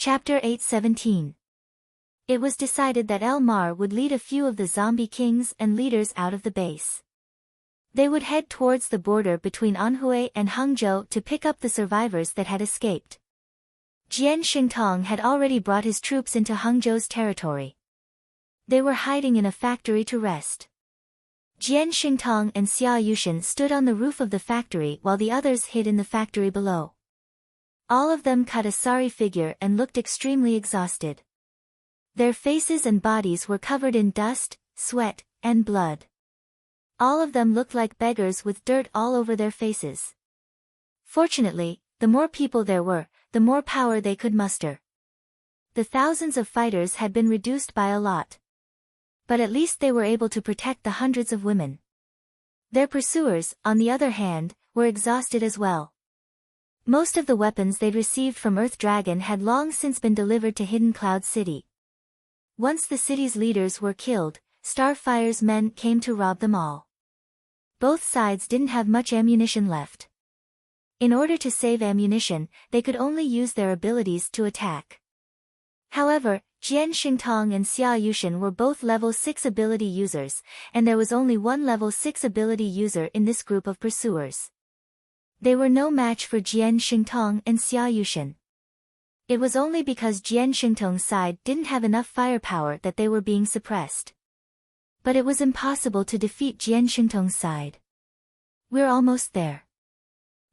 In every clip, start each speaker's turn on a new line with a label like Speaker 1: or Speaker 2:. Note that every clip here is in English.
Speaker 1: Chapter 8:17. It was decided that Elmar would lead a few of the zombie kings and leaders out of the base. They would head towards the border between Anhui and Hangzhou to pick up the survivors that had escaped. Jian Xingtong had already brought his troops into Hangzhou's territory. They were hiding in a factory to rest. Jian Xingtong and Xia Yushan stood on the roof of the factory while the others hid in the factory below. All of them cut a sorry figure and looked extremely exhausted. Their faces and bodies were covered in dust, sweat, and blood. All of them looked like beggars with dirt all over their faces. Fortunately, the more people there were, the more power they could muster. The thousands of fighters had been reduced by a lot. But at least they were able to protect the hundreds of women. Their pursuers, on the other hand, were exhausted as well. Most of the weapons they'd received from Earth Dragon had long since been delivered to Hidden Cloud City. Once the city's leaders were killed, Starfire's men came to rob them all. Both sides didn't have much ammunition left. In order to save ammunition, they could only use their abilities to attack. However, Jian Xingtong and Xia Yushan were both level 6 ability users, and there was only one level 6 ability user in this group of pursuers. They were no match for Jian Xingtong and Xia Yushan. It was only because Jian Xingtong's side didn't have enough firepower that they were being suppressed. But it was impossible to defeat Jian Xingtong's side. We're almost there.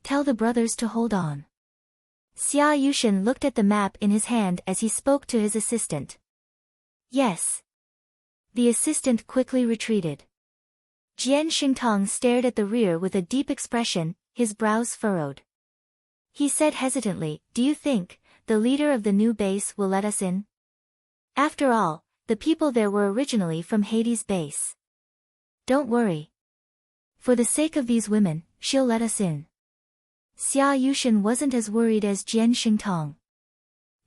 Speaker 1: Tell the brothers to hold on. Xia Yushan looked at the map in his hand as he spoke to his assistant. Yes. The assistant quickly retreated. Jian Xingtong stared at the rear with a deep expression, his brows furrowed. He said hesitantly, "Do you think the leader of the new base will let us in? After all, the people there were originally from Hades' base." "Don't worry. For the sake of these women, she'll let us in." Xia Yushan wasn't as worried as Jian Xingtong.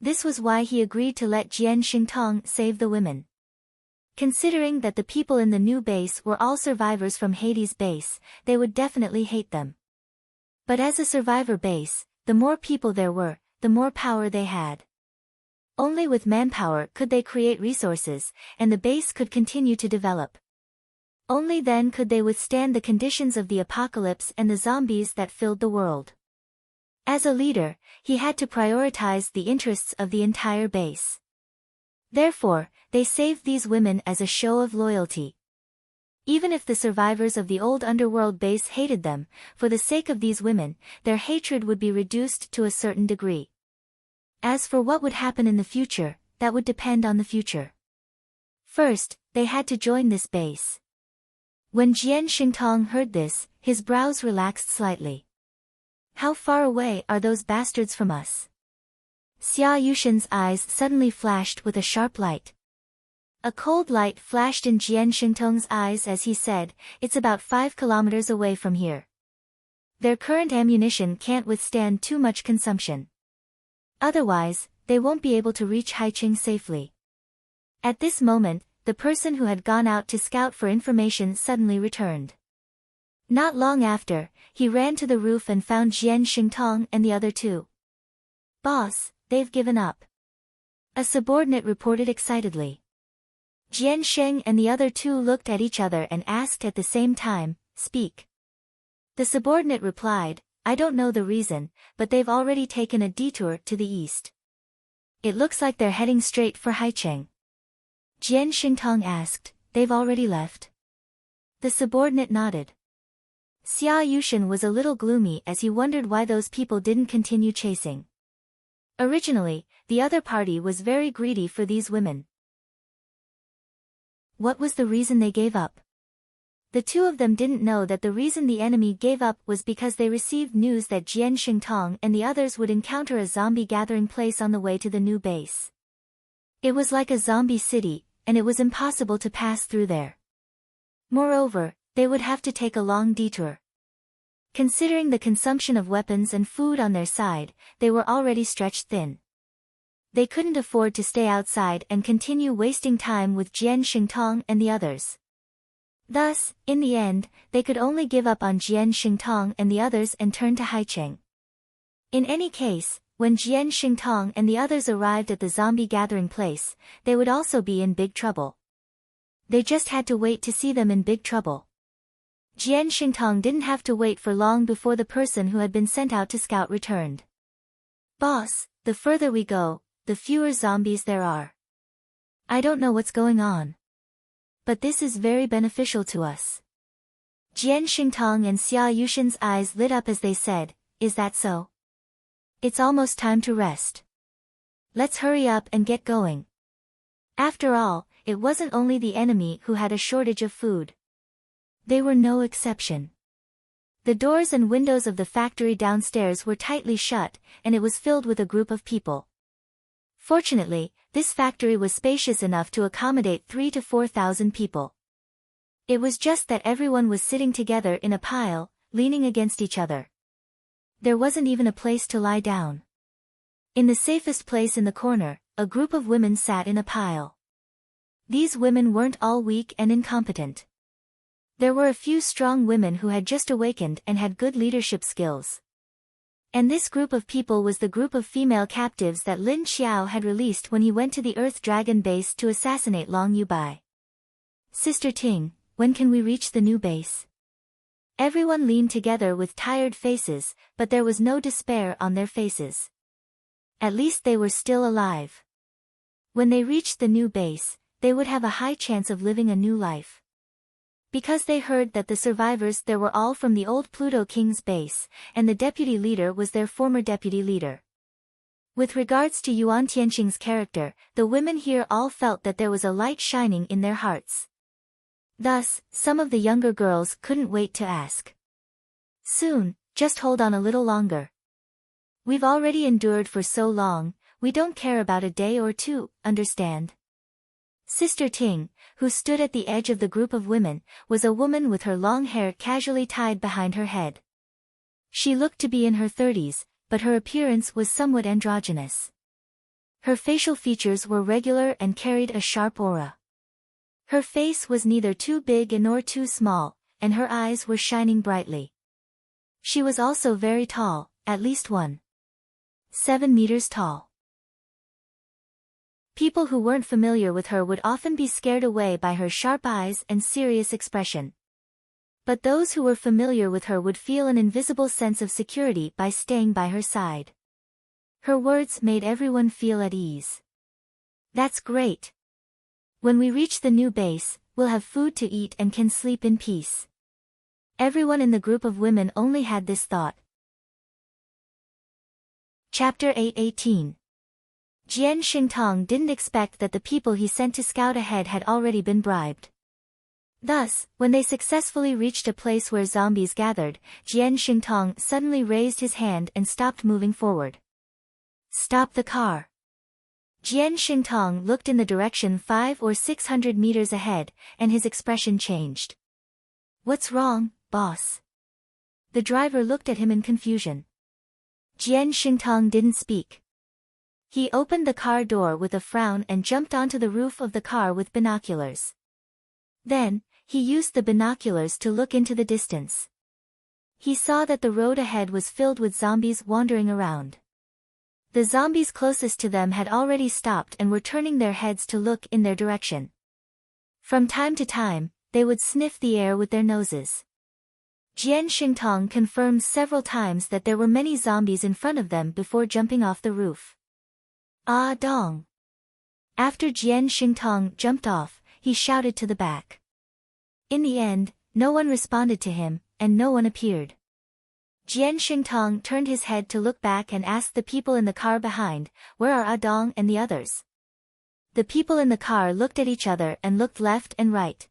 Speaker 1: This was why he agreed to let Jian Xingtong save the women. Considering that the people in the new base were all survivors from Hades' base, they would definitely hate them. But as a survivor base, the more people there were, the more power they had. Only with manpower could they create resources, and the base could continue to develop. Only then could they withstand the conditions of the apocalypse and the zombies that filled the world. As a leader, he had to prioritize the interests of the entire base. Therefore, they saved these women as a show of loyalty. Even if the survivors of the old underworld base hated them, for the sake of these women, their hatred would be reduced to a certain degree. As for what would happen in the future, that would depend on the future. First, they had to join this base. When Jian Xingtong heard this, his brows relaxed slightly. "How far away are those bastards from us?" Xia Yushan's eyes suddenly flashed with a sharp light. A cold light flashed in Jian Xingtong's eyes as he said, "It's about 5 kilometers away from here. Their current ammunition can't withstand too much consumption. Otherwise, they won't be able to reach Haiqing safely." At this moment, the person who had gone out to scout for information suddenly returned. Not long after, he ran to the roof and found Jian Xingtong and the other two. "Boss, they've given up," a subordinate reported excitedly. Jian Sheng and the other two looked at each other and asked at the same time, "Speak." The subordinate replied, "I don't know the reason, but they've already taken a detour to the east. It looks like they're heading straight for Haicheng." Jian Xingtong asked, "They've already left?" The subordinate nodded. Xia Yushan was a little gloomy as he wondered why those people didn't continue chasing. Originally, the other party was very greedy for these women. What was the reason they gave up? The two of them didn't know that the reason the enemy gave up was because they received news that Jian Xingtong and the others would encounter a zombie gathering place on the way to the new base. It was like a zombie city, and it was impossible to pass through there. Moreover, they would have to take a long detour. Considering the consumption of weapons and food on their side, they were already stretched thin. They couldn't afford to stay outside and continue wasting time with Jian Xingtong and the others. Thus, in the end, they could only give up on Jian Xingtong and the others and turn to Haicheng. In any case, when Jian Xingtong and the others arrived at the zombie gathering place, they would also be in big trouble. They just had to wait to see them in big trouble. Jian Xingtong didn't have to wait for long before the person who had been sent out to scout returned. "Boss, the further we go, the fewer zombies there are. I don't know what's going on, but this is very beneficial to us." Jian Xingtong and Xia Yushin's eyes lit up as they said, "Is that so? It's almost time to rest. Let's hurry up and get going." After all, it wasn't only the enemy who had a shortage of food. They were no exception. The doors and windows of the factory downstairs were tightly shut, and it was filled with a group of people. Fortunately, this factory was spacious enough to accommodate 3,000 to 4,000 people. It was just that everyone was sitting together in a pile, leaning against each other. There wasn't even a place to lie down. In the safest place in the corner, a group of women sat in a pile. These women weren't all weak and incompetent. There were a few strong women who had just awakened and had good leadership skills. And this group of people was the group of female captives that Lin Xiao had released when he went to the Earth Dragon base to assassinate Long Yubai. "Sister Ting, when can we reach the new base?" Everyone leaned together with tired faces, but there was no despair on their faces. At least they were still alive. When they reached the new base, they would have a high chance of living a new life. Because they heard that the survivors there were all from the old Pluto King's base, and the deputy leader was their former deputy leader. With regards to Yuan Tianqing's character, the women here all felt that there was a light shining in their hearts. Thus, some of the younger girls couldn't wait to ask. "Soon, just hold on a little longer. We've already endured for so long, we don't care about a day or two, understand?" Sister Ting, who stood at the edge of the group of women, was a woman with her long hair casually tied behind her head. She looked to be in her 30s, but her appearance was somewhat androgynous. Her facial features were regular and carried a sharp aura. Her face was neither too big nor too small, and her eyes were shining brightly. She was also very tall, at least 1.7 meters tall. People who weren't familiar with her would often be scared away by her sharp eyes and serious expression. But those who were familiar with her would feel an invisible sense of security by staying by her side. Her words made everyone feel at ease. "That's great. When we reach the new base, we'll have food to eat and can sleep in peace." Everyone in the group of women only had this thought. Chapter 8:18. Jian Xingtong didn't expect that the people he sent to scout ahead had already been bribed. Thus, when they successfully reached a place where zombies gathered, Jian Xingtong suddenly raised his hand and stopped moving forward. "Stop the car." Jian Xingtong looked in the direction 500 or 600 meters ahead, and his expression changed. "What's wrong, boss?" The driver looked at him in confusion. Jian Xingtong didn't speak. He opened the car door with a frown and jumped onto the roof of the car with binoculars. Then, he used the binoculars to look into the distance. He saw that the road ahead was filled with zombies wandering around. The zombies closest to them had already stopped and were turning their heads to look in their direction. From time to time, they would sniff the air with their noses. Jian Xingtong confirmed several times that there were many zombies in front of them before jumping off the roof. "Ah dong!" After Jian Xingtong jumped off, he shouted to the back. In the end, no one responded to him, and no one appeared. Jian Xingtong turned his head to look back and asked the people in the car behind, "Where are Ah Dong and the others?" The people in the car looked at each other and looked left and right.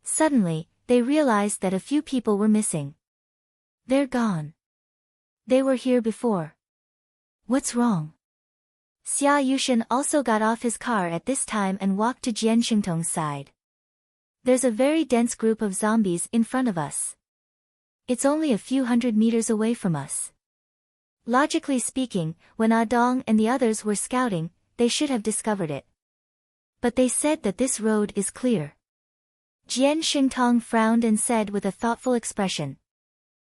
Speaker 1: Suddenly, they realized that a few people were missing. "They're gone. They were here before. What's wrong?" Xia Yushin also got off his car at this time and walked to Jian Xingtong's side. "There's a very dense group of zombies in front of us. It's only a few hundred meters away from us. Logically speaking, when Ah Dong and the others were scouting, they should have discovered it. But they said that this road is clear." Jian Xingtong frowned and said with a thoughtful expression.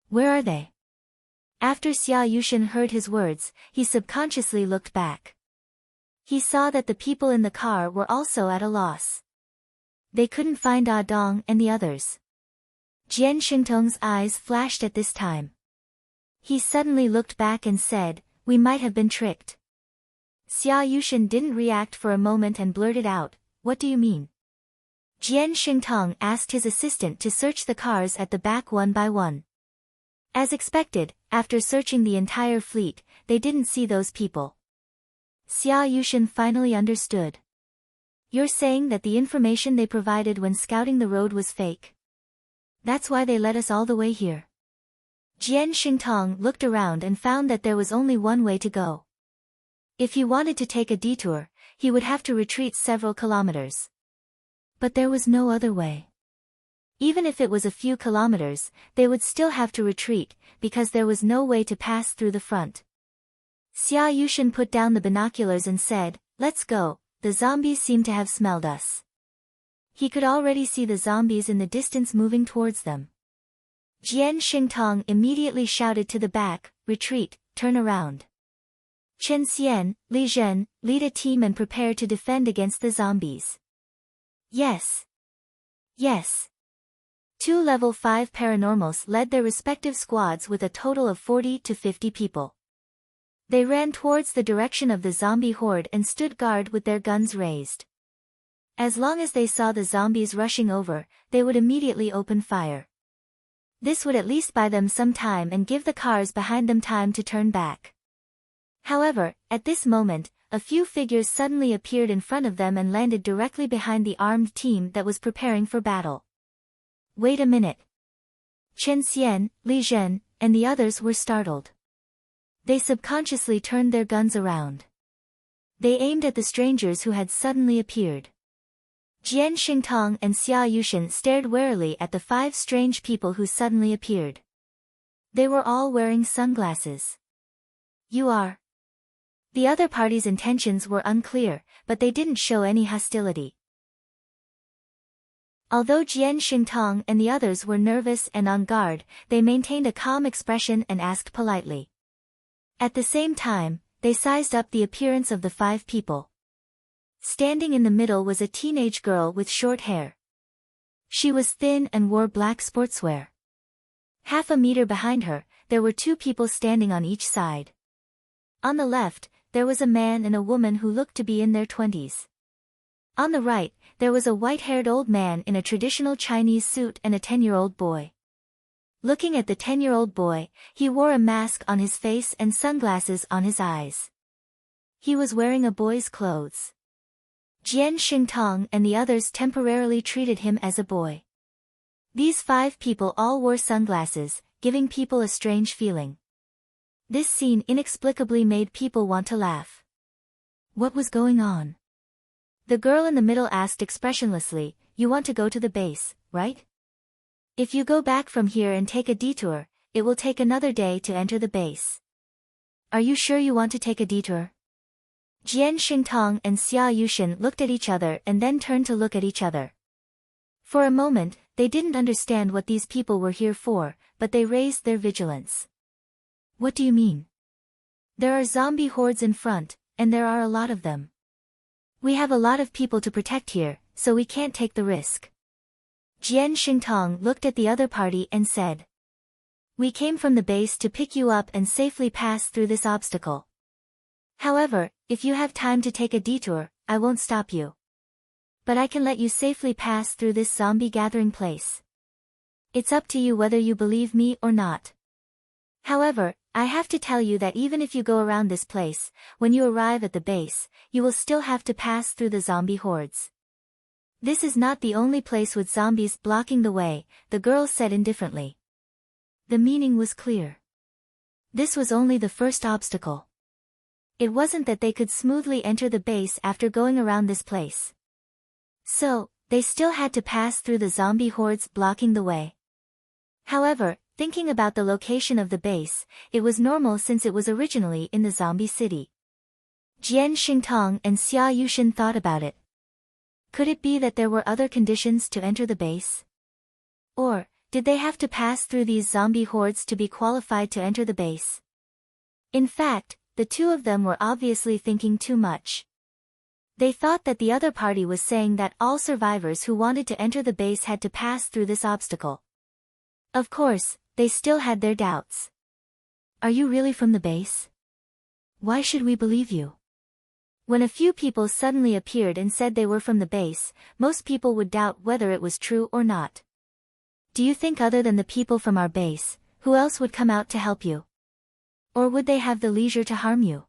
Speaker 1: "Where are they?" After Xia Yushan heard his words, he subconsciously looked back. He saw that the people in the car were also at a loss. They couldn't find Ah Dong and the others. Jian Xingtong's eyes flashed at this time. He suddenly looked back and said, "We might have been tricked." Xia Yushan didn't react for a moment and blurted out, "What do you mean?" Jian Xingtong asked his assistant to search the cars at the back one by one. As expected, after searching the entire fleet, they didn't see those people. Xia Yushan finally understood. "You're saying that the information they provided when scouting the road was fake? That's why they led us all the way here." Jian Xingtong looked around and found that there was only one way to go. If he wanted to take a detour, he would have to retreat several kilometers. But there was no other way. Even if it was a few kilometers, they would still have to retreat, because there was no way to pass through the front. Xia Yushan put down the binoculars and said, "Let's go, the zombies seem to have smelled us." He could already see the zombies in the distance moving towards them. Jian Xingtong immediately shouted to the back, "Retreat, turn around." Chen Xian, Li Zhen, lead a team and prepare to defend against the zombies. Yes. Yes. Two level 5 paranormals led their respective squads with a total of 40 to 50 people. They ran towards the direction of the zombie horde and stood guard with their guns raised. As long as they saw the zombies rushing over, they would immediately open fire. This would at least buy them some time and give the cars behind them time to turn back. However, at this moment, a few figures suddenly appeared in front of them and landed directly behind the armed team that was preparing for battle. "Wait a minute." Chen Xian, Li Zhen, and the others were startled. They subconsciously turned their guns around. They aimed at the strangers who had suddenly appeared. Jian Xingtong and Xia Yushan stared warily at the 5 strange people who suddenly appeared. They were all wearing sunglasses. "You are..." The other party's intentions were unclear, but they didn't show any hostility. Although Jian Xingtong and the others were nervous and on guard, they maintained a calm expression and asked politely. At the same time, they sized up the appearance of the 5 people. Standing in the middle was a teenage girl with short hair. She was thin and wore black sportswear. Half a meter behind her, there were 2 people standing on each side. On the left, there was a man and a woman who looked to be in their 20s. On the right, there was a white-haired old man in a traditional Chinese suit and a 10-year-old boy. Looking at the 10-year-old boy, he wore a mask on his face and sunglasses on his eyes. He was wearing a boy's clothes. Jian Xingtong and the others temporarily treated him as a boy. These 5 people all wore sunglasses, giving people a strange feeling. This scene inexplicably made people want to laugh. What was going on? The girl in the middle asked expressionlessly, "You want to go to the base, right? If you go back from here and take a detour, it will take another day to enter the base. Are you sure you want to take a detour?" Jian Xingtong and Xia Yushan looked at each other and then turned to look at each other. For a moment, they didn't understand what these people were here for, but they raised their vigilance. "What do you mean?" "There are zombie hordes in front, and there are a lot of them. We have a lot of people to protect here, so we can't take the risk." Jian Xingtong looked at the other party and said, "We came from the base to pick you up and safely pass through this obstacle. However, if you have time to take a detour, I won't stop you. But I can let you safely pass through this zombie gathering place. It's up to you whether you believe me or not. However, I have to tell you that even if you go around this place, when you arrive at the base, you will still have to pass through the zombie hordes. This is not the only place with zombies blocking the way," the girl said indifferently. The meaning was clear. This was only the first obstacle. It wasn't that they could smoothly enter the base after going around this place. So, they still had to pass through the zombie hordes blocking the way. However, thinking about the location of the base, it was normal since it was originally in the zombie city. Jian Xingtong and Xia Yushan thought about it. Could it be that there were other conditions to enter the base? Or, Did they have to pass through these zombie hordes to be qualified to enter the base? In fact, the two of them were obviously thinking too much. They thought that the other party was saying that all survivors who wanted to enter the base had to pass through this obstacle. Of course, they still had their doubts. Are you really from the base? Why should we believe you? When a few people suddenly appeared and said they were from the base, most people would doubt whether it was true or not. Do you think other than the people from our base, who else would come out to help you? Or would they have the leisure to harm you?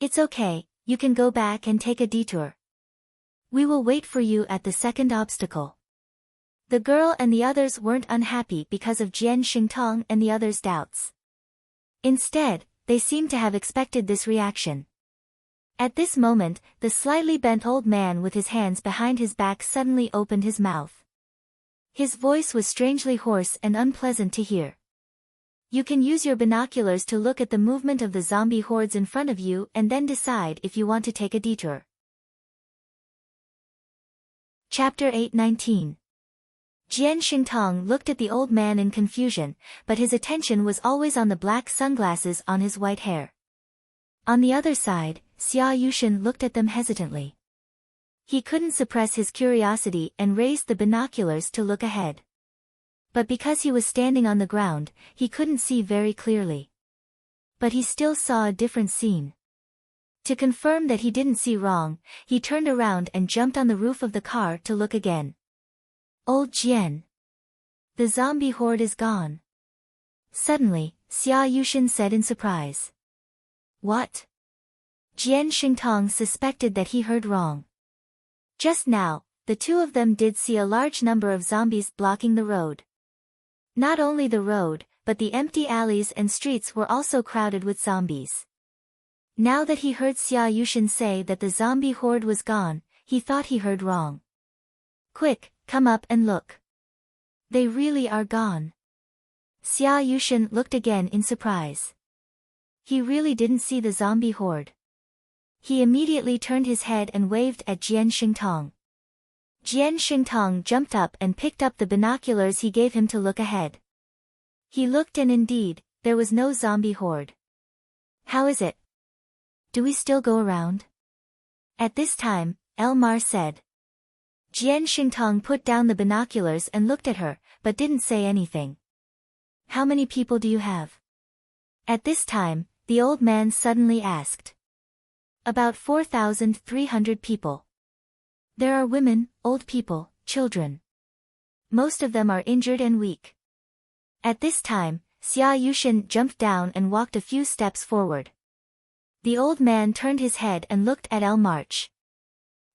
Speaker 1: It's okay, you can go back and take a detour. We will wait for you at the second obstacle. The girl and the others weren't unhappy because of Jian Xingtong and the others' doubts. Instead, they seemed to have expected this reaction. At this moment, the slightly bent old man with his hands behind his back suddenly opened his mouth. His voice was strangely hoarse and unpleasant to hear. You can use your binoculars to look at the movement of the zombie hordes in front of you and then decide if you want to take a detour. Chapter 8:19. Jian Xingtong looked at the old man in confusion, but his attention was always on the black sunglasses on his white hair. On the other side, Xia Yushan looked at them hesitantly. He couldn't suppress his curiosity and raised the binoculars to look ahead. But because he was standing on the ground, he couldn't see very clearly. But he still saw a different scene. To confirm that he didn't see wrong, he turned around and jumped on the roof of the car to look again. Old Jian. The zombie horde is gone. Suddenly, Xia Yushan said in surprise. What? Jian Xingtong suspected that he heard wrong. Just now, the two of them did see a large number of zombies blocking the road. Not only the road, but the empty alleys and streets were also crowded with zombies. Now that he heard Xia Yushan say that the zombie horde was gone, he thought he heard wrong. Quick, come up and look. They really are gone. Xia Yushan looked again in surprise. He really didn't see the zombie horde. He immediately turned his head and waved at Jian Xingtong. Jian Xingtong jumped up and picked up the binoculars he gave him to look ahead. He looked and indeed, there was no zombie horde. How is it? Do we still go around? At this time, Elmar said. Jian Xingtong put down the binoculars and looked at her, but didn't say anything. How many people do you have? At this time, the old man suddenly asked. About 4,300 people. There are women, old people, children. Most of them are injured and weak. At this time, Xia Yushan jumped down and walked a few steps forward. The old man turned his head and looked at Elmar.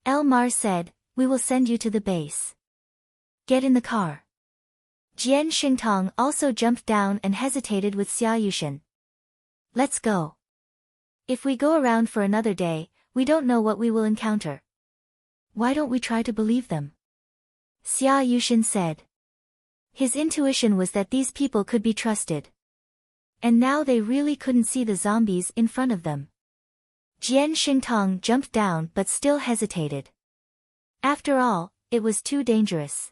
Speaker 1: Elmar said, we will send you to the base. Get in the car. Jian Xingtong also jumped down and hesitated with Xia Yushan. Let's go. If we go around for another day, we don't know what we will encounter. Why don't we try to believe them? Xia Yushan said. His intuition was that these people could be trusted. And now they really couldn't see the zombies in front of them. Jian Xingtong jumped down but still hesitated. After all, it was too dangerous.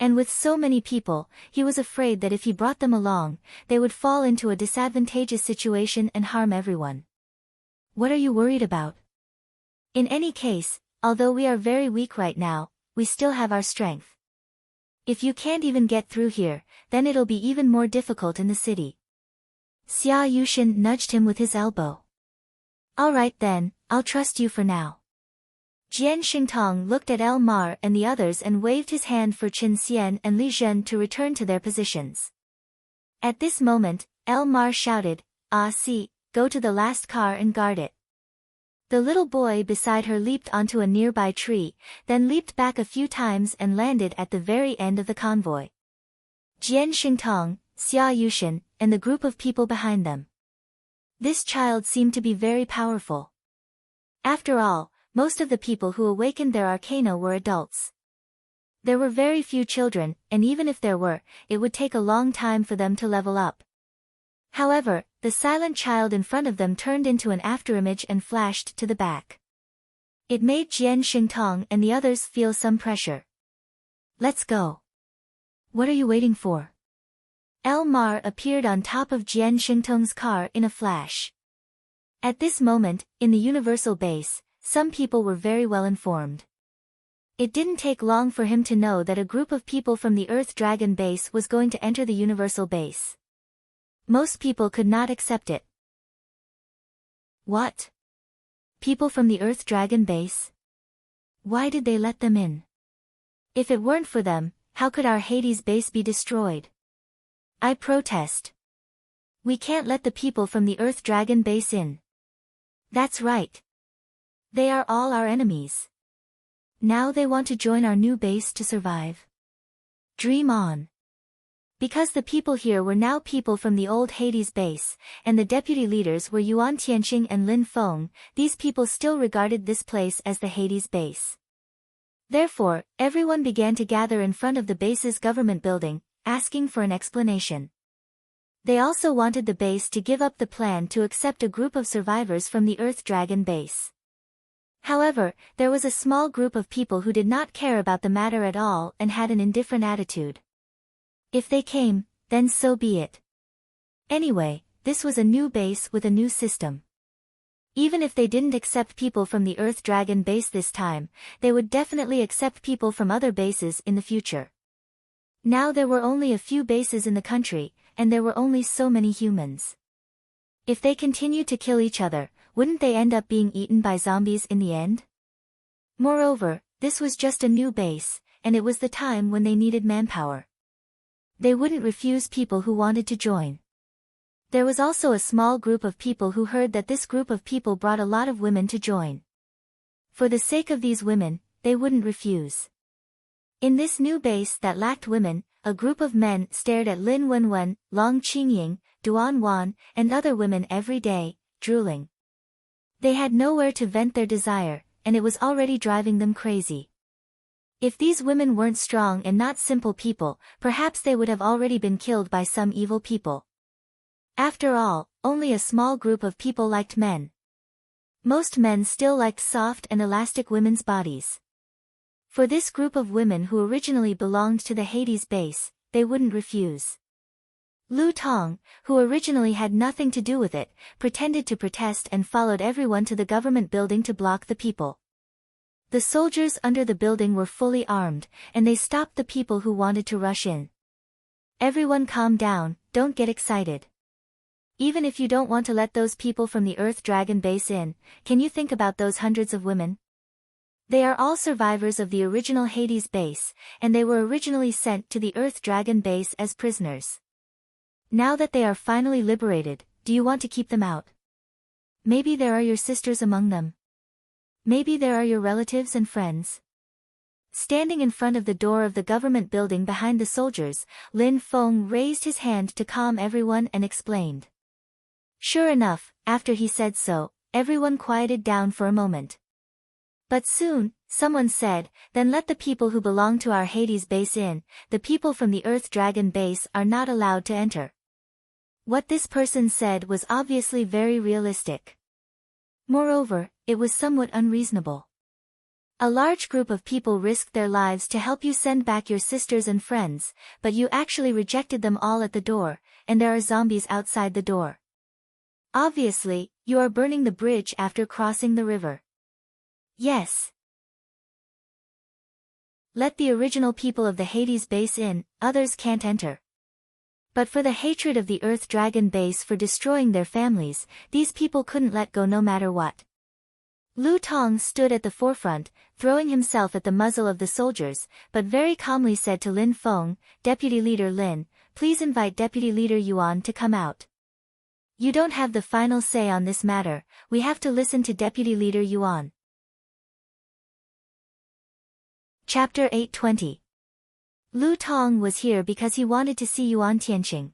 Speaker 1: And with so many people, he was afraid that if he brought them along, they would fall into a disadvantageous situation and harm everyone. What are you worried about? In any case, although we are very weak right now, we still have our strength. If you can't even get through here, then it'll be even more difficult in the city. Xia Yushan nudged him with his elbow. All right then, I'll trust you for now. Jian Xingtong looked at Elmar and the others and waved his hand for Chen Xian and Li Zhen to return to their positions. At this moment, Elmar shouted, see, go to the last car and guard it. The little boy beside her leaped onto a nearby tree, then leaped back a few times and landed at the very end of the convoy. Jian Xingtong, Xia Yushan, and the group of people behind them. This child seemed to be very powerful. After all, most of the people who awakened their arcana were adults. There were very few children, and even if there were, it would take a long time for them to level up. However, the silent child in front of them turned into an afterimage and flashed to the back. It made Jian Xingtong and the others feel some pressure. Let's go. What are you waiting for? Elmar appeared on top of Jian Xingtong's car in a flash. At this moment, in the Universal Base, some people were very well informed. It didn't take long for him to know that a group of people from the Earth Dragon Base was going to enter the Universal Base. Most people could not accept it. What? People from the Earth Dragon Base? Why did they let them in? If it weren't for them, how could our Hades base be destroyed? I protest. We can't let the people from the Earth Dragon Base in. That's right. They are all our enemies. Now they want to join our new base to survive. Dream on. Because the people here were now people from the old Hades base, and the deputy leaders were Yuan Tianqing and Lin Feng, these people still regarded this place as the Hades base. Therefore, everyone began to gather in front of the base's government building, asking for an explanation. They also wanted the base to give up the plan to accept a group of survivors from the Earth Dragon base. However, there was a small group of people who did not care about the matter at all and had an indifferent attitude. If they came, then so be it. Anyway, this was a new base with a new system. Even if they didn't accept people from the Earth Dragon base this time, they would definitely accept people from other bases in the future. Now there were only a few bases in the country, and there were only so many humans. If they continued to kill each other, wouldn't they end up being eaten by zombies in the end? Moreover, this was just a new base, and it was the time when they needed manpower. They wouldn't refuse people who wanted to join. There was also a small group of people who heard that this group of people brought a lot of women to join. For the sake of these women, they wouldn't refuse. In this new base that lacked women, a group of men stared at Lin Wenwen, Long Qingying, Duan Wan, and other women every day, drooling. They had nowhere to vent their desire, and it was already driving them crazy. If these women weren't strong and not simple people, perhaps they would have already been killed by some evil people. After all, only a small group of people liked men. Most men still liked soft and elastic women's bodies. For this group of women who originally belonged to the Hades base, they wouldn't refuse. Lu Tong, who originally had nothing to do with it, pretended to protest and followed everyone to the government building to block the people. The soldiers under the building were fully armed, and they stopped the people who wanted to rush in. Everyone calm down, don't get excited. Even if you don't want to let those people from the Earth Dragon base in, can you think about those hundreds of women? They are all survivors of the original Hades base, and they were originally sent to the Earth Dragon base as prisoners. Now that they are finally liberated, do you want to keep them out? Maybe there are your sisters among them. Maybe there are your relatives and friends. Standing in front of the door of the government building behind the soldiers, Lin Feng raised his hand to calm everyone and explained. Sure enough, after he said so, everyone quieted down for a moment. But soon, someone said, then let the people who belong to our Hades base in, the people from the Earth Dragon base are not allowed to enter. What this person said was obviously very realistic. Moreover, it was somewhat unreasonable. A large group of people risked their lives to help you send back your sisters and friends, but you actually rejected them all at the door, and there are zombies outside the door. Obviously, you are burning the bridge after crossing the river. Yes. Let the original people of the Hades base in, others can't enter. But for the hatred of the Earth Dragon base for destroying their families, these people couldn't let go no matter what. Lu Tong stood at the forefront, throwing himself at the muzzle of the soldiers, but very calmly said to Lin Feng, Deputy Leader Lin, please invite Deputy Leader Yuan to come out. You don't have the final say on this matter, we have to listen to Deputy Leader Yuan. Chapter 820. Lu Tong was here because he wanted to see Yuan Tianqing.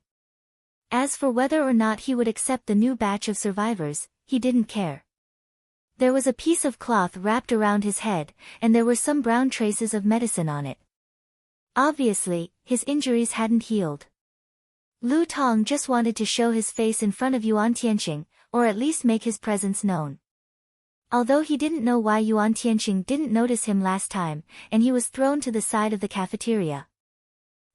Speaker 1: As for whether or not he would accept the new batch of survivors, he didn't care. There was a piece of cloth wrapped around his head, and there were some brown traces of medicine on it. Obviously, his injuries hadn't healed. Lu Tong just wanted to show his face in front of Yuan Tianqing, or at least make his presence known. Although he didn't know why Yuan Tianqing didn't notice him last time, and he was thrown to the side of the cafeteria.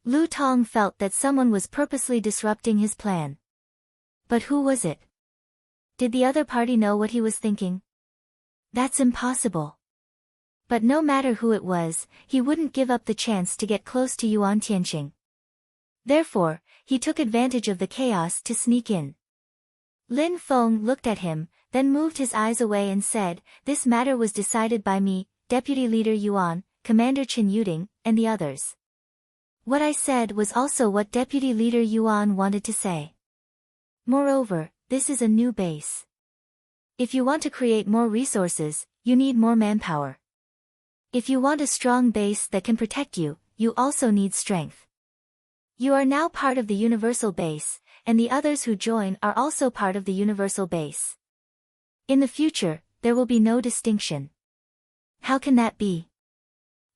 Speaker 1: Lu Tong felt that someone was purposely disrupting his plan. But who was it? Did the other party know what he was thinking? That's impossible. But no matter who it was, he wouldn't give up the chance to get close to Yuan Tianqing. Therefore, he took advantage of the chaos to sneak in. Lin Feng looked at him, then moved his eyes away and said, "This matter was decided by me, Deputy Leader Yuan, Commander Chen Yuding, and the others." What I said was also what Deputy Leader Yuan wanted to say. Moreover, this is a new base. If you want to create more resources, you need more manpower. If you want a strong base that can protect you, you also need strength. You are now part of the universal base, and the others who join are also part of the universal base. In the future, there will be no distinction. How can that be?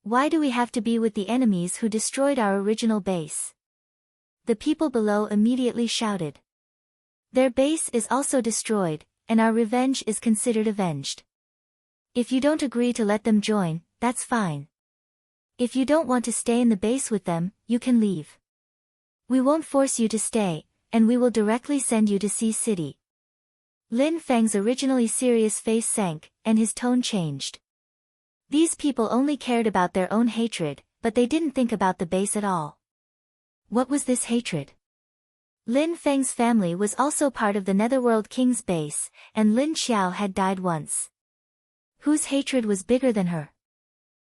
Speaker 1: Why do we have to be with the enemies who destroyed our original base? The people below immediately shouted. Their base is also destroyed, and our revenge is considered avenged. If you don't agree to let them join, that's fine. If you don't want to stay in the base with them, you can leave. We won't force you to stay, and we will directly send you to Sea City. Lin Feng's originally serious face sank, and his tone changed. These people only cared about their own hatred, but they didn't think about the base at all. What was this hatred? Lin Feng's family was also part of the Netherworld King's base, and Lin Xiao had died once. Whose hatred was bigger than her?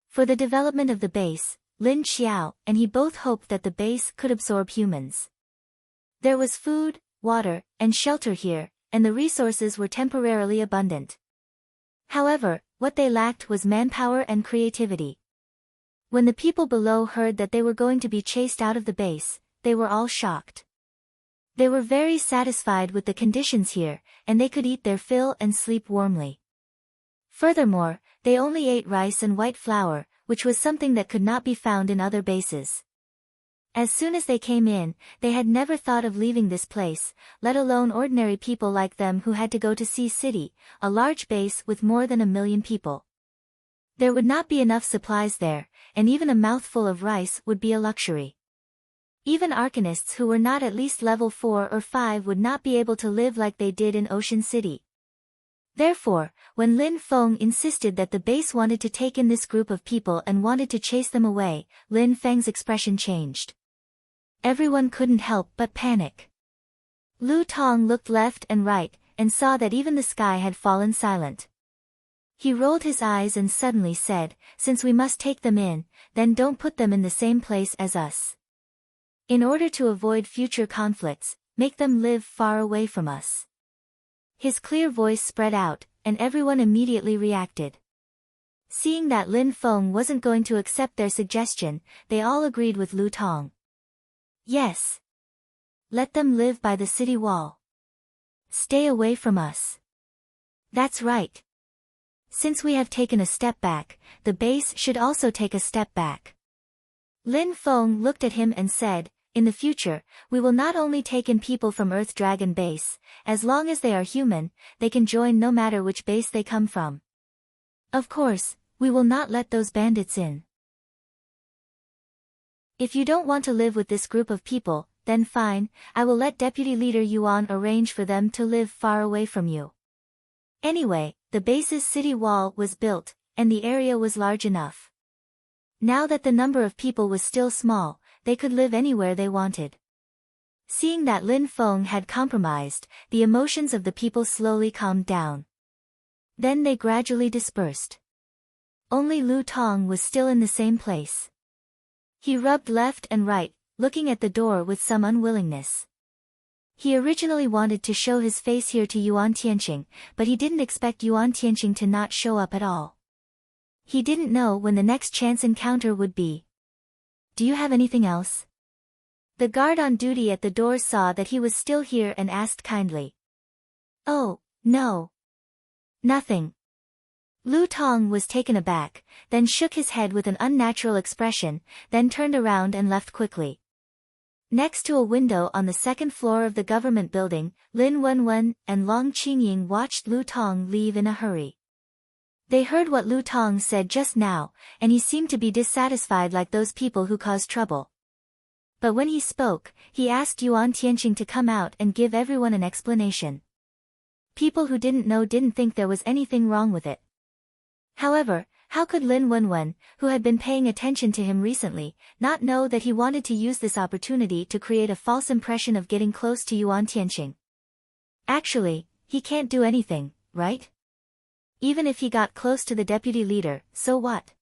Speaker 1: For the development of the base, Lin Xiao and he both hoped that the base could absorb humans. There was food, water, and shelter here, and the resources were temporarily abundant. However, what they lacked was manpower and creativity. When the people below heard that they were going to be chased out of the base, they were all shocked. They were very satisfied with the conditions here, and they could eat their fill and sleep warmly. Furthermore, they only ate rice and white flour, which was something that could not be found in other bases. As soon as they came in, they had never thought of leaving this place, let alone ordinary people like them who had to go to Sea City, a large base with more than 1 million people. There would not be enough supplies there, and even a mouthful of rice would be a luxury. Even arcanists who were not at least level 4 or 5 would not be able to live like they did in Ocean City. Therefore, when Lin Feng insisted that the base wanted to take in this group of people and wanted to chase them away, Lin Feng's expression changed. Everyone couldn't help but panic. Lu Tong looked left and right, and saw that even the sky had fallen silent. He rolled his eyes and suddenly said, "Since we must take them in, then don't put them in the same place as us. In order to avoid future conflicts, make them live far away from us." His clear voice spread out, and everyone immediately reacted. Seeing that Lin Feng wasn't going to accept their suggestion, they all agreed with Lu Tong. Yes. Let them live by the city wall. Stay away from us. That's right. Since we have taken a step back, the base should also take a step back. Lin Feng looked at him and said, "In the future, we will not only take in people from Earth Dragon Base, as long as they are human, they can join no matter which base they come from. Of course, we will not let those bandits in. If you don't want to live with this group of people, then fine, I will let Deputy Leader Yuan arrange for them to live far away from you." Anyway, the base's city wall was built, and the area was large enough. Now that the number of people was still small, they could live anywhere they wanted. Seeing that Lin Feng had compromised, the emotions of the people slowly calmed down. Then they gradually dispersed. Only Lu Tong was still in the same place. He rubbed left and right, looking at the door with some unwillingness. He originally wanted to show his face here to Yuan Tianqing, but he didn't expect Yuan Tianqing to not show up at all. He didn't know when the next chance encounter would be. "Do you have anything else?" The guard on duty at the door saw that he was still here and asked kindly. "Oh, no. Nothing." Lu Tong was taken aback, then shook his head with an unnatural expression, then turned around and left quickly. Next to a window on the second floor of the government building, Lin Wenwen and Long Qingying watched Lu Tong leave in a hurry. They heard what Lu Tong said just now, and he seemed to be dissatisfied like those people who cause trouble. But when he spoke, he asked Yuan Tianqing to come out and give everyone an explanation. People who didn't know didn't think there was anything wrong with it. However, how could Lin Wenwen, who had been paying attention to him recently, not know that he wanted to use this opportunity to create a false impression of getting close to Yuan Tianqing? Actually, he can't do anything, right? Even if he got close to the deputy leader, so what?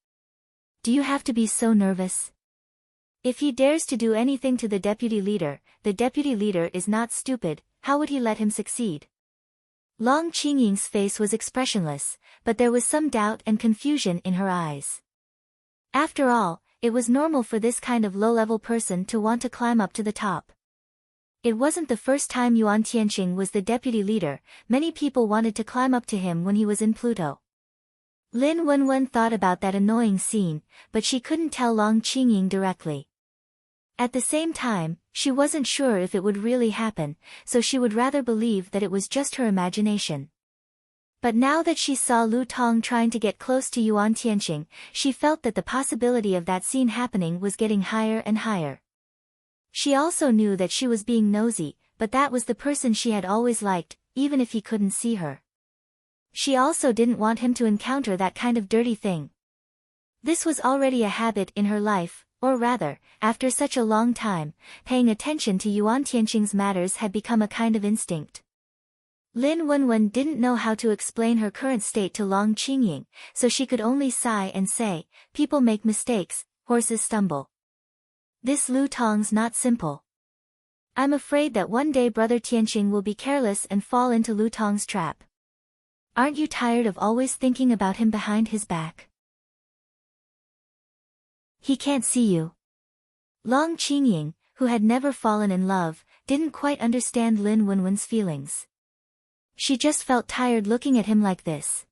Speaker 1: Do you have to be so nervous? If he dares to do anything to the deputy leader is not stupid, how would he let him succeed? Long Qingying's face was expressionless, but there was some doubt and confusion in her eyes. After all, it was normal for this kind of low-level person to want to climb up to the top. It wasn't the first time Yuan Tianqing was the deputy leader, many people wanted to climb up to him when he was in Pluto. Lin Wenwen thought about that annoying scene, but she couldn't tell Long Qingying directly. At the same time, she wasn't sure if it would really happen, so she would rather believe that it was just her imagination. But now that she saw Lu Tong trying to get close to Yuan Tianqing, she felt that the possibility of that scene happening was getting higher and higher. She also knew that she was being nosy, but that was the person she had always liked, even if he couldn't see her. She also didn't want him to encounter that kind of dirty thing. This was already a habit in her life, or rather, after such a long time, paying attention to Yuan Tianqing's matters had become a kind of instinct. Lin Wenwen didn't know how to explain her current state to Long Qingying, so she could only sigh and say, "People make mistakes, horses stumble. This Lu Tong's not simple. I'm afraid that one day Brother Tianqing will be careless and fall into Lu Tong's trap. Aren't you tired of always thinking about him behind his back? He can't see you." Long Qingying, who had never fallen in love, didn't quite understand Lin Wenwen's feelings. She just felt tired looking at him like this.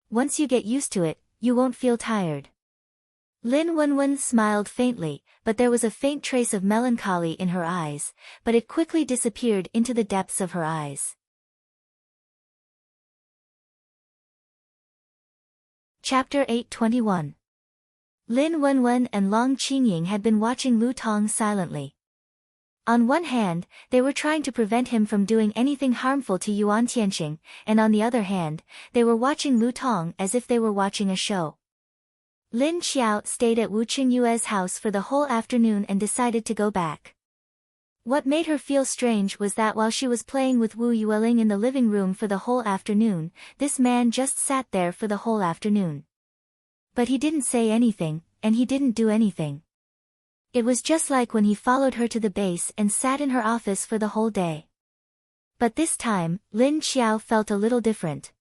Speaker 1: Once you get used to it, you won't feel tired. Lin Wenwen smiled faintly, but there was a faint trace of melancholy in her eyes, but it quickly disappeared into the depths of her eyes. Chapter 8:21. Lin Wenwen and Long Qingying had been watching Lu Tong silently. On one hand, they were trying to prevent him from doing anything harmful to Yuan Tianqing, and on the other hand, they were watching Lu Tong as if they were watching a show. Lin Xiao stayed at Wu Qingyue's house for the whole afternoon and decided to go back. What made her feel strange was that while she was playing with Wu Yueling in the living room for the whole afternoon, this man just sat there for the whole afternoon. But he didn't say anything, and he didn't do anything. It was just like when he followed her to the base and sat in her office for the whole day. But this time, Lin Xiao felt a little different.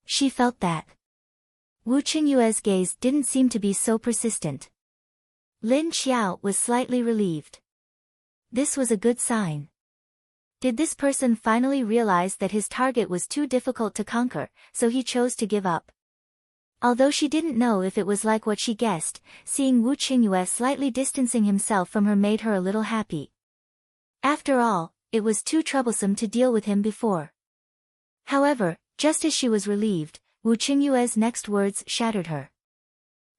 Speaker 1: She felt that Wu Qingyue's gaze didn't seem to be so persistent. Lin Xiao was slightly relieved. This was a good sign. Did this person finally realize that his target was too difficult to conquer, so he chose to give up? Although she didn't know if it was like what she guessed, seeing Wu Qingyue slightly distancing himself from her made her a little happy. After all, it was too troublesome to deal with him before. However, just as she was relieved, Wu Qingyue's next words shattered her.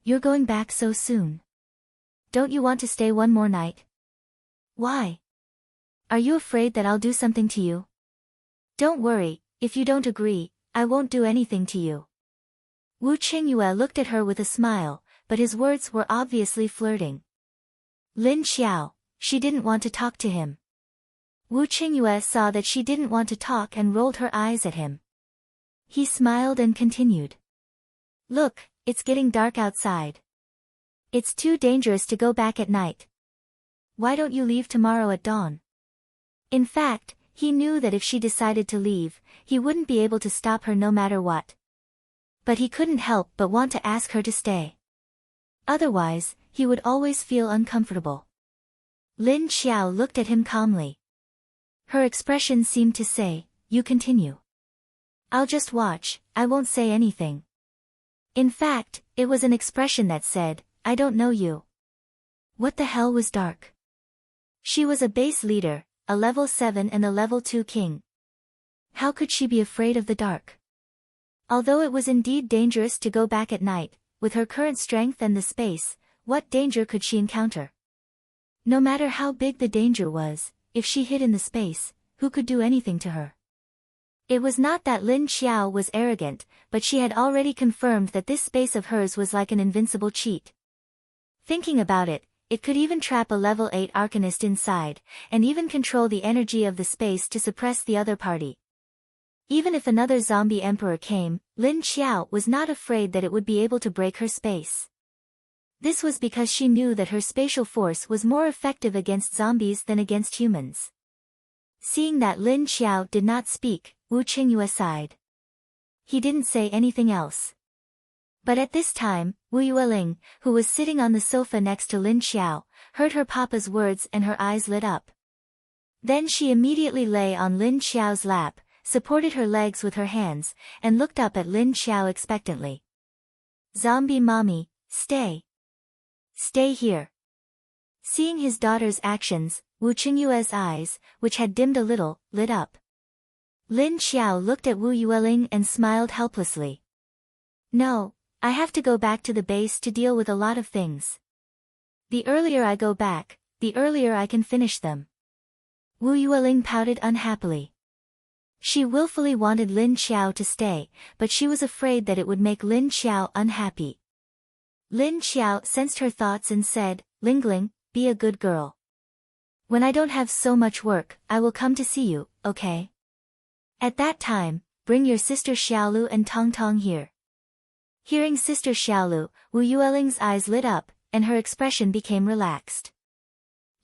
Speaker 1: "You're going back so soon. Don't you want to stay one more night?" "Why? Are you afraid that I'll do something to you?" "Don't worry, if you don't agree, I won't do anything to you." Wu Qingyue looked at her with a smile, but his words were obviously flirting. Lin Xiao, she didn't want to talk to him. Wu Qingyue saw that she didn't want to talk and rolled her eyes at him. He smiled and continued. "Look, it's getting dark outside. It's too dangerous to go back at night. Why don't you leave tomorrow at dawn?" In fact, he knew that if she decided to leave, he wouldn't be able to stop her no matter what. But he couldn't help but want to ask her to stay. Otherwise, he would always feel uncomfortable. Lin Xiao looked at him calmly. Her expression seemed to say, "You continue. I'll just watch, I won't say anything." In fact, it was an expression that said, "I don't know you." What the hell was dark? She was a base leader, a level 7 and a level 2 king. How could she be afraid of the dark? Although it was indeed dangerous to go back at night, with her current strength and the space, what danger could she encounter? No matter how big the danger was, if she hid in the space, who could do anything to her? It was not that Lin Xiao was arrogant, but she had already confirmed that this space of hers was like an invincible cheat. Thinking about it, it could even trap a level 8 arcanist inside, and even control the energy of the space to suppress the other party. Even if another zombie emperor came, Lin Xiao was not afraid that it would be able to break her space. This was because she knew that her spatial force was more effective against zombies than against humans. Seeing that Lin Xiao did not speak, Wu Qingyue sighed. He didn't say anything else. But at this time, Wu Yueling, who was sitting on the sofa next to Lin Xiao, heard her papa's words and her eyes lit up. Then she immediately lay on Lin Xiao's lap, supported her legs with her hands, and looked up at Lin Xiao expectantly. Zombie mommy, stay. Stay here. Seeing his daughter's actions, Wu Qingyue's eyes, which had dimmed a little, lit up. Lin Xiao looked at Wu Yueling and smiled helplessly. No, I have to go back to the base to deal with a lot of things. The earlier I go back, the earlier I can finish them. Wu Yueling pouted unhappily. She willfully wanted Lin Xiao to stay, but she was afraid that it would make Lin Xiao unhappy. Lin Xiao sensed her thoughts and said, Lingling, be a good girl. When I don't have so much work, I will come to see you, okay? At that time, bring your sister Xiaolu and Tong Tong here. Hearing Sister Xiaolu, Wu Yueling's eyes lit up, and her expression became relaxed.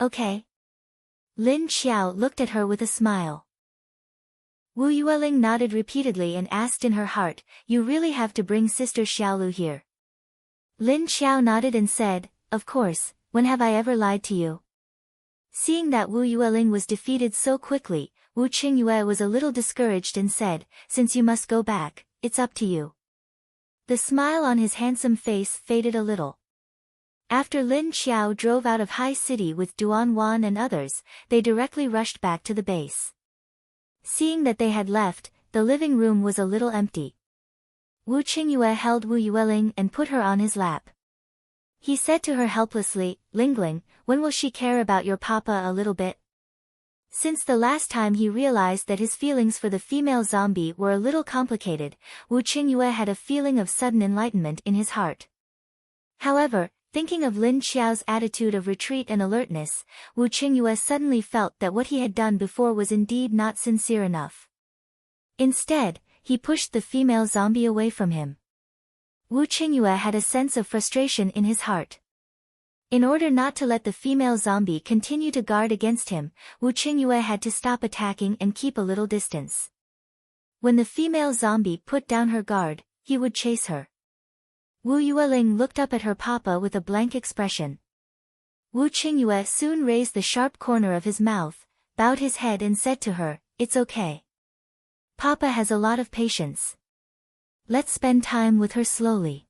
Speaker 1: Okay. Lin Xiao looked at her with a smile. Wu Yueling nodded repeatedly and asked in her heart, you really have to bring Sister Xiaolu here. Lin Xiao nodded and said, of course, when have I ever lied to you? Seeing that Wu Yueling was defeated so quickly, Wu Qingyue was a little discouraged and said, since you must go back, it's up to you. The smile on his handsome face faded a little. After Lin Xiao drove out of High City with Duan Wan and others, they directly rushed back to the base. Seeing that they had left, the living room was a little empty. Wu Qingyue held Wu Yueling and put her on his lap. He said to her helplessly, Lingling, when will she care about your papa a little bit? Since the last time he realized that his feelings for the female zombie were a little complicated, Wu Qingyue had a feeling of sudden enlightenment in his heart. However, thinking of Lin Xiao's attitude of retreat and alertness, Wu Qingyue suddenly felt that what he had done before was indeed not sincere enough. Instead, he pushed the female zombie away from him. Wu Qingyue had a sense of frustration in his heart. In order not to let the female zombie continue to guard against him, Wu Qingyue had to stop attacking and keep a little distance. When the female zombie put down her guard, he would chase her. Wu Yueling looked up at her papa with a blank expression. Wu Qingyue soon raised the sharp corner of his mouth, bowed his head and said to her, it's okay. Papa has a lot of patience. Let's spend time with her slowly.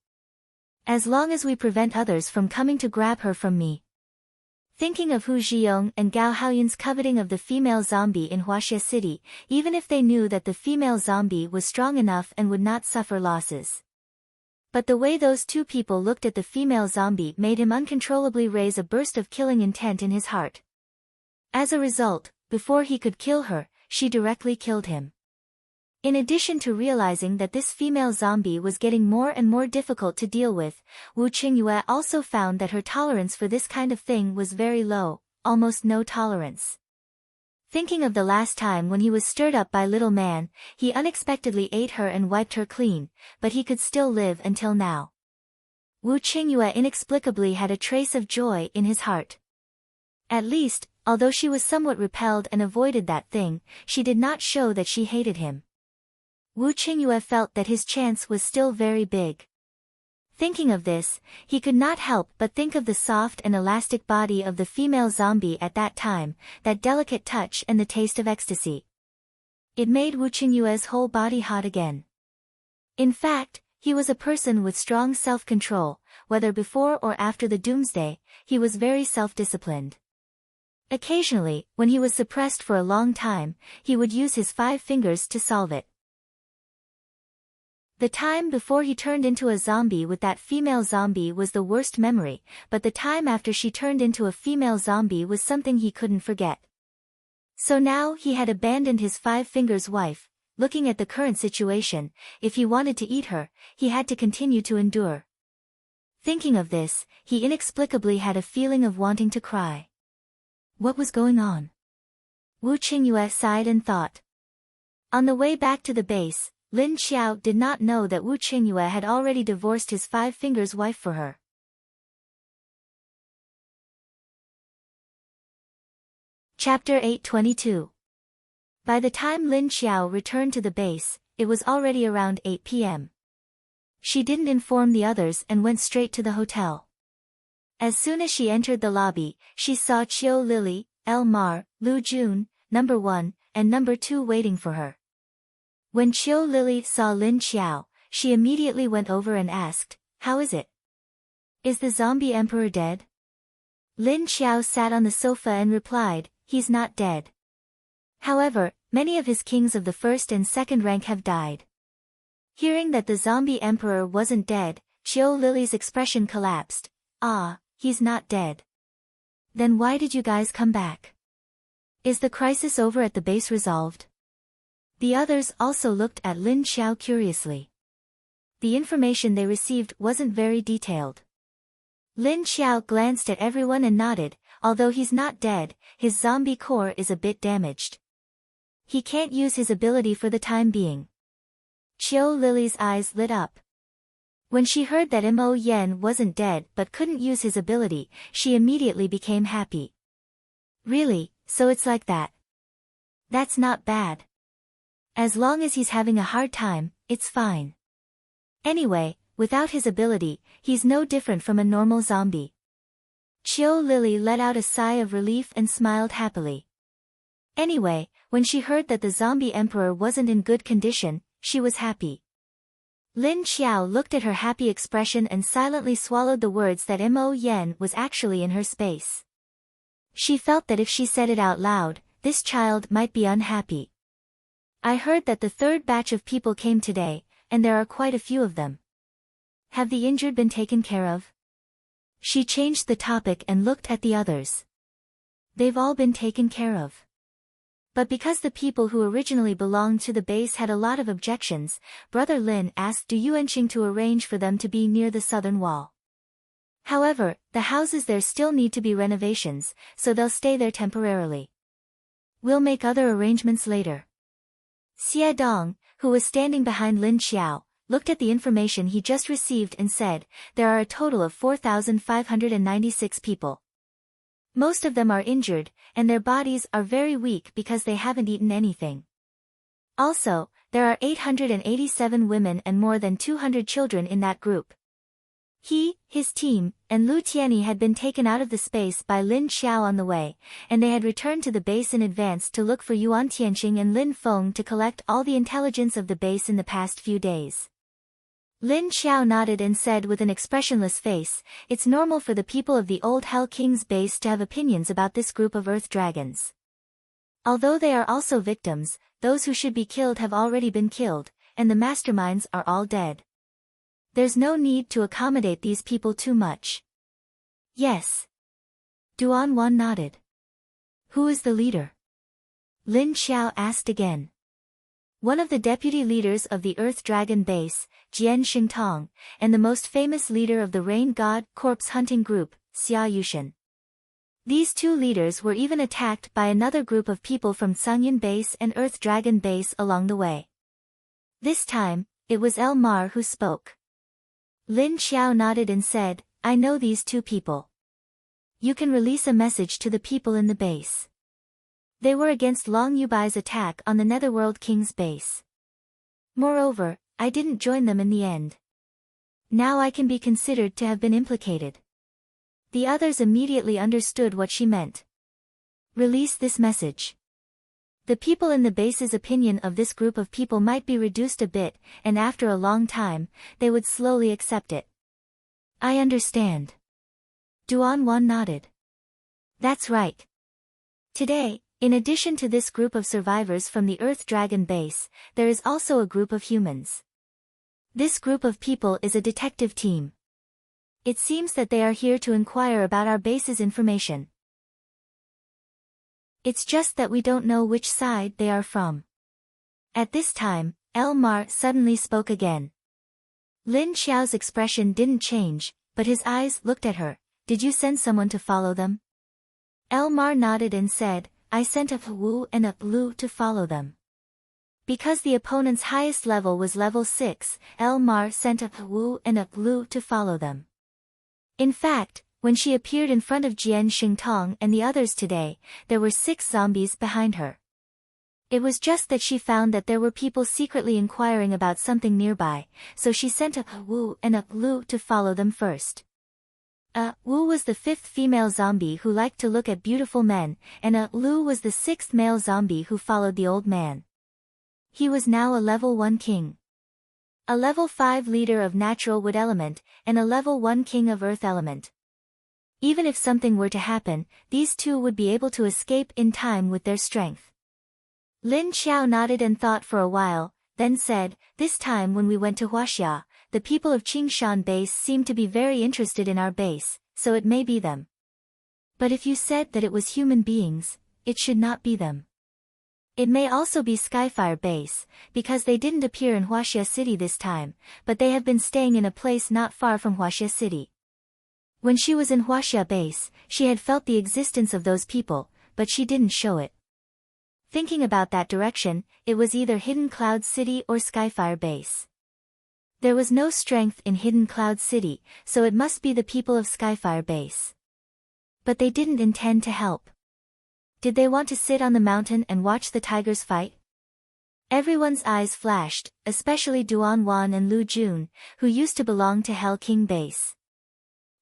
Speaker 1: As long as we prevent others from coming to grab her from me. Thinking of Hu Zhiyong and Gao Haoyun's coveting of the female zombie in Huaxia City, even if they knew that the female zombie was strong enough and would not suffer losses. But the way those two people looked at the female zombie made him uncontrollably raise a burst of killing intent in his heart. As a result, before he could kill her, she directly killed him. In addition to realizing that this female zombie was getting more and more difficult to deal with, Wu Qingyue also found that her tolerance for this kind of thing was very low, almost no tolerance. Thinking of the last time when he was stirred up by Little Man, he unexpectedly ate her and wiped her clean, but he could still live until now. Wu Qingyue inexplicably had a trace of joy in his heart. At least, although she was somewhat repelled and avoided that thing, she did not show that she hated him. Wu Qingyue felt that his chance was still very big. Thinking of this, he could not help but think of the soft and elastic body of the female zombie at that time, that delicate touch and the taste of ecstasy. It made Wu Qingyue's whole body hot again. In fact, he was a person with strong self-control, whether before or after the doomsday, he was very self-disciplined. Occasionally, when he was suppressed for a long time, he would use his 5 fingers to solve it. The time before he turned into a zombie with that female zombie was the worst memory, but the time after she turned into a female zombie was something he couldn't forget. So now he had abandoned his Five Fingers wife. Looking at the current situation, if he wanted to eat her, he had to continue to endure. Thinking of this, he inexplicably had a feeling of wanting to cry. What was going on? Wu Qingyue sighed and thought. On the way back to the base, Lin Xiao did not know that Wu Qingyue had already divorced his Five Fingers wife for her. Chapter 822. By the time Lin Xiao returned to the base, it was already around 8 p.m. She didn't inform the others and went straight to the hotel. As soon as she entered the lobby, she saw Qiu Lily, Elmar, Lu Jun, number 1, and number 2 waiting for her. When Qiu Lily saw Lin Xiao, she immediately went over and asked, "How is it? Is the zombie emperor dead?" Lin Xiao sat on the sofa and replied, "He's not dead. However, many of his kings of the first and second rank have died." Hearing that the zombie emperor wasn't dead, Qiu Lily's expression collapsed. "Ah, he's not dead. Then why did you guys come back? Is the crisis over at the base resolved?" The others also looked at Lin Xiao curiously. The information they received wasn't very detailed. Lin Xiao glanced at everyone and nodded. Although he's not dead, his zombie core is a bit damaged. He can't use his ability for the time being. Qiu Lily's eyes lit up. When she heard that Mo Yen wasn't dead but couldn't use his ability, she immediately became happy. Really, so it's like that. That's not bad. As long as he's having a hard time, it's fine. Anyway, without his ability, he's no different from a normal zombie. Qiu Lily let out a sigh of relief and smiled happily. Anyway, when she heard that the zombie emperor wasn't in good condition, she was happy. Lin Xiao looked at her happy expression and silently swallowed the words that Mo Yen was actually in her space. She felt that if she said it out loud, this child might be unhappy. I heard that the third batch of people came today, and there are quite a few of them. Have the injured been taken care of? She changed the topic and looked at the others. They've all been taken care of. But because the people who originally belonged to the base had a lot of objections, Brother Lin asked Yuanqing to arrange for them to be near the southern wall. However, the houses there still need to be renovations, so they'll stay there temporarily. We'll make other arrangements later. Xie Dong, who was standing behind Lin Xiao, looked at the information he just received and said, "There are a total of 4,596 people. Most of them are injured, and their bodies are very weak because they haven't eaten anything. Also, there are 887 women and more than 200 children in that group." He, his team, and Lu Tianyi had been taken out of the space by Lin Xiao on the way, and they had returned to the base in advance to look for Yuan Tianqing and Lin Feng to collect all the intelligence of the base in the past few days. Lin Xiao nodded and said with an expressionless face, "It's normal for the people of the old Hell King's base to have opinions about this group of Earth Dragons. Although they are also victims, those who should be killed have already been killed, and the masterminds are all dead. There's no need to accommodate these people too much." "Yes." Duan Wan nodded. "Who is the leader?" Lin Xiao asked again. "One of the deputy leaders of the Earth Dragon base, Jian Xingtong, and the most famous leader of the Rain God Corpse Hunting Group, Xia Yushan. These two leaders were even attacked by another group of people from Sangyan base and Earth Dragon base along the way." This time, it was Elmar who spoke. Lin Xiao nodded and said, "I know these two people. You can release a message to the people in the base. They were against Long Yubai's attack on the Netherworld King's base. Moreover, I didn't join them in the end. Now I can be considered to have been implicated." The others immediately understood what she meant. "Release this message. The people in the base's opinion of this group of people might be reduced a bit, and after a long time, they would slowly accept it." "I understand." Duan Wan nodded. "That's right. Today, in addition to this group of survivors from the Earth Dragon base, there is also a group of humans. This group of people is a detective team. It seems that they are here to inquire about our base's information. It's just that we don't know which side they are from. At this time, Elmar suddenly spoke again. Lin Xiao's expression didn't change, but his eyes looked at her. Did you send someone to follow them? Elmar nodded and said, I sent a Wu and a Lu to follow them. Because the opponent's highest level was level 6, Elmar sent a Wu and a Lu to follow them. In fact, when she appeared in front of Jian Xingtong and the others today, there were 6 zombies behind her. It was just that she found that there were people secretly inquiring about something nearby, so she sent a Wu and a Lu to follow them first. Wu was the 5th female zombie who liked to look at beautiful men, and Lu was the 6th male zombie who followed the old man. He was now a level 1 king, a level 5 leader of natural wood element, and a level 1 king of earth element. Even if something were to happen, these two would be able to escape in time with their strength. Lin Xiao nodded and thought for a while, then said, this time when we went to Huaxia, the people of Qingshan base seemed to be very interested in our base, so it may be them. But if you said that it was human beings, it should not be them. It may also be Skyfire base, because they didn't appear in Huaxia City this time, but they have been staying in a place not far from Huaxia City. When she was in Huaxia base, she had felt the existence of those people, but she didn't show it. Thinking about that direction, it was either Hidden Cloud City or Skyfire base. There was no strength in Hidden Cloud City, so it must be the people of Skyfire base. But they didn't intend to help. Did they want to sit on the mountain and watch the tigers fight? Everyone's eyes flashed, especially Duan Wan and Lu Jun, who used to belong to Hell King base.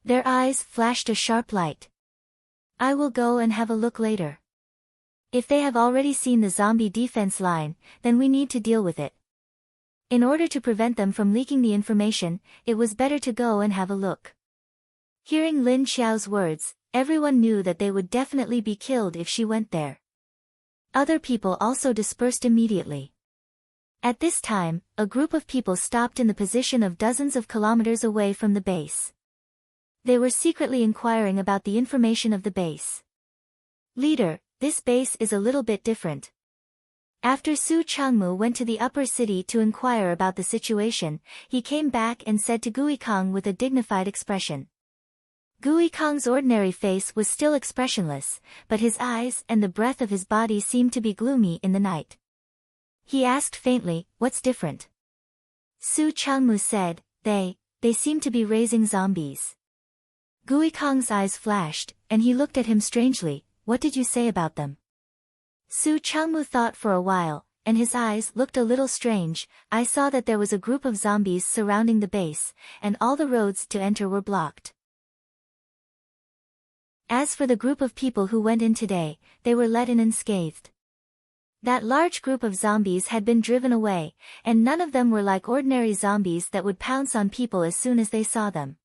Speaker 1: Their eyes flashed a sharp light. I will go and have a look later. If they have already seen the zombie defense line, then we need to deal with it. In order to prevent them from leaking the information, it was better to go and have a look. Hearing Lin Xiao's words, everyone knew that they would definitely be killed if she went there. Other people also dispersed immediately. At this time, a group of people stopped in the position of dozens of kilometers away from the base. They were secretly inquiring about the information of the base. Leader, this base is a little bit different. After Su Changmu went to the upper city to inquire about the situation, he came back and said to Guikang with a dignified expression. Guikang's ordinary face was still expressionless, but his eyes and the breath of his body seemed to be gloomy in the night. He asked faintly, what's different? Su Changmu said, they seem to be raising zombies. Guikang's eyes flashed, and he looked at him strangely. What did you say about them? Su Changmu thought for a while, and his eyes looked a little strange. I saw that there was a group of zombies surrounding the base, and all the roads to enter were blocked. As for the group of people who went in today, they were let in unscathed. That large group of zombies had been driven away, and none of them were like ordinary zombies that would pounce on people as soon as they saw them.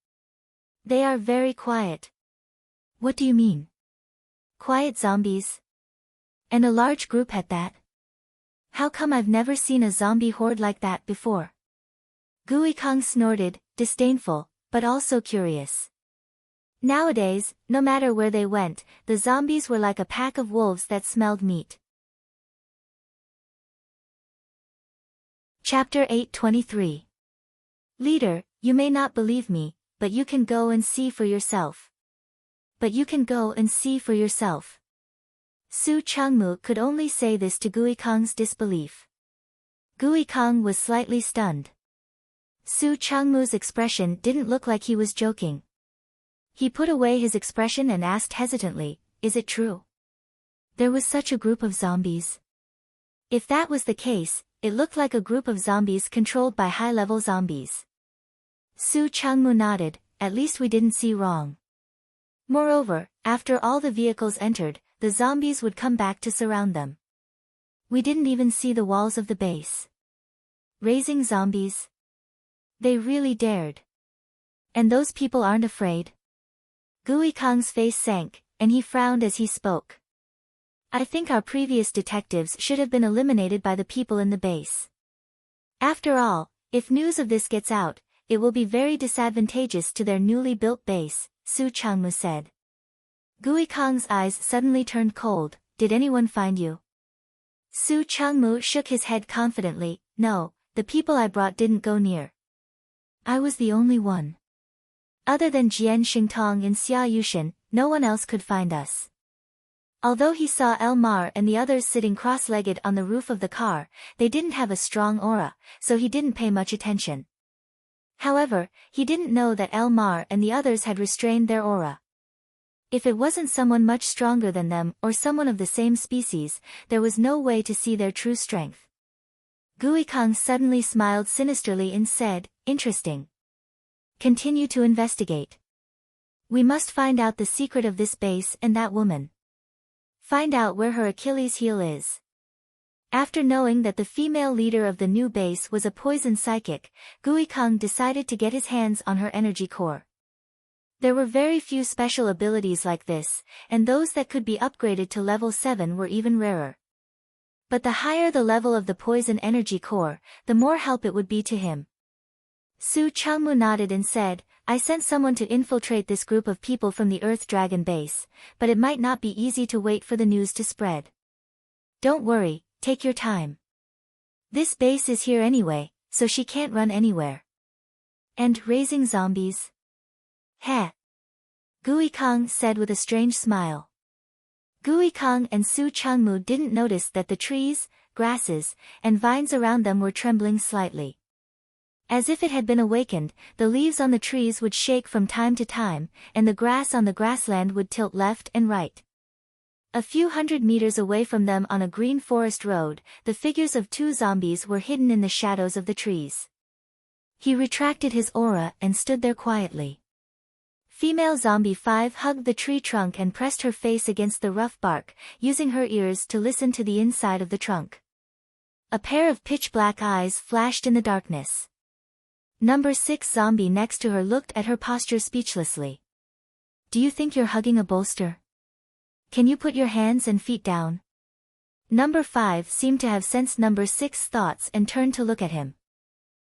Speaker 1: They are very quiet. What do you mean? Quiet zombies? And a large group at that? How come I've never seen a zombie horde like that before? Guikang snorted, disdainful, but also curious. Nowadays, no matter where they went, the zombies were like a pack of wolves that smelled meat. Chapter 8:23. Leader, you may not believe me, but you can go and see for yourself. But you can go and see for yourself. Su Changmu could only say this to Guikang's disbelief. Guikang was slightly stunned. Su Changmu's expression didn't look like he was joking. He put away his expression and asked hesitantly, is it true? There was such a group of zombies. If that was the case, it looked like a group of zombies controlled by high-level zombies. Su Changmu nodded, at least we didn't see wrong. Moreover, after all the vehicles entered, the zombies would come back to surround them. We didn't even see the walls of the base. Raising zombies? They really dared. And those people aren't afraid? Guikang's face sank, and he frowned as he spoke. I think our previous detectives should have been eliminated by the people in the base. After all, If news of this gets out, it will be very disadvantageous to their newly built base, Su Changmu said. Gui Kang's eyes suddenly turned cold. Did anyone find you? Su Changmu shook his head confidently. No, the people I brought didn't go near. I was the only one. Other than Jian Xingtong and Xia Yushin, no one else could find us. Although he saw Elmar and the others sitting cross-legged on the roof of the car, they didn't have a strong aura, so he didn't pay much attention. However, he didn't know that Elmar and the others had restrained their aura. If it wasn't someone much stronger than them or someone of the same species, there was no way to see their true strength. Gui Kang suddenly smiled sinisterly and said, "Interesting. Continue to investigate. We must find out the secret of this base and that woman. Find out where her Achilles heel is." After knowing that the female leader of the new base was a poison psychic, Gui Kang decided to get his hands on her energy core. There were very few special abilities like this, and those that could be upgraded to level 7 were even rarer. But the higher the level of the poison energy core, the more help it would be to him. Su Changmu nodded and said, "I sent someone to infiltrate this group of people from the Earth Dragon base, but it might not be easy to wait for the news to spread. Don't worry, take your time. This base is here anyway, so she can't run anywhere. And raising zombies? Heh." Gui Kang said with a strange smile. Gui Kang and Su Changmu didn't notice that the trees, grasses, and vines around them were trembling slightly. As if it had been awakened, the leaves on the trees would shake from time to time, and the grass on the grassland would tilt left and right. A few hundred meters away from them on a green forest road, the figures of 2 zombies were hidden in the shadows of the trees. He retracted his aura and stood there quietly. Female Zombie 5 hugged the tree trunk and pressed her face against the rough bark, using her ears to listen to the inside of the trunk. A pair of pitch-black eyes flashed in the darkness. Number 6 Zombie next to her looked at her posture speechlessly. "Do you think you're hugging a bolster? Can you put your hands and feet down?" Number 5 seemed to have sensed Number 6's thoughts and turned to look at him.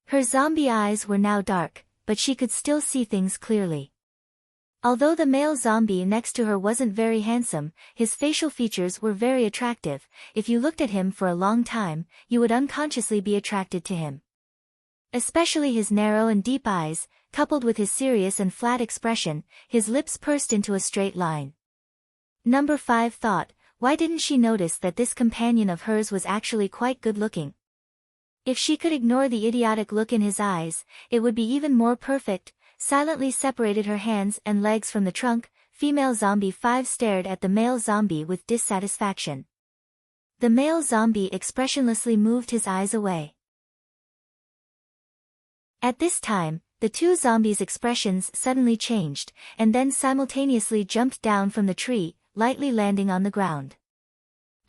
Speaker 1: Her zombie eyes were now dark, but she could still see things clearly. Although the male zombie next to her wasn't very handsome, his facial features were very attractive. If you looked at him for a long time, you would unconsciously be attracted to him. Especially his narrow and deep eyes, coupled with his serious and flat expression, his lips pursed into a straight line. Number 5 thought, why didn't she notice that this companion of hers was actually quite good-looking? If she could ignore the idiotic look in his eyes, it would be even more perfect. Silently separated her hands and legs from the trunk, female zombie 5 stared at the male zombie with dissatisfaction. The male zombie expressionlessly moved his eyes away. At this time, the 2 zombies' expressions suddenly changed, and then simultaneously jumped down from the tree, lightly landing on the ground.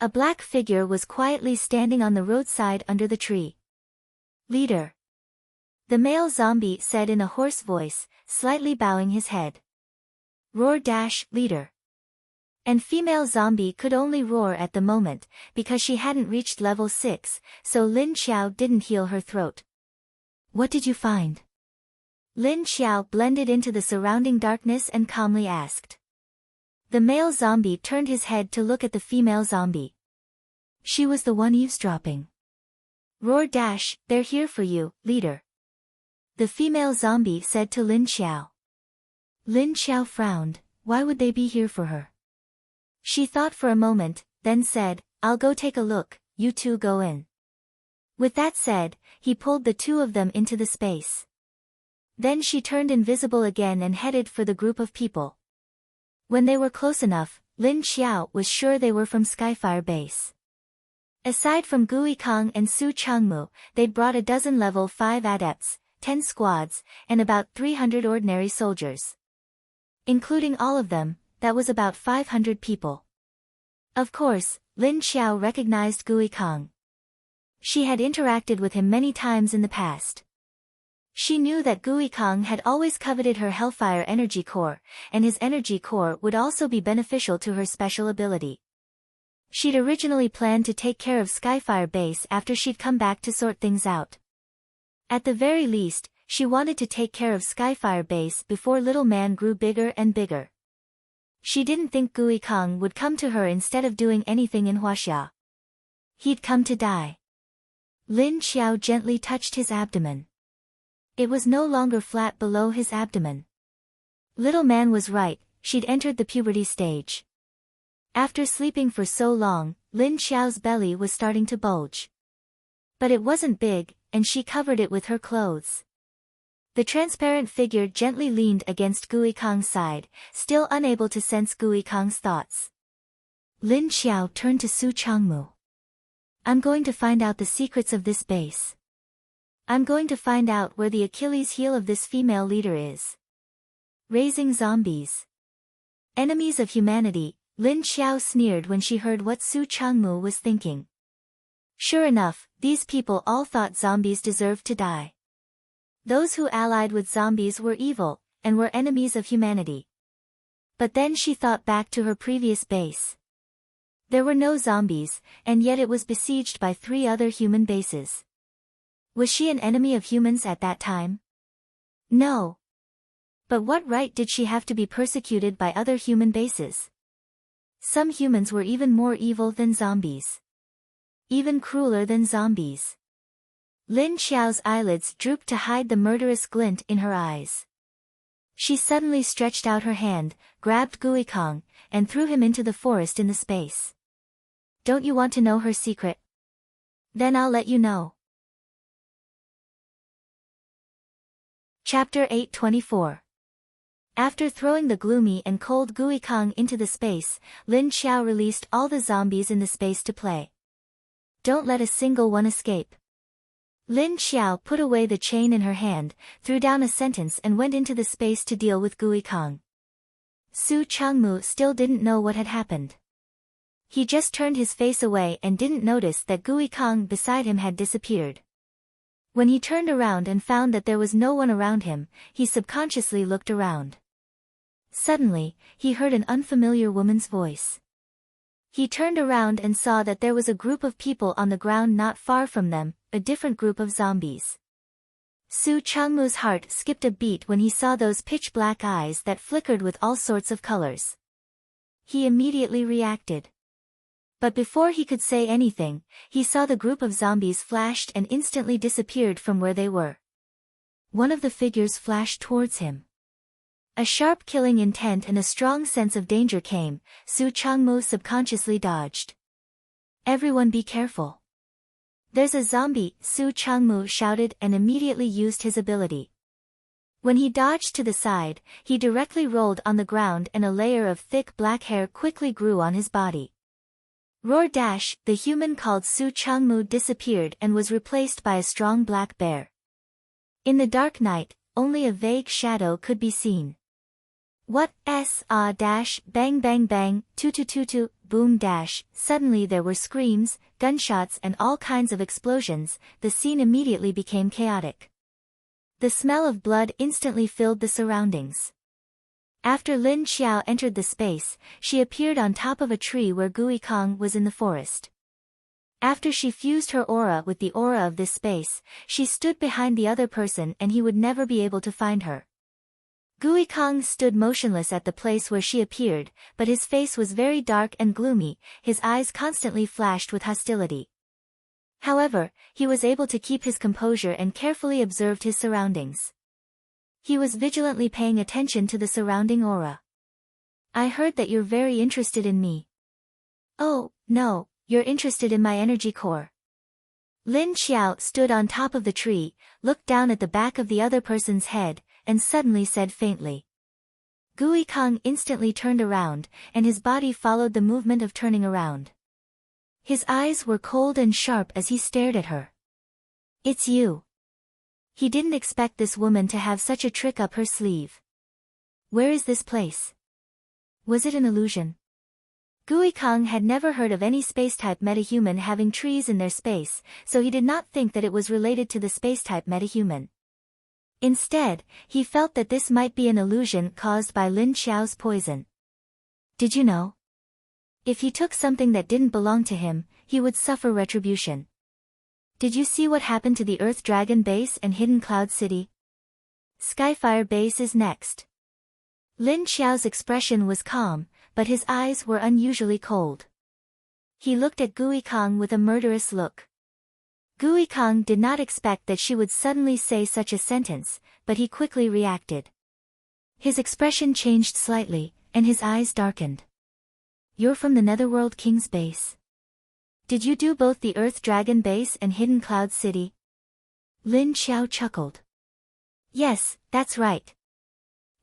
Speaker 1: A black figure was quietly standing on the roadside under the tree. "Leader," the male zombie said in a hoarse voice, slightly bowing his head. "Leader." And female zombie could only roar at the moment, because she hadn't reached level 6, so Lin Xiao didn't heal her throat. "What did you find?" Lin Xiao blended into the surrounding darkness and calmly asked. The male zombie turned his head to look at the female zombie. She was the one eavesdropping. "They're here for you, leader," the female zombie said to Lin Xiao. Lin Xiao frowned. Why would they be here for her? She thought for a moment, then said, "I'll go take a look, you 2 go in." With that said, he pulled the 2 of them into the space. Then she turned invisible again and headed for the group of people. When they were close enough, Lin Xiao was sure they were from Skyfire Base. Aside from Gui Kang and Su Changmu, they'd brought a dozen level 5 adepts, 10 squads, and about 300 ordinary soldiers. Including all of them, that was about 500 people. Of course, Lin Xiao recognized Gui Kang. She had interacted with him many times in the past. She knew that Gui Kang had always coveted her Hellfire energy core, and his energy core would also be beneficial to her special ability. She'd originally planned to take care of Skyfire Base after she'd come back to sort things out. At the very least, she wanted to take care of Skyfire Base before Little Man grew bigger and bigger. She didn't think Gui Kong would come to her instead of doing anything in Huaxia. He'd come to die. Lin Xiao gently touched his abdomen. It was no longer flat below his abdomen. Little Man was right, she'd entered the puberty stage. After sleeping for so long, Lin Xiao's belly was starting to bulge. But it wasn't big, and she covered it with her clothes. The transparent figure gently leaned against Gui Kong's side, still unable to sense Gui Kong's thoughts. Lin Xiao turned to Su Changmu. I'm going to find out the secrets of this base. I'm going to find out where the Achilles heel of this female leader is. Raising zombies. Enemies of humanity, Lin Xiao sneered when she heard what Su Changmu was thinking. Sure enough, these people all thought zombies deserved to die. Those who allied with zombies were evil, and were enemies of humanity. But then she thought back to her previous base. There were no zombies, and yet it was besieged by 3 other human bases. Was she an enemy of humans at that time? No. But what right did she have to be persecuted by other human bases? Some humans were even more evil than zombies. Even crueler than zombies. Lin Xiao's eyelids drooped to hide the murderous glint in her eyes. She suddenly stretched out her hand, grabbed Gui Kong, and threw him into the forest in the space. Don't you want to know her secret? Then I'll let you know. Chapter 824. After throwing the gloomy and cold Gui Kong into the space, Lin Xiao released all the zombies in the space to play. Don't let a single one escape. Lin Xiao put away the chain in her hand, threw down a sentence and went into the space to deal with Gui Kong. Su Changmu still didn't know what had happened. He just turned his face away and didn't notice that Gui Kong beside him had disappeared. When he turned around and found that there was no one around him, he subconsciously looked around. Suddenly, he heard an unfamiliar woman's voice. He turned around and saw that there was a group of people on the ground not far from them, a different group of zombies. Su Changmu's heart skipped a beat when he saw those pitch-black eyes that flickered with all sorts of colors. He immediately reacted. But before he could say anything, he saw the group of zombies flashed and instantly disappeared from where they were. One of the figures flashed towards him. A sharp killing intent and a strong sense of danger came. Su Changmu subconsciously dodged. Everyone be careful. There's a zombie, Su Changmu shouted and immediately used his ability. When he dodged to the side, he directly rolled on the ground and a layer of thick black hair quickly grew on his body. Roar dash, the human called Su Changmu disappeared and was replaced by a strong black bear. In the dark night, only a vague shadow could be seen. What, dash, bang bang bang, tutu, boom dash, suddenly there were screams, gunshots and all kinds of explosions, the scene immediately became chaotic. The smell of blood instantly filled the surroundings. After Lin Xiao entered the space, she appeared on top of a tree where Gui Kong was in the forest. After she fused her aura with the aura of this space, she stood behind the other person and he would never be able to find her. Gui Kong stood motionless at the place where she appeared, but his face was very dark and gloomy, his eyes constantly flashed with hostility. However, he was able to keep his composure and carefully observed his surroundings. He was vigilantly paying attention to the surrounding aura. I heard that you're very interested in me. Oh, no, you're interested in my energy core. Lin Xiao stood on top of the tree, looked down at the back of the other person's head, and suddenly said faintly. Gui Kong instantly turned around, and his body followed the movement of turning around. His eyes were cold and sharp as he stared at her. It's you. He didn't expect this woman to have such a trick up her sleeve. Where is this place? Was it an illusion? Gui Kong had never heard of any space-type metahuman having trees in their space, so he did not think that it was related to the space-type metahuman. Instead, he felt that this might be an illusion caused by Lin Xiao's poison. Did you know? If he took something that didn't belong to him, he would suffer retribution. Did you see what happened to the Earth Dragon Base and Hidden Cloud City? Skyfire Base is next. Lin Xiao's expression was calm, but his eyes were unusually cold. He looked at Gui Kong with a murderous look. Gui Kong did not expect that she would suddenly say such a sentence, but he quickly reacted. His expression changed slightly, and his eyes darkened. You're from the Netherworld King's base. Did you do both the Earth Dragon Base and Hidden Cloud City? Lin Xiao chuckled. Yes, that's right.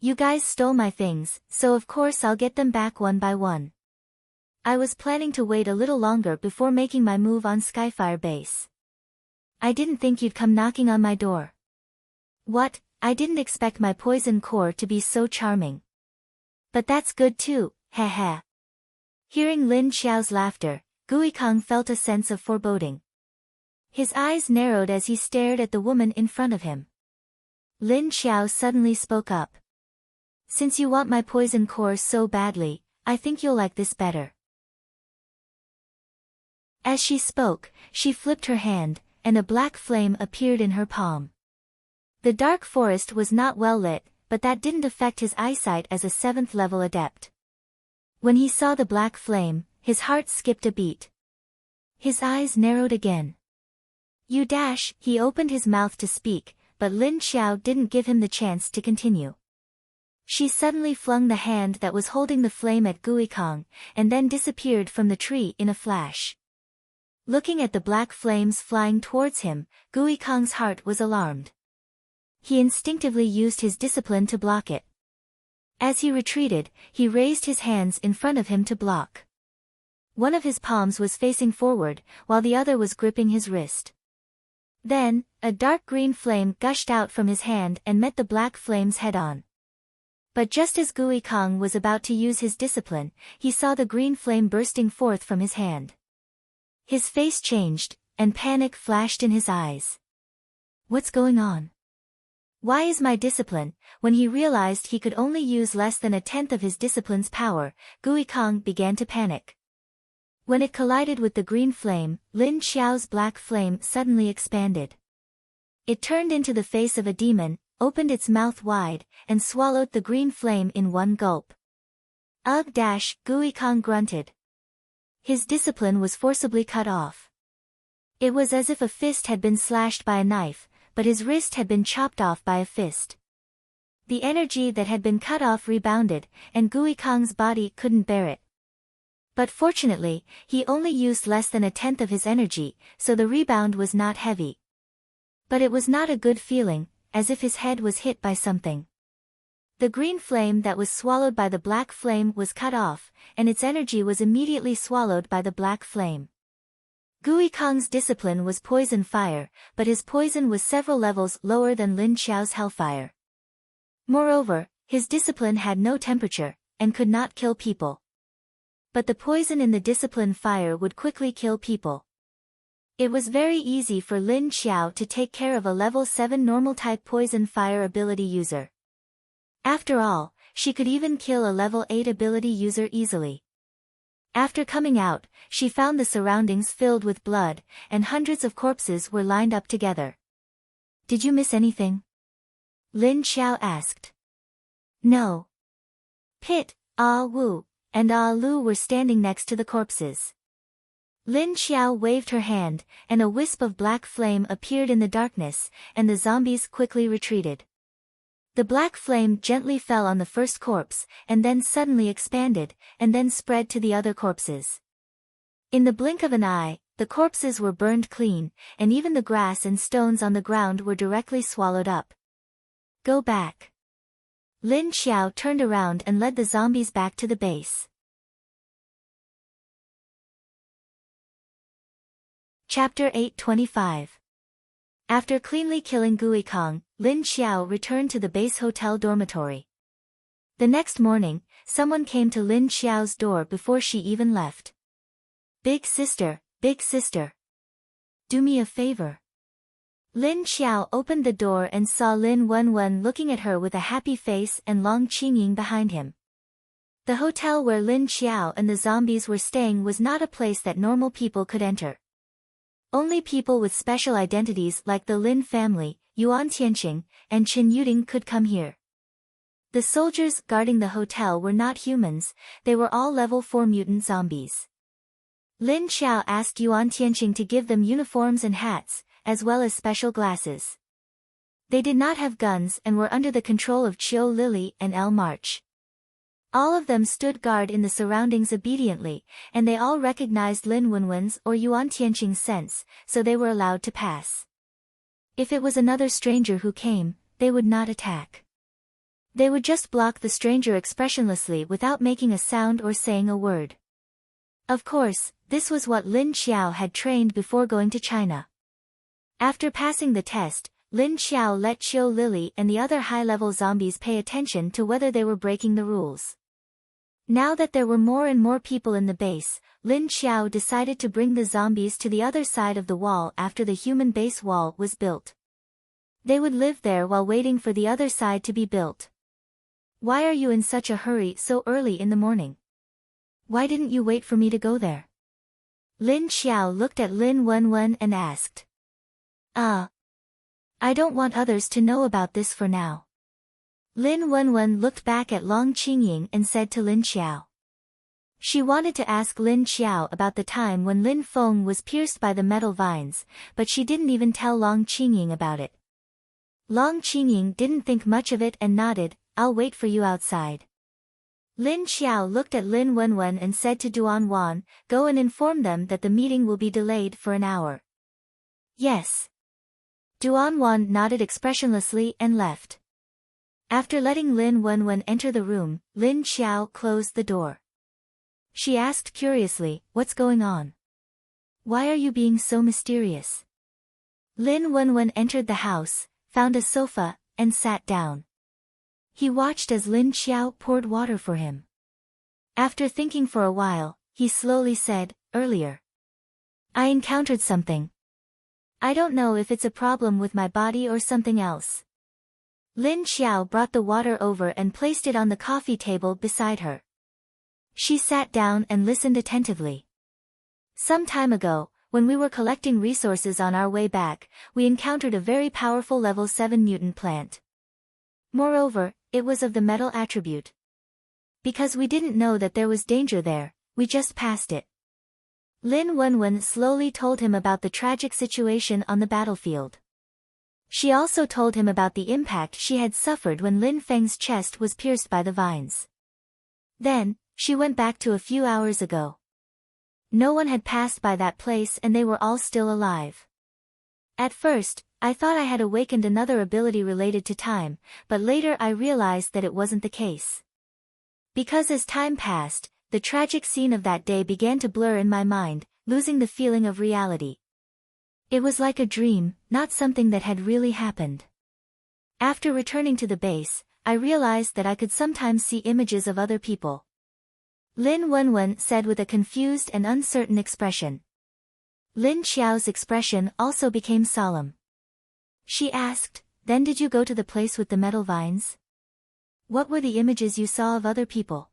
Speaker 1: You guys stole my things, so of course I'll get them back one by one. I was planning to wait a little longer before making my move on Skyfire Base. I didn't think you'd come knocking on my door. What? I didn't expect my poison core to be so charming. But that's good too, heh heh. Hearing Lin Xiao's laughter, Gui Kong felt a sense of foreboding. His eyes narrowed as he stared at the woman in front of him. Lin Xiao suddenly spoke up. Since you want my poison core so badly, I think you'll like this better. As she spoke, she flipped her hand, and a black flame appeared in her palm. The dark forest was not well lit, but that didn't affect his eyesight as a 7th level adept. When he saw the black flame, his heart skipped a beat. His eyes narrowed again. You dash, he opened his mouth to speak, but Lin Xiao didn't give him the chance to continue. She suddenly flung the hand that was holding the flame at Gui Kong, and then disappeared from the tree in a flash. Looking at the black flames flying towards him, Gui Kong's heart was alarmed. He instinctively used his discipline to block it. As he retreated, he raised his hands in front of him to block. One of his palms was facing forward, while the other was gripping his wrist. Then, a dark green flame gushed out from his hand and met the black flames head-on. But just as Gui Kong was about to use his discipline, he saw the green flame bursting forth from his hand. His face changed, and panic flashed in his eyes. What's going on? Why is my discipline? When he realized he could only use less than 1/10 of his discipline's power, Gui Kong began to panic. When it collided with the green flame, Lin Xiao's black flame suddenly expanded. It turned into the face of a demon, opened its mouth wide, and swallowed the green flame in one gulp. Ugh! Gui Kong grunted. His discipline was forcibly cut off. It was as if a fist had been slashed by a knife, but his wrist had been chopped off by a fist. The energy that had been cut off rebounded, and Gui Kong's body couldn't bear it. But fortunately, he only used less than 1/10 of his energy, so the rebound was not heavy. But it was not a good feeling, as if his head was hit by something. The green flame that was swallowed by the black flame was cut off, and its energy was immediately swallowed by the black flame. Gui Kong's discipline was poison fire, but his poison was several levels lower than Lin Xiao's hellfire. Moreover, his discipline had no temperature, and could not kill people. But the poison in the discipline fire would quickly kill people. It was very easy for Lin Xiao to take care of a level 7 normal-type poison fire ability user. After all, she could even kill a level 8 ability user easily. After coming out, she found the surroundings filled with blood, and hundreds of corpses were lined up together. Did you miss anything? Lin Xiao asked. No. Pit, Ah Wu, and Ah Lu were standing next to the corpses. Lin Xiao waved her hand, and a wisp of black flame appeared in the darkness, and the zombies quickly retreated. The black flame gently fell on the first corpse, and then suddenly expanded, and then spread to the other corpses. In the blink of an eye, the corpses were burned clean, and even the grass and stones on the ground were directly swallowed up. Go back. Lin Xiao turned around and led the zombies back to the base. Chapter 825. After cleanly killing Gui Kong, Lin Xiao returned to the base hotel dormitory. The next morning, someone came to Lin Xiao's door before she even left. Big sister, do me a favor. Lin Xiao opened the door and saw Lin Wenwen looking at her with a happy face and Long Qingying behind him. The hotel where Lin Xiao and the zombies were staying was not a place that normal people could enter. Only people with special identities like the Lin family, Yuan Tianqing, and Qin Yuding could come here. The soldiers guarding the hotel were not humans, they were all level 4 mutant zombies. Lin Xiao asked Yuan Tianqing to give them uniforms and hats, as well as special glasses. They did not have guns and were under the control of Qiu Lily and El March. All of them stood guard in the surroundings obediently, and they all recognized Lin Wenwen's or Yuan Tianqing's sense, so they were allowed to pass. If it was another stranger who came, they would not attack. They would just block the stranger expressionlessly without making a sound or saying a word. Of course, this was what Lin Xiao had trained before going to China. After passing the test, Lin Xiao let Qiu Lily and the other high-level zombies pay attention to whether they were breaking the rules. Now that there were more and more people in the base, Lin Xiao decided to bring the zombies to the other side of the wall after the human base wall was built. They would live there while waiting for the other side to be built. Why are you in such a hurry so early in the morning? Why didn't you wait for me to go there? Lin Xiao looked at Lin Wenwen and asked. I don't want others to know about this for now. Lin Wenwen looked back at Long Qingying and said to Lin Xiao. She wanted to ask Lin Xiao about the time when Lin Feng was pierced by the metal vines, but she didn't even tell Long Qingying about it. Long Qingying didn't think much of it and nodded, I'll wait for you outside. Lin Xiao looked at Lin Wenwen and said to Duan Wan, go and inform them that the meeting will be delayed for an hour. Yes. Duan Wan nodded expressionlessly and left. After letting Lin Wenwen enter the room, Lin Xiao closed the door. She asked curiously, what's going on? Why are you being so mysterious? Lin Wenwen entered the house, found a sofa, and sat down. He watched as Lin Xiao poured water for him. After thinking for a while, he slowly said, earlier. I encountered something. I don't know if it's a problem with my body or something else. Lin Xiao brought the water over and placed it on the coffee table beside her. She sat down and listened attentively. Some time ago, when we were collecting resources on our way back, we encountered a very powerful level 7 mutant plant. Moreover, it was of the metal attribute. Because we didn't know that there was danger there, we just passed it. Lin Wenwen slowly told him about the tragic situation on the battlefield. She also told him about the impact she had suffered when Lin Feng's chest was pierced by the vines. Then, she went back to a few hours ago. No one had passed by that place and they were all still alive. At first, I thought I had awakened another ability related to time, but later I realized that it wasn't the case. Because as time passed, the tragic scene of that day began to blur in my mind, losing the feeling of reality. It was like a dream, not something that had really happened. After returning to the base, I realized that I could sometimes see images of other people. Lin Wenwen said with a confused and uncertain expression. Lin Xiao's expression also became solemn. She asked, then did you go to the place with the metal vines? What were the images you saw of other people?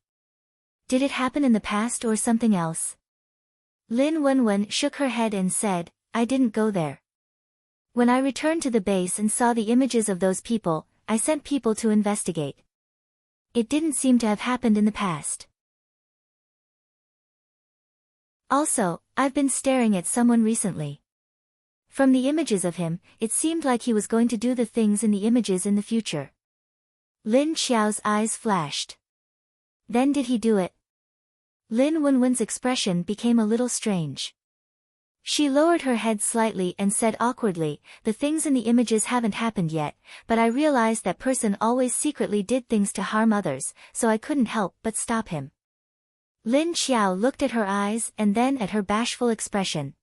Speaker 1: Did it happen in the past or something else? Lin Wenwen shook her head and said, I didn't go there. When I returned to the base and saw the images of those people, I sent people to investigate. It didn't seem to have happened in the past. Also, I've been staring at someone recently. From the images of him, it seemed like he was going to do the things in the images in the future. Lin Xiao's eyes flashed. Then did he do it? Lin Wenwen's expression became a little strange. She lowered her head slightly and said awkwardly, the things in the images haven't happened yet, but I realized that person always secretly did things to harm others, so I couldn't help but stop him. Lin Xiao looked at her eyes and then at her bashful expression.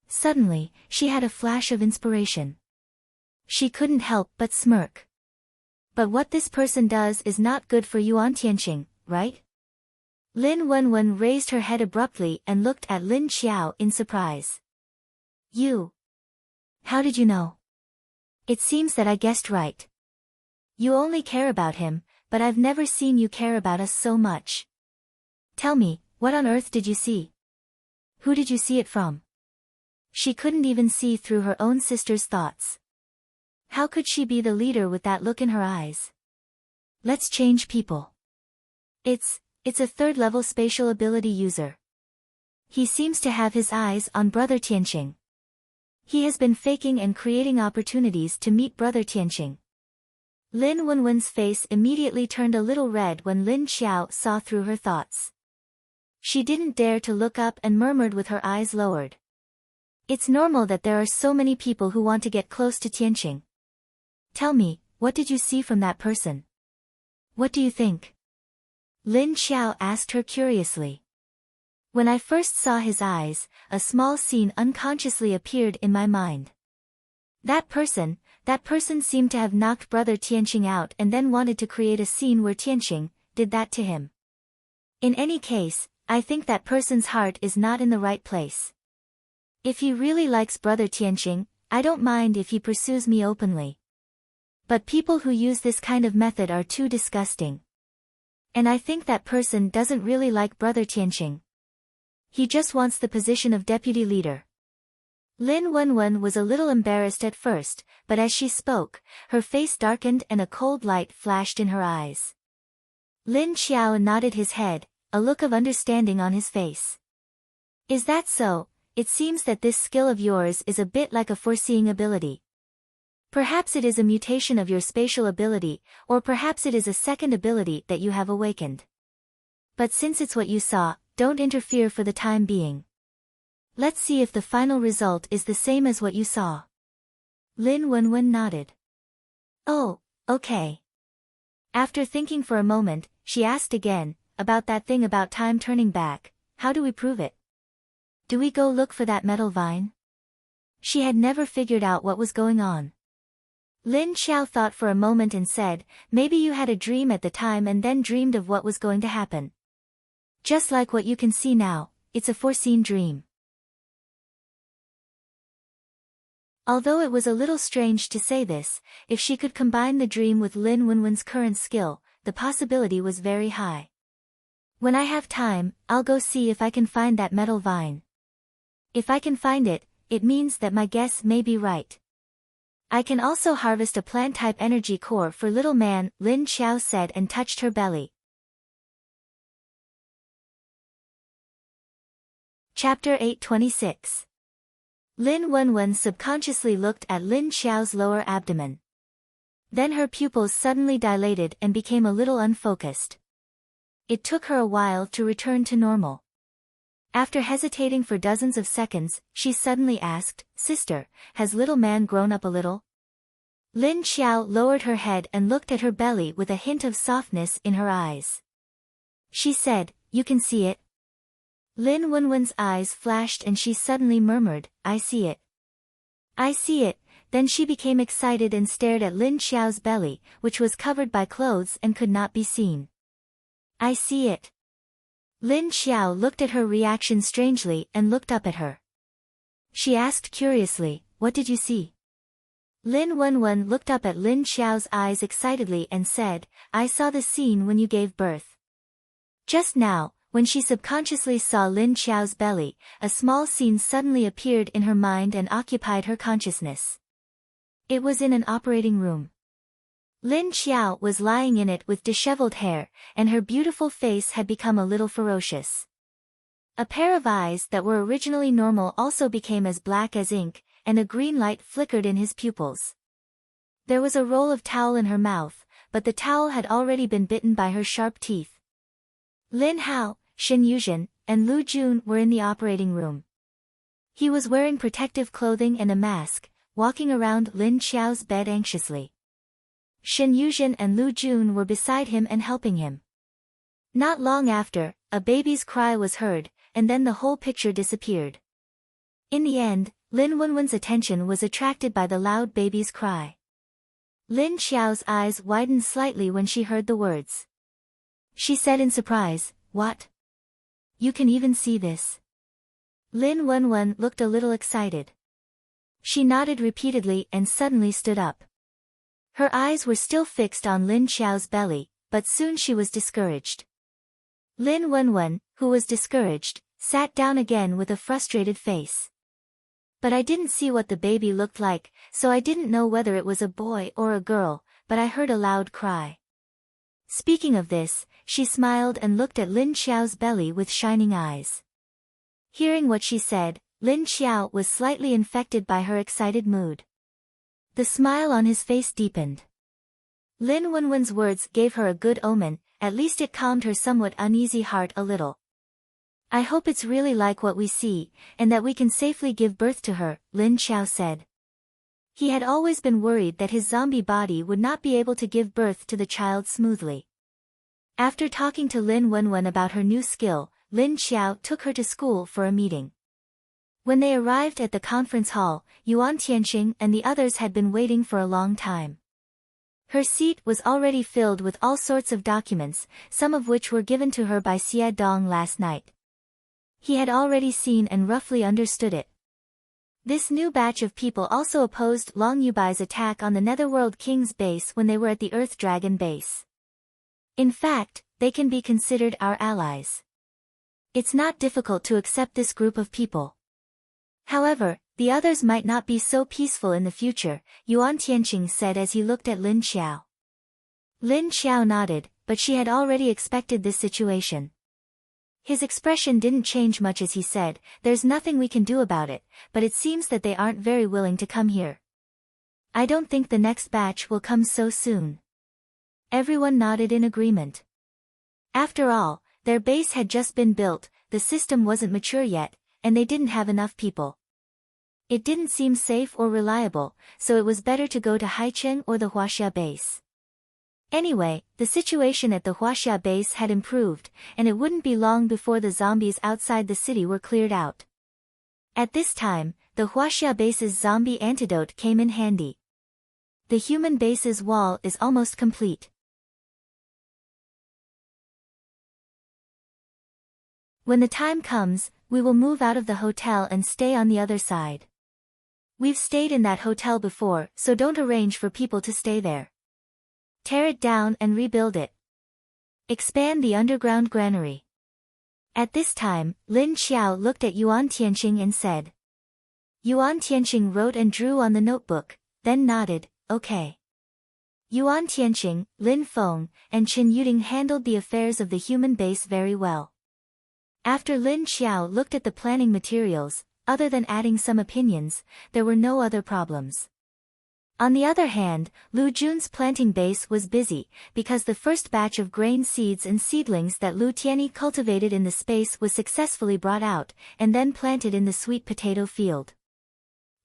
Speaker 1: Suddenly, she had a flash of inspiration. She couldn't help but smirk. But what this person does is not good for Yuan Tianqing, right? Lin Wenwen raised her head abruptly and looked at Lin Xiao in surprise. You? How did you know? It seems that I guessed right. You only care about him, but I've never seen you care about us so much. Tell me, what on earth did you see? Who did you see it from? She couldn't even see through her own sister's thoughts. How could she be the leader with that look in her eyes? Let's change people. It's a third-level spatial ability user. He seems to have his eyes on Brother Tianqing. He has been faking and creating opportunities to meet Brother Tianqing. Lin Wenwen's face immediately turned a little red when Lin Xiao saw through her thoughts. She didn't dare to look up and murmured with her eyes lowered. It's normal that there are so many people who want to get close to Tianqing. Tell me, what did you see from that person? What do you think? Lin Xiao asked her curiously. When I first saw his eyes, a small scene unconsciously appeared in my mind. That person seemed to have knocked Brother Tianqing out and then wanted to create a scene where Tianqing did that to him. In any case, I think that person's heart is not in the right place. If he really likes Brother Tianqing, I don't mind if he pursues me openly. But people who use this kind of method are too disgusting. And I think that person doesn't really like Brother Tianqing. He just wants the position of deputy leader. Lin Wenwen was a little embarrassed at first, but as she spoke, her face darkened and a cold light flashed in her eyes. Lin Xiao nodded his head, a look of understanding on his face. Is that so? It seems that this skill of yours is a bit like a foreseeing ability. Perhaps it is a mutation of your spatial ability, or perhaps it is a second ability that you have awakened. But since it's what you saw, don't interfere for the time being. Let's see if the final result is the same as what you saw. Lin Wenwen nodded. Oh, okay. After thinking for a moment, she asked again, about that thing about time turning back, how do we prove it? Do we go look for that metal vine? She had never figured out what was going on. Lin Xiao thought for a moment and said, maybe you had a dream at the time and then dreamed of what was going to happen. Just like what you can see now, it's a foreseen dream. Although it was a little strange to say this, if she could combine the dream with Lin Wenwen's current skill, the possibility was very high. When I have time, I'll go see if I can find that metal vine. If I can find it, it means that my guess may be right. I can also harvest a plant-type energy core for little man, Lin Xiao said and touched her belly. Chapter 826. Lin Wenwen subconsciously looked at Lin Xiao's lower abdomen. Then her pupils suddenly dilated and became a little unfocused. It took her a while to return to normal. After hesitating for dozens of seconds, she suddenly asked, Sister, has little man grown up a little? Lin Xiao lowered her head and looked at her belly with a hint of softness in her eyes. She said, You can see it? Lin Wenwen's eyes flashed and she suddenly murmured, I see it. I see it. Then she became excited and stared at Lin Xiao's belly, which was covered by clothes and could not be seen. I see it. Lin Xiao looked at her reaction strangely and looked up at her. She asked curiously, What did you see? Lin Wenwen looked up at Lin Xiao's eyes excitedly and said, I saw the scene when you gave birth. Just now, when she subconsciously saw Lin Xiao's belly, a small scene suddenly appeared in her mind and occupied her consciousness. It was in an operating room. Lin Xiao was lying in it with disheveled hair, and her beautiful face had become a little ferocious. A pair of eyes that were originally normal also became as black as ink, and a green light flickered in his pupils. There was a roll of towel in her mouth, but the towel had already been bitten by her sharp teeth. Lin Hao, Shen Yuzhen, and Lu Jun were in the operating room. He was wearing protective clothing and a mask, walking around Lin Xiao's bed anxiously. Shen Yuzhen and Lu Jun were beside him and helping him. Not long after, a baby's cry was heard, and then the whole picture disappeared. In the end, Lin Wenwen's attention was attracted by the loud baby's cry. Lin Xiao's eyes widened slightly when she heard the words. She said in surprise, What? You can even see this? Lin Wenwen looked a little excited. She nodded repeatedly and suddenly stood up. Her eyes were still fixed on Lin Xiao's belly, but soon she was discouraged. Lin Wenwen, who was discouraged, sat down again with a frustrated face. But I didn't see what the baby looked like, so I didn't know whether it was a boy or a girl, but I heard a loud cry. Speaking of this, she smiled and looked at Lin Xiao's belly with shining eyes. Hearing what she said, Lin Xiao was slightly infected by her excited mood. The smile on his face deepened. Lin Wenwen's words gave her a good omen, at least it calmed her somewhat uneasy heart a little. I hope it's really like what we see, and that we can safely give birth to her, Lin Xiao said. He had always been worried that his zombie body would not be able to give birth to the child smoothly. After talking to Lin Wenwen about her new skill, Lin Xiao took her to school for a meeting. When they arrived at the conference hall, Yuan Tianqing and the others had been waiting for a long time. Her seat was already filled with all sorts of documents, some of which were given to her by Xie Dong last night. He had already seen and roughly understood it. This new batch of people also opposed Long Yubai's attack on the Netherworld King's base when they were at the Earth Dragon base. In fact, they can be considered our allies. It's not difficult to accept this group of people. However, the others might not be so peaceful in the future, Yuan Tianqing said as he looked at Lin Xiao. Lin Xiao nodded, but she had already expected this situation. His expression didn't change much as he said, there's nothing we can do about it, but it seems that they aren't very willing to come here. I don't think the next batch will come so soon. Everyone nodded in agreement. After all, their base had just been built, the system wasn't mature yet, and they didn't have enough people. It didn't seem safe or reliable, so it was better to go to Haicheng or the Huaxia base. Anyway, the situation at the Huaxia base had improved, and it wouldn't be long before the zombies outside the city were cleared out. At this time, the Huaxia base's zombie antidote came in handy. The human base's wall is almost complete. When the time comes, we will move out of the hotel and stay on the other side. We've stayed in that hotel before, so don't arrange for people to stay there. Tear it down and rebuild it. Expand the underground granary. At this time, Lin Xiao looked at Yuan Tianqing and said. Yuan Tianqing wrote and drew on the notebook, then nodded, okay. Yuan Tianqing, Lin Feng, and Chen Yuding handled the affairs of the human base very well. After Lin Xiao looked at the planning materials, other than adding some opinions, there were no other problems. On the other hand, Lu Jun's planting base was busy, because the first batch of grain seeds and seedlings that Lu Tianyi cultivated in the space was successfully brought out, and then planted in the sweet potato field.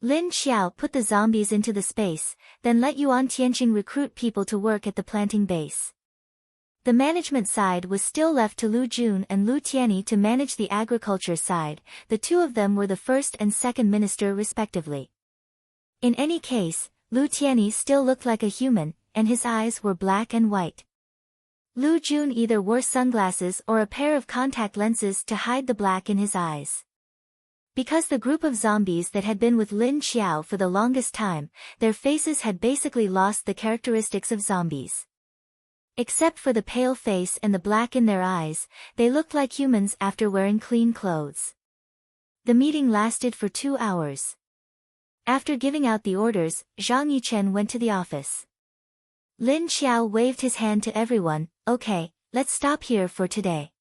Speaker 1: Lin Xiao put the zombies into the space, then let Yuan Tianqing recruit people to work at the planting base. The management side was still left to Lu Jun and Lu Tianyi to manage the agriculture side, the two of them were the first and second minister respectively. In any case, Lu Tianyi still looked like a human, and his eyes were black and white. Lu Jun either wore sunglasses or a pair of contact lenses to hide the black in his eyes. Because the group of zombies that had been with Lin Xiao for the longest time, their faces had basically lost the characteristics of zombies. Except for the pale face and the black in their eyes, they looked like humans after wearing clean clothes. The meeting lasted for 2 hours. After giving out the orders, Zhang Yichen went to the office. Lin Xiao waved his hand to everyone, okay, let's stop here for today.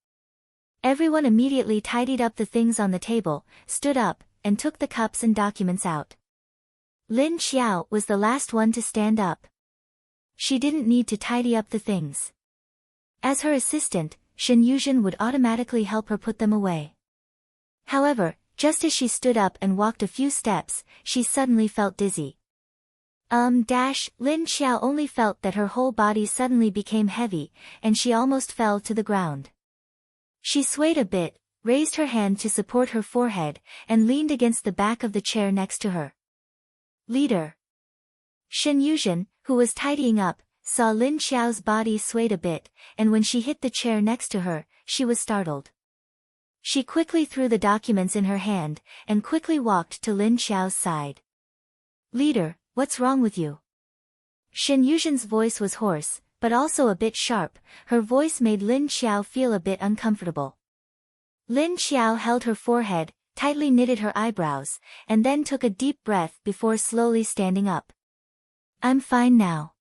Speaker 1: Everyone immediately tidied up the things on the table, stood up, and took the cups and documents out. Lin Xiao was the last one to stand up. She didn't need to tidy up the things. As her assistant, Shen Yuzhen would automatically help her put them away. However, just as she stood up and walked a few steps, she suddenly felt dizzy. Lin Xiao only felt that her whole body suddenly became heavy, and she almost fell to the ground. She swayed a bit, raised her hand to support her forehead, and leaned against the back of the chair next to her. Leader. Shen Yuzhen, who was tidying up, saw Lin Xiao's body swayed a bit, and when she hit the chair next to her, she was startled. She quickly threw the documents in her hand, and quickly walked to Lin Xiao's side. Leader, what's wrong with you? Shen Yuzhen's voice was hoarse, but also a bit sharp, her voice made Lin Xiao feel a bit uncomfortable. Lin Xiao held her forehead, tightly knitted her eyebrows, and then took a deep breath before slowly standing up. I'm fine now.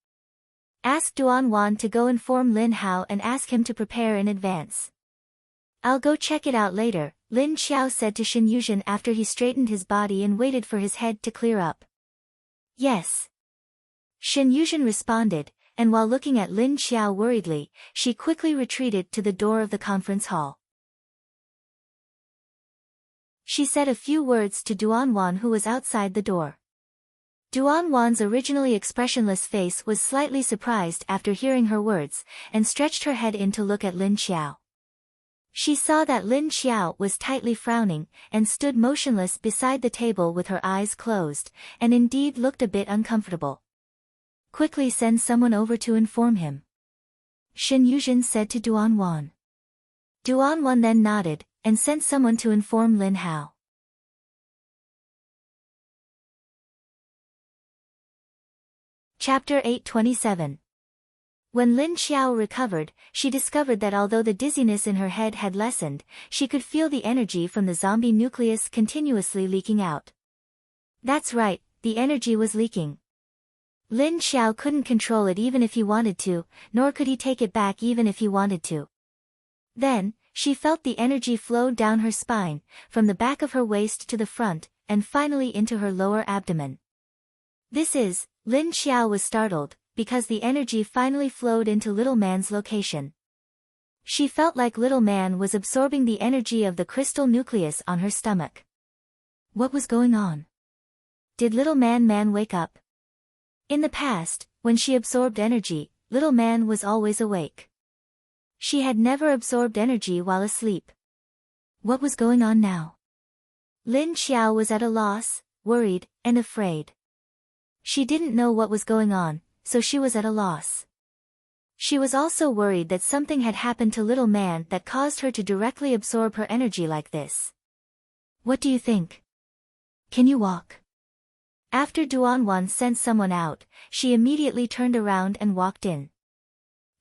Speaker 1: Ask Duan Wan to go inform Lin Hao and ask him to prepare in advance. I'll go check it out later, Lin Xiao said to Shen Yuzhen after he straightened his body and waited for his head to clear up. Yes. Shen Yuzhen responded, and while looking at Lin Xiao worriedly, she quickly retreated to the door of the conference hall. She said a few words to Duan Wan who was outside the door. Duan Wan's originally expressionless face was slightly surprised after hearing her words, and stretched her head in to look at Lin Xiao. She saw that Lin Xiao was tightly frowning, and stood motionless beside the table with her eyes closed, and indeed looked a bit uncomfortable. Quickly send someone over to inform him, Shen Yuzhen said to Duan Wan. Duan Wan then nodded, and sent someone to inform Lin Hao. Chapter 827. When Lin Xiao recovered, she discovered that although the dizziness in her head had lessened, she could feel the energy from the zombie nucleus continuously leaking out. That's right, the energy was leaking. Lin Xiao couldn't control it even if he wanted to, nor could he take it back even if he wanted to. Then, she felt the energy flow down her spine, from the back of her waist to the front, and finally into her lower abdomen. Lin Xiao was startled, because the energy finally flowed into Little Man's location. She felt like Little Man was absorbing the energy of the crystal nucleus on her stomach. What was going on? Did Little Man wake up? In the past, when she absorbed energy, Little Man was always awake. She had never absorbed energy while asleep. What was going on now? Lin Xiao was at a loss, worried, and afraid. She didn't know what was going on, so she was at a loss. She was also worried that something had happened to Little Man that caused her to directly absorb her energy like this. What do you think? Can you walk? After Duan Wan sent someone out, she immediately turned around and walked in.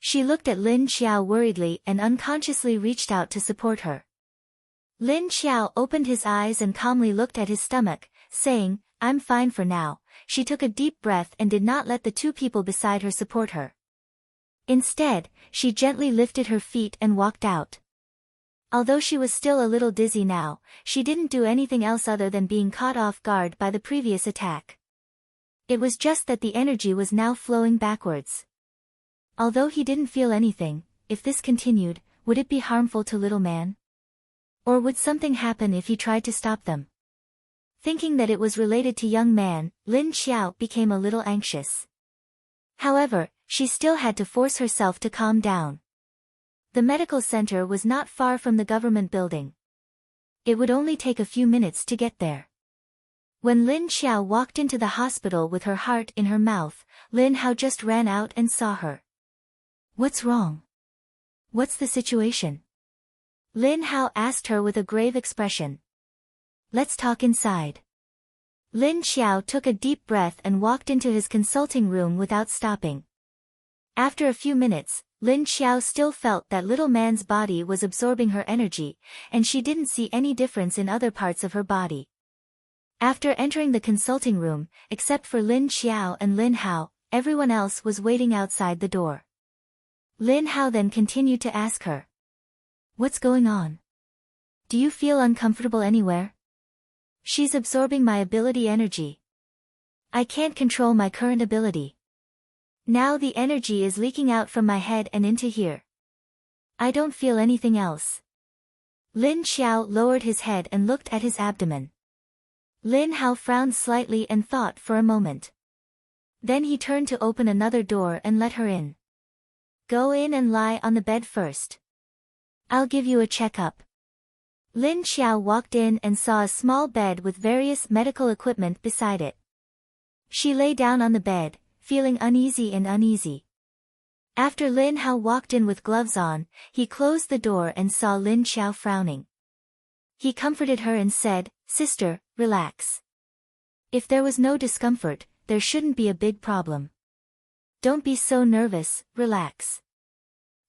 Speaker 1: She looked at Lin Xiao worriedly and unconsciously reached out to support her. Lin Xiao opened his eyes and calmly looked at his stomach, saying, I'm fine for now. She took a deep breath and did not let the two people beside her support her. Instead, she gently lifted her feet and walked out. Although she was still a little dizzy now, she didn't do anything else other than being caught off guard by the previous attack. It was just that the energy was now flowing backwards. Although he didn't feel anything, if this continued, would it be harmful to Little Man? Or would something happen if he tried to stop them? Thinking that it was related to young man, Lin Xiao became a little anxious. However, she still had to force herself to calm down. The medical center was not far from the government building. It would only take a few minutes to get there. When Lin Xiao walked into the hospital with her heart in her mouth, Lin Hao just ran out and saw her. What's wrong? What's the situation? Lin Hao asked her with a grave expression. Let's talk inside. Lin Xiao took a deep breath and walked into his consulting room without stopping. After a few minutes, Lin Xiao still felt that Little Man's body was absorbing her energy, and she didn't see any difference in other parts of her body. After entering the consulting room, except for Lin Xiao and Lin Hao, everyone else was waiting outside the door. Lin Hao then continued to ask her. What's going on? Do you feel uncomfortable anywhere? She's absorbing my ability energy. I can't control my current ability. Now the energy is leaking out from my head and into here. I don't feel anything else. Lin Xiao lowered his head and looked at his abdomen. Lin Hao frowned slightly and thought for a moment. Then he turned to open another door and let her in. Go in and lie on the bed first. I'll give you a checkup. Lin Xiao walked in and saw a small bed with various medical equipment beside it. She lay down on the bed, feeling uneasy. After Lin Hao walked in with gloves on, he closed the door and saw Lin Xiao frowning. He comforted her and said, Sister, relax. If there was no discomfort, there shouldn't be a big problem. Don't be so nervous, relax.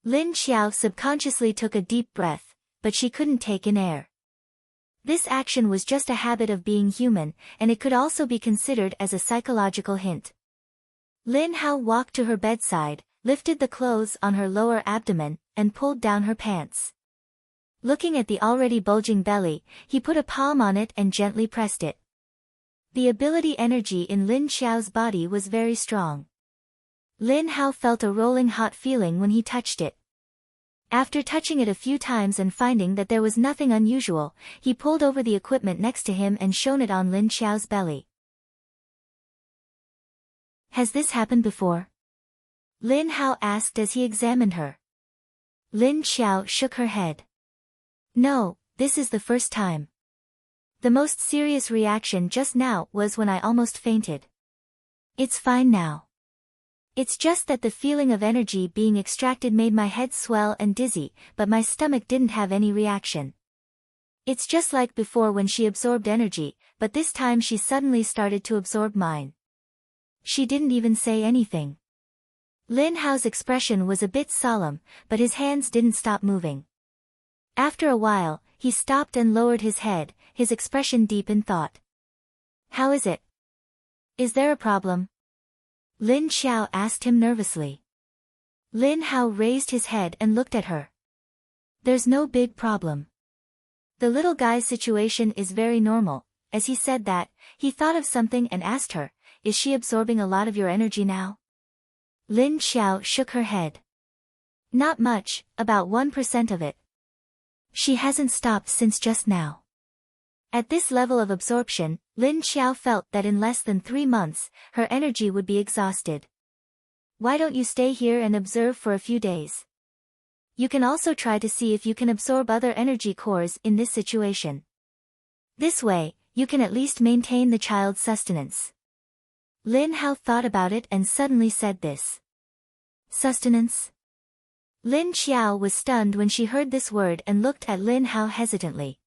Speaker 1: Lin Xiao subconsciously took a deep breath, but she couldn't take in air. This action was just a habit of being human, and it could also be considered as a psychological hint. Lin Hao walked to her bedside, lifted the clothes on her lower abdomen, and pulled down her pants. Looking at the already bulging belly, he put a palm on it and gently pressed it. The ability energy in Lin Xiao's body was very strong. Lin Hao felt a rolling hot feeling when he touched it. After touching it a few times and finding that there was nothing unusual, he pulled over the equipment next to him and shone it on Lin Xiao's belly. Has this happened before? Lin Hao asked as he examined her. Lin Xiao shook her head. No, this is the first time. The most serious reaction just now was when I almost fainted. It's fine now. It's just that the feeling of energy being extracted made my head swell and dizzy, but my stomach didn't have any reaction. It's just like before when she absorbed energy, but this time she suddenly started to absorb mine. She didn't even say anything. Lin Hao's expression was a bit solemn, but his hands didn't stop moving. After a while, he stopped and lowered his head, his expression deep in thought. How is it? Is there a problem? Lin Xiao asked him nervously. Lin Hao raised his head and looked at her. There's no big problem. The little guy's situation is very normal. As he said that, he thought of something and asked her, is she absorbing a lot of your energy now? Lin Xiao shook her head. Not much, about 1% of it. She hasn't stopped since just now. At this level of absorption, Lin Xiao felt that in less than 3 months, her energy would be exhausted. Why don't you stay here and observe for a few days? You can also try to see if you can absorb other energy cores in this situation. This way, you can at least maintain the child's sustenance. Lin Hao thought about it and suddenly said this. Sustenance? Lin Xiao was stunned when she heard this word and looked at Lin Hao hesitantly.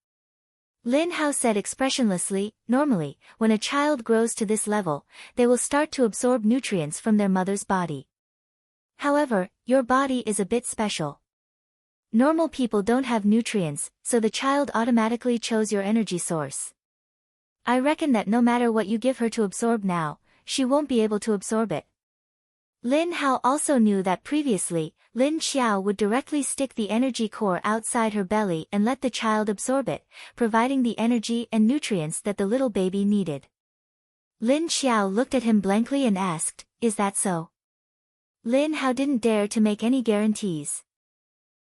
Speaker 1: Lin Hao said expressionlessly, normally, when a child grows to this level, they will start to absorb nutrients from their mother's body. However, your body is a bit special. Normal people don't have nutrients, so the child automatically chose your energy source. I reckon that no matter what you give her to absorb now, she won't be able to absorb it. Lin Hao also knew that previously, Lin Xiao would directly stick the energy core outside her belly and let the child absorb it, providing the energy and nutrients that the little baby needed. Lin Xiao looked at him blankly and asked, is that so? Lin Hao didn't dare to make any guarantees.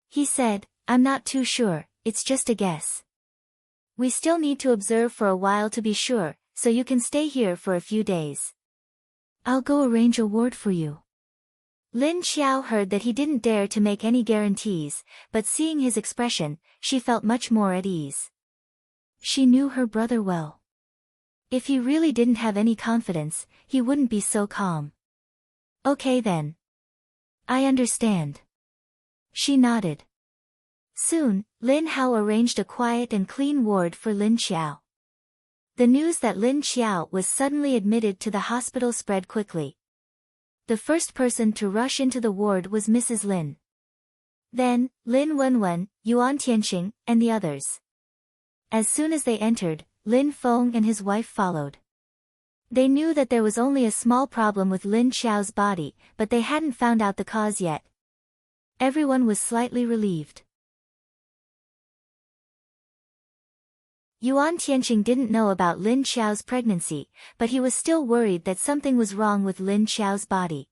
Speaker 1: He said, I'm not too sure, it's just a guess. We still need to observe for a while to be sure, so you can stay here for a few days. I'll go arrange a ward for you. Lin Xiao heard that he didn't dare to make any guarantees, but seeing his expression, she felt much more at ease. She knew her brother well. If he really didn't have any confidence, he wouldn't be so calm. Okay then. I understand. She nodded. Soon, Lin Hao arranged a quiet and clean ward for Lin Xiao. The news that Lin Xiao was suddenly admitted to the hospital spread quickly. The first person to rush into the ward was Mrs. Lin. Then, Lin Wenwen, Yuan Tianxing, and the others. As soon as they entered, Lin Feng and his wife followed. They knew that there was only a small problem with Lin Xiao's body, but they hadn't found out the cause yet. Everyone was slightly relieved. Yuan Tianxing didn't know about Lin Xiao's pregnancy, but he was still worried that something was wrong with Lin Xiao's body.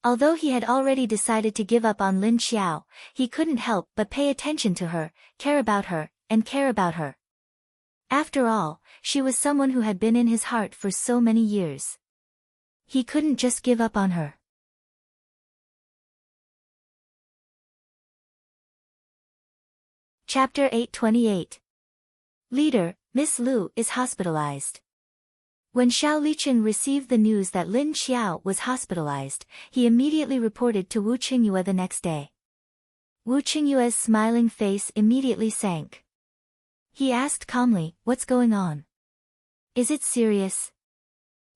Speaker 1: Although he had already decided to give up on Lin Xiao, he couldn't help but pay attention to her, care about her, and care about her. After all, she was someone who had been in his heart for so many years. He couldn't just give up on her. Chapter 828. Leader, Miss Lu is hospitalized. When Xiao Liqing received the news that Lin Xiao was hospitalized, he immediately reported to Wu Qingyue the next day. Wu Qingyue's smiling face immediately sank. He asked calmly, what's going on? Is it serious?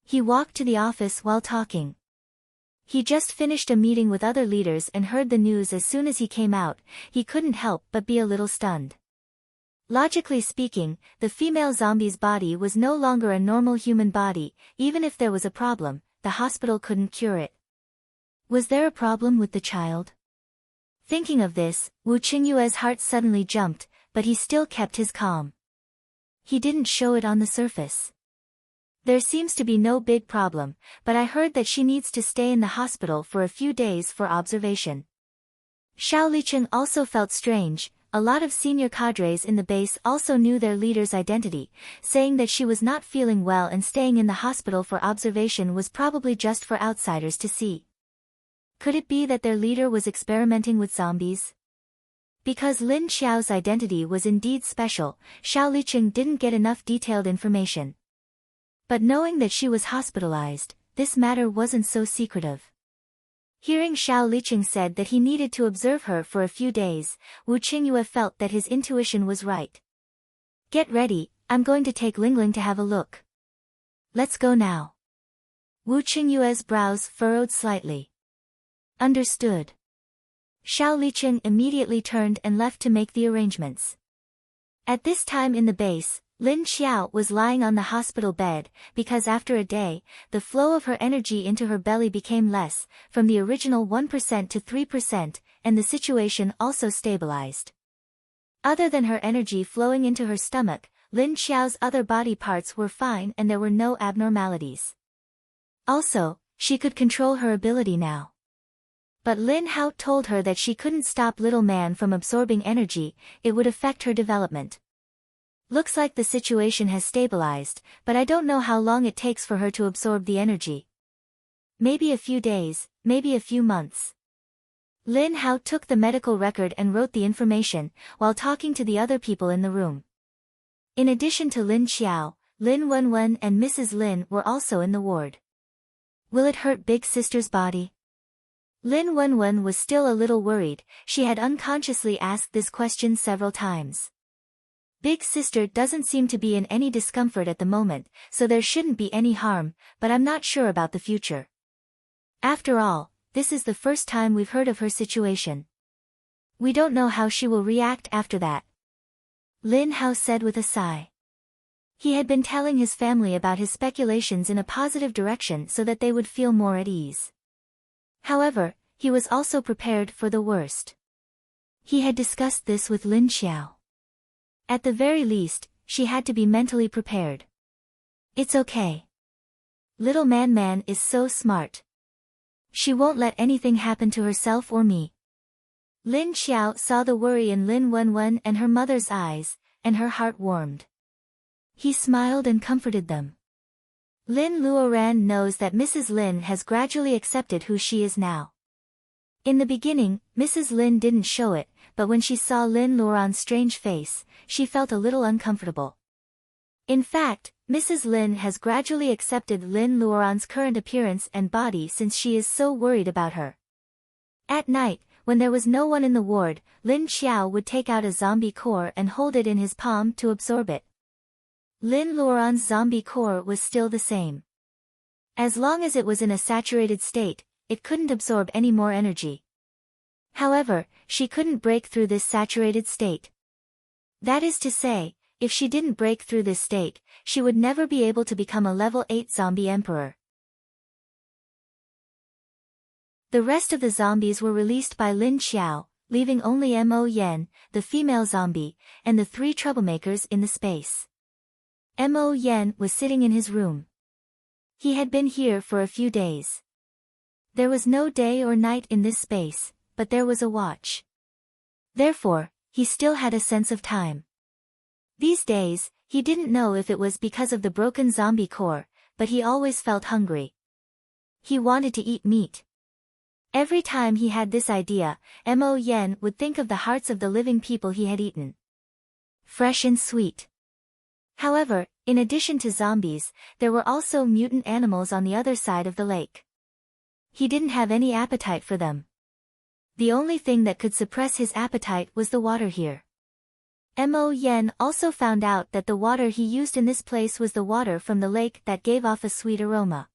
Speaker 1: He walked to the office while talking. He just finished a meeting with other leaders and heard the news as soon as he came out. He couldn't help but be a little stunned. Logically speaking, the female zombie's body was no longer a normal human body. Even if there was a problem, the hospital couldn't cure it. Was there a problem with the child? Thinking of this, Wu Qingyue's heart suddenly jumped, but he still kept his calm. He didn't show it on the surface. There seems to be no big problem, but I heard that she needs to stay in the hospital for a few days for observation. Xiao Liqing also felt strange. A lot of senior cadres in the base also knew their leader's identity, saying that she was not feeling well and staying in the hospital for observation was probably just for outsiders to see. Could it be that their leader was experimenting with zombies? Because Lin Xiao's identity was indeed special, Xiao Liqing didn't get enough detailed information. But knowing that she was hospitalized, this matter wasn't so secretive. Hearing Xiao Liqing said that he needed to observe her for a few days, Wu Qingyue felt that his intuition was right. Get ready, I'm going to take Lingling to have a look. Let's go now. Wu Qingyue's brows furrowed slightly. Understood. Xiao Liqing immediately turned and left to make the arrangements. At this time in the base, Lin Xiao was lying on the hospital bed, because after a day, the flow of her energy into her belly became less, from the original 1% to 3%, and the situation also stabilized. Other than her energy flowing into her stomach, Lin Xiao's other body parts were fine and there were no abnormalities. Also, she could control her ability now. But Lin Hao told her that she couldn't stop little man from absorbing energy, it would affect her development. Looks like the situation has stabilized, but I don't know how long it takes for her to absorb the energy. Maybe a few days, maybe a few months. Lin Hao took the medical record and wrote the information, while talking to the other people in the room. In addition to Lin Xiao, Lin Wenwen and Mrs. Lin were also in the ward. Will it hurt Big Sister's body? Lin Wenwen was still a little worried, she had unconsciously asked this question several times. Big Sister doesn't seem to be in any discomfort at the moment, so there shouldn't be any harm, but I'm not sure about the future. After all, this is the first time we've heard of her situation. We don't know how she will react after that. Lin Hao said with a sigh. He had been telling his family about his speculations in a positive direction so that they would feel more at ease. However, he was also prepared for the worst. He had discussed this with Lin Xiao. At the very least, she had to be mentally prepared. It's okay. Little Man is so smart. She won't let anything happen to herself or me. Lin Xiao saw the worry in Lin Wenwen and her mother's eyes, and her heart warmed. He smiled and comforted them. Lin Luoran knows that Mrs. Lin has gradually accepted who she is now. In the beginning, Mrs. Lin didn't show it, but when she saw Lin Luoran's strange face, she felt a little uncomfortable. In fact, Mrs. Lin has gradually accepted Lin Luoran's current appearance and body since she is so worried about her. At night, when there was no one in the ward, Lin Xiao would take out a zombie core and hold it in his palm to absorb it. Lin Luoran's zombie core was still the same. As long as it was in a saturated state, it couldn't absorb any more energy. However, she couldn't break through this saturated state. That is to say, if she didn't break through this state, she would never be able to become a level 8 zombie emperor. The rest of the zombies were released by Lin Xiao, leaving only Mo Yen, the female zombie, and the 3 troublemakers in the space. Mo Yen was sitting in his room. He had been here for a few days. There was no day or night in this space, but there was a watch. Therefore, he still had a sense of time. These days, he didn't know if it was because of the broken zombie core, but he always felt hungry. He wanted to eat meat. Every time he had this idea, Mo Yen would think of the hearts of the living people he had eaten. Fresh and sweet. However, in addition to zombies, there were also mutant animals on the other side of the lake. He didn't have any appetite for them. The only thing that could suppress his appetite was the water here. Mo Yen also found out that the water he used in this place was the water from the lake that gave off a sweet aroma.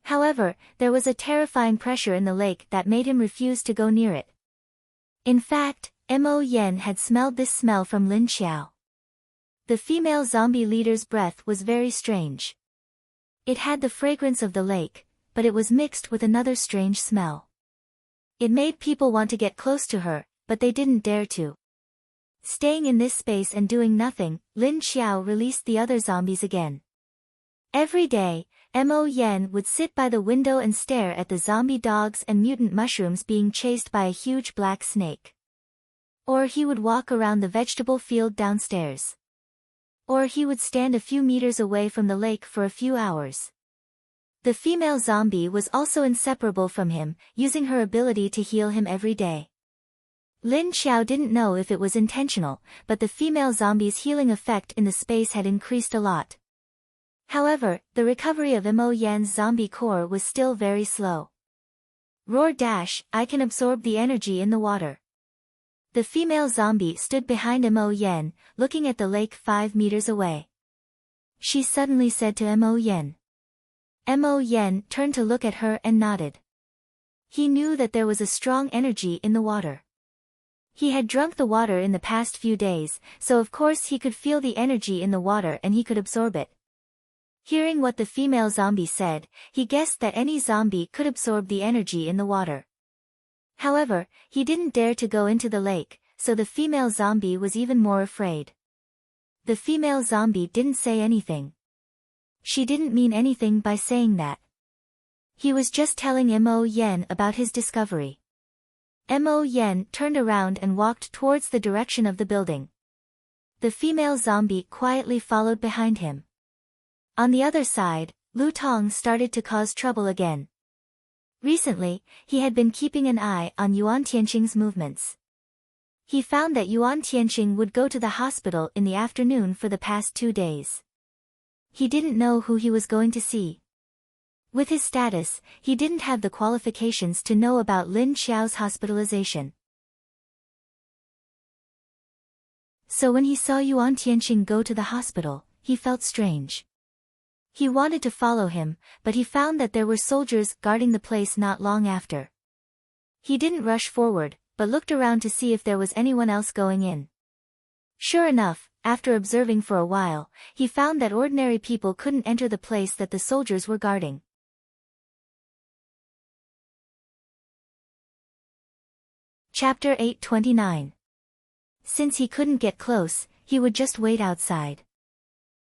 Speaker 1: However, there was a terrifying pressure in the lake that made him refuse to go near it. In fact, Mo Yen had smelled this smell from Lin Xiao. The female zombie leader's breath was very strange. It had the fragrance of the lake, but it was mixed with another strange smell. It made people want to get close to her, but they didn't dare to. Staying in this space and doing nothing, Lin Xiao released the other zombies again. Every day, Mo Yen would sit by the window and stare at the zombie dogs and mutant mushrooms being chased by a huge black snake. Or he would walk around the vegetable field downstairs. Or he would stand a few meters away from the lake for a few hours. The female zombie was also inseparable from him, using her ability to heal him every day. Lin Xiao didn't know if it was intentional, but the female zombie's healing effect in the space had increased a lot. However, the recovery of Mo Yan's zombie core was still very slow. Roar dash, I can absorb the energy in the water. The female zombie stood behind Mo Yan, looking at the lake 5 meters away. She suddenly said to Mo Yan. Mo Yan turned to look at her and nodded. He knew that there was a strong energy in the water. He had drunk the water in the past few days, so of course he could feel the energy in the water and he could absorb it. Hearing what the female zombie said, he guessed that any zombie could absorb the energy in the water. However, he didn't dare to go into the lake, so the female zombie was even more afraid. The female zombie didn't say anything. She didn't mean anything by saying that. He was just telling Mo Yen about his discovery. Mo Yen turned around and walked towards the direction of the building. The female zombie quietly followed behind him. On the other side, Lu Tong started to cause trouble again. Recently, he had been keeping an eye on Yuan Tianqing's movements. He found that Yuan Tianqing would go to the hospital in the afternoon for the past 2 days. He didn't know who he was going to see. With his status, he didn't have the qualifications to know about Lin Xiao's hospitalization. So when he saw Yuan Tianqing go to the hospital, he felt strange. He wanted to follow him, but he found that there were soldiers guarding the place not long after. He didn't rush forward, but looked around to see if there was anyone else going in. Sure enough, after observing for a while, he found that ordinary people couldn't enter the place that the soldiers were guarding. Chapter 829. Since he couldn't get close, he would just wait outside.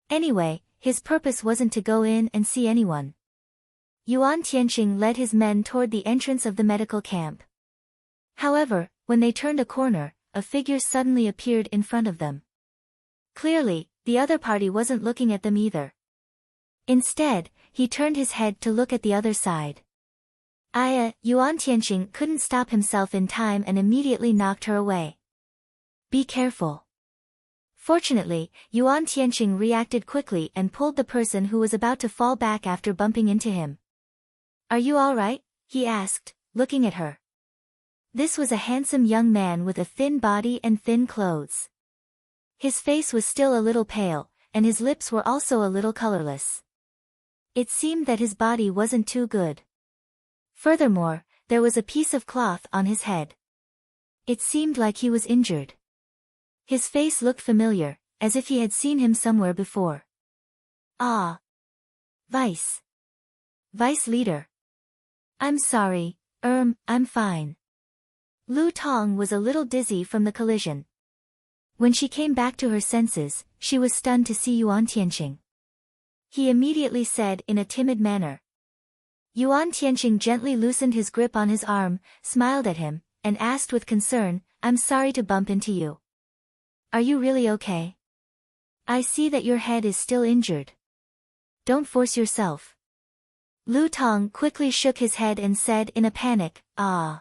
Speaker 1: Anyway, his purpose wasn't to go in and see anyone. Yuan Tianqing led his men toward the entrance of the medical camp. However, when they turned a corner, a figure suddenly appeared in front of them. Clearly, the other party wasn't looking at them either. Instead, he turned his head to look at the other side. Yuan Tianqing couldn't stop himself in time and immediately knocked her away. Be careful. Fortunately, Yuan Tianqing reacted quickly and pulled the person who was about to fall back after bumping into him. Are you all right? He asked, looking at her. This was a handsome young man with a thin body and thin clothes. His face was still a little pale, and his lips were also a little colorless. It seemed that his body wasn't too good. Furthermore, there was a piece of cloth on his head. It seemed like he was injured. His face looked familiar, as if he had seen him somewhere before. Ah. Vice leader. I'm sorry, I'm fine. Lu Tong was a little dizzy from the collision. When she came back to her senses, she was stunned to see Yuan Tianqing. He immediately said in a timid manner. Yuan Tianqing gently loosened his grip on his arm, smiled at him, and asked with concern, I'm sorry to bump into you. Are you really okay? I see that your head is still injured. Don't force yourself. Lu Tong quickly shook his head and said in a panic, I'm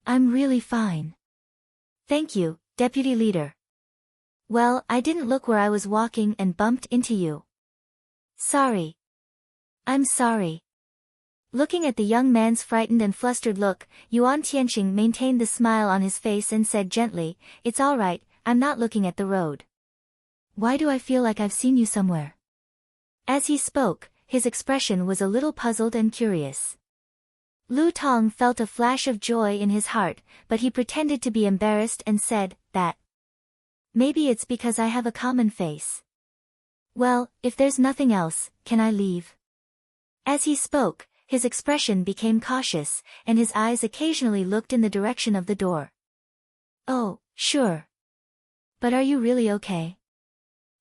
Speaker 1: really fine. Thank you, deputy leader. Well, I didn't look where I was walking and bumped into you. Sorry. I'm sorry. Looking at the young man's frightened and flustered look, Yuan Tianqing maintained the smile on his face and said gently, It's all right, I'm not looking at the road. Why do I feel like I've seen you somewhere? As he spoke, his expression was a little puzzled and curious. Lu Tong felt a flash of joy in his heart, but he pretended to be embarrassed and said, that. Maybe it's because I have a common face. Well, if there's nothing else, can I leave? As he spoke, his expression became cautious, and his eyes occasionally looked in the direction of the door. Oh, sure. But are you really okay?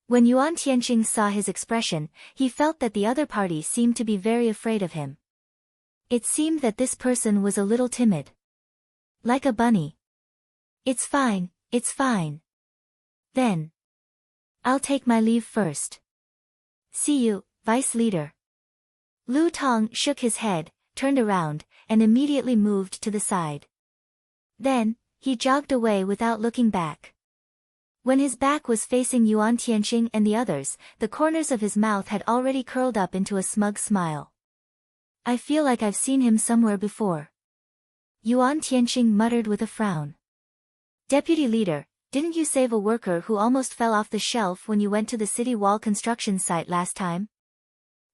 Speaker 1: When Yuan Tianqing saw his expression, he felt that the other party seemed to be very afraid of him. It seemed that this person was a little timid. Like a bunny. It's fine, it's fine. Then. I'll take my leave first. See you, Vice Leader. Lu Tong shook his head, turned around, and immediately moved to the side. Then, he jogged away without looking back. When his back was facing Yuan Tianqing and the others, the corners of his mouth had already curled up into a smug smile. I feel like I've seen him somewhere before. Yuan Tianqing muttered with a frown. Deputy Leader, didn't you save a worker who almost fell off the shelf when you went to the city wall construction site last time?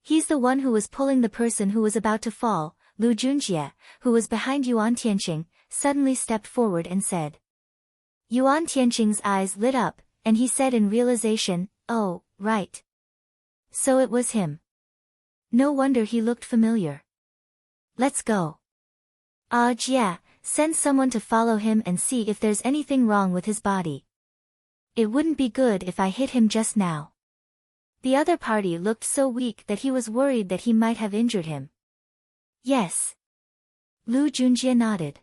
Speaker 1: He's the one who was pulling the person who was about to fall. Lu Junjie, who was behind Yuan Tianqing, suddenly stepped forward and said. Yuan Tianqing's eyes lit up, and he said in realization, oh, right. So it was him. No wonder he looked familiar. Let's go. Yeah, send someone to follow him and see if there's anything wrong with his body. It wouldn't be good if I hit him just now. The other party looked so weak that he was worried that he might have injured him. Yes. Lu Junjie nodded.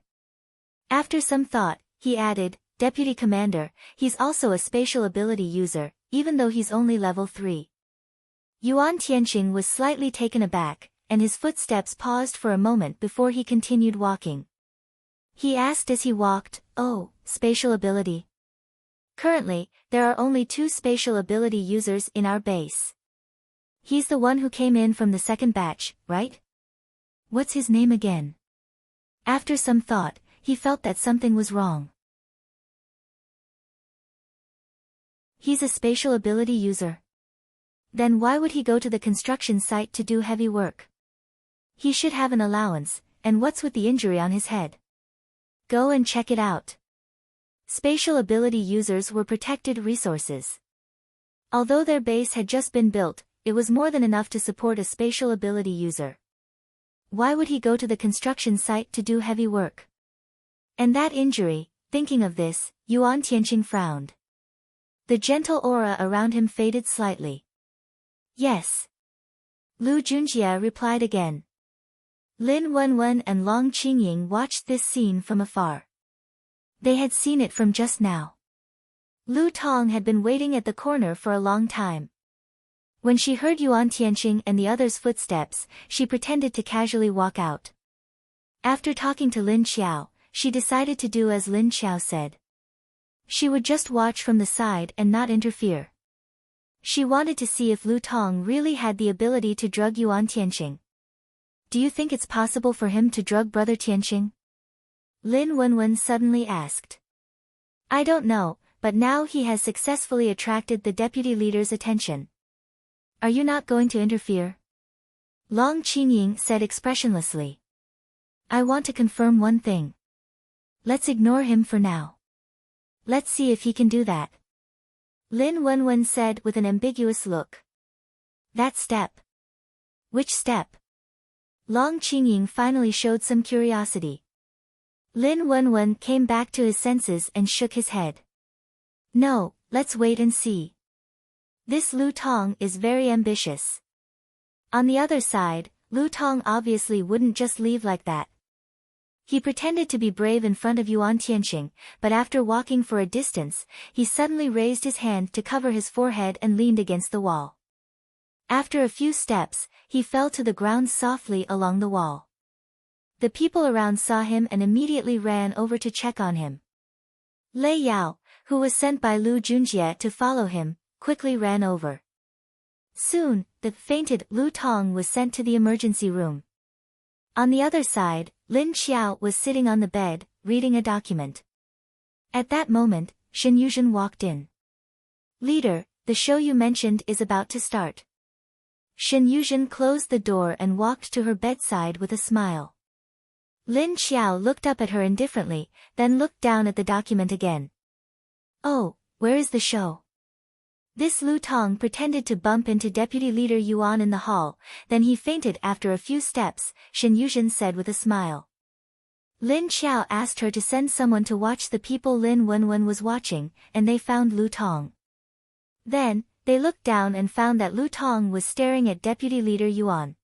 Speaker 1: After some thought, he added, Deputy Commander, he's also a spatial ability user, even though he's only level 3. Yuan Tianqing was slightly taken aback, and his footsteps paused for a moment before he continued walking. He asked as he walked, oh, spatial ability. Currently, there are only 2 spatial ability users in our base. He's the one who came in from the second batch, right? What's his name again? After some thought, he felt that something was wrong. He's a spatial ability user. Then why would he go to the construction site to do heavy work? He should have an allowance, and what's with the injury on his head? Go and check it out. Spatial ability users were protected resources. Although their base had just been built, it was more than enough to support a spatial ability user. Why would he go to the construction site to do heavy work? And that injury, thinking of this, Yuan Tianqing frowned. The gentle aura around him faded slightly. Yes. Lu Junjie replied again. Lin Wenwen and Long Qingying watched this scene from afar. They had seen it from just now. Lu Tong had been waiting at the corner for a long time. When she heard Yuan Tianqing and the others' footsteps, she pretended to casually walk out. After talking to Lin Xiao, she decided to do as Lin Xiao said. She would just watch from the side and not interfere. She wanted to see if Lu Tong really had the ability to drug Yuan Tianqing. Do you think it's possible for him to drug Brother Tianqing? Lin Wenwen suddenly asked. I don't know, but now he has successfully attracted the deputy leader's attention. Are you not going to interfere? Long Qingying said expressionlessly. I want to confirm one thing. Let's ignore him for now. Let's see if he can do that. Lin Wenwen said with an ambiguous look. That step. Which step? Long Qingying finally showed some curiosity. Lin Wenwen came back to his senses and shook his head. No, let's wait and see. This Lu Tong is very ambitious. On the other side, Lu Tong obviously wouldn't just leave like that. He pretended to be brave in front of Yuan Tianqing, but after walking for a distance, he suddenly raised his hand to cover his forehead and leaned against the wall. After a few steps, he fell to the ground softly along the wall. The people around saw him and immediately ran over to check on him. Lei Yao, who was sent by Lu Junjie to follow him, quickly ran over. Soon, the fainted Lu Tong was sent to the emergency room. On the other side, Lin Xiao was sitting on the bed, reading a document. At that moment, Shen Yuzhen walked in. Leader, the show you mentioned is about to start. Shen Yuzhen closed the door and walked to her bedside with a smile. Lin Xiao looked up at her indifferently, then looked down at the document again. Oh, Where is the show? This Lu Tong pretended to bump into Deputy Leader Yuan in the hall, then he fainted after a few steps, Shen Yuzhen said with a smile. Lin Xiao asked her to send someone to watch the people Lin Wenwen was watching, and they found Lu Tong. Then, they looked down and found that Lu Tong was staring at Deputy Leader Yuan.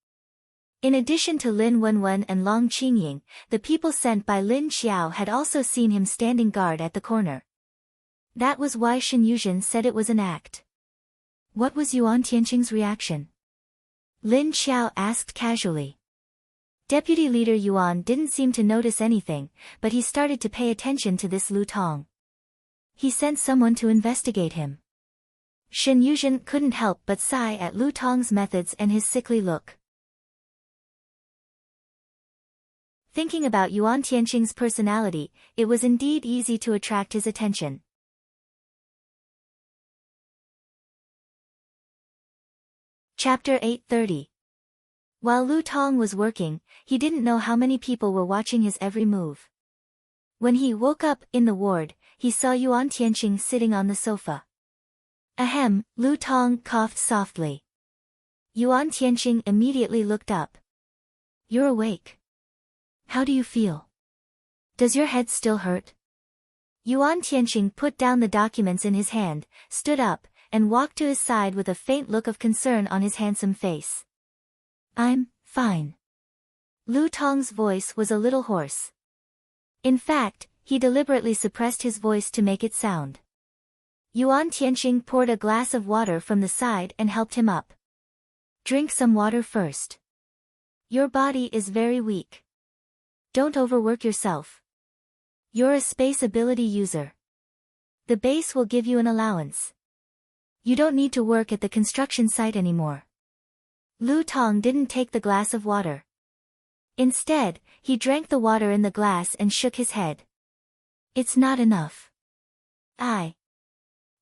Speaker 1: In addition to Lin Wenwen and Long Qingying, the people sent by Lin Xiao had also seen him standing guard at the corner. That was why Shen Yuzhen said it was an act. What was Yuan Tianqing's reaction? Lin Xiao asked casually. Deputy Leader Yuan didn't seem to notice anything, but he started to pay attention to this Lu Tong. He sent someone to investigate him. Shen Yuzhen couldn't help but sigh at Lu Tong's methods and his sickly look. Thinking about Yuan Tianqing's personality, it was indeed easy to attract his attention. Chapter 830. While Lu Tong was working, he didn't know how many people were watching his every move. When he woke up in the ward, he saw Yuan Tianqing sitting on the sofa. Ahem, Lu Tong coughed softly. Yuan Tianqing immediately looked up. You're awake. How do you feel? Does your head still hurt? Yuan Tianqing put down the documents in his hand, stood up, and walked to his side with a faint look of concern on his handsome face. I'm fine. Lu Tong's voice was a little hoarse. In fact, he deliberately suppressed his voice to make it sound. Yuan Tianqing poured a glass of water from the side and helped him up. Drink some water first. Your body is very weak. Don't overwork yourself. You're a space ability user. The base will give you an allowance. You don't need to work at the construction site anymore. Lu Tong didn't take the glass of water. Instead, he drank the water in the glass and shook his head. It's not enough.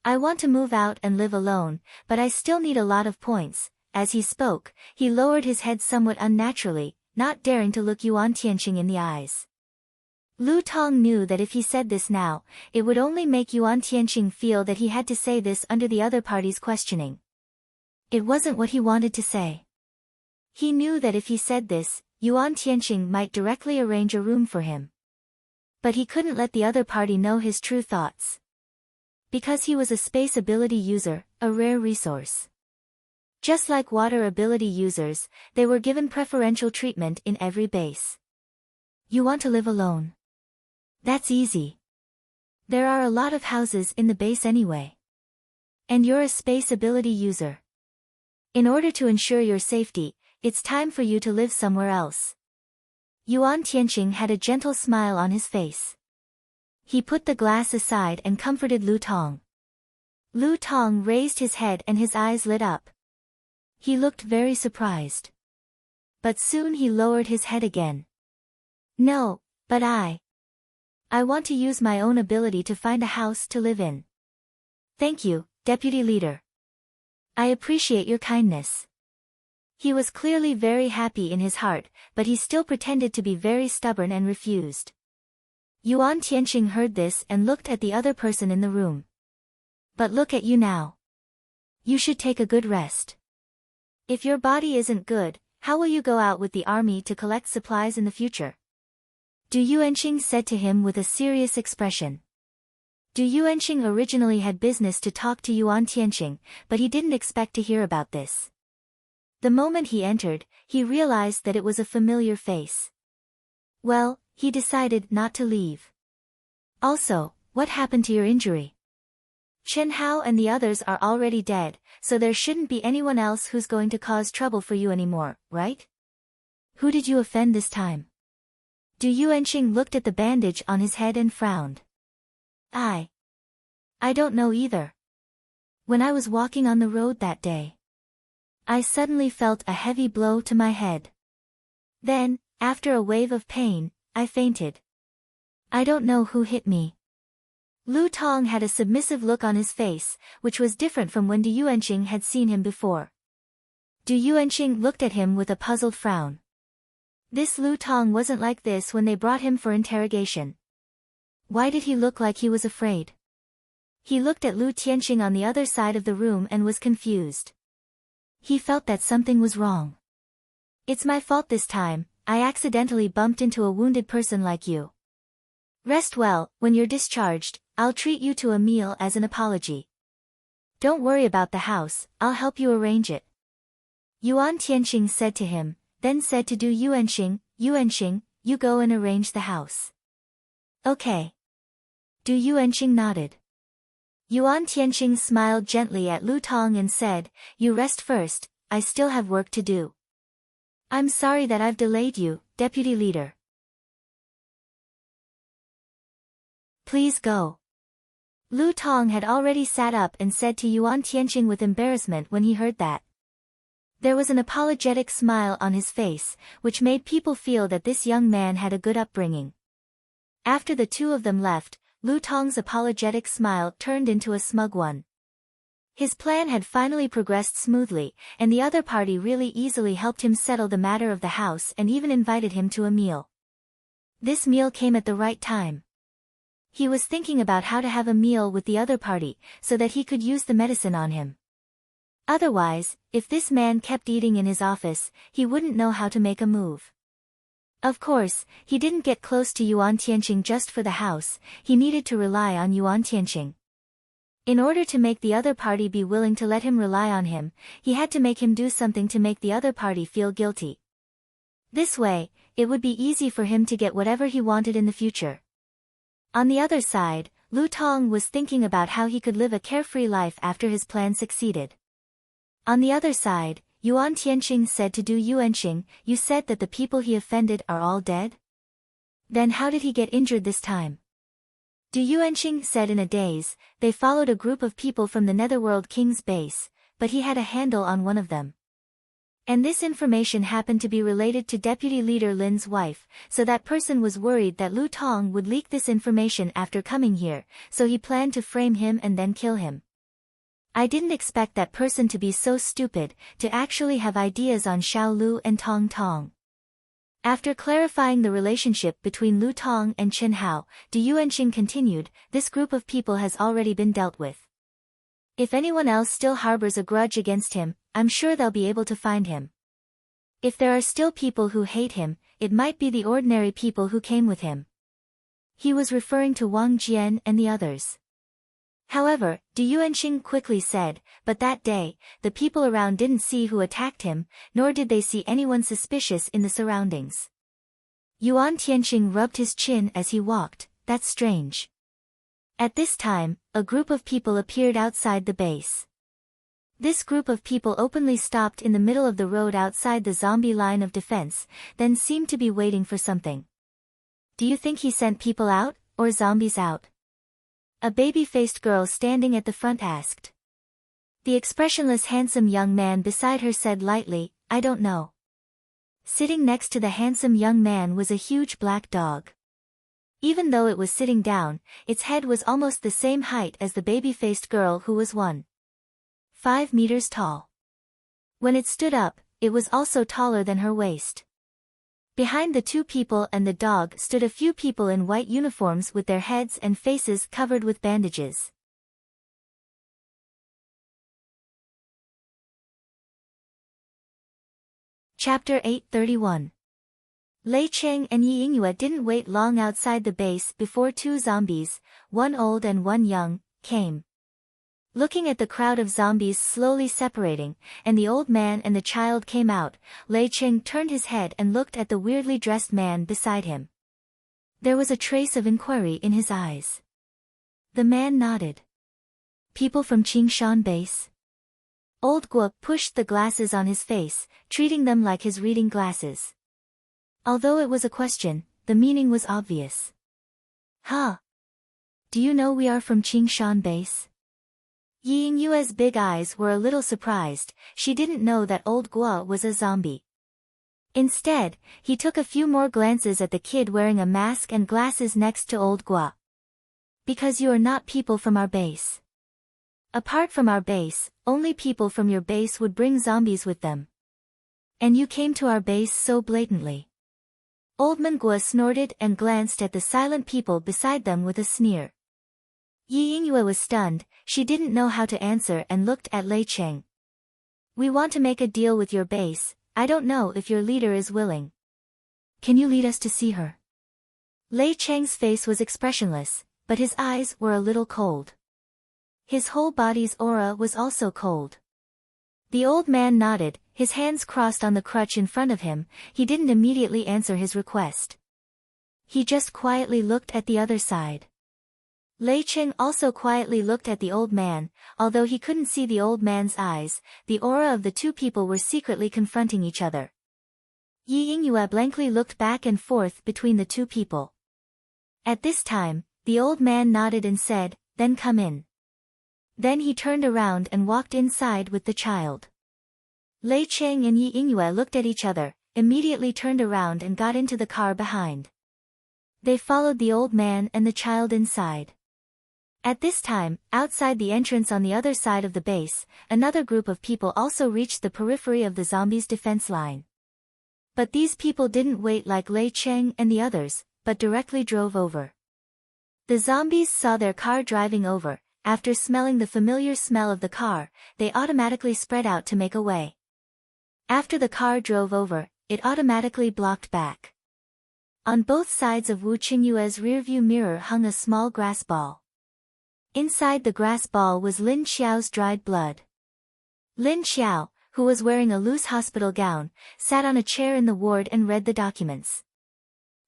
Speaker 1: I want to move out and live alone, but I still need a lot of points. As he spoke, he lowered his head somewhat unnaturally, not daring to look Yuan Tianqing in the eyes. Lu Tong knew that if he said this now, it would only make Yuan Tianqing feel that he had to say this under the other party's questioning. It wasn't what he wanted to say. He knew that if he said this, Yuan Tianqing might directly arrange a room for him. But he couldn't let the other party know his true thoughts. Because he was a space ability user, a rare resource. Just like water ability users, they were given preferential treatment in every base. You want to live alone? That's easy. There are a lot of houses in the base anyway. And you're a space ability user. In order to ensure your safety, it's time for you to live somewhere else. Yuan Tianqing had a gentle smile on his face. He put the glass aside and comforted Lu Tong. Lu Tong raised his head and his eyes lit up. He looked very surprised. But soon he lowered his head again. No, but I want to use my own ability to find a house to live in. Thank you, Deputy Leader. I appreciate your kindness. He was clearly very happy in his heart, but he still pretended to be very stubborn and refused. Yuan Tianqing heard this and looked at the other person in the room. But look at you now. You should take a good rest. If your body isn't good, how will you go out with the army to collect supplies in the future? Du Yuanqing said to him with a serious expression. Du Yuanqing originally had business to talk to Yuan Tianqing, but he didn't expect to hear about this. The moment he entered, he realized that it was a familiar face. Well, he decided not to leave. Also, what happened to your injury? Chen Hao and the others are already dead, so there shouldn't be anyone else who's going to cause trouble for you anymore, right? Who did you offend this time? Du Yuanqing looked at the bandage on his head and frowned. I don't know either. When I was walking on the road that day, I suddenly felt a heavy blow to my head. Then, after a wave of pain, I fainted. I don't know who hit me. Lu Tong had a submissive look on his face, which was different from when Du Yuanqing had seen him before. Du Yuanqing looked at him with a puzzled frown. This Lu Tong wasn't like this when they brought him for interrogation. Why did he look like he was afraid? He looked at Lu Tianxing on the other side of the room and was confused. He felt that something was wrong. It's my fault this time, I accidentally bumped into a wounded person like you. Rest well, when you're discharged, I'll treat you to a meal as an apology. Don't worry about the house, I'll help you arrange it. Yuan Tianxing said to him, then said to Du Yuanxing, Yuanxing, you go and arrange the house. Okay. Du Yuanxing nodded. Yuan Tianxing smiled gently at Lu Tong and said, you rest first, I still have work to do. I'm sorry that I've delayed you, deputy leader. Please go. Lu Tong had already sat up and said to Yuan Tianxing with embarrassment when he heard that. There was an apologetic smile on his face, which made people feel that this young man had a good upbringing. After the two of them left, Lu Tong's apologetic smile turned into a smug one. His plan had finally progressed smoothly, and the other party really easily helped him settle the matter of the house and even invited him to a meal. This meal came at the right time. He was thinking about how to have a meal with the other party, so that he could use the medicine on him. Otherwise, if this man kept eating in his office, he wouldn't know how to make a move. Of course, he didn't get close to Yuan Tianxing just for the house, he needed to rely on Yuan Tianxing. In order to make the other party be willing to let him rely on him, he had to make him do something to make the other party feel guilty. This way, it would be easy for him to get whatever he wanted in the future. On the other side, Lu Tong was thinking about how he could live a carefree life after his plan succeeded. On the other side, Yuan Tianxing said to Du Yuanxing, you said that the people he offended are all dead? Then how did he get injured this time? Du Yuanxing said in a daze, they followed a group of people from the Netherworld King's base, but he had a handle on one of them. And this information happened to be related to Deputy Leader Lin's wife, so that person was worried that Lu Tong would leak this information after coming here, so he planned to frame him and then kill him. I didn't expect that person to be so stupid, to actually have ideas on Xiao Lu and Tong Tong. After clarifying the relationship between Lu Tong and Chen Hao, Du Yuanxing continued, this group of people has already been dealt with. If anyone else still harbors a grudge against him, I'm sure they'll be able to find him. If there are still people who hate him, it might be the ordinary people who came with him. He was referring to Wang Jian and the others. However, Du Yuanxing quickly said, but that day, the people around didn't see who attacked him, nor did they see anyone suspicious in the surroundings. Yuan Tianxing rubbed his chin as he walked, that's strange. At this time, a group of people appeared outside the base. This group of people openly stopped in the middle of the road outside the zombie line of defense, then seemed to be waiting for something. Do you think he sent people out, or zombies out? A baby-faced girl standing at the front asked. The expressionless handsome young man beside her said lightly, I don't know. Sitting next to the handsome young man was a huge black dog. Even though it was sitting down, its head was almost the same height as the baby-faced girl who was 1.5 meters tall. When it stood up, it was also taller than her waist. Behind the two people and the dog stood a few people in white uniforms with their heads and faces covered with bandages. Chapter 831. Lei Cheng and Yi Yingyue didn't wait long outside the base before two zombies, one old and one young, came. Looking at the crowd of zombies slowly separating, and the old man and the child came out, Lei Cheng turned his head and looked at the weirdly dressed man beside him. There was a trace of inquiry in his eyes. The man nodded. People from Qingshan base? Old Guo pushed the glasses on his face, treating them like his reading glasses. Although it was a question, the meaning was obvious. Huh? Do you know we are from Qingshan base? Yi Yingyue's big eyes were a little surprised, she didn't know that old Guo was a zombie. Instead, he took a few more glances at the kid wearing a mask and glasses next to old Guo. Because you are not people from our base. Apart from our base, only people from your base would bring zombies with them. And you came to our base so blatantly. Old Man Guo snorted and glanced at the silent people beside them with a sneer. Yi Yingyue was stunned, she didn't know how to answer and looked at Lei Cheng. We want to make a deal with your base, I don't know if your leader is willing. Can you lead us to see her? Lei Cheng's face was expressionless, but his eyes were a little cold. His whole body's aura was also cold. The old man nodded, his hands crossed on the crutch in front of him. He didn't immediately answer his request. He just quietly looked at the other side. Lei Cheng also quietly looked at the old man. Although he couldn't see the old man's eyes, the aura of the two people were secretly confronting each other. Yi Yingyue blankly looked back and forth between the two people. At this time, the old man nodded and said, "Then come in." Then he turned around and walked inside with the child. Lei Cheng and Yi Yingyue looked at each other, immediately turned around and got into the car behind. They followed the old man and the child inside. At this time, outside the entrance on the other side of the base, another group of people also reached the periphery of the zombies' defense line. But these people didn't wait like Lei Cheng and the others, but directly drove over. The zombies saw their car driving over. After smelling the familiar smell of the car, they automatically spread out to make a way. After the car drove over, it automatically blocked back. On both sides of Wu Qingyue's rearview mirror hung a small grass ball. Inside the grass ball was Lin Xiao's dried blood. Lin Xiao, who was wearing a loose hospital gown, sat on a chair in the ward and read the documents.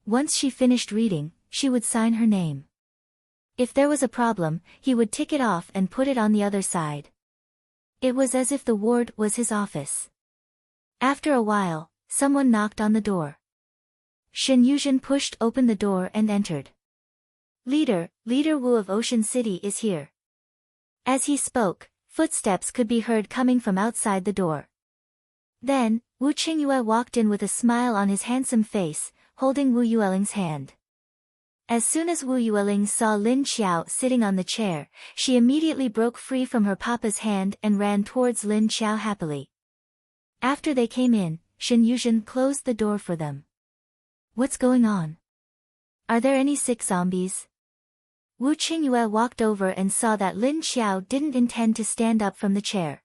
Speaker 1: Once she finished reading, she would sign her name. If there was a problem, he would tick it off and put it on the other side. It was as if the ward was his office. After a while, someone knocked on the door. Shen Yuzhen pushed open the door and entered. Leader Wu of Ocean City is here. As he spoke, footsteps could be heard coming from outside the door. Then, Wu Qingyue walked in with a smile on his handsome face, holding Wu Yueling's hand. As soon as Wu Yueling saw Lin Xiao sitting on the chair, she immediately broke free from her papa's hand and ran towards Lin Xiao happily. After they came in, Shen Yuzhen closed the door for them. What's going on? Are there any sick zombies? Wu Qingyue walked over and saw that Lin Xiao didn't intend to stand up from the chair.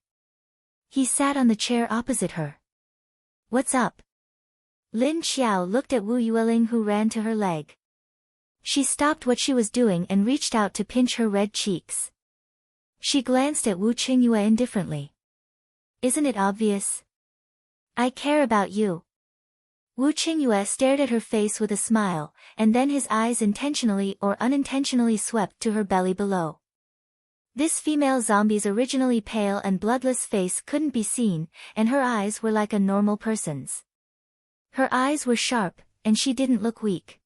Speaker 1: He sat on the chair opposite her. What's up? Lin Xiao looked at Wu Yueling, who ran to her leg. She stopped what she was doing and reached out to pinch her red cheeks. She glanced at Wu Qingyue indifferently. Isn't it obvious? I care about you. Wu Qingyue stared at her face with a smile, and then his eyes intentionally or unintentionally swept to her belly below. This female zombie's originally pale and bloodless face couldn't be seen, and her eyes were like a normal person's. Her eyes were sharp, and she didn't look weak.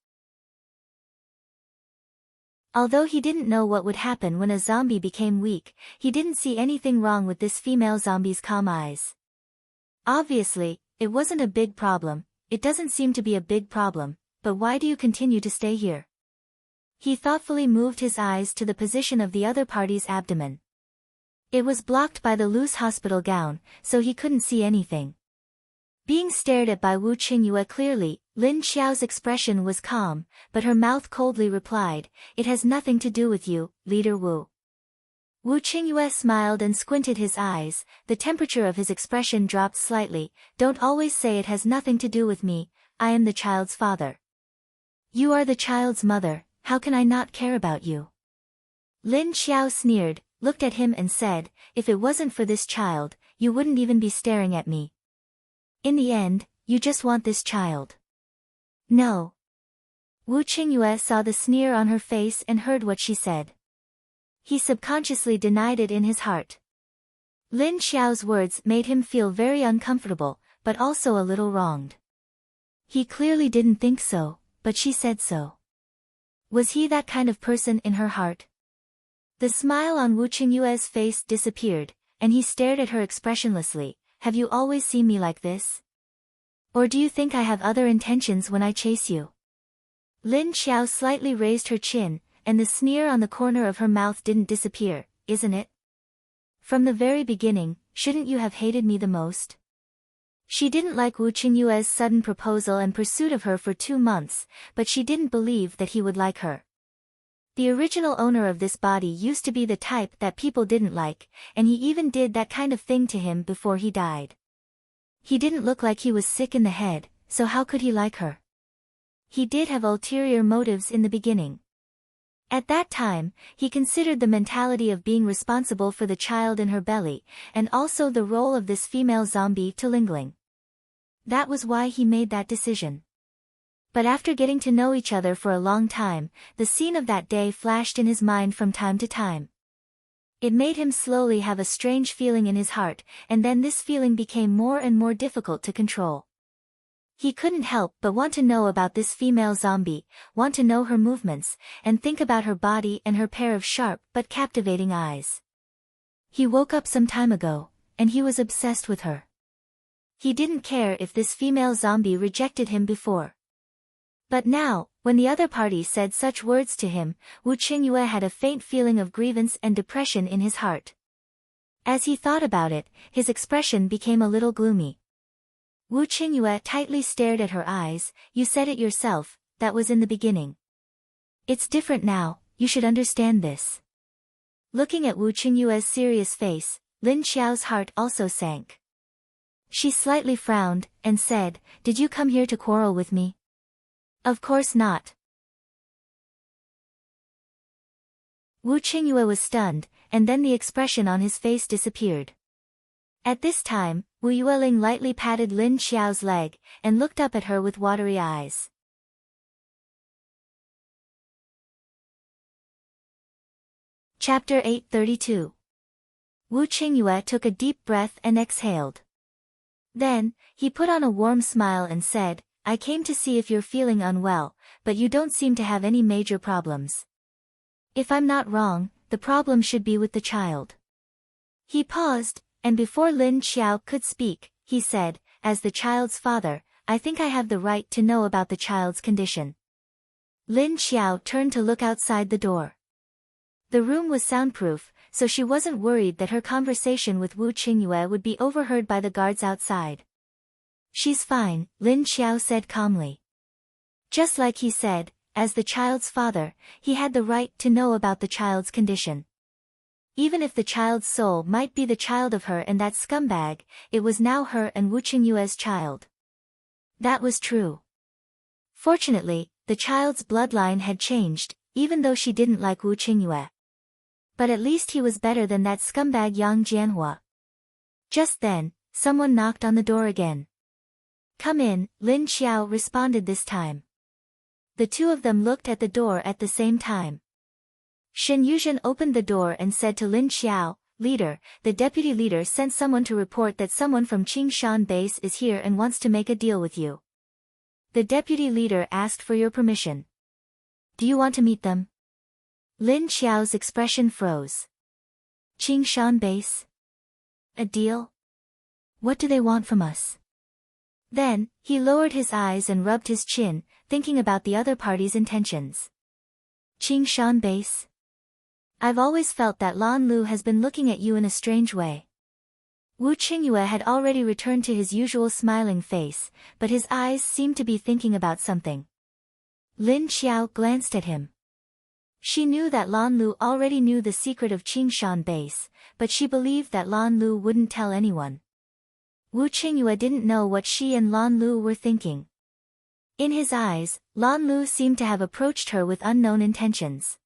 Speaker 1: Although he didn't know what would happen when a zombie became weak, he didn't see anything wrong with this female zombie's calm eyes. Obviously, it wasn't a big problem. It doesn't seem to be a big problem, but why do you continue to stay here? He thoughtfully moved his eyes to the position of the other party's abdomen. It was blocked by the loose hospital gown, so he couldn't see anything. Being stared at by Wu Qingyue clearly, Lin Xiao's expression was calm, but her mouth coldly replied, "It has nothing to do with you, Leader Wu." Wu Qingyue smiled and squinted his eyes. The temperature of his expression dropped slightly. Don't always say it has nothing to do with me, I am the child's father. You are the child's mother, how can I not care about you? Lin Xiao sneered, looked at him and said, if it wasn't for this child, you wouldn't even be staring at me. In the end, you just want this child. No. Wu Qingyue saw the sneer on her face and heard what she said. He subconsciously denied it in his heart. Lin Xiao's words made him feel very uncomfortable, but also a little wronged. He clearly didn't think so, but she said so. Was he that kind of person in her heart? The smile on Wu Qingyue's face disappeared, and he stared at her expressionlessly. Have you always seen me like this? Or do you think I have other intentions when I chase you? Lin Xiao slightly raised her chin, and the sneer on the corner of her mouth didn't disappear, isn't it? From the very beginning, shouldn't you have hated me the most? She didn't like Wu Qingyue's sudden proposal and pursuit of her for 2 months, but she didn't believe that he would like her. The original owner of this body used to be the type that people didn't like, and he even did that kind of thing to him before he died. He didn't look like he was sick in the head, so how could he like her? He did have ulterior motives in the beginning. At that time, he considered the mentality of being responsible for the child in her belly, and also the role of this female zombie to Lingling. That was why he made that decision. But after getting to know each other for a long time, the scene of that day flashed in his mind from time to time. It made him slowly have a strange feeling in his heart, and then this feeling became more and more difficult to control. He couldn't help but want to know about this female zombie, want to know her movements, and think about her body and her pair of sharp but captivating eyes. He woke up some time ago, and he was obsessed with her. He didn't care if this female zombie rejected him before. But now, when the other party said such words to him, Wu Qingyue had a faint feeling of grievance and depression in his heart. As he thought about it, his expression became a little gloomy. Wu Qingyue tightly stared at her eyes. You said it yourself, that was in the beginning. It's different now, you should understand this. Looking at Wu Qingyue's serious face, Lin Xiao's heart also sank. She slightly frowned, and said, Did you come here to quarrel with me? Of course not. Wu Qingyue was stunned, and then the expression on his face disappeared. At this time, Wu Yueling lightly patted Lin Xiao's leg, and looked up at her with watery eyes. Chapter 832. Wu Qingyue took a deep breath and exhaled. Then, he put on a warm smile and said, I came to see if you're feeling unwell, but you don't seem to have any major problems. If I'm not wrong, the problem should be with the child. He paused, and before Lin Xiao could speak, he said, As the child's father, I think I have the right to know about the child's condition. Lin Xiao turned to look outside the door. The room was soundproof, so she wasn't worried that her conversation with Wu Qingyue would be overheard by the guards outside. She's fine, Lin Xiao said calmly. Just like he said, as the child's father, he had the right to know about the child's condition. Even if the child's soul might be the child of her and that scumbag, it was now her and Wu Qingyue's child. That was true. Fortunately, the child's bloodline had changed, even though she didn't like Wu Qingyue. But at least he was better than that scumbag Yang Jianhua. Just then, someone knocked on the door again. Come in, Lin Xiao responded this time. The two of them looked at the door at the same time. Shen Yuzhen opened the door and said to Lin Xiao, Leader, the deputy leader sent someone to report that someone from Qingshan base is here and wants to make a deal with you. The deputy leader asked for your permission. Do you want to meet them? Lin Xiao's expression froze. Qingshan base? A deal? What do they want from us? Then, he lowered his eyes and rubbed his chin, thinking about the other party's intentions. Qingshan base? I've always felt that Lan Lu has been looking at you in a strange way. Wu Qingyue had already returned to his usual smiling face, but his eyes seemed to be thinking about something. Lin Xiao glanced at him. She knew that Lan Lu already knew the secret of Qingshan base, but she believed that Lan Lu wouldn't tell anyone. Wu Qingyue didn't know what she and Lan Lu were thinking. In his eyes, Lan Lu seemed to have approached her with unknown intentions.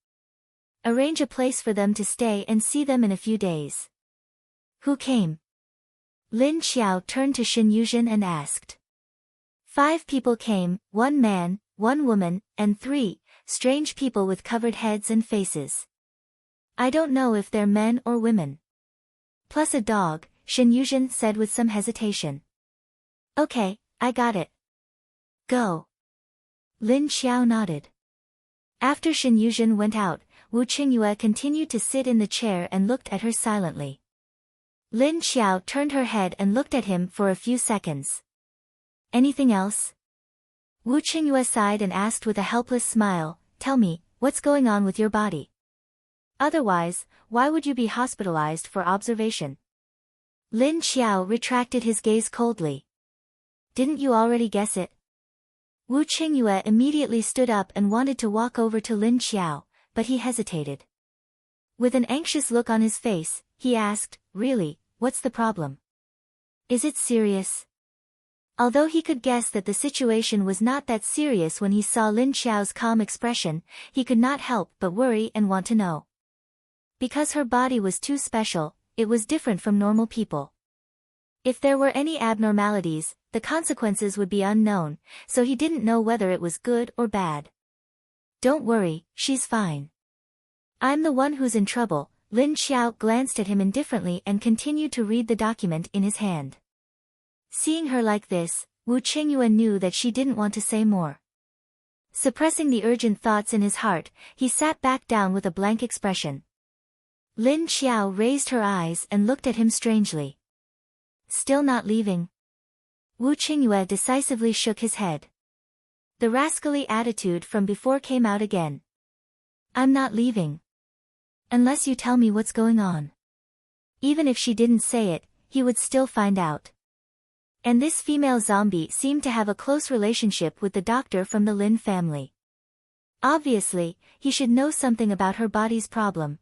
Speaker 1: Arrange a place for them to stay and see them in a few days. Who came? Lin Xiao turned to Shen Yuzhen and asked. 5 people came, 1 man, 1 woman, and 3 strange people with covered heads and faces. I don't know if they're men or women. Plus a dog, Shen Yuzhen said with some hesitation. Okay, I got it. Go. Lin Xiao nodded. After Shen Yuzhen went out, Wu Qingyue continued to sit in the chair and looked at her silently. Lin Xiao turned her head and looked at him for a few seconds. Anything else? Wu Qingyue sighed and asked with a helpless smile, Tell me, what's going on with your body? Otherwise, why would you be hospitalized for observation? Lin Xiao retracted his gaze coldly. Didn't you already guess it? Wu Qingyue immediately stood up and wanted to walk over to Lin Xiao, but he hesitated. With an anxious look on his face, he asked, "Really, what's the problem? Is it serious?" Although he could guess that the situation was not that serious when he saw Lin Xiao's calm expression, he could not help but worry and want to know. Because her body was too special, it was different from normal people. If there were any abnormalities, the consequences would be unknown, so he didn't know whether it was good or bad. "Don't worry, she's fine. I'm the one who's in trouble." Lin Xiao glanced at him indifferently and continued to read the document in his hand. Seeing her like this, Wu Qingyue knew that she didn't want to say more. Suppressing the urgent thoughts in his heart, he sat back down with a blank expression. Lin Xiao raised her eyes and looked at him strangely. "Still not leaving?" Wu Qingyue decisively shook his head. The rascally attitude from before came out again. "I'm not leaving. Unless you tell me what's going on." Even if she didn't say it, he would still find out. And this female zombie seemed to have a close relationship with the doctor from the Lin family. Obviously, he should know something about her body's problem.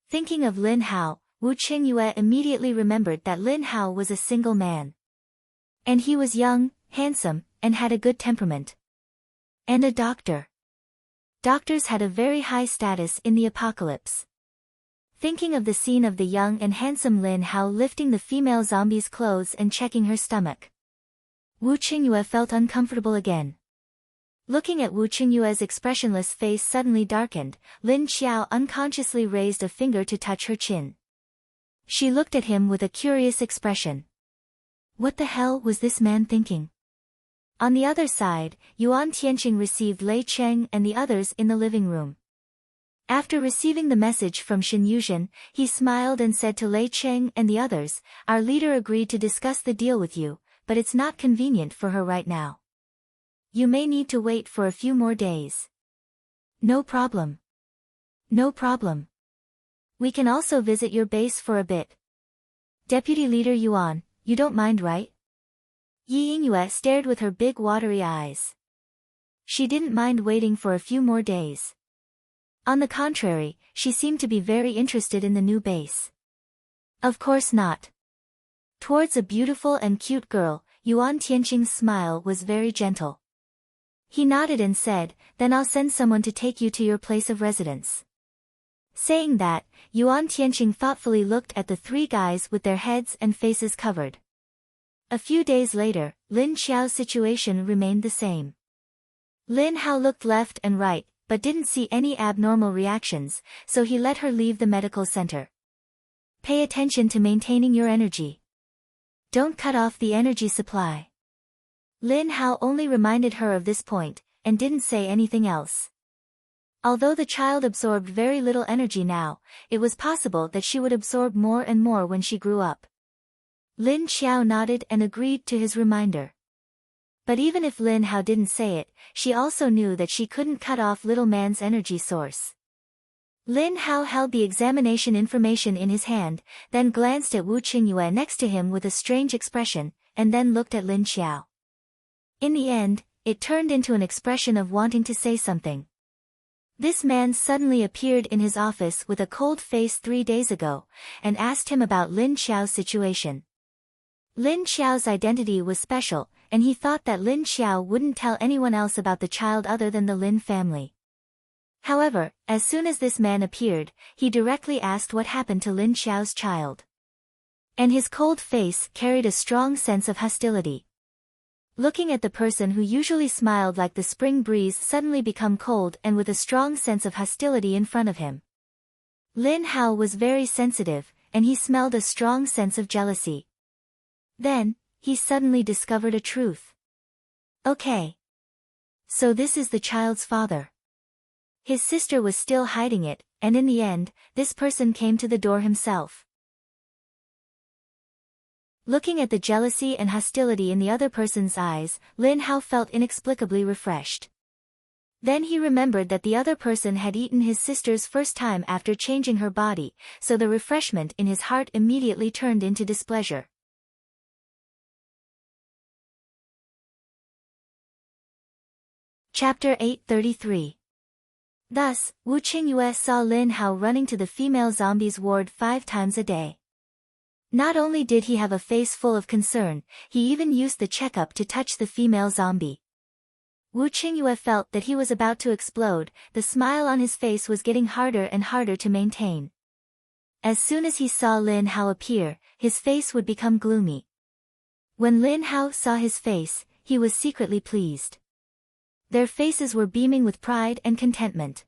Speaker 1: Thinking of Lin Hao, Wu Qingyue immediately remembered that Lin Hao was a single man. And he was young, handsome, and had a good temperament. And a doctor. Doctors had a very high status in the apocalypse. Thinking of the scene of the young and handsome Lin Hao lifting the female zombie's clothes and checking her stomach, Wu Qingyue felt uncomfortable again. Looking at Wu Qingyue's expressionless face suddenly darkened, Lin Xiao unconsciously raised a finger to touch her chin. She looked at him with a curious expression. What the hell was this man thinking? On the other side, Yuan Tianqing received Lei Cheng and the others in the living room. After receiving the message from Shen Yuzhen, he smiled and said to Lei Cheng and the others, "Our leader agreed to discuss the deal with you, but it's not convenient for her right now. You may need to wait for a few more days." "No problem. No problem. We can also visit your base for a bit." "Deputy Leader Yuan, you don't mind, right?" Yi Yingyue stared with her big watery eyes. She didn't mind waiting for a few more days. On the contrary, she seemed to be very interested in the new base. "Of course not." Towards a beautiful and cute girl, Yuan Tianqing's smile was very gentle. He nodded and said, "Then I'll send someone to take you to your place of residence." Saying that, Yuan Tianqing thoughtfully looked at the three guys with their heads and faces covered. A few days later, Lin Xiao's situation remained the same. Lin Hao looked left and right, but didn't see any abnormal reactions, so he let her leave the medical center. "Pay attention to maintaining your energy. Don't cut off the energy supply." Lin Hao only reminded her of this point, and didn't say anything else. Although the child absorbed very little energy now, it was possible that she would absorb more and more when she grew up. Lin Xiao nodded and agreed to his reminder. But even if Lin Hao didn't say it, she also knew that she couldn't cut off little man's energy source. Lin Hao held the examination information in his hand, then glanced at Wu Qingyue next to him with a strange expression, and then looked at Lin Xiao. In the end, it turned into an expression of wanting to say something. This man suddenly appeared in his office with a cold face 3 days ago, and asked him about Lin Xiao's situation. Lin Xiao's identity was special, and he thought that Lin Xiao wouldn't tell anyone else about the child other than the Lin family. However, as soon as this man appeared, he directly asked what happened to Lin Xiao's child. And his cold face carried a strong sense of hostility. Looking at the person who usually smiled like the spring breeze suddenly become cold and with a strong sense of hostility in front of him. Lin Hao was very sensitive, and he smelled a strong sense of jealousy. Then, he suddenly discovered a truth. Okay. So this is the child's father. His sister was still hiding it, and in the end, this person came to the door himself. Looking at the jealousy and hostility in the other person's eyes, Lin Hao felt inexplicably refreshed. Then he remembered that the other person had eaten his sister's first time after changing her body, so the refreshment in his heart immediately turned into displeasure. Chapter 833. Thus, Wu Qingyue saw Lin Hao running to the female zombie's ward 5 times a day. Not only did he have a face full of concern, he even used the checkup to touch the female zombie. Wu Qingyue felt that he was about to explode. The smile on his face was getting harder and harder to maintain. As soon as he saw Lin Hao appear, his face would become gloomy. When Lin Hao saw his face, he was secretly pleased. Their faces were beaming with pride and contentment.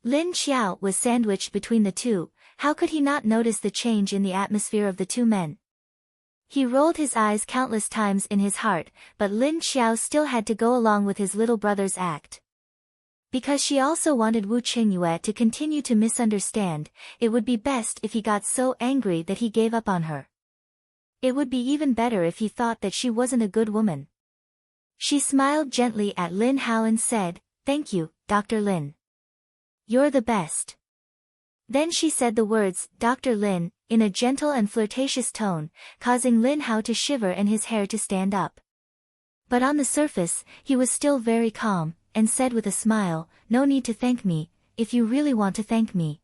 Speaker 1: Lin Xiao was sandwiched between the two. How could he not notice the change in the atmosphere of the two men? He rolled his eyes countless times in his heart, but Lin Xiao still had to go along with his little brother's act. Because she also wanted Wu Qingyue to continue to misunderstand, it would be best if he got so angry that he gave up on her. It would be even better if he thought that she wasn't a good woman. She smiled gently at Lin Hao and said, "Thank you, Dr. Lin. You're the best." Then she said the words, "Dr. Lin," in a gentle and flirtatious tone, causing Lin Hao to shiver and his hair to stand up. But on the surface, he was still very calm, and said with a smile, "No need to thank me, if you really want to thank me.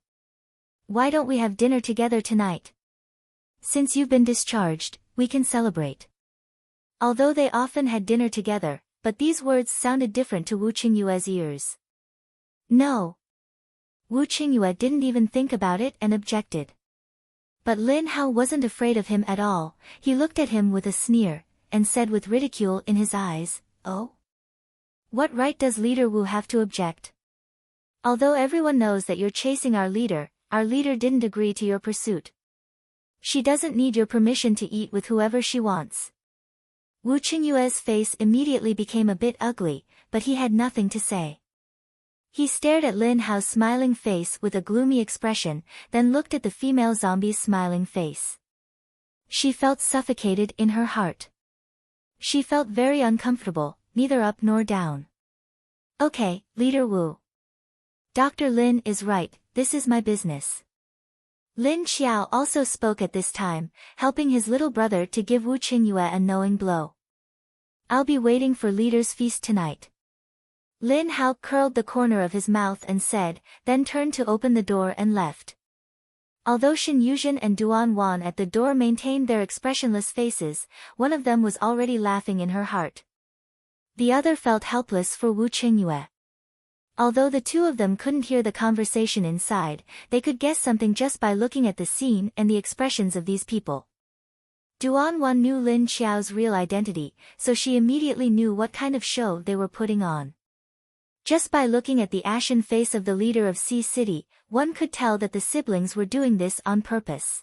Speaker 1: Why don't we have dinner together tonight? Since you've been discharged, we can celebrate." Although they often had dinner together, but these words sounded different to Wu Qingyue's ears. No. Wu Qingyue didn't even think about it and objected. But Lin Hao wasn't afraid of him at all. He looked at him with a sneer, and said with ridicule in his eyes, "Oh? What right does Leader Wu have to object? Although everyone knows that you're chasing our leader didn't agree to your pursuit. She doesn't need your permission to eat with whoever she wants." Wu Qingyue's face immediately became a bit ugly, but he had nothing to say. He stared at Lin Hao's smiling face with a gloomy expression, then looked at the female zombie's smiling face. She felt suffocated in her heart. She felt very uncomfortable, neither up nor down. "Okay, Leader Wu. Dr. Lin is right, this is my business." Lin Xiao also spoke at this time, helping his little brother to give Wu Qingyue a knowing blow. "I'll be waiting for Leader's feast tonight." Lin Hao curled the corner of his mouth and said, then turned to open the door and left. Although Shen Yuzhen and Duan Wan at the door maintained their expressionless faces, one of them was already laughing in her heart. The other felt helpless for Wu Qingyue. Although the two of them couldn't hear the conversation inside, they could guess something just by looking at the scene and the expressions of these people. Duan Wan knew Lin Xiao's real identity, so she immediately knew what kind of show they were putting on. Just by looking at the ashen face of the leader of Sea City, one could tell that the siblings were doing this on purpose.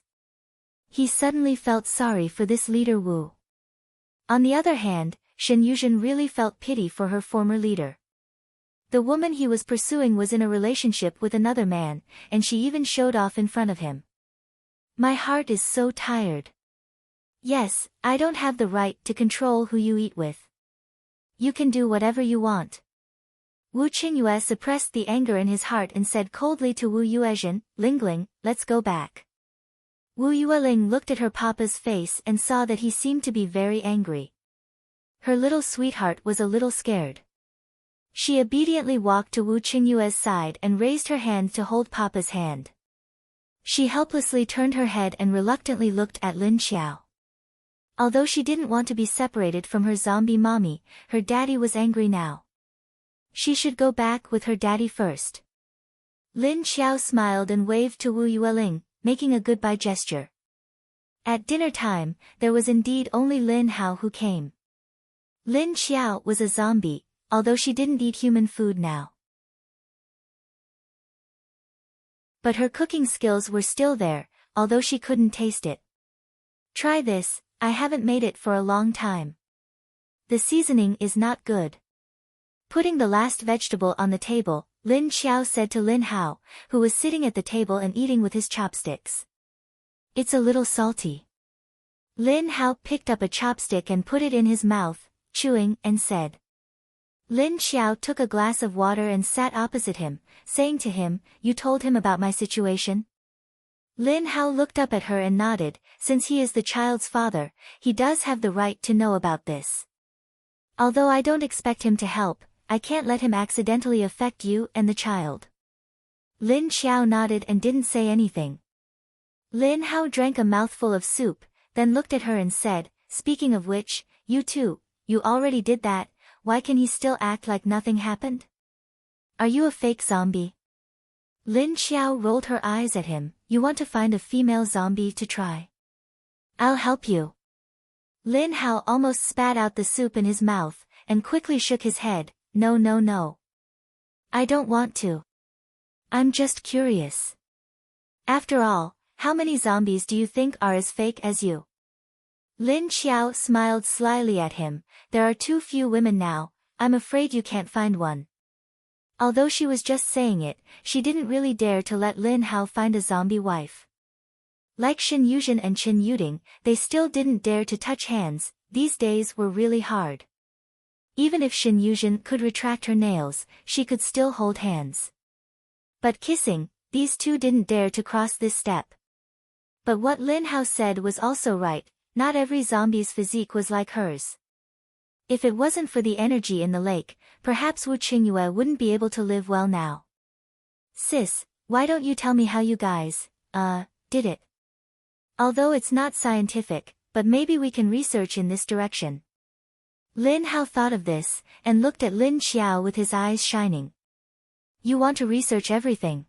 Speaker 1: He suddenly felt sorry for this Leader Wu. On the other hand, Shen Yuzhen really felt pity for her former leader. The woman he was pursuing was in a relationship with another man, and she even showed off in front of him. "My heart is so tired. Yes, I don't have the right to control who you eat with. You can do whatever you want." Wu Qingyue suppressed the anger in his heart and said coldly to Wu Yuezhen, "Lingling, let's go back." Wu Yueling looked at her papa's face and saw that he seemed to be very angry. Her little sweetheart was a little scared. She obediently walked to Wu Qingyue's side and raised her hand to hold Papa's hand. She helplessly turned her head and reluctantly looked at Lin Xiao. Although she didn't want to be separated from her zombie mommy, her daddy was angry now. She should go back with her daddy first. Lin Xiao smiled and waved to Wu Yueling, making a goodbye gesture. At dinner time, there was indeed only Lin Hao who came. Lin Xiao was a zombie, although she didn't eat human food now. But her cooking skills were still there, although she couldn't taste it. "Try this, I haven't made it for a long time. The seasoning is not good." Putting the last vegetable on the table, Lin Xiao said to Lin Hao, who was sitting at the table and eating with his chopsticks. "It's a little salty." Lin Hao picked up a chopstick and put it in his mouth, chewing, and said. Lin Xiao took a glass of water and sat opposite him, saying to him, "You told him about my situation?" Lin Hao looked up at her and nodded. Since he is the child's father, he does have the right to know about this. Although I don't expect him to help, I can't let him accidentally affect you and the child. Lin Xiao nodded and didn't say anything. Lin Hao drank a mouthful of soup, then looked at her and said, speaking of which, you too, you already did that, why can he still act like nothing happened? Are you a fake zombie? Lin Xiao rolled her eyes at him, you want to find a female zombie to try? I'll help you. Lin Hao almost spat out the soup in his mouth, and quickly shook his head, no no no. I don't want to. I'm just curious. After all, how many zombies do you think are as fake as you? Lin Xiao smiled slyly at him, there are too few women now, I'm afraid you can't find one. Although she was just saying it, she didn't really dare to let Lin Hao find a zombie wife. Like Shen Yuzhen and Chen Yuding, they still didn't dare to touch hands, these days were really hard. Even if Shen Yuzhen could retract her nails, she could still hold hands. But kissing, these two didn't dare to cross this step. But what Lin Hao said was also right, not every zombie's physique was like hers. If it wasn't for the energy in the lake, perhaps Wu Qingyue wouldn't be able to live well now. Sis, why don't you tell me how you guys, did it? Although it's not scientific, but maybe we can research in this direction. Lin Hao thought of this, and looked at Lin Xiao with his eyes shining. You want to research everything?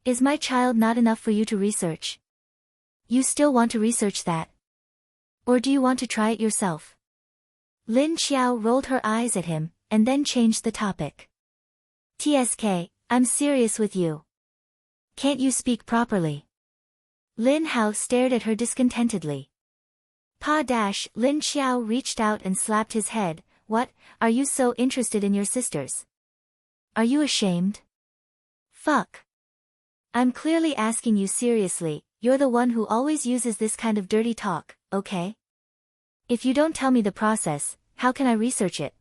Speaker 1: Is my child not enough for you to research? You still want to research that? Or do you want to try it yourself? Lin Xiao rolled her eyes at him, and then changed the topic. TSK, I'm serious with you. Can't you speak properly? Lin Hao stared at her discontentedly. Lin Xiao reached out and slapped his head, what, are you so interested in your sisters? Are you ashamed? Fuck. I'm clearly asking you seriously, you're the one who always uses this kind of dirty talk, okay? If you don't tell me the process, how can I research it?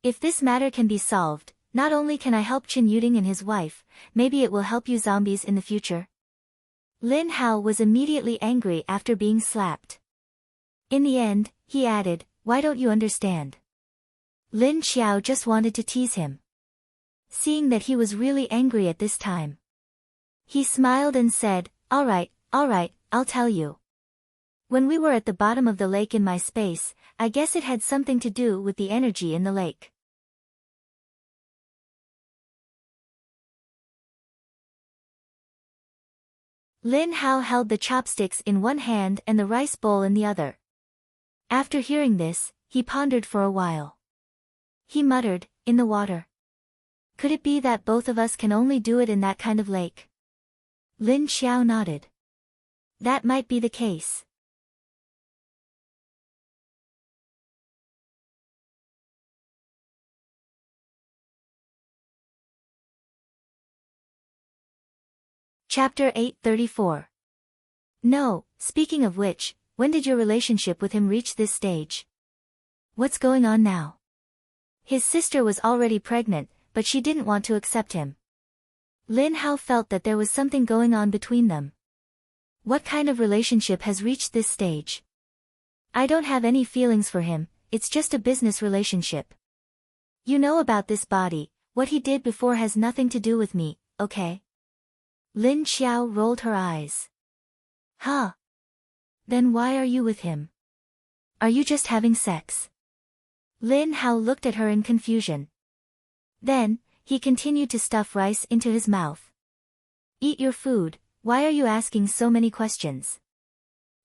Speaker 1: If this matter can be solved, not only can I help Chen Yuding and his wife, maybe it will help you zombies in the future. Lin Hao was immediately angry after being slapped. In the end, he added, why don't you understand? Lin Xiao just wanted to tease him. Seeing that he was really angry at this time, he smiled and said, all right, I'll tell you. When we were at the bottom of the lake in my space, I guess it had something to do with the energy in the lake. Lin Hao held the chopsticks in one hand and the rice bowl in the other. After hearing this, he pondered for a while. He muttered, in the water. Could it be that both of us can only do it in that kind of lake? Lin Xiao nodded. That might be the case. Chapter 834. No, speaking of which, when did your relationship with him reach this stage? What's going on now? His sister was already pregnant, but she didn't want to accept him. Lin Hao felt that there was something going on between them. What kind of relationship has reached this stage? I don't have any feelings for him, it's just a business relationship. You know about this body, what he did before has nothing to do with me, okay? Lin Xiao rolled her eyes. Huh? Then why are you with him? Are you just having sex? Lin Hao looked at her in confusion. Then, he continued to stuff rice into his mouth. Eat your food, why are you asking so many questions?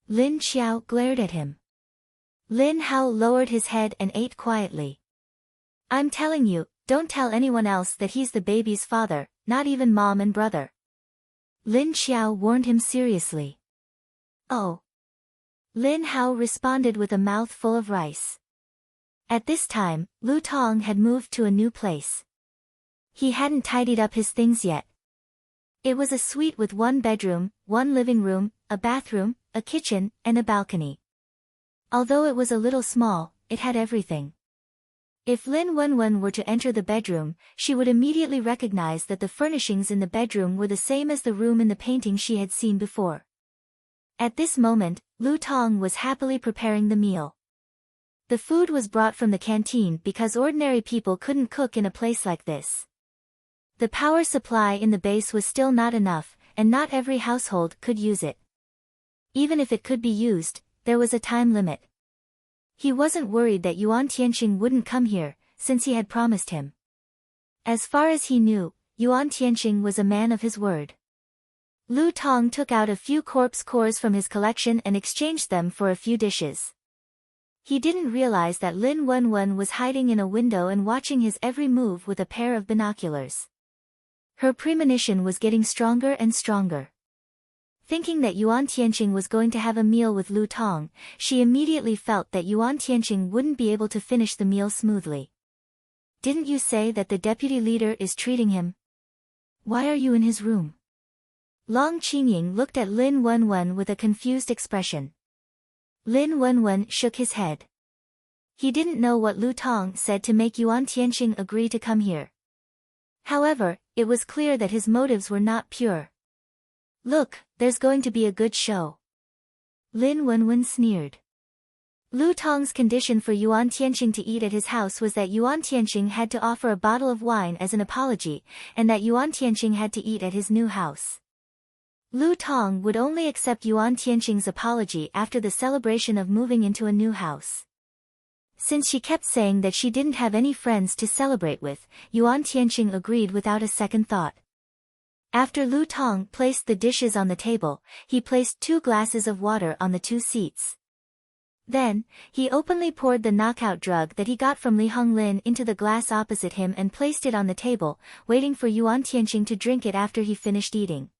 Speaker 1: Lin Xiao glared at him. Lin Hao lowered his head and ate quietly. I'm telling you, don't tell anyone else that he's the baby's father, not even mom and brother. Lin Xiao warned him seriously. Oh. Lin Hao responded with a mouth full of rice. At this time, Lu Tong had moved to a new place. He hadn't tidied up his things yet. It was a suite with one bedroom, one living room, a bathroom, a kitchen, and a balcony. Although it was a little small, it had everything. If Lin Wenwen were to enter the bedroom, she would immediately recognize that the furnishings in the bedroom were the same as the room in the painting she had seen before. At this moment, Lu Tong was happily preparing the meal. The food was brought from the canteen because ordinary people couldn't cook in a place like this. The power supply in the base was still not enough, and not every household could use it. Even if it could be used, there was a time limit. He wasn't worried that Yuan Tianqing wouldn't come here, since he had promised him. As far as he knew, Yuan Tianqing was a man of his word. Lu Tong took out a few corpse cores from his collection and exchanged them for a few dishes. He didn't realize that Lin Wenwen was hiding in a window and watching his every move with a pair of binoculars. Her premonition was getting stronger and stronger. Thinking that Yuan Tianqing was going to have a meal with Lu Tong, she immediately felt that Yuan Tianqing wouldn't be able to finish the meal smoothly. "Didn't you say that the deputy leader is treating him? Why are you in his room?" Long Qingying looked at Lin Wenwen with a confused expression. Lin Wenwen shook his head. He didn't know what Lu Tong said to make Yuan Tianqing agree to come here. However, it was clear that his motives were not pure. "Look, there's going to be a good show." Lin Wenwen sneered. Lu Tong's condition for Yuan Tianqing to eat at his house was that Yuan Tianqing had to offer a bottle of wine as an apology, and that Yuan Tianqing had to eat at his new house. Lu Tong would only accept Yuan Tianqing's apology after the celebration of moving into a new house. Since she kept saying that she didn't have any friends to celebrate with, Yuan Tianqing agreed without a second thought. After Lu Tong placed the dishes on the table, he placed 2 glasses of water on the 2 seats. Then, he openly poured the knockout drug that he got from Li Honglin into the glass opposite him and placed it on the table, waiting for Yuan Tianqing to drink it after he finished eating.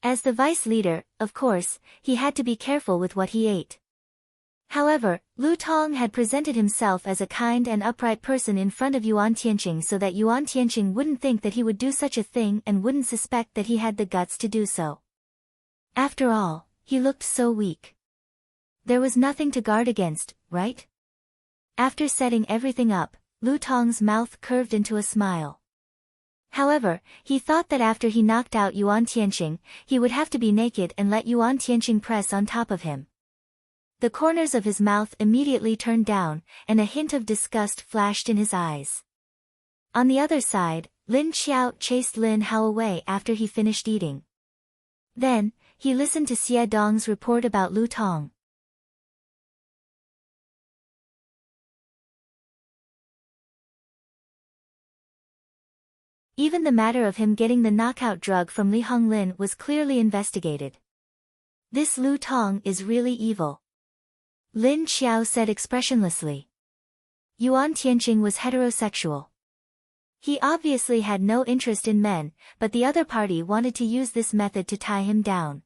Speaker 1: As the vice leader, of course, he had to be careful with what he ate. However, Lu Tong had presented himself as a kind and upright person in front of Yuan Tianqing so that Yuan Tianqing wouldn't think that he would do such a thing and wouldn't suspect that he had the guts to do so. After all, he looked so weak. There was nothing to guard against, right? After setting everything up, Lu Tong's mouth curved into a smile. However, he thought that after he knocked out Yuan Tianqing, he would have to be naked and let Yuan Tianqing press on top of him. The corners of his mouth immediately turned down, and a hint of disgust flashed in his eyes. On the other side, Lin Xiao chased Lin Hao away after he finished eating. Then, he listened to Xie Dong's report about Lu Tong. Even the matter of him getting the knockout drug from Li Honglin was clearly investigated. "This Lu Tong is really evil," Lin Xiao said expressionlessly. Yuan Tianqing was heterosexual. He obviously had no interest in men, but the other party wanted to use this method to tie him down.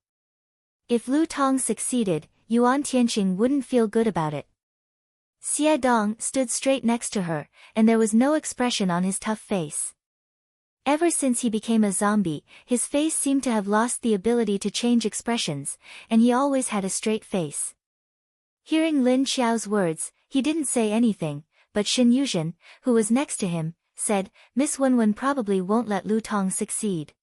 Speaker 1: If Lu Tong succeeded, Yuan Tianqing wouldn't feel good about it. Xie Dong stood straight next to her, and there was no expression on his tough face. Ever since he became a zombie, his face seemed to have lost the ability to change expressions, and he always had a straight face. Hearing Lin Xiao's words, he didn't say anything, but Shen Yuzhen, who was next to him, said, "Miss Wenwen probably won't let Lu Tong succeed."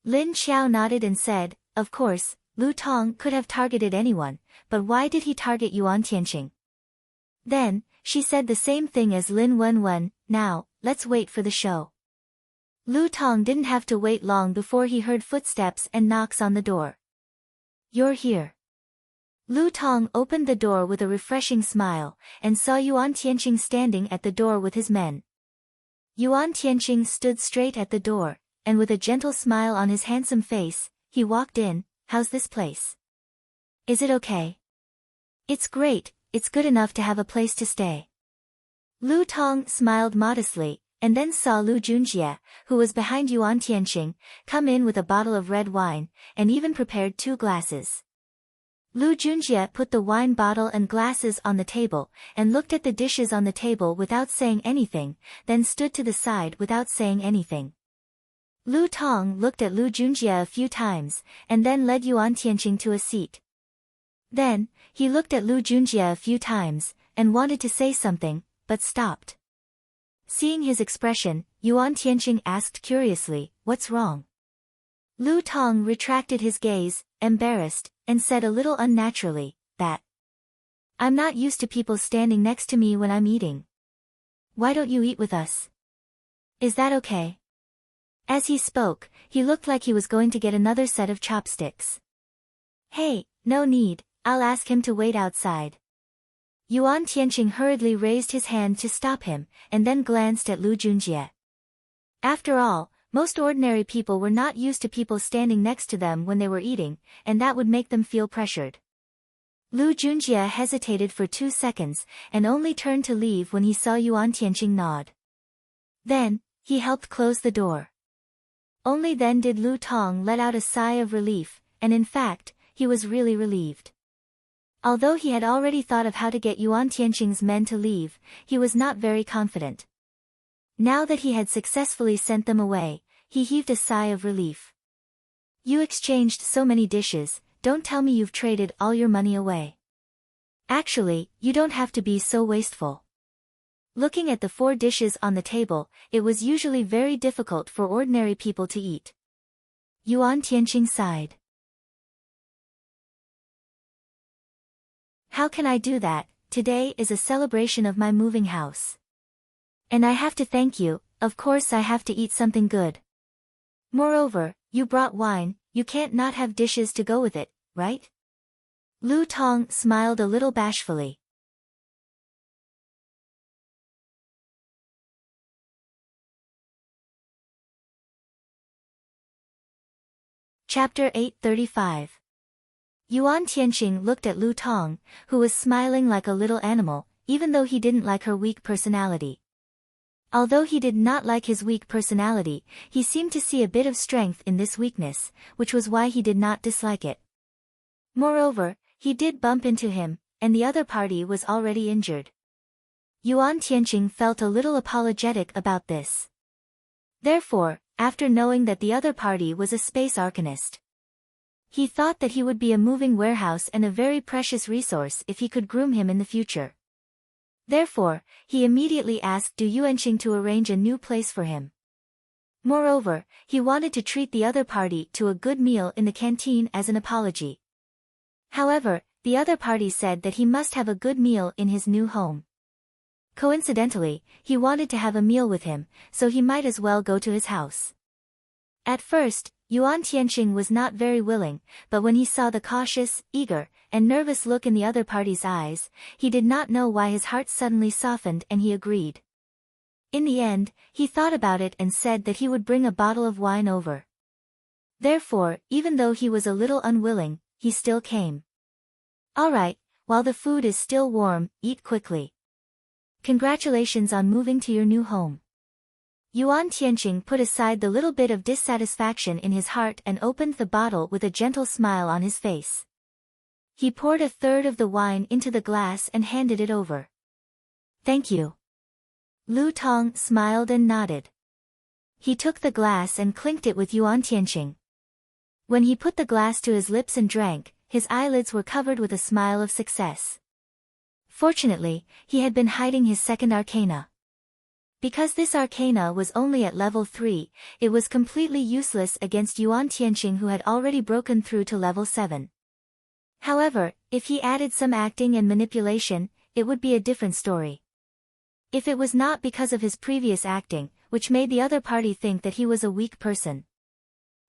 Speaker 1: Lin Xiao nodded and said, "Of course, Lu Tong could have targeted anyone, but why did he target Yuan Tianqing?" Then, she said the same thing as Lin Wenwen, "Now, let's wait for the show." Lu Tong didn't have to wait long before he heard footsteps and knocks on the door. "You're here." Lu Tong opened the door with a refreshing smile, and saw Yuan Tianqing standing at the door with his men. Yuan Tianqing stood straight at the door, and with a gentle smile on his handsome face, he walked in. "How's this place? Is it okay?" "It's great, it's good enough to have a place to stay." Lu Tong smiled modestly, and then saw Lu Junjie, who was behind Yuan Tianqing, come in with a bottle of red wine, and even prepared 2 glasses. Lu Junjie put the wine bottle and glasses on the table, and looked at the dishes on the table without saying anything, then stood to the side without saying anything. Lu Tong looked at Lu Junjie a few times, and then led Yuan Tianqing to a seat. Then, he looked at Lu Junjie a few times, and wanted to say something, but stopped. Seeing his expression, Yuan Tianqing asked curiously, "What's wrong?" Lu Tong retracted his gaze, embarrassed, and said a little unnaturally, "That I'm not used to people standing next to me when I'm eating. Why don't you eat with us? Is that okay? As he spoke, he looked like he was going to get another set of chopsticks. Hey, no need, I'll ask him to wait outside. Yuan Tianqing hurriedly raised his hand to stop him, and then glanced at Lu Junjie. After all, most ordinary people were not used to people standing next to them when they were eating, and that would make them feel pressured. Lu Junjie hesitated for 2 seconds, and only turned to leave when he saw Yuan Tianqing nod. Then, he helped close the door. Only then did Lu Tong let out a sigh of relief, and in fact, he was really relieved. Although he had already thought of how to get Yuan Tianqing's men to leave, he was not very confident. Now that he had successfully sent them away, he heaved a sigh of relief. You exchanged so many dishes, don't tell me you've traded all your money away. Actually, you don't have to be so wasteful. Looking at the 4 dishes on the table, it was usually very difficult for ordinary people to eat. Yuan Tianqing sighed. How can I do that? Today is a celebration of my moving house. And I have to thank you, of course I have to eat something good. Moreover, you brought wine, you can't not have dishes to go with it, right? Lu Tong smiled a little bashfully. Chapter 835. Yuan Tianqing looked at Lu Tong, who was smiling like a little animal, even though he didn't like her weak personality. Although he did not like his weak personality, he seemed to see a bit of strength in this weakness, which was why he did not dislike it. Moreover, he did bump into him, and the other party was already injured. Yuan Tianqing felt a little apologetic about this. Therefore, after knowing that the other party was a space arcanist, he thought that he would be a moving warehouse and a very precious resource if he could groom him in the future. Therefore, he immediately asked Du Yuanqing to arrange a new place for him. Moreover, he wanted to treat the other party to a good meal in the canteen as an apology. However, the other party said that he must have a good meal in his new home. Coincidentally, he wanted to have a meal with him, so he might as well go to his house. At first, Yuan Tianqing was not very willing, but when he saw the cautious, eager, and nervous look in the other party's eyes, he did not know why his heart suddenly softened and he agreed. In the end, he thought about it and said that he would bring a bottle of wine over. Therefore, even though he was a little unwilling, he still came. All right, while the food is still warm, eat quickly. Congratulations on moving to your new home. Yuan Tianqing put aside the little bit of dissatisfaction in his heart and opened the bottle with a gentle smile on his face. He poured 1/3 of the wine into the glass and handed it over. Thank you. Lu Tong smiled and nodded. He took the glass and clinked it with Yuan Tianqing. When he put the glass to his lips and drank, his eyelids were covered with a smile of success. Fortunately, he had been hiding his second arcana. Because this arcana was only at level 3, it was completely useless against Yuan Tianqing, who had already broken through to level 7. However, if he added some acting and manipulation, it would be a different story. If it was not because of his previous acting, which made the other party think that he was a weak person.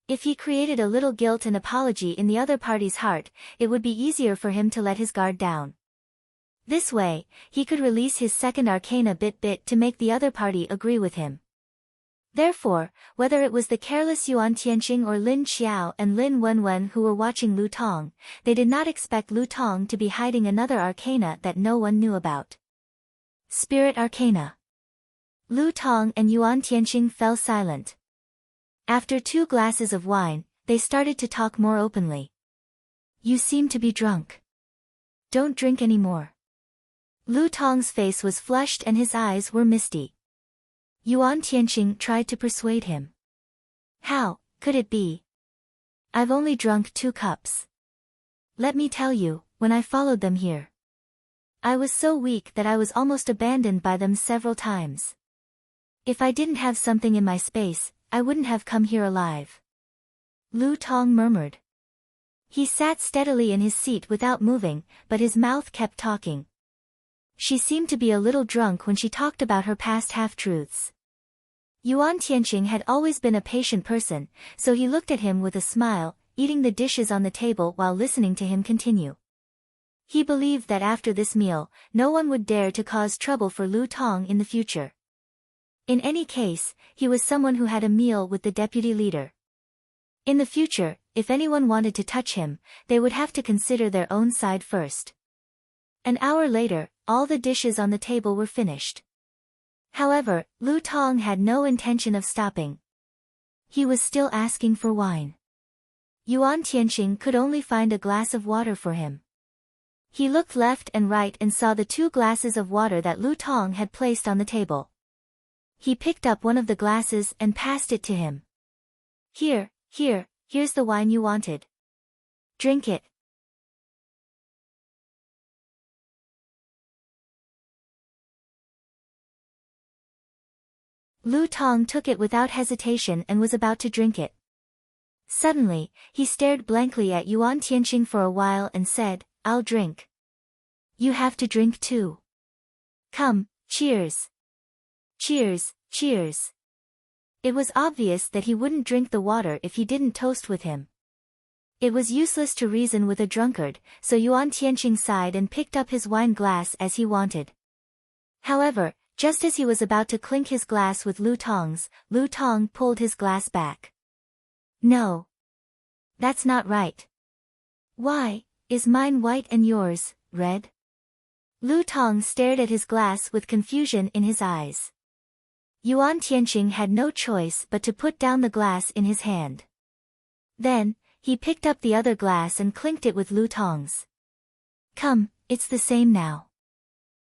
Speaker 1: If he created a little guilt and apology in the other party's heart, it would be easier for him to let his guard down. This way, he could release his second arcana bit to make the other party agree with him. Therefore, whether it was the careless Yuan Tianqing or Lin Xiao and Lin Wenwen who were watching Lu Tong, they did not expect Lu Tong to be hiding another arcana that no one knew about. Spirit Arcana. Lu Tong and Yuan Tianqing fell silent. After 2 glasses of wine, they started to talk more openly. You seem to be drunk. Don't drink any more. Lu Tong's face was flushed and his eyes were misty. Yuan Tianqing tried to persuade him. How could it be? I've only drunk 2 cups. Let me tell you, when I followed them here, I was so weak that I was almost abandoned by them several times. If I didn't have something in my space, I wouldn't have come here alive. Lu Tong murmured. He sat steadily in his seat without moving, but his mouth kept talking. She seemed to be a little drunk when she talked about her past half-truths. Yuan Tianqing had always been a patient person, so he looked at him with a smile, eating the dishes on the table while listening to him continue. He believed that after this meal, no one would dare to cause trouble for Lu Tong in the future. In any case, he was someone who had a meal with the deputy leader. In the future, if anyone wanted to touch him, they would have to consider their own side first. An hour later, all the dishes on the table were finished. However, Lu Tong had no intention of stopping. He was still asking for wine. Yuan Tianqing could only find a glass of water for him. He looked left and right and saw the 2 glasses of water that Lu Tong had placed on the table. He picked up one of the glasses and passed it to him. Here's the wine you wanted. Drink it. Lu Tong took it without hesitation and was about to drink it. Suddenly, he stared blankly at Yuan Tianqing for a while and said, "I'll drink." "You have to drink too. Come, cheers." Cheers, cheers. It was obvious that he wouldn't drink the water if he didn't toast with him. It was useless to reason with a drunkard, so Yuan Tianqing sighed and picked up his wine glass as he wanted. However, just as he was about to clink his glass with Lu Tong's, Lu Tong pulled his glass back. "No. That's not right." "Why, is mine white and yours, red?" Lu Tong stared at his glass with confusion in his eyes. Yuan Tianqing had no choice but to put down the glass in his hand. Then, he picked up the other glass and clinked it with Lu Tong's. "Come, it's the same now."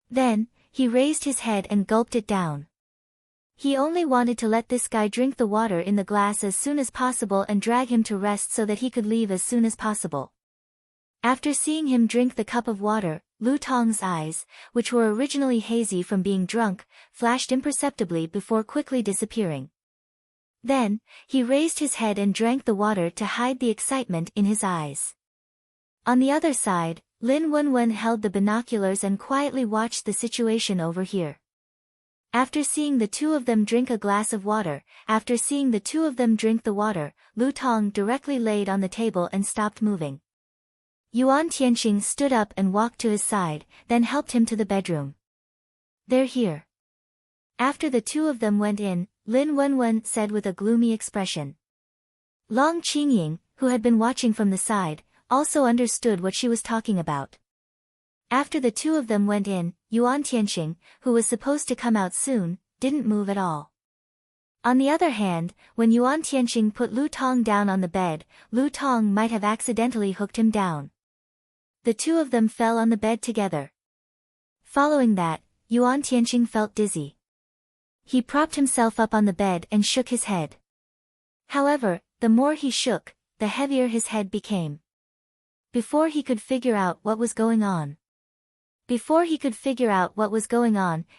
Speaker 1: Then, he raised his head and gulped it down. He only wanted to let this guy drink the water in the glass as soon as possible and drag him to rest so that he could leave as soon as possible. After seeing him drink the cup of water, Lu Tong's eyes, which were originally hazy from being drunk, flashed imperceptibly before quickly disappearing. Then, he raised his head and drank the water to hide the excitement in his eyes. On the other side, Lin Wenwen held the binoculars and quietly watched the situation over here. After seeing the 2 of them drink a glass of water, Lu Tong directly laid on the table and stopped moving. Yuan Tianqing stood up and walked to his side, then helped him to the bedroom. "They're here." After the 2 of them went in, Lin Wenwen said with a gloomy expression. Long Qingying, who had been watching from the side, also understood what she was talking about. After the 2 of them went in, Yuan Tianqing, who was supposed to come out soon, didn't move at all. On the other hand, when Yuan Tianqing put Lu Tong down on the bed, Lu Tong might have accidentally hooked him down. The 2 of them fell on the bed together. Following that, Yuan Tianqing felt dizzy. He propped himself up on the bed and shook his head. However, the more he shook, the heavier his head became. Before he could figure out what was going on,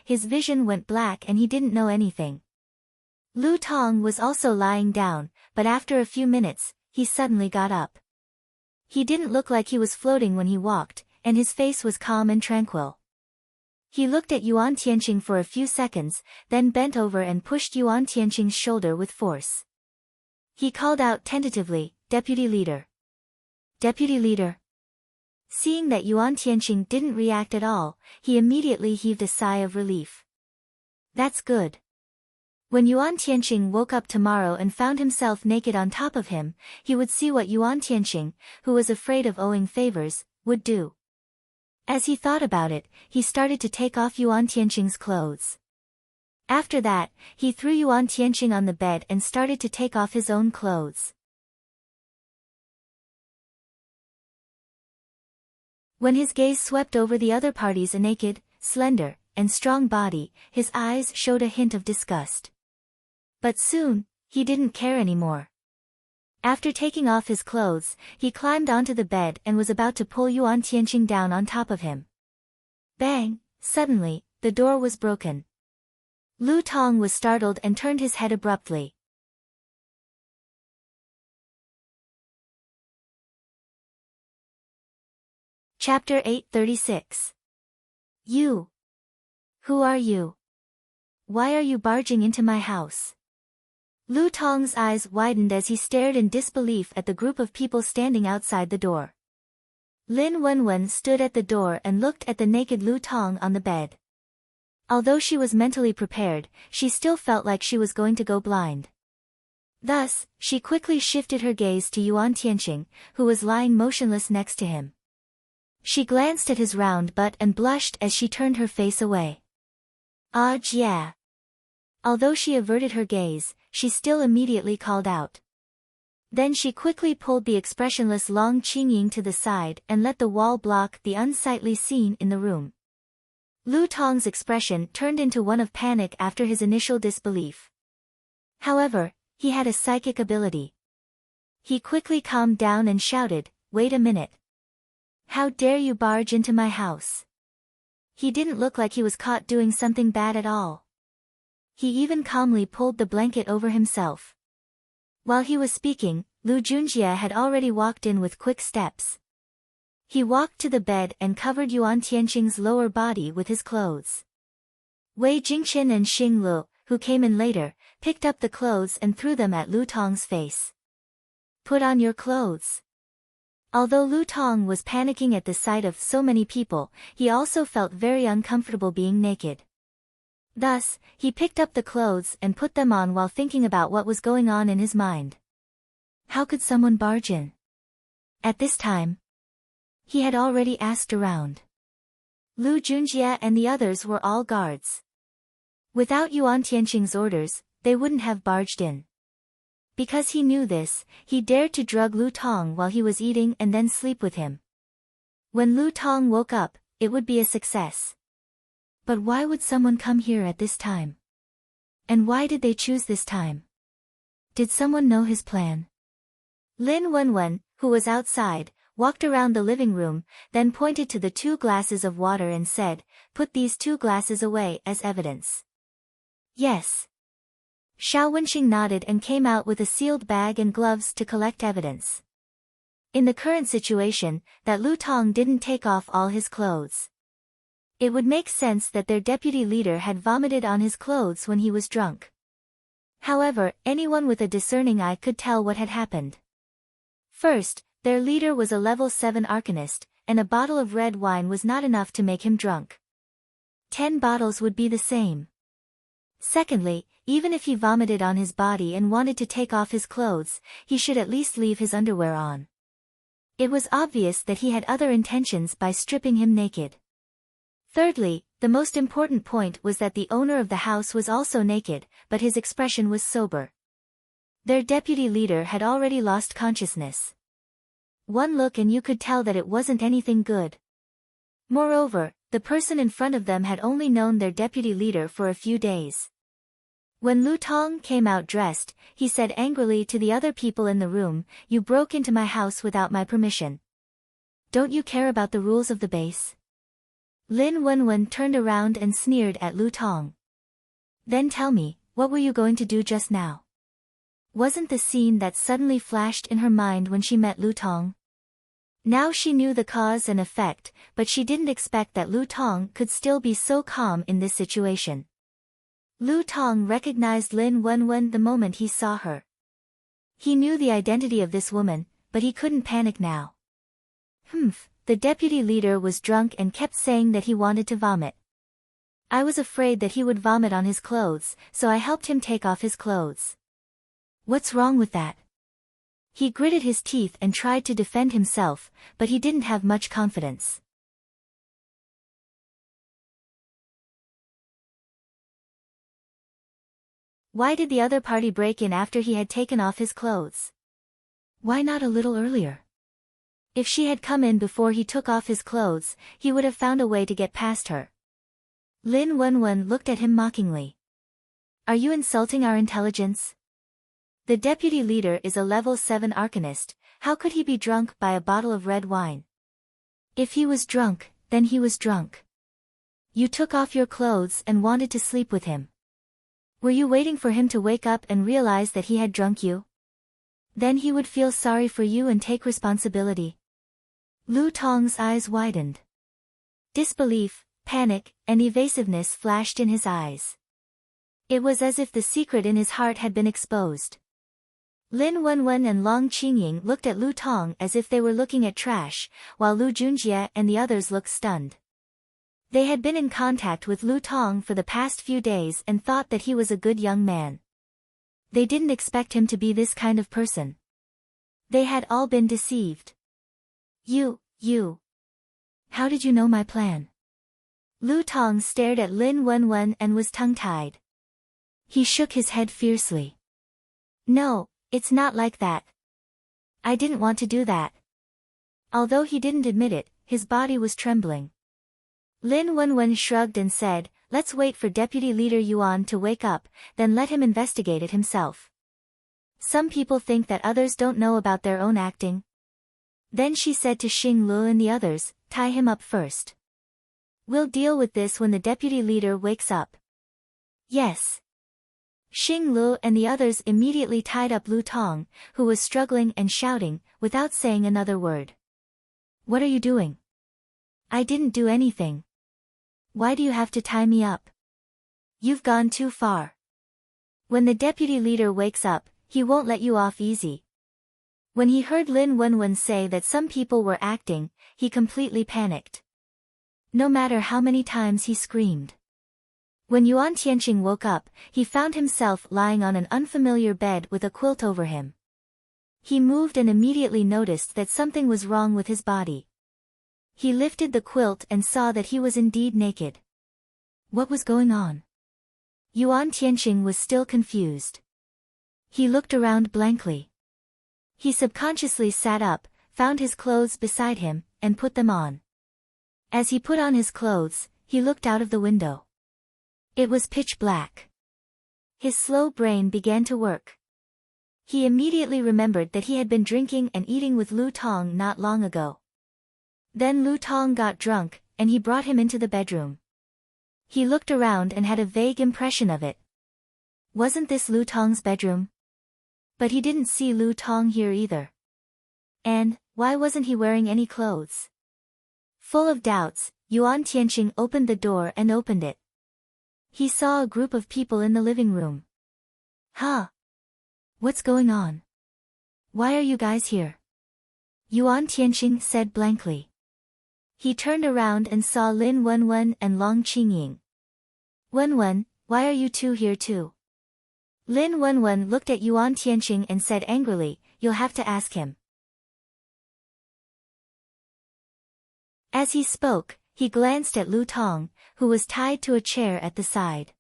Speaker 1: his vision went black and he didn't know anything. Lu Tong was also lying down, but after a few minutes, he suddenly got up. He didn't look like he was floating when he walked, and his face was calm and tranquil. He looked at Yuan Tianqing for a few seconds, then bent over and pushed Yuan Tianqing's shoulder with force. He called out tentatively, "Deputy leader." "Deputy leader." Seeing that Yuan Tianqing didn't react at all, he immediately heaved a sigh of relief. "That's good." When Yuan Tianqing woke up tomorrow and found himself naked on top of him, he would see what Yuan Tianqing, who was afraid of owing favors, would do. As he thought about it, he started to take off Yuan Tianqing's clothes. After that, he threw Yuan Tianqing on the bed and started to take off his own clothes. When his gaze swept over the other party's naked, slender, and strong body, his eyes showed a hint of disgust. But soon, he didn't care anymore. After taking off his clothes, he climbed onto the bed and was about to pull Yuan Tianqing down on top of him. Bang! Suddenly, the door was broken. Lu Tong was startled and turned his head abruptly. Chapter 836. You. Who are you? Why are you barging into my house? Lu Tong's eyes widened as he stared in disbelief at the group of people standing outside the door. Lin Wenwen stood at the door and looked at the naked Lu Tong on the bed. Although she was mentally prepared, she still felt like she was going to go blind. Thus, she quickly shifted her gaze to Yuan Tianqing, who was lying motionless next to him. She glanced at his round butt and blushed as she turned her face away. Ah, yeah. Although she averted her gaze, she still immediately called out. Then she quickly pulled the expressionless Long Qingying to the side and let the wall block the unsightly scene in the room. Lu Tong's expression turned into one of panic after his initial disbelief. However, he had a psychic ability. He quickly calmed down and shouted, "Wait a minute. How dare you barge into my house?" He didn't look like he was caught doing something bad at all. He even calmly pulled the blanket over himself. While he was speaking, Lu Junjie had already walked in with quick steps. He walked to the bed and covered Yuan Tianqing's lower body with his clothes. Wei Jingqian and Xing Lu, who came in later, picked up the clothes and threw them at Lu Tong's face. "Put on your clothes." Although Lu Tong was panicking at the sight of so many people, he also felt very uncomfortable being naked. Thus, he picked up the clothes and put them on while thinking about what was going on in his mind. How could someone barge in? At this time, he had already asked around. Lu Junjie and the others were all guards. Without Yuan Tianqing's orders, they wouldn't have barged in. Because he knew this, he dared to drug Lu Tong while he was eating and then sleep with him. When Lu Tong woke up, it would be a success. But why would someone come here at this time? And why did they choose this time? Did someone know his plan? Lin Wenwen, who was outside, walked around the living room, then pointed to the 2 glasses of water and said, "Put these 2 glasses away as evidence." "Yes." Xiao Wenxing nodded and came out with a sealed bag and gloves to collect evidence. In the current situation, that Lu Tong didn't take off all his clothes. It would make sense that their deputy leader had vomited on his clothes when he was drunk. However, anyone with a discerning eye could tell what had happened. First, their leader was a level 7 arcanist, and a bottle of red wine was not enough to make him drunk. 10 bottles would be the same. Secondly, even if he vomited on his body and wanted to take off his clothes, he should at least leave his underwear on. It was obvious that he had other intentions by stripping him naked. Thirdly, the most important point was that the owner of the house was also naked, but his expression was sober. Their deputy leader had already lost consciousness. One look and you could tell that it wasn't anything good. Moreover, the person in front of them had only known their deputy leader for a few days. When Lu Tong came out dressed, he said angrily to the other people in the room, "You broke into my house without my permission. Don't you care about the rules of the base?" Lin Wenwen turned around and sneered at Lu Tong. "Then tell me, what were you going to do just now?" Wasn't the scene that suddenly flashed in her mind when she met Lu Tong? Now she knew the cause and effect, but she didn't expect that Lu Tong could still be so calm in this situation. Lu Tong recognized Lin Wenwen the moment he saw her. He knew the identity of this woman, but he couldn't panic now. The deputy leader was drunk and kept saying that he wanted to vomit. I was afraid that he would vomit on his clothes, so I helped him take off his clothes. What's wrong with that? He gritted his teeth and tried to defend himself, but he didn't have much confidence. Why did the other party break in after he had taken off his clothes? Why not a little earlier? If she had come in before he took off his clothes, he would have found a way to get past her. Lin Wenwen looked at him mockingly. Are you insulting our intelligence? The deputy leader is a level 7 arcanist, how could he be drunk by a bottle of red wine? If he was drunk, then he was drunk. You took off your clothes and wanted to sleep with him. Were you waiting for him to wake up and realize that he had drunk you? Then he would feel sorry for you and take responsibility. Lu Tong's eyes widened. Disbelief, panic, and evasiveness flashed in his eyes. It was as if the secret in his heart had been exposed. Lin Wenwen and Long Qingying looked at Lu Tong as if they were looking at trash, while Lu Junjie and the others looked stunned. They had been in contact with Lu Tong for the past few days and thought that he was a good young man. They didn't expect him to be this kind of person. They had all been deceived. You. How did you know my plan? Lu Tong stared at Lin Wenwen and was tongue-tied. He shook his head fiercely. No, it's not like that. I didn't want to do that. Although he didn't admit it, his body was trembling. Lin Wenwen shrugged and said, let's wait for Deputy Leader Yuan to wake up, then let him investigate it himself. Some people think that others don't know about their own acting. Then she said to Xing Lu and the others, tie him up first. We'll deal with this when the Deputy Leader wakes up. Yes. Xing Lu and the others immediately tied up Lu Tong, who was struggling and shouting, without saying another word. What are you doing? I didn't do anything. Why do you have to tie me up? You've gone too far. When the Deputy Leader wakes up, he won't let you off easy. When he heard Lin Wenwen say that some people were acting, he completely panicked. No matter how many times he screamed. When Yuan Tianqing woke up, he found himself lying on an unfamiliar bed with a quilt over him. He moved and immediately noticed that something was wrong with his body. He lifted the quilt and saw that he was indeed naked. What was going on? Yuan Tianqing was still confused. He looked around blankly. He subconsciously sat up, found his clothes beside him, and put them on. As he put on his clothes, he looked out of the window. It was pitch black. His slow brain began to work. He immediately remembered that he had been drinking and eating with Lu Tong not long ago. Then Lu Tong got drunk, and he brought him into the bedroom. He looked around and had a vague impression of it. Wasn't this Lu Tong's bedroom? But he didn't see Lu Tong here either. And, why wasn't he wearing any clothes? Full of doubts, Yuan Tianqing opened the door and opened it. He saw a group of people in the living room. Huh? What's going on? Why are you guys here? Yuan Tianqing said blankly. He turned around and saw Lin Wenwen and Long Qingying. Wenwen, why are you two here too? Lin Wenwen looked at Yuan Tianqing and said angrily, you'll have to ask him. As he spoke, he glanced at Lu Tong, who was tied to a chair at the side.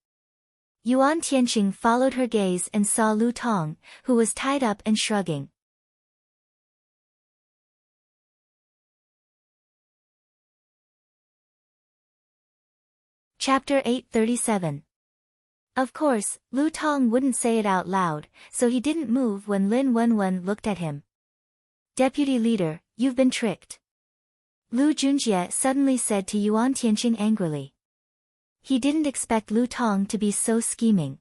Speaker 1: Yuan Tianqing followed her gaze and saw Lu Tong, who was tied up and shrugging. Chapter 837. Of course, Lu Tong wouldn't say it out loud, so he didn't move when Lin Wenwen looked at him. Deputy Leader, you've been tricked. Lu Junjie suddenly said to Yuan Tianqing angrily. He didn't expect Lu Tong to be so scheming.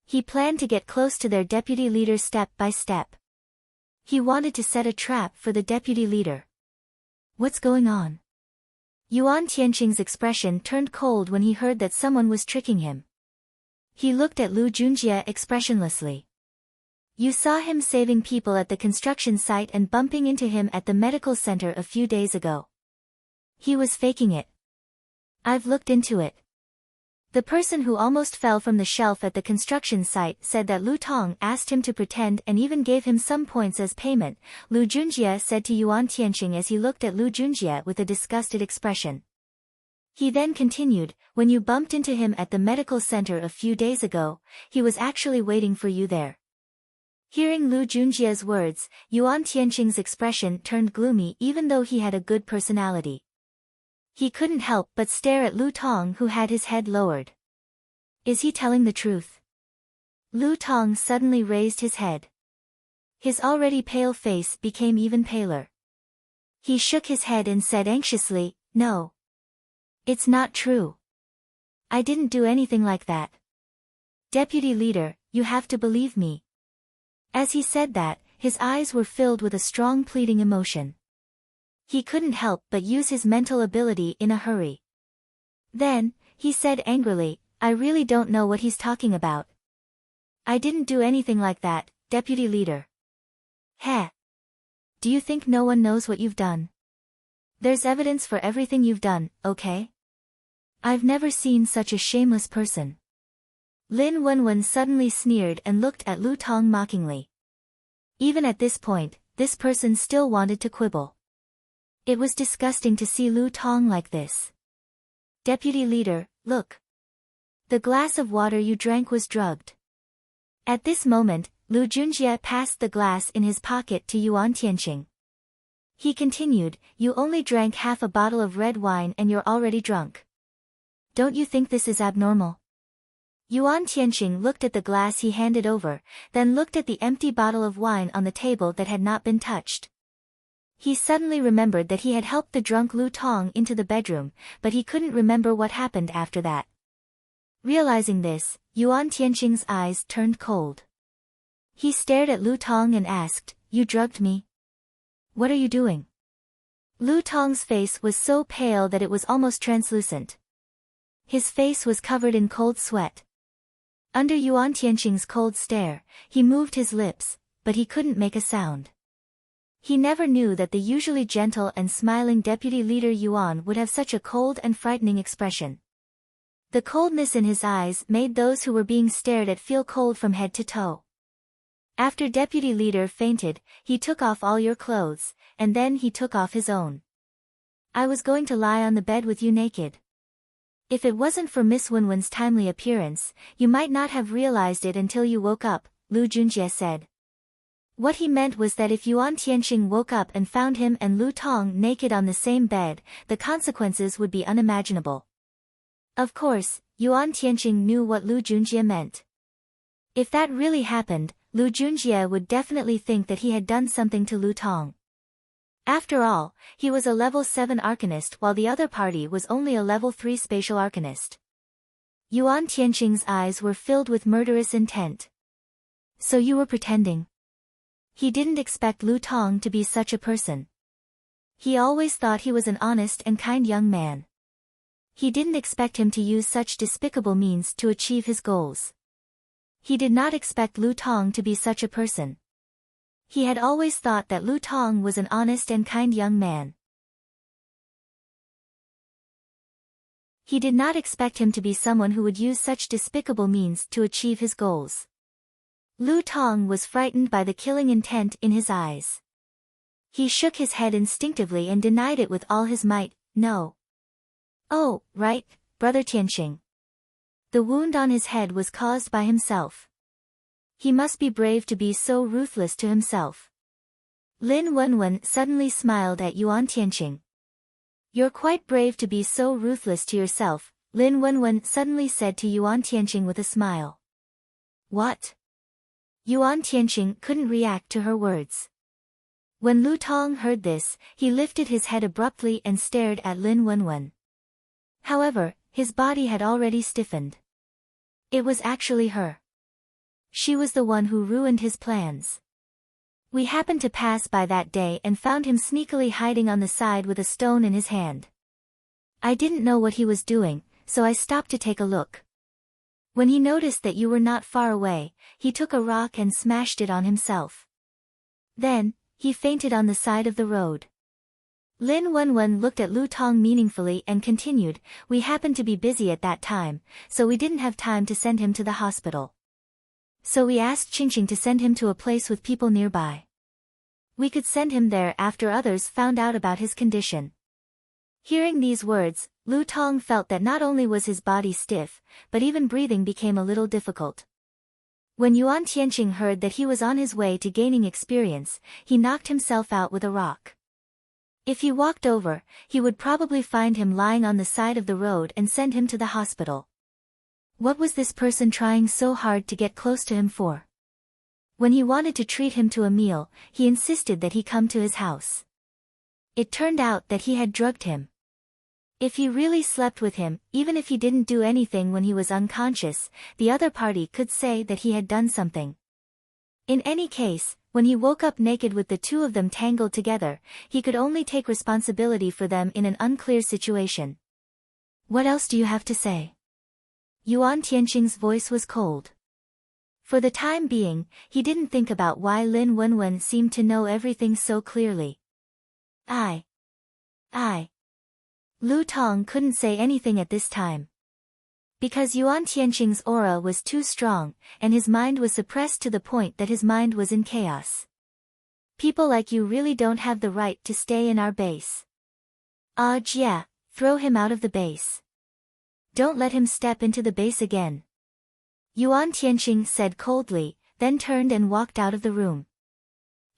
Speaker 1: He planned to get close to their deputy leader step by step. He wanted to set a trap for the deputy leader. What's going on? Yuan Tianqing's expression turned cold when he heard that someone was tricking him. He looked at Lu Junjie expressionlessly. You saw him saving people at the construction site and bumping into him at the medical center a few days ago. He was faking it. I've looked into it. The person who almost fell from the shelf at the construction site said that Lu Tong asked him to pretend and even gave him some points as payment, Lu Junjie said to Yuan Tianqing as he looked at Lu Junjie with a disgusted expression. He then continued, when you bumped into him at the medical center a few days ago, he was actually waiting for you there. Hearing Lu Junjie's words, Yuan Tianqing's expression turned gloomy even though he had a good personality. He couldn't help but stare at Lu Tong, who had his head lowered. Is he telling the truth? Lu Tong suddenly raised his head. His already pale face became even paler. He shook his head and said anxiously, no. It's not true. I didn't do anything like that. Deputy Leader, you have to believe me. As he said that, his eyes were filled with a strong pleading emotion. He couldn't help but use his mental ability in a hurry. Then, he said angrily, I really don't know what he's talking about. I didn't do anything like that, deputy leader. Heh. Do you think no one knows what you've done? There's evidence for everything you've done, okay? I've never seen such a shameless person. Lin Wenwen suddenly sneered and looked at Lu Tong mockingly. Even at this point, this person still wanted to quibble. It was disgusting to see Lu Tong like this. Deputy leader, look. The glass of water you drank was drugged. At this moment, Lu Junjie passed the glass in his pocket to Yuan Tianqing. He continued, you only drank half a bottle of red wine and you're already drunk. Don't you think this is abnormal? Yuan Tianqing looked at the glass he handed over, then looked at the empty bottle of wine on the table that had not been touched. He suddenly remembered that he had helped the drunk Lu Tong into the bedroom, but he couldn't remember what happened after that. Realizing this, Yuan Tianqing's eyes turned cold. He stared at Lu Tong and asked, you drugged me? What are you doing? Lu Tong's face was so pale that it was almost translucent. His face was covered in cold sweat. Under Yuan Tianqing's cold stare, he moved his lips, but he couldn't make a sound. He never knew that the usually gentle and smiling deputy leader Yuan would have such a cold and frightening expression. The coldness in his eyes made those who were being stared at feel cold from head to toe. After deputy leader fainted, he took off all your clothes, and then he took off his own. I was going to lie on the bed with you naked. If it wasn't for Miss Wenwen's timely appearance, you might not have realized it until you woke up, Lu Junjie said. What he meant was that if Yuan Tianqing woke up and found him and Lu Tong naked on the same bed, the consequences would be unimaginable. Of course, Yuan Tianqing knew what Lu Junjie meant. If that really happened, Lu Junjie would definitely think that he had done something to Lu Tong. After all, he was a level 7 arcanist while the other party was only a level 3 spatial arcanist. Yuan Tianqing's eyes were filled with murderous intent. So you were pretending? He didn't expect Lu Tong to be such a person. He always thought he was an honest and kind young man. He didn't expect him to use such despicable means to achieve his goals. He did not expect Lu Tong to be such a person. He had always thought that Lu Tong was an honest and kind young man. He did not expect him to be someone who would use such despicable means to achieve his goals. Lu Tong was frightened by the killing intent in his eyes. He shook his head instinctively and denied it with all his might, no. Oh, right, Brother Tianqing. The wound on his head was caused by himself. He must be brave to be so ruthless to himself. Lin Wenwen suddenly smiled at Yuan Tianqing. You're quite brave to be so ruthless to yourself, Lin Wenwen suddenly said to Yuan Tianqing with a smile. What? Yuan Tianqing couldn't react to her words. When Lu Tong heard this, he lifted his head abruptly and stared at Lin Wenwen. However, his body had already stiffened. It was actually her. She was the one who ruined his plans. We happened to pass by that day and found him sneakily hiding on the side with a stone in his hand. I didn't know what he was doing, so I stopped to take a look. When he noticed that you were not far away, he took a rock and smashed it on himself. Then, he fainted on the side of the road. Lin Wenwen looked at Lu Tong meaningfully and continued, we happened to be busy at that time, so we didn't have time to send him to the hospital. So we asked Qingqing to send him to a place with people nearby. We could send him there after others found out about his condition. Hearing these words, Lu Tong felt that not only was his body stiff, but even breathing became a little difficult. When Yuan Tianqing heard that he was on his way to gaining experience, he knocked himself out with a rock. If he walked over, he would probably find him lying on the side of the road and send him to the hospital. What was this person trying so hard to get close to him for? When he wanted to treat him to a meal, he insisted that he come to his house. It turned out that he had drugged him. If he really slept with him, even if he didn't do anything when he was unconscious, the other party could say that he had done something. In any case, When he woke up naked with the two of them tangled together, he could only take responsibility for them in an unclear situation. What else do you have to say? Yuan Tianqing's voice was cold. For the time being, he didn't think about why Lin Wenwen seemed to know everything so clearly. I. Lu Tong couldn't say anything at this time. Because Yuan Tianqing's aura was too strong, and his mind was suppressed to the point that his mind was in chaos. People like you really don't have the right to stay in our base. Yeah, throw him out of the base. Don't let him step into the base again. Yuan Tianqing said coldly, then turned and walked out of the room.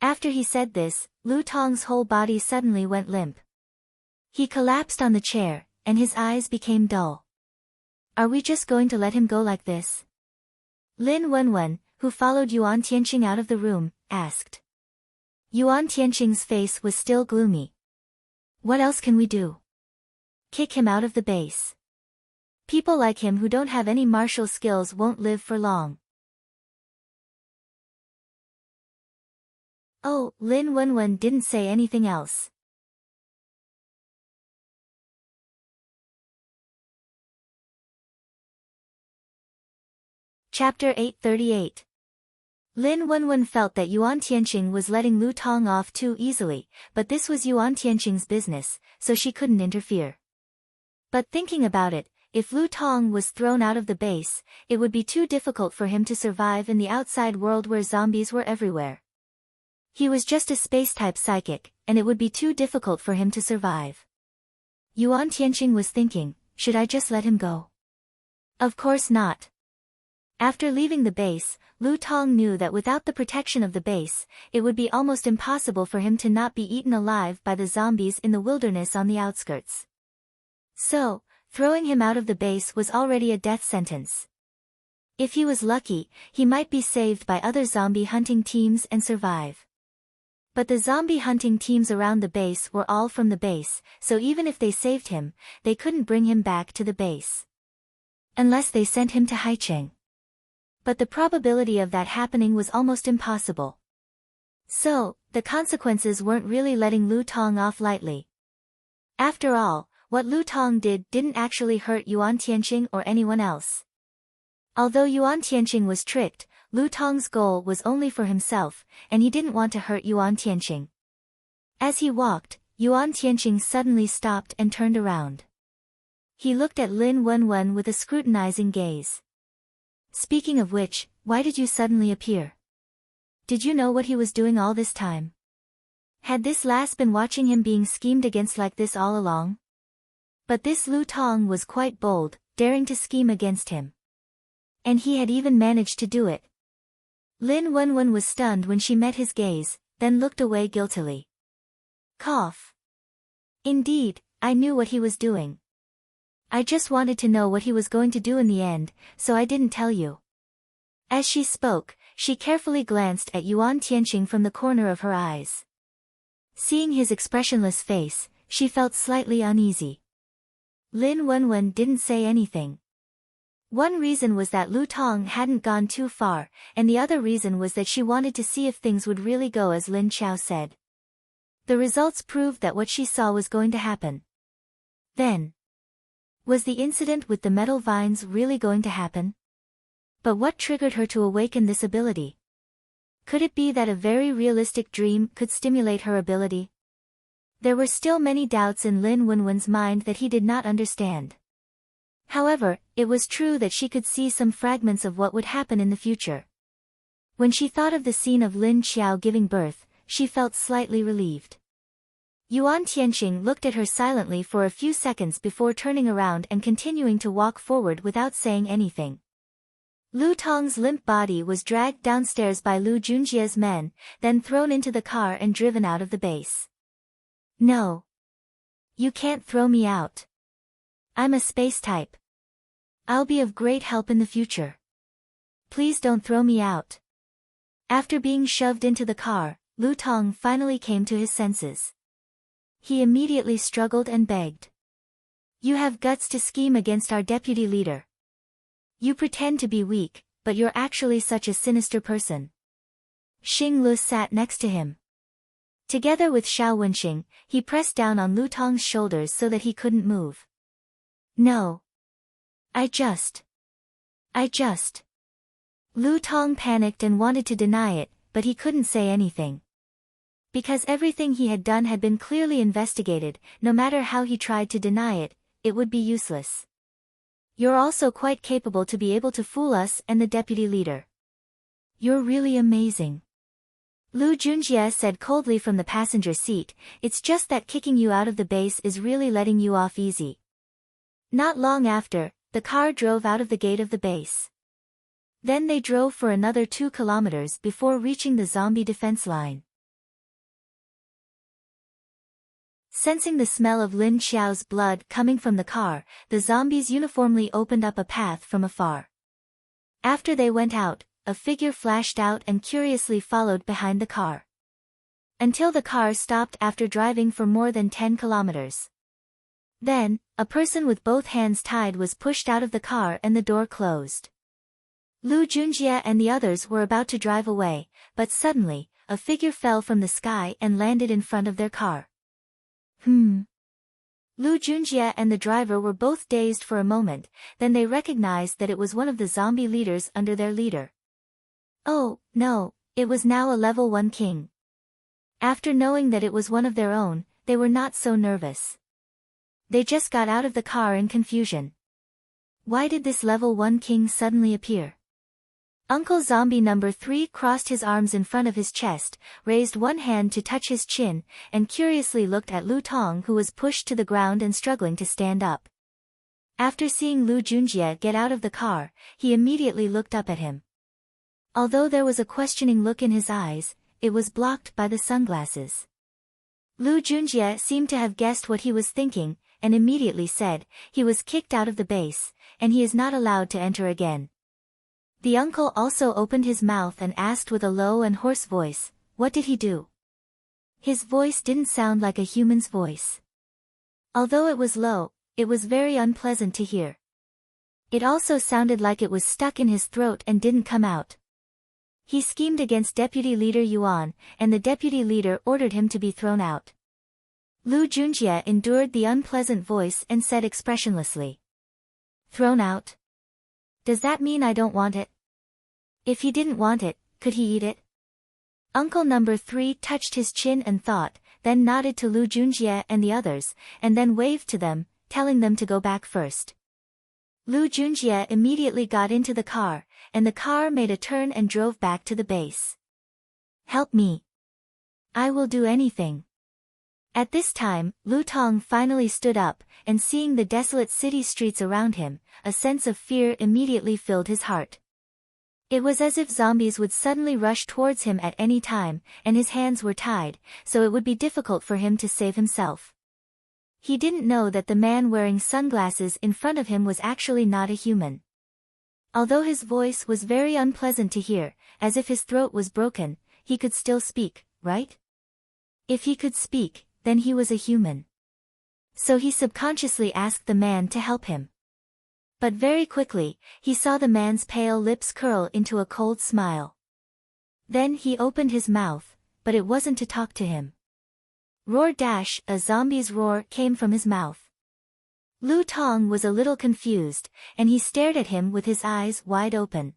Speaker 1: After he said this, Lu Tong's whole body suddenly went limp. He collapsed on the chair, and his eyes became dull. Are we just going to let him go like this? Lin Wenwen, who followed Yuan Tianqing out of the room, asked. Yuan Tianqing's face was still gloomy. What else can we do? Kick him out of the base. People like him who don't have any martial skills won't live for long. Oh, Lin Wenwen didn't say anything else. Chapter 838. Lin Wenwen felt that Yuan Tianqing was letting Lu Tong off too easily, but this was Yuan Tianqing's business, so she couldn't interfere. But thinking about it, if Lu Tong was thrown out of the base, it would be too difficult for him to survive in the outside world where zombies were everywhere. He was just a space-type psychic, and it would be too difficult for him to survive. Yuan Tianqing was thinking, should I just let him go? Of course not. After leaving the base, Lu Tong knew that without the protection of the base, it would be almost impossible for him to not be eaten alive by the zombies in the wilderness on the outskirts. So, throwing him out of the base was already a death sentence. If he was lucky, he might be saved by other zombie hunting teams and survive. But the zombie hunting teams around the base were all from the base, so even if they saved him, they couldn't bring him back to the base. Unless they sent him to Haicheng. But the probability of that happening was almost impossible. So, the consequences weren't really letting Lu Tong off lightly. After all, what Lu Tong did didn't actually hurt Yuan Tianqing or anyone else. Although Yuan Tianqing was tricked, Lu Tong's goal was only for himself, and he didn't want to hurt Yuan Tianqing. As he walked, Yuan Tianqing suddenly stopped and turned around. He looked at Lin Wenwen with a scrutinizing gaze. Speaking of which, why did you suddenly appear? Did you know what he was doing all this time? Had this lass been watching him being schemed against like this all along? But this Lu Tong was quite bold, daring to scheme against him. And he had even managed to do it. Lin Wenwen was stunned when she met his gaze, then looked away guiltily. Cough. Indeed, I knew what he was doing. I just wanted to know what he was going to do in the end, so I didn't tell you. As she spoke, she carefully glanced at Yuan Tianqing from the corner of her eyes. Seeing his expressionless face, she felt slightly uneasy. Lin Wenwen didn't say anything. One reason was that Lu Tong hadn't gone too far, and the other reason was that she wanted to see if things would really go as Lin Chao said. The results proved that what she saw was going to happen. Then, was the incident with the metal vines really going to happen? But what triggered her to awaken this ability? Could it be that a very realistic dream could stimulate her ability? There were still many doubts in Lin Wenwen's mind that he did not understand. However, it was true that she could see some fragments of what would happen in the future. When she thought of the scene of Lin Qiao giving birth, she felt slightly relieved. Yuan Tianqing looked at her silently for a few seconds before turning around and continuing to walk forward without saying anything. Lu Tong's limp body was dragged downstairs by Lu Junjie's men, then thrown into the car and driven out of the base. No. You can't throw me out. I'm a space type. I'll be of great help in the future. Please don't throw me out. After being shoved into the car, Lu Tong finally came to his senses. He immediately struggled and begged. You have guts to scheme against our deputy leader. You pretend to be weak, but you're actually such a sinister person. Xing Lu sat next to him. Together with Xiao Wenxing, he pressed down on Lu Tong's shoulders so that he couldn't move. No. I just. Lu Tong panicked and wanted to deny it, but he couldn't say anything. Because everything he had done had been clearly investigated, no matter how he tried to deny it, it would be useless. You're also quite capable to be able to fool us and the deputy leader. You're really amazing. Lu Junjie said coldly from the passenger seat, it's just that kicking you out of the base is really letting you off easy. Not long after, the car drove out of the gate of the base. Then they drove for another 2 kilometers before reaching the zombie defense line. Sensing the smell of Lin Xiao's blood coming from the car, the zombies uniformly opened up a path from afar. After they went out, a figure flashed out and curiously followed behind the car. Until the car stopped after driving for more than 10 kilometers. Then, a person with both hands tied was pushed out of the car and the door closed. Lu Junjie and the others were about to drive away, but suddenly, a figure fell from the sky and landed in front of their car. Lu Junjie and the driver were both dazed for a moment, then they recognized that it was one of the zombie leaders under their leader. Oh, no, it was now a level 1 king. After knowing that it was one of their own, they were not so nervous. They just got out of the car in confusion. Why did this level 1 king suddenly appear? Uncle Zombie number 3 crossed his arms in front of his chest, raised one hand to touch his chin, and curiously looked at Lu Tong, who was pushed to the ground and struggling to stand up. After seeing Lu Junjie get out of the car, he immediately looked up at him. Although there was a questioning look in his eyes, it was blocked by the sunglasses. Lu Junjie seemed to have guessed what he was thinking, and immediately said, he was kicked out of the base, and he is not allowed to enter again. The uncle also opened his mouth and asked with a low and hoarse voice, what did he do? His voice didn't sound like a human's voice. Although it was low, it was very unpleasant to hear. It also sounded like it was stuck in his throat and didn't come out. He schemed against Deputy Leader Yuan, and the Deputy Leader ordered him to be thrown out. Lu Junjie endured the unpleasant voice and said expressionlessly. Thrown out? Does that mean I don't want it? If he didn't want it, could he eat it? Uncle number 3 touched his chin and thought, then nodded to Lu Junjie and the others, and then waved to them, telling them to go back first. Lu Junjie immediately got into the car, and the car made a turn and drove back to the base. Help me. I will do anything. At this time, Lu Tong finally stood up, and seeing the desolate city streets around him, a sense of fear immediately filled his heart. It was as if zombies would suddenly rush towards him at any time, and his hands were tied, so it would be difficult for him to save himself. He didn't know that the man wearing sunglasses in front of him was actually not a human. Although his voice was very unpleasant to hear, as if his throat was broken, he could still speak, right? If he could speak, then he was a human. So he subconsciously asked the man to help him. But very quickly, he saw the man's pale lips curl into a cold smile. Then he opened his mouth, but it wasn't to talk to him. Roar dash, a zombie's roar came from his mouth. Lu Tong was a little confused, and he stared at him with his eyes wide open.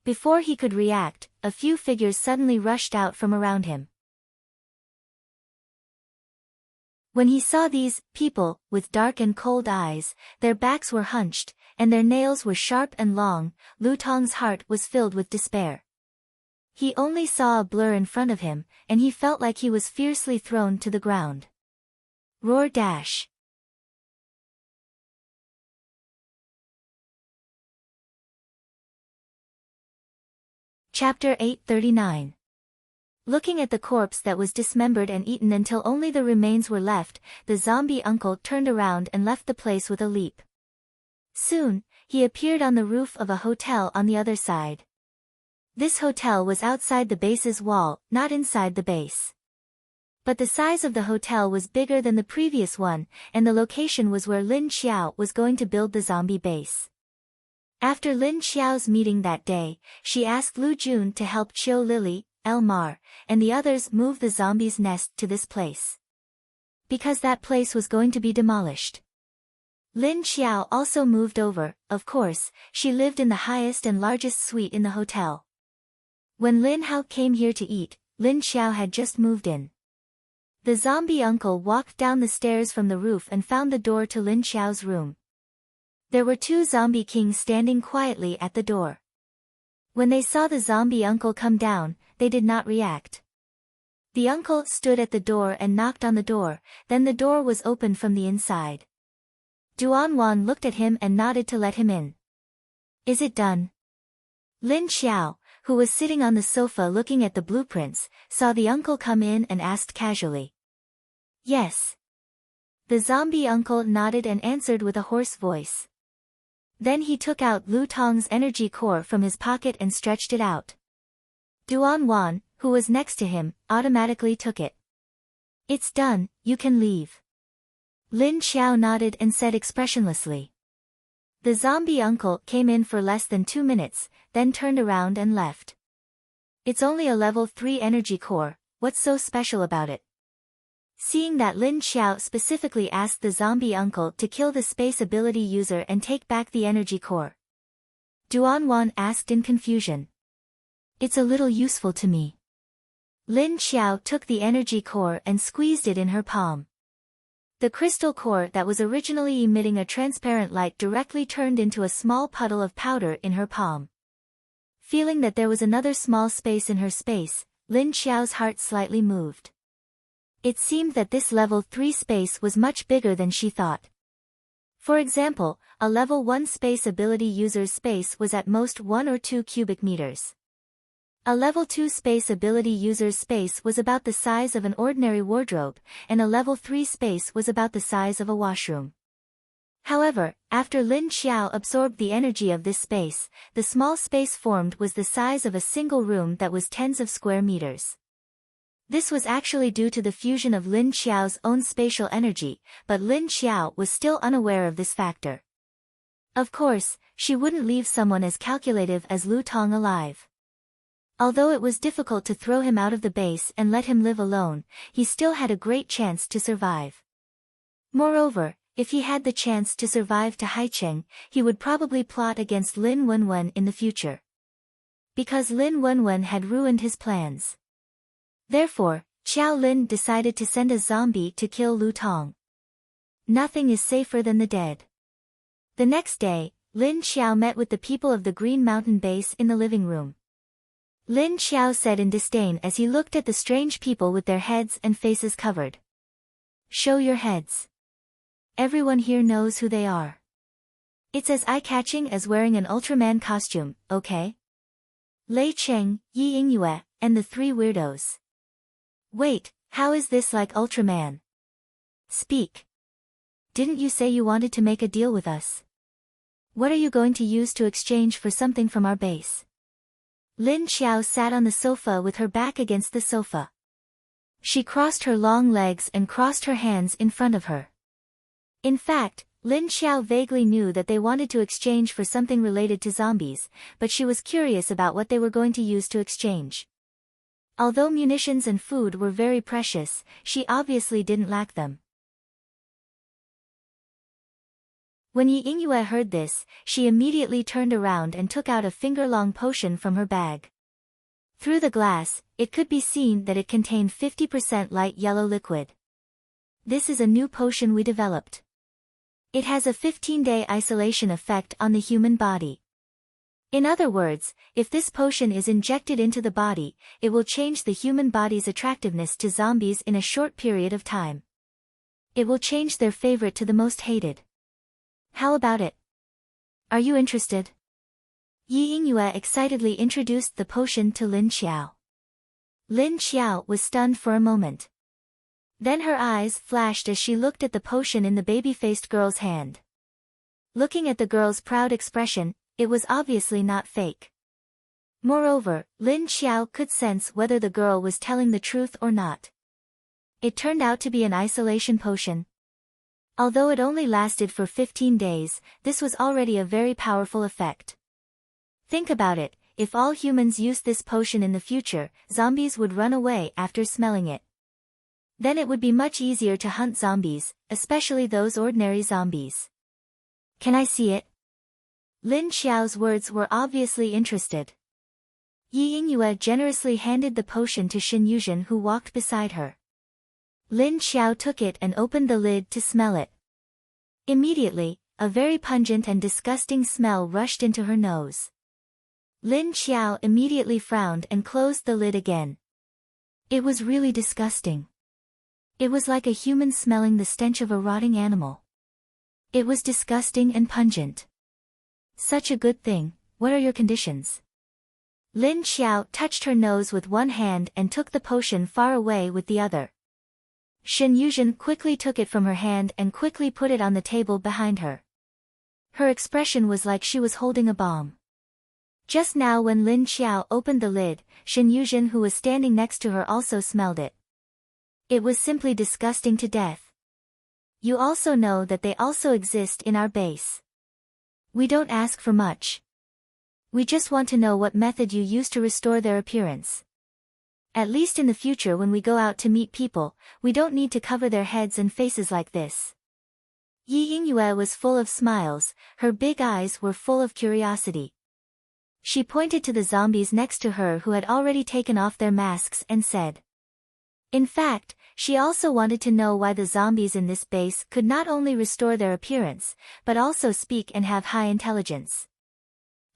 Speaker 1: Before he could react, a few figures suddenly rushed out from around him. When he saw these people, with dark and cold eyes, their backs were hunched, and their nails were sharp and long, Lu Tong's heart was filled with despair. He only saw a blur in front of him, and he felt like he was fiercely thrown to the ground. Roar dash. Chapter 839. Looking at the corpse that was dismembered and eaten until only the remains were left, the zombie uncle turned around and left the place with a leap. Soon, he appeared on the roof of a hotel on the other side. This hotel was outside the base's wall, not inside the base. But the size of the hotel was bigger than the previous one, and the location was where Lin Xiao was going to build the zombie base. After Lin Xiao's meeting that day, she asked Lu Jun to help Qiu Lily, Elmar, and the others move the zombies' nest to this place. Because that place was going to be demolished. Lin Xiao also moved over, of course, she lived in the highest and largest suite in the hotel. When Lin Hao came here to eat, Lin Xiao had just moved in. The zombie uncle walked down the stairs from the roof and found the door to Lin Xiao's room. There were two zombie kings standing quietly at the door. When they saw the zombie uncle come down, they did not react. The uncle stood at the door and knocked on the door, then the door was opened from the inside. Duanwan looked at him and nodded to let him in. Is it done? Lin Xiao, who was sitting on the sofa looking at the blueprints, saw the uncle come in and asked casually. Yes. The zombie uncle nodded and answered with a hoarse voice. Then he took out Lu Tong's energy core from his pocket and stretched it out. Duanwan, who was next to him, automatically took it. It's done, you can leave. Lin Xiao nodded and said expressionlessly. The zombie uncle came in for less than 2 minutes, then turned around and left. It's only a level 3 energy core, what's so special about it? Seeing that Lin Xiao specifically asked the zombie uncle to kill the space ability user and take back the energy core. Duanwan asked in confusion. It's a little useful to me. Lin Xiao took the energy core and squeezed it in her palm. The crystal core that was originally emitting a transparent light directly turned into a small puddle of powder in her palm. Feeling that there was another small space in her space, Lin Xiao's heart slightly moved. It seemed that this level 3 space was much bigger than she thought. For example, a level 1 space ability user's space was at most 1 or 2 cubic meters. A level 2 space ability user's space was about the size of an ordinary wardrobe, and a level 3 space was about the size of a washroom. However, after Lin Xiao absorbed the energy of this space, the small space formed was the size of a single room that was tens of square meters. This was actually due to the fusion of Lin Xiao's own spatial energy, but Lin Xiao was still unaware of this factor. Of course, she wouldn't leave someone as calculative as Lu Tong alive. Although it was difficult to throw him out of the base and let him live alone, he still had a great chance to survive. Moreover, if he had the chance to survive to Haicheng, he would probably plot against Lin Wenwen in the future. Because Lin Wenwen had ruined his plans. Therefore, Qiao Lin decided to send a zombie to kill Lu Tong. Nothing is safer than the dead. The next day, Lin Xiao met with the people of the Green Mountain Base in the living room. Lin Xiao said in disdain as he looked at the strange people with their heads and faces covered. Show your heads. Everyone here knows who they are. It's as eye-catching as wearing an Ultraman costume, okay? Lei Cheng, Yi Yingyue, and the 3 weirdos. Wait, how is this like Ultraman? Speak. Didn't you say you wanted to make a deal with us? What are you going to use to exchange for something from our base? Lin Xiao sat on the sofa with her back against the sofa. She crossed her long legs and crossed her hands in front of her. In fact, Lin Xiao vaguely knew that they wanted to exchange for something related to zombies, but she was curious about what they were going to use to exchange. Although munitions and food were very precious, she obviously didn't lack them. When Yi Yingyue heard this, she immediately turned around and took out a finger-long potion from her bag. Through the glass, it could be seen that it contained 50% light yellow liquid. This is a new potion we developed. It has a 15-day isolation effect on the human body. In other words, if this potion is injected into the body, it will change the human body's attractiveness to zombies in a short period of time. It will change their favorite to the most hated. How about it? Are you interested? Yi Yingyue excitedly introduced the potion to Lin Xiao. Lin Xiao was stunned for a moment. Then her eyes flashed as she looked at the potion in the baby-faced girl's hand. Looking at the girl's proud expression, it was obviously not fake. Moreover, Lin Xiao could sense whether the girl was telling the truth or not. It turned out to be an isolation potion. Although it only lasted for 15 days, this was already a very powerful effect. Think about it, if all humans used this potion in the future, zombies would run away after smelling it. Then it would be much easier to hunt zombies, especially those ordinary zombies. Can I see it? Lin Xiao's words were obviously interested. Yi Yingyue generously handed the potion to Shen Yuzhen, who walked beside her. Lin Xiao took it and opened the lid to smell it. Immediately, a very pungent and disgusting smell rushed into her nose. Lin Xiao immediately frowned and closed the lid again. It was really disgusting. It was like a human smelling the stench of a rotting animal. It was disgusting and pungent. Such a good thing, what are your conditions? Lin Xiao touched her nose with one hand and took the potion far away with the other. Shen Yuzhen quickly took it from her hand and quickly put it on the table behind her. Her expression was like she was holding a bomb. Just now when Lin Xiao opened the lid, Shen Yuzhen, who was standing next to her, also smelled it. It was simply disgusting to death. You also know that they also exist in our base. We don't ask for much. We just want to know what method you use to restore their appearance. At least in the future when we go out to meet people, we don't need to cover their heads and faces like this. Yi Yingyue was full of smiles, her big eyes were full of curiosity. She pointed to the zombies next to her who had already taken off their masks and said. In fact, she also wanted to know why the zombies in this base could not only restore their appearance, but also speak and have high intelligence.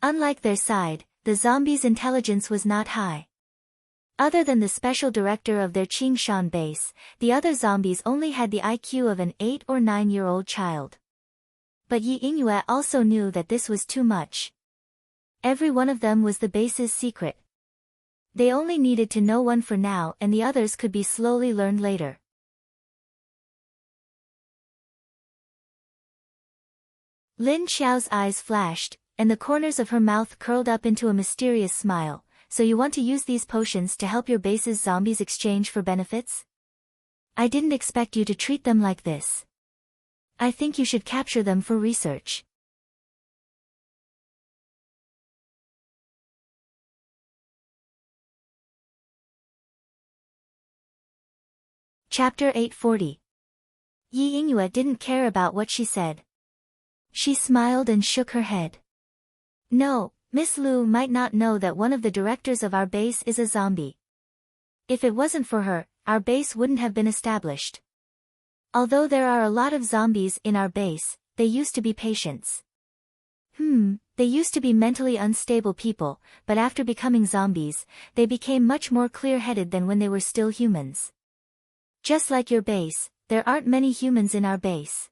Speaker 1: Unlike their side, the zombies' intelligence was not high. Other than the special director of their Qingshan base, the other zombies only had the IQ of an 8 or 9-year-old child. But Yi Yingyue also knew that this was too much. Every one of them was the base's secret. They only needed to know one for now, and the others could be slowly learned later. Lin Xiao's eyes flashed, and the corners of her mouth curled up into a mysterious smile. So you want to use these potions to help your base's zombies exchange for benefits? I didn't expect you to treat them like this. I think you should capture them for research. Chapter 840. Yi Yingyue didn't care about what she said. She smiled and shook her head. No, Miss Lu might not know that one of the directors of our base is a zombie. If it wasn't for her, our base wouldn't have been established. Although there are a lot of zombies in our base, they used to be patients. They used to be mentally unstable people, but after becoming zombies, they became much more clear-headed than when they were still humans. Just like your base, there aren't many humans in our base.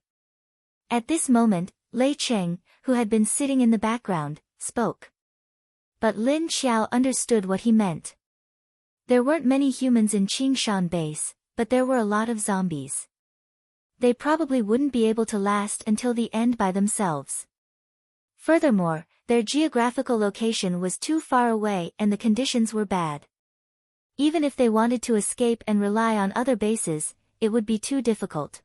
Speaker 1: At this moment, Lei Cheng, who had been sitting in the background, spoke. But Lin Xiao understood what he meant. There weren't many humans in Qingshan base, but there were a lot of zombies. They probably wouldn't be able to last until the end by themselves. Furthermore, their geographical location was too far away and the conditions were bad. Even if they wanted to escape and rely on other bases, it would be too difficult.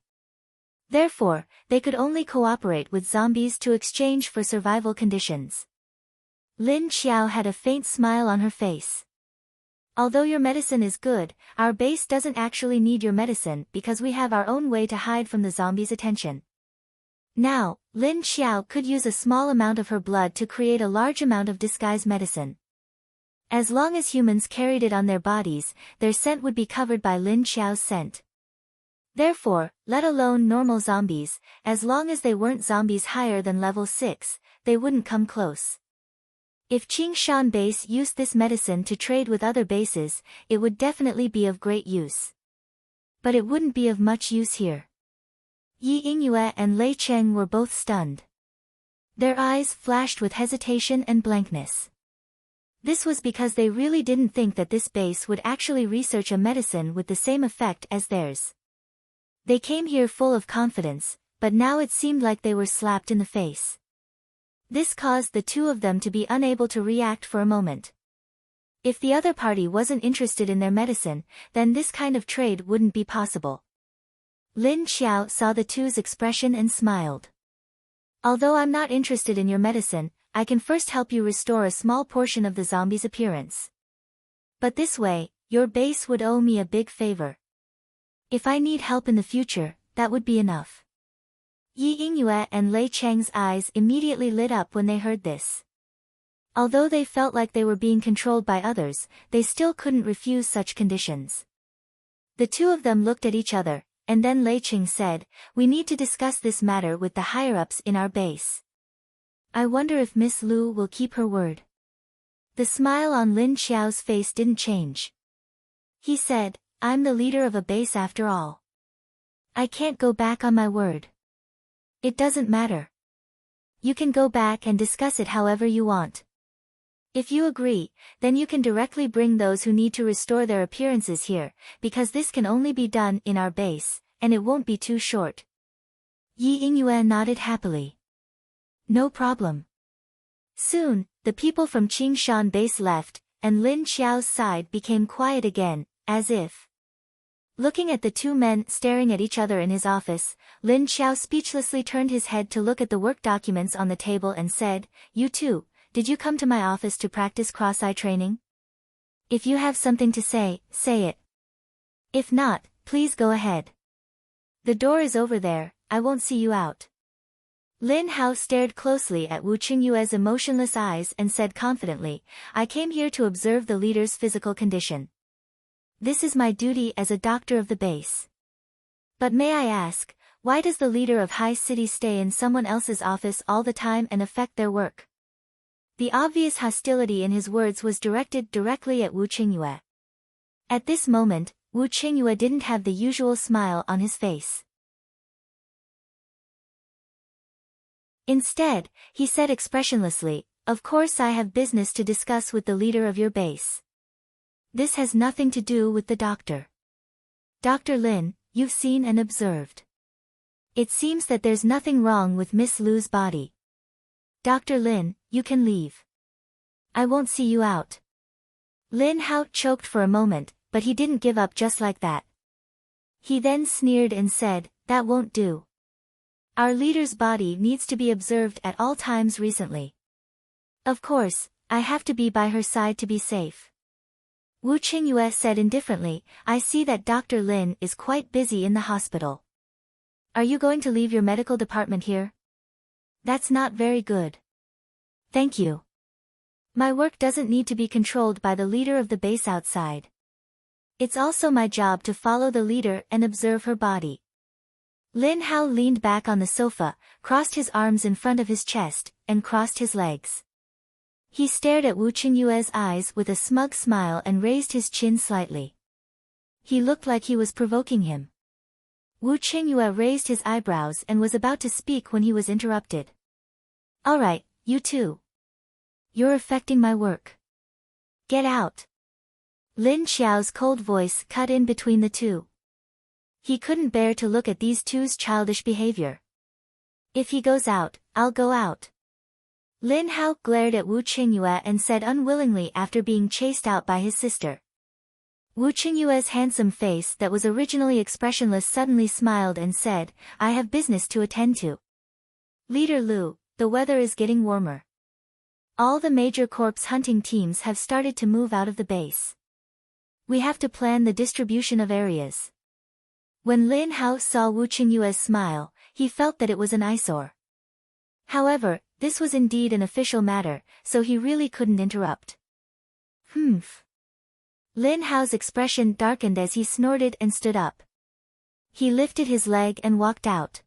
Speaker 1: Therefore, they could only cooperate with zombies to exchange for survival conditions. Lin Xiao had a faint smile on her face. Although your medicine is good, our base doesn't actually need your medicine because we have our own way to hide from the zombies' attention. Now, Lin Xiao could use a small amount of her blood to create a large amount of disguise medicine. As long as humans carried it on their bodies, their scent would be covered by Lin Xiao's scent. Therefore, let alone normal zombies, as long as they weren't zombies higher than level 6, they wouldn't come close. If Qingshan base used this medicine to trade with other bases, it would definitely be of great use. But it wouldn't be of much use here. Yi Yingyue and Lei Cheng were both stunned. Their eyes flashed with hesitation and blankness. This was because they really didn't think that this base would actually research a medicine with the same effect as theirs. They came here full of confidence, but now it seemed like they were slapped in the face. This caused the two of them to be unable to react for a moment. If the other party wasn't interested in their medicine, then this kind of trade wouldn't be possible. Lin Xiao saw the two's expression and smiled. Although I'm not interested in your medicine, I can first help you restore a small portion of the zombie's appearance. But this way, your base would owe me a big favor. If I need help in the future, that would be enough. Yi Yingyue and Lei Cheng's eyes immediately lit up when they heard this. Although they felt like they were being controlled by others, they still couldn't refuse such conditions. The two of them looked at each other, and then Lei Cheng said, "We need to discuss this matter with the higher-ups in our base. I wonder if Miss Lu will keep her word." The smile on Lin Xiao's face didn't change. He said, "I'm the leader of a base after all. I can't go back on my word." "It doesn't matter. You can go back and discuss it however you want. If you agree, then you can directly bring those who need to restore their appearances here, because this can only be done in our base, and it won't be too short." Yi Yingyue nodded happily. "No problem." Soon, the people from Qingshan base left, and Lin Xiao's side became quiet again, as if. Looking at the two men staring at each other in his office, Lin Xiao speechlessly turned his head to look at the work documents on the table and said, "You two, did you come to my office to practice cross-eye training? If you have something to say, say it. If not, please go ahead. The door is over there, I won't see you out." Lin Hao stared closely at Wu Qingyue's emotionless eyes and said confidently, "I came here to observe the leader's physical condition. This is my duty as a doctor of the base. But may I ask, why does the leader of High City stay in someone else's office all the time and affect their work?" The obvious hostility in his words was directed directly at Wu Qingyue. At this moment, Wu Qingyue didn't have the usual smile on his face. Instead, he said expressionlessly, "Of course I have business to discuss with the leader of your base. This has nothing to do with the doctor. Dr. Lin, you've seen and observed. It seems that there's nothing wrong with Miss Lu's body. Dr. Lin, you can leave. I won't see you out." Lin Hao choked for a moment, but he didn't give up just like that. He then sneered and said, "That won't do. Our leader's body needs to be observed at all times recently. Of course, I have to be by her side to be safe." Wu Qingyue said indifferently, "I see that Dr. Lin is quite busy in the hospital. Are you going to leave your medical department here? That's not very good. Thank you. My work doesn't need to be controlled by the leader of the base outside. It's also my job to follow the leader and observe her body." Lin Hao leaned back on the sofa, crossed his arms in front of his chest, and crossed his legs. He stared at Wu Qingyue's eyes with a smug smile and raised his chin slightly. He looked like he was provoking him. Wu Qingyue raised his eyebrows and was about to speak when he was interrupted. "All right, you two. You're affecting my work. Get out." Lin Xiao's cold voice cut in between the two. He couldn't bear to look at these two's childish behavior. "If he goes out, I'll go out." Lin Hao glared at Wu Qingyue and said unwillingly after being chased out by his sister. Wu Qingyue's handsome face that was originally expressionless suddenly smiled and said, "I have business to attend to. Leader Lu, the weather is getting warmer. All the major corps hunting teams have started to move out of the base. We have to plan the distribution of areas." When Lin Hao saw Wu Qingyue's smile, he felt that it was an eyesore. However, this was indeed an official matter, so he really couldn't interrupt. "Humph." Lin Hao's expression darkened as he snorted and stood up. He lifted his leg and walked out.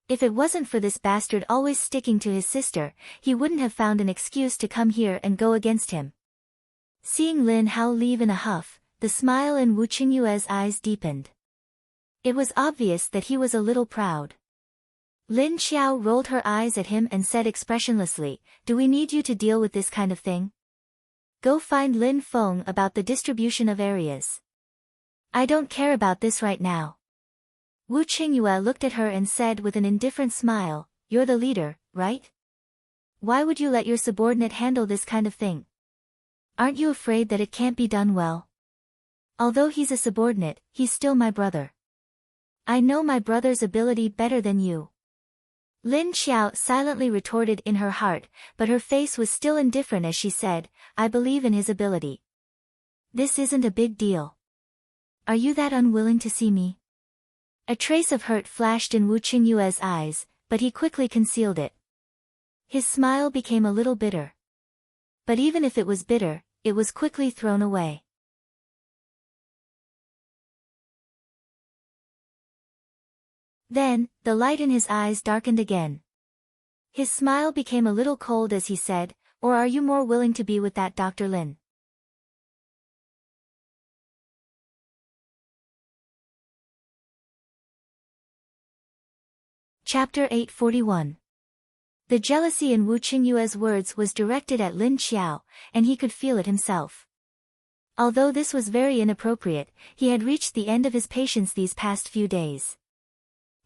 Speaker 1: If it wasn't for this bastard always sticking to his sister, he wouldn't have found an excuse to come here and go against him. Seeing Lin Hao leave in a huff, the smile in Wu Qingyue's eyes deepened. It was obvious that he was a little proud. Lin Xiao rolled her eyes at him and said expressionlessly, "Do we need you to deal with this kind of thing? Go find Lin Feng about the distribution of areas. I don't care about this right now." Wu Qingyue looked at her and said with an indifferent smile, "You're the leader, right? Why would you let your subordinate handle this kind of thing? Aren't you afraid that it can't be done well? Although he's a subordinate, he's still my brother. I know my brother's ability better than you." Lin Xiao silently retorted in her heart, but her face was still indifferent as she said, I believe in his ability. This isn't a big deal. Are you that unwilling to see me? A trace of hurt flashed in Wu Qingyue's eyes, but he quickly concealed it. His smile became a little bitter. But even if it was bitter, it was quickly thrown away. Then, the light in his eyes darkened again. His smile became a little cold as he said, or are you more willing to be with that Dr. Lin? Chapter 841. The jealousy in Wu Qingyue's words was directed at Lin Xiao, and he could feel it himself. Although this was very inappropriate, he had reached the end of his patience these past few days.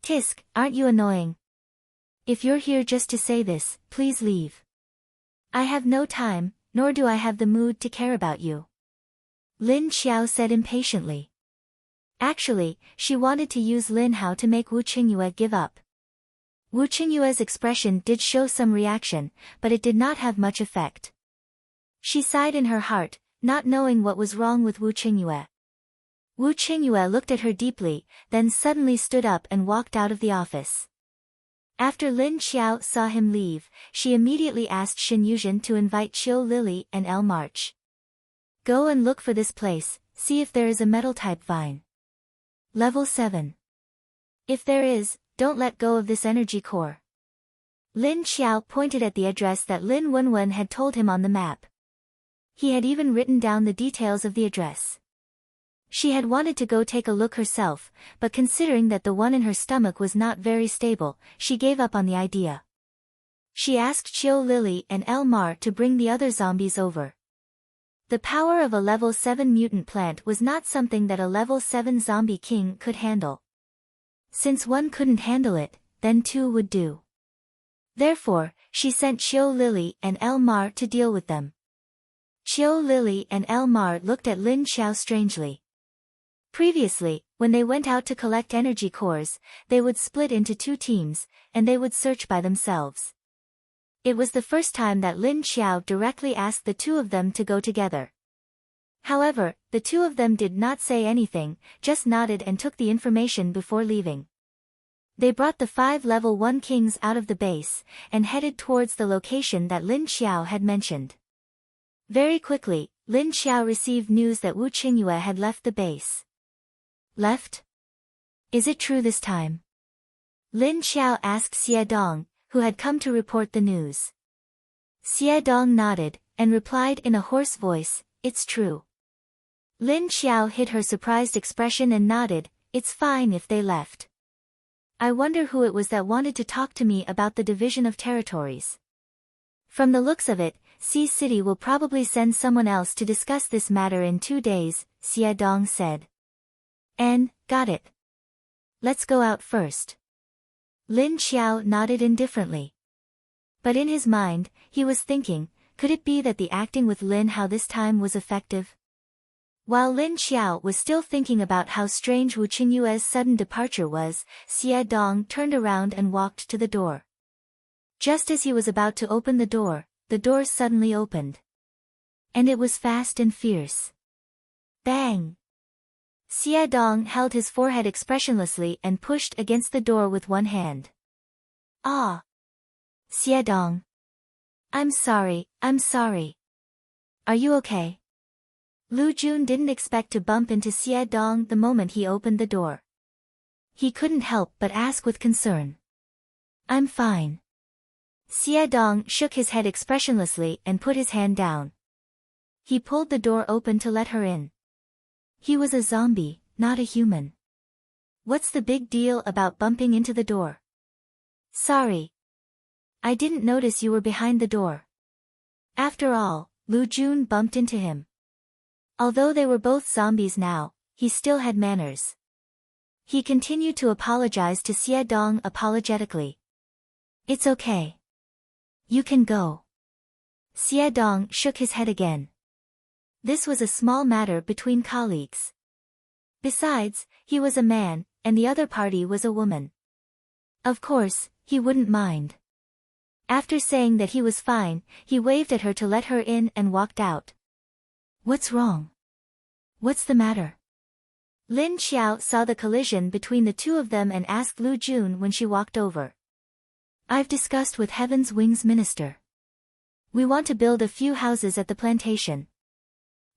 Speaker 1: Tisk, aren't you annoying? If you're here just to say this, please leave. I have no time, nor do I have the mood to care about you. Lin Xiao said impatiently. Actually, she wanted to use Lin Hao to make Wu Qingyue give up. Wu Qingyue's expression did show some reaction, but it did not have much effect. She sighed in her heart, not knowing what was wrong with Wu Qingyue. Wu Qingyue looked at her deeply, then suddenly stood up and walked out of the office. After Lin Xiao saw him leave, she immediately asked Shen Yuzhen to invite Qiu Lily and El March. Go and look for this place, see if there is a metal-type vine. Level 7. If there is, don't let go of this energy core. Lin Xiao pointed at the address that Lin Wenwen had told him on the map. He had even written down the details of the address. She had wanted to go take a look herself, but considering that the one in her stomach was not very stable, she gave up on the idea. She asked Qiu Lily and El Mar to bring the other zombies over. The power of a level 7 mutant plant was not something that a level 7 zombie king could handle. Since one couldn't handle it, then two would do. Therefore, she sent Qiu Lily and El Mar to deal with them. Qiu Lily and El Mar looked at Lin Xiao strangely. Previously, when they went out to collect energy cores, they would split into two teams, and they would search by themselves. It was the first time that Lin Xiao directly asked the two of them to go together. However, the two of them did not say anything, just nodded and took the information before leaving. They brought the 5 level 1 kings out of the base, and headed towards the location that Lin Xiao had mentioned. Very quickly, Lin Xiao received news that Wu Qingyue had left the base. Left? Is it true this time? Lin Xiao asked Xie Dong, who had come to report the news. Xie Dong nodded, and replied in a hoarse voice, it's true. Lin Xiao hid her surprised expression and nodded, it's fine if they left. I wonder who it was that wanted to talk to me about the division of territories. From the looks of it, Xi City will probably send someone else to discuss this matter in 2 days, Xie Dong said. Got it. Let's go out first. Lin Xiao nodded indifferently. But in his mind, he was thinking, could it be that the acting with Lin Hao this time was effective? While Lin Xiao was still thinking about how strange Wu Qingyue's sudden departure was, Xie Dong turned around and walked to the door. Just as he was about to open the door suddenly opened. And it was fast and fierce. Bang! Xie Dong held his forehead expressionlessly and pushed against the door with one hand. Ah! Xie Dong. I'm sorry. Are you okay? Lu Jun didn't expect to bump into Xie Dong the moment he opened the door. He couldn't help but ask with concern. I'm fine. Xie Dong shook his head expressionlessly and put his hand down. He pulled the door open to let her in. He was a zombie, not a human. What's the big deal about bumping into the door? Sorry. I didn't notice you were behind the door. After all, Lu Jun bumped into him. Although they were both zombies now, he still had manners. He continued to apologize to Xie Dong apologetically. It's okay. You can go. Xie Dong shook his head again. This was a small matter between colleagues. Besides, he was a man, and the other party was a woman. Of course, he wouldn't mind. After saying that he was fine, he waved at her to let her in and walked out. What's wrong? What's the matter? Lin Xiao saw the collision between the two of them and asked Lu Jun when she walked over. I've discussed with Heaven's Wings Minister. We want to build a few houses at the plantation.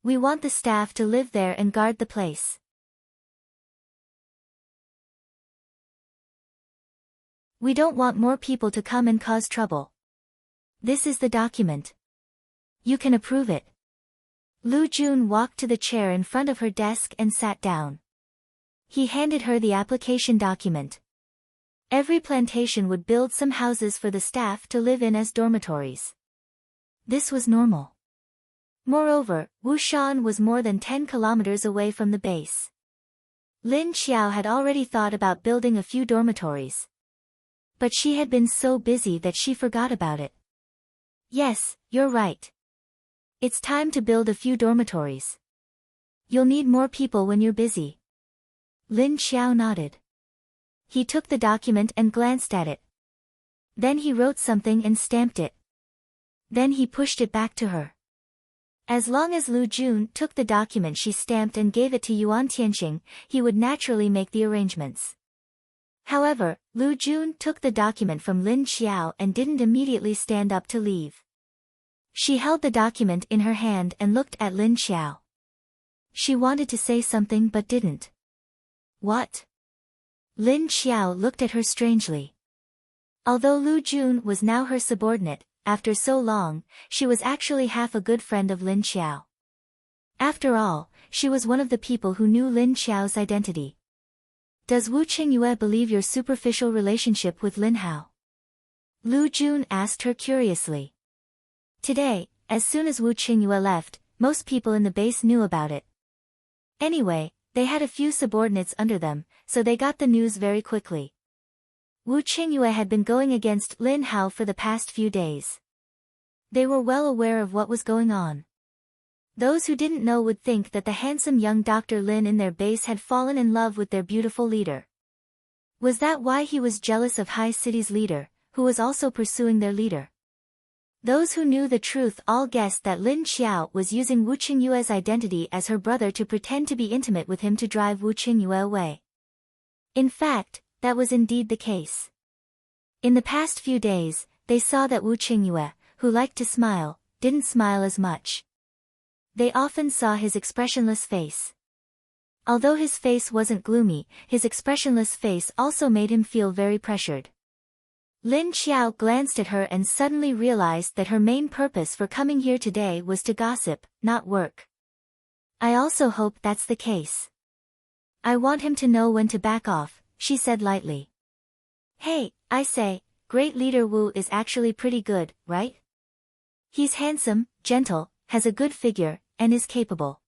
Speaker 1: We want the staff to live there and guard the place. We don't want more people to come and cause trouble. This is the document. You can approve it. Lu Jun walked to the chair in front of her desk and sat down. He handed her the application document. Every plantation would build some houses for the staff to live in as dormitories. This was normal. Moreover, Wushan was more than 10 kilometers away from the base. Lin Xiao had already thought about building a few dormitories. But she had been so busy that she forgot about it. Yes, you're right. It's time to build a few dormitories. You'll need more people when you're busy. Lin Xiao nodded. He took the document and glanced at it. Then he wrote something and stamped it. Then he pushed it back to her. As long as Lu Jun took the document she stamped and gave it to Yuan Tianxing, he would naturally make the arrangements. However, Lu Jun took the document from Lin Xiao and didn't immediately stand up to leave. She held the document in her hand and looked at Lin Xiao. She wanted to say something but didn't. What? Lin Xiao looked at her strangely. Although Lu Jun was now her subordinate, after so long, she was actually half a good friend of Lin Xiao. After all, she was one of the people who knew Lin Xiao's identity. Does Wu Qingyue believe your superficial relationship with Lin Hao? Lu Jun asked her curiously. Today, as soon as Wu Qingyue left, most people in the base knew about it. Anyway, they had a few subordinates under them, so they got the news very quickly. Wu Qingyue had been going against Lin Hao for the past few days. They were well aware of what was going on. Those who didn't know would think that the handsome young Dr. Lin in their base had fallen in love with their beautiful leader. Was that why he was jealous of High City's leader, who was also pursuing their leader? Those who knew the truth all guessed that Lin Xiao was using Wu Qingyue's identity as her brother to pretend to be intimate with him to drive Wu Qingyue away. In fact, that was indeed the case. In the past few days, they saw that Wu Qingyue, who liked to smile, didn't smile as much. They often saw his expressionless face. Although his face wasn't gloomy, his expressionless face also made him feel very pressured. Lin Xiao glanced at her and suddenly realized that her main purpose for coming here today was to gossip, not work. I also hope that's the case. I want him to know when to back off, she said lightly. Hey, I say, Great Leader Wu is actually pretty good, right? He's handsome, gentle, has a good figure, and is capable.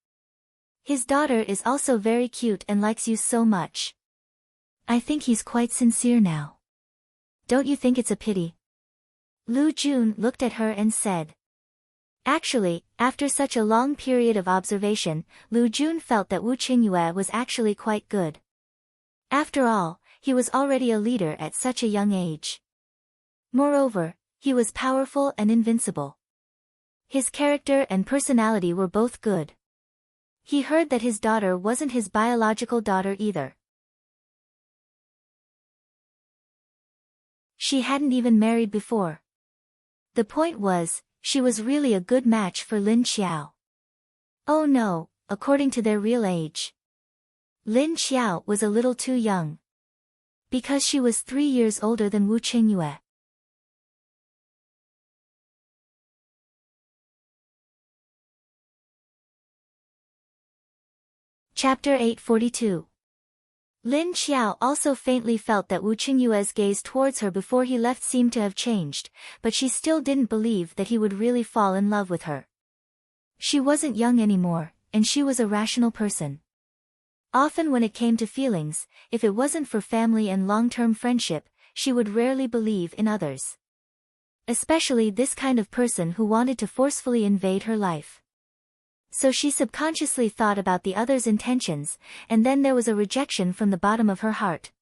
Speaker 1: His daughter is also very cute and likes you so much. I think he's quite sincere now. Don't you think it's a pity? Lu Jun looked at her and said. Actually, after such a long period of observation, Lu Jun felt that Wu Qingyue was actually quite good. After all, he was already a leader at such a young age. Moreover, he was powerful and invincible. His character and personality were both good. He heard that his daughter wasn't his biological daughter either. She hadn't even married before. The point was, she was really a good match for Lin Xiao. Oh no, according to their real age. Lin Xiao was a little too young. Because she was 3 years older than Wu Qingyue. Chapter 842. Lin Xiao also faintly felt that Wu Qingyue's gaze towards her before he left seemed to have changed, but she still didn't believe that he would really fall in love with her. She wasn't young anymore, and she was a rational person. Often when it came to feelings, if it wasn't for family and long-term friendship, she would rarely believe in others. Especially this kind of person who wanted to forcefully invade her life. So she subconsciously thought about the other's intentions, and then there was a rejection from the bottom of her heart.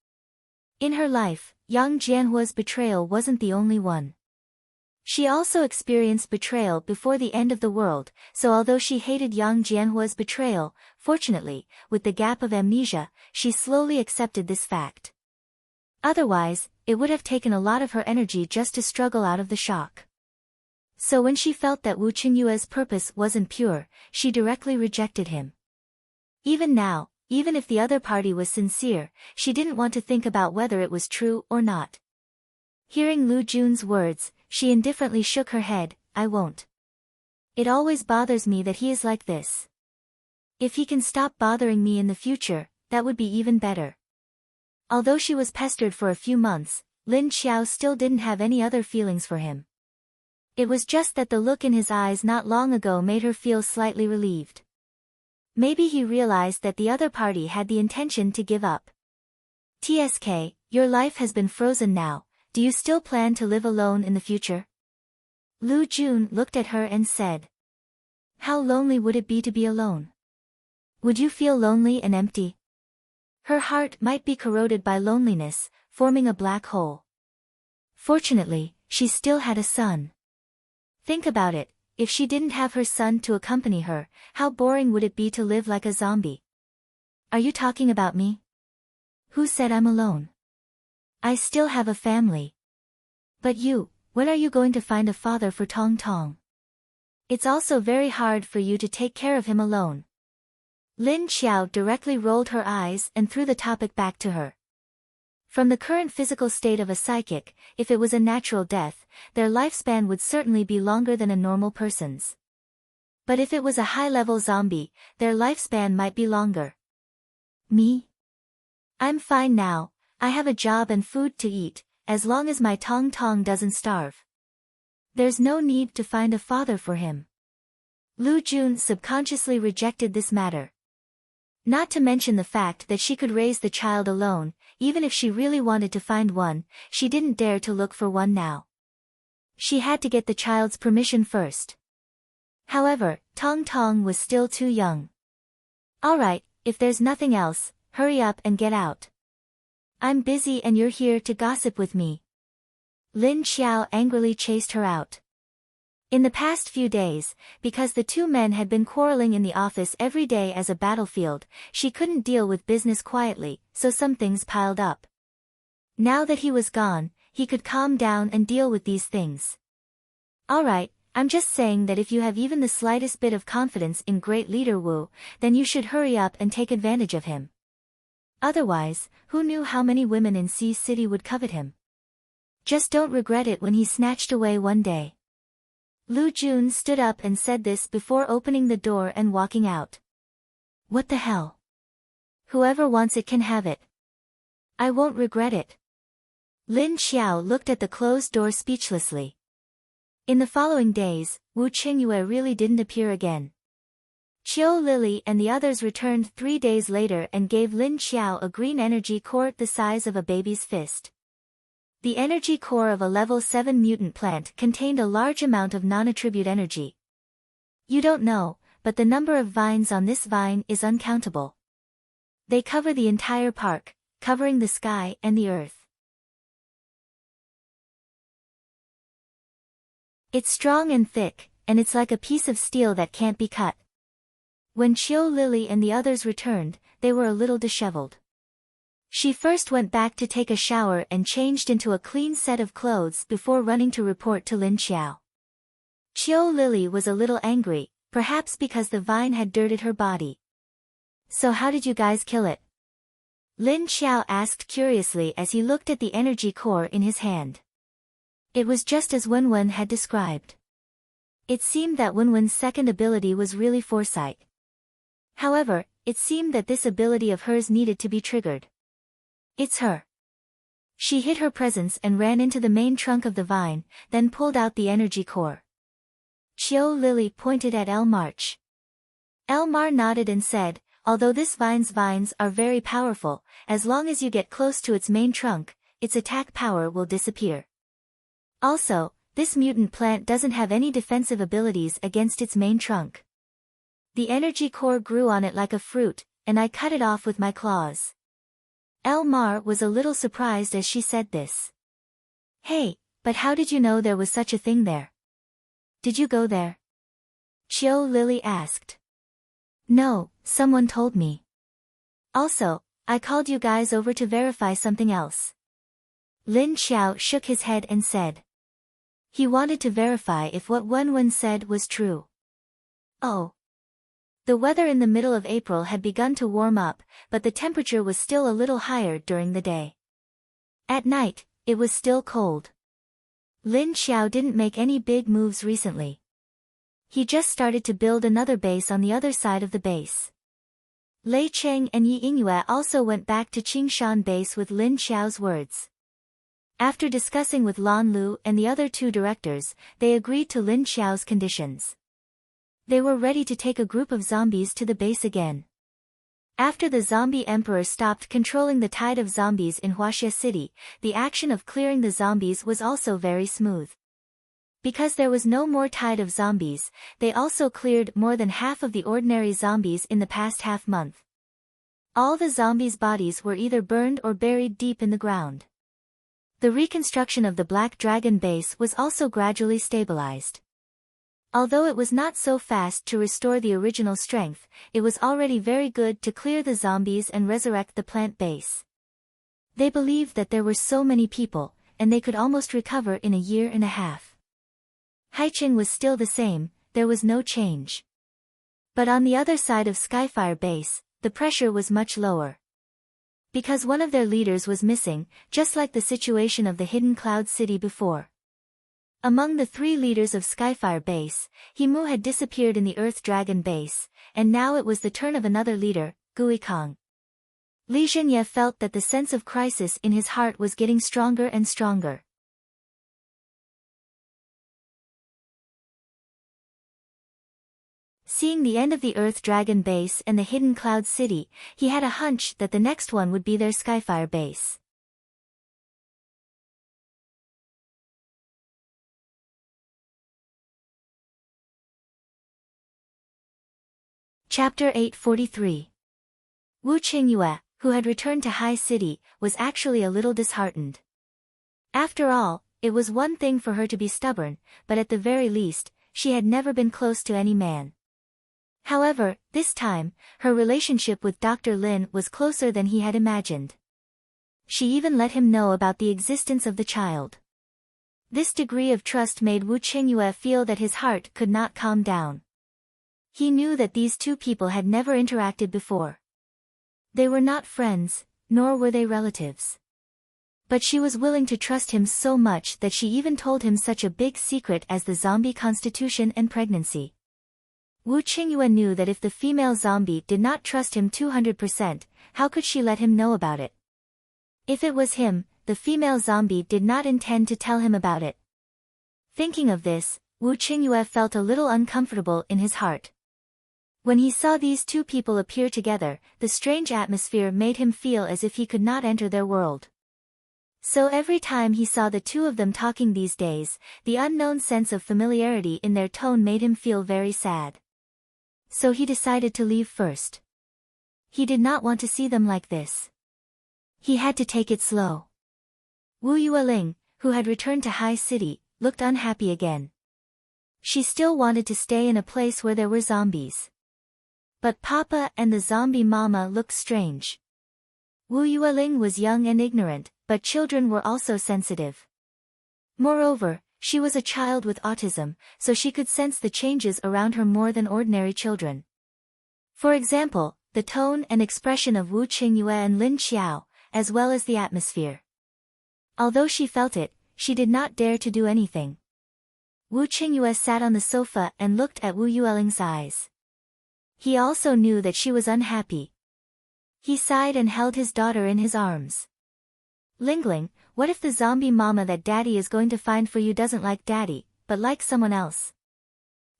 Speaker 1: In her life, Yang Jianhua's betrayal wasn't the only one. She also experienced betrayal before the end of the world, so although she hated Yang Jianhua's betrayal, fortunately, with the gap of amnesia, she slowly accepted this fact. Otherwise, it would have taken a lot of her energy just to struggle out of the shock. So when she felt that Wu Qingyue's purpose wasn't pure, she directly rejected him. Even now, even if the other party was sincere, she didn't want to think about whether it was true or not. Hearing Lu Jun's words, she indifferently shook her head. I won't. It always bothers me that he is like this. If he can stop bothering me in the future, that would be even better. Although she was pestered for a few months, Lin Xiao still didn't have any other feelings for him. It was just that the look in his eyes not long ago made her feel slightly relieved. Maybe he realized that the other party had the intention to give up. TSK, your life has been frozen now. Do you still plan to live alone in the future? Lu Jun looked at her and said. How lonely would it be to be alone? Would you feel lonely and empty? Her heart might be corroded by loneliness, forming a black hole. Fortunately, she still had a son. Think about it, if she didn't have her son to accompany her, how boring would it be to live like a zombie? Are you talking about me? Who said I'm alone? I still have a family. But you, when are you going to find a father for Tong Tong? It's also very hard for you to take care of him alone. Lin Xiao directly rolled her eyes and threw the topic back to her. From the current physical state of a psychic, if it was a natural death, their lifespan would certainly be longer than a normal person's. But if it was a high-level zombie, their lifespan might be longer. Me? I'm fine now. I have a job and food to eat, as long as my Tong Tong doesn't starve. There's no need to find a father for him. Lu Jun subconsciously rejected this matter. Not to mention the fact that she could raise the child alone, even if she really wanted to find one, she didn't dare to look for one now. She had to get the child's permission first. However, Tong Tong was still too young. Alright, if there's nothing else, hurry up and get out. I'm busy and you're here to gossip with me. Lin Xiao angrily chased her out. In the past few days, because the two men had been quarreling in the office every day as a battlefield, she couldn't deal with business quietly, so some things piled up. Now that he was gone, he could calm down and deal with these things. Alright, I'm just saying that if you have even the slightest bit of confidence in Great Leader Wu, then you should hurry up and take advantage of him. Otherwise, who knew how many women in Sea City would covet him? Just don't regret it when he's snatched away one day. Lu Jun stood up and said this before opening the door and walking out. What the hell? Whoever wants it can have it. I won't regret it. Lin Xiao looked at the closed door speechlessly. In the following days, Wu Qingyue really didn't appear again. Qiu Lily and the others returned 3 days later and gave Lin Xiao a green energy core the size of a baby's fist. The energy core of a level 7 mutant plant contained a large amount of non-attribute energy. You don't know, but the number of vines on this vine is uncountable. They cover the entire park, covering the sky and the earth. It's strong and thick, and it's like a piece of steel that can't be cut. When Qiu Lily and the others returned, they were a little disheveled. She first went back to take a shower and changed into a clean set of clothes before running to report to Lin Xiao. Qiu Lily was a little angry, perhaps because the vine had dirted her body. So how did you guys kill it? Lin Xiao asked curiously as he looked at the energy core in his hand. It was just as Wenwen had described. It seemed that Wenwen's second ability was really foresight. However, it seemed that this ability of hers needed to be triggered. It's her. She hid her presence and ran into the main trunk of the vine, then pulled out the energy core. Qiu Lily pointed at Elmarch. Elmar nodded and said, although this vine's vines are very powerful, as long as you get close to its main trunk, its attack power will disappear. Also, this mutant plant doesn't have any defensive abilities against its main trunk. The energy core grew on it like a fruit, and I cut it off with my claws. Elmar was a little surprised as she said this. Hey, but how did you know there was such a thing there? Did you go there? Qiu Lily asked. No, someone told me. Also, I called you guys over to verify something else. Lin Xiao shook his head and said. He wanted to verify if what Wenwen said was true. Oh. The weather in the middle of April had begun to warm up, but the temperature was still a little higher during the day. At night, it was still cold. Lin Xiao didn't make any big moves recently. He just started to build another base on the other side of the base. Lei Cheng and Yi Yingyue also went back to Qingshan base with Lin Xiao's words. After discussing with Lan Lu and the other two directors, they agreed to Lin Xiao's conditions. They were ready to take a group of zombies to the base again. After the zombie emperor stopped controlling the tide of zombies in Huaxia City, the action of clearing the zombies was also very smooth. Because there was no more tide of zombies, they also cleared more than half of the ordinary zombies in the past half-month. All the zombies' bodies were either burned or buried deep in the ground. The reconstruction of the Black Dragon base was also gradually stabilized. Although it was not so fast to restore the original strength, it was already very good to clear the zombies and resurrect the plant base. They believed that there were so many people, and they could almost recover in a year and a half. Haicheng was still the same, there was no change. But on the other side of Skyfire base, the pressure was much lower. Because one of their leaders was missing, just like the situation of the Hidden Cloud City before. Among the three leaders of Skyfire base, Himu had disappeared in the Earth Dragon base, and now it was the turn of another leader, Guikong. Li Zhenye felt that the sense of crisis in his heart was getting stronger and stronger. Seeing the end of the Earth Dragon base and the Hidden Cloud City, he had a hunch that the next one would be their Skyfire base. Chapter 843. Wu Qingyue, who had returned to High City, was actually a little disheartened. After all, it was one thing for her to be stubborn, but at the very least, she had never been close to any man. However, this time, her relationship with Dr. Lin was closer than he had imagined. She even let him know about the existence of the child. This degree of trust made Wu Qingyue feel that his heart could not calm down. He knew that these two people had never interacted before. They were not friends, nor were they relatives. But she was willing to trust him so much that she even told him such a big secret as the zombie constitution and pregnancy. Wu Qingyue knew that if the female zombie did not trust him 200%, how could she let him know about it? If it was him, the female zombie did not intend to tell him about it. Thinking of this, Wu Qingyue felt a little uncomfortable in his heart. When he saw these two people appear together, the strange atmosphere made him feel as if he could not enter their world. So every time he saw the two of them talking these days, the unknown sense of familiarity in their tone made him feel very sad. So he decided to leave first. He did not want to see them like this. He had to take it slow. Wu Yueling, who had returned to High City, looked unhappy again. She still wanted to stay in a place where there were zombies. But Papa and the zombie mama looked strange. Wu Yueling was young and ignorant, but children were also sensitive. Moreover, she was a child with autism, so she could sense the changes around her more than ordinary children. For example, the tone and expression of Wu Qingyue and Lin Xiao, as well as the atmosphere. Although she felt it, she did not dare to do anything. Wu Qingyue sat on the sofa and looked at Wu Yueling's eyes. He also knew that she was unhappy. He sighed and held his daughter in his arms. Lingling, what if the zombie mama that daddy is going to find for you doesn't like daddy, but likes someone else?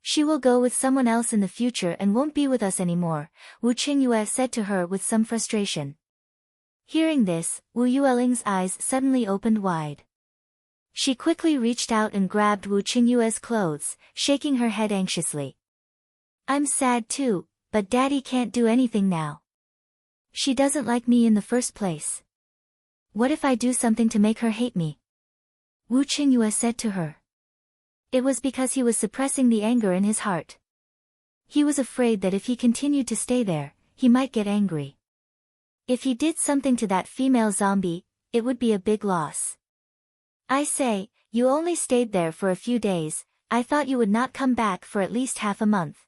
Speaker 1: She will go with someone else in the future and won't be with us anymore, Wu Qingyue said to her with some frustration. Hearing this, Wu Yueling's eyes suddenly opened wide. She quickly reached out and grabbed Wu Qingyue's clothes, shaking her head anxiously. I'm sad too, but daddy can't do anything now. She doesn't like me in the first place. What if I do something to make her hate me? Wu Qingyue said to her. It was because he was suppressing the anger in his heart. He was afraid that if he continued to stay there, he might get angry. If he did something to that female zombie, it would be a big loss. I say, you only stayed there for a few days, I thought you would not come back for at least half a month.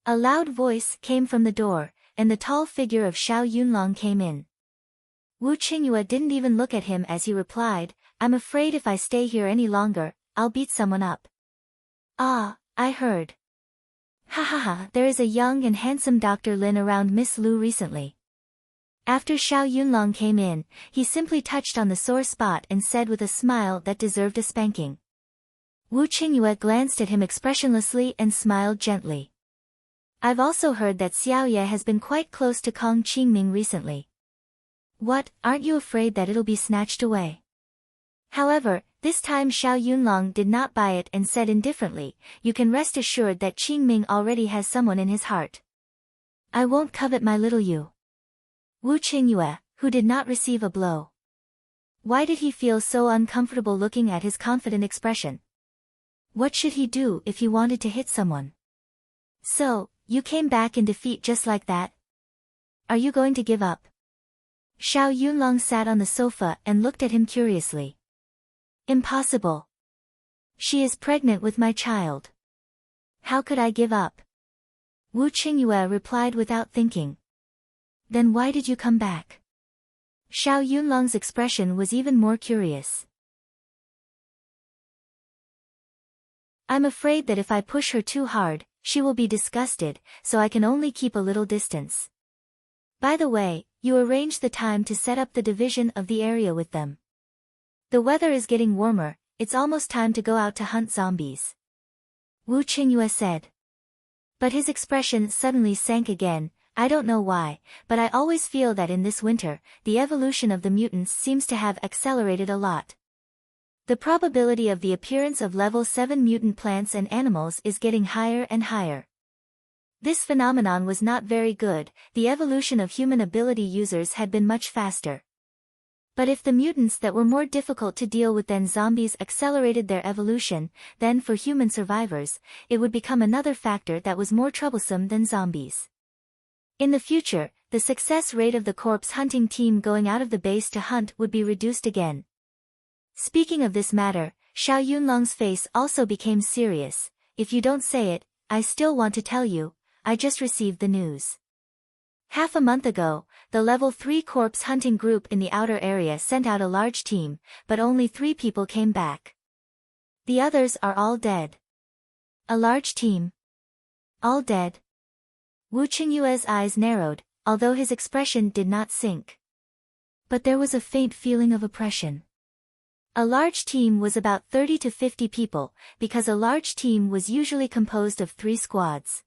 Speaker 1: A loud voice came from the door, and the tall figure of Xiao Yunlong came in. Wu Qingyue didn't even look at him as he replied, I'm afraid if I stay here any longer, I'll beat someone up. Ah, I heard. Ha ha ha, there is a young and handsome Dr. Lin around Miss Lu recently. After Xiao Yunlong came in, he simply touched on the sore spot and said with a smile that deserved a spanking. Wu Qingyue glanced at him expressionlessly and smiled gently. I've also heard that Xiaoye has been quite close to Kong Qingming recently. What, aren't you afraid that it'll be snatched away? However, this time Xiao Yunlong did not buy it and said indifferently, you can rest assured that Qingming already has someone in his heart. I won't covet my little Yu. Wu Qingyue, who did not receive a blow. Why did he feel so uncomfortable looking at his confident expression? What should he do if he wanted to hit someone? So, you came back in defeat just like that? Are you going to give up? Xiao Yunlong sat on the sofa and looked at him curiously. Impossible. She is pregnant with my child. How could I give up? Wu Qingyue replied without thinking. Then why did you come back? Xiao Yunlong's expression was even more curious. I'm afraid that if I push her too hard, she will be disgusted, so I can only keep a little distance. By the way, you arranged the time to set up the division of the area with them. The weather is getting warmer, it's almost time to go out to hunt zombies. Wu Qingyue said. But his expression suddenly sank again, I don't know why, but I always feel that in this winter, the evolution of the mutants seems to have accelerated a lot. The probability of the appearance of level 7 mutant plants and animals is getting higher and higher. This phenomenon was not very good, the evolution of human ability users had been much faster. But if the mutants that were more difficult to deal with than zombies accelerated their evolution, then for human survivors, it would become another factor that was more troublesome than zombies. In the future, the success rate of the corpse hunting team going out of the base to hunt would be reduced again. Speaking of this matter, Xiao Yunlong's face also became serious. If you don't say it, I still want to tell you, I just received the news. Half a month ago, the level 3 corpse hunting group in the outer area sent out a large team, but only 3 people came back. The others are all dead. A large team? All dead? Wu Qingyue's eyes narrowed, although his expression did not sink. But there was a faint feeling of oppression. A large team was about 30 to 50 people, because a large team was usually composed of 3 squads.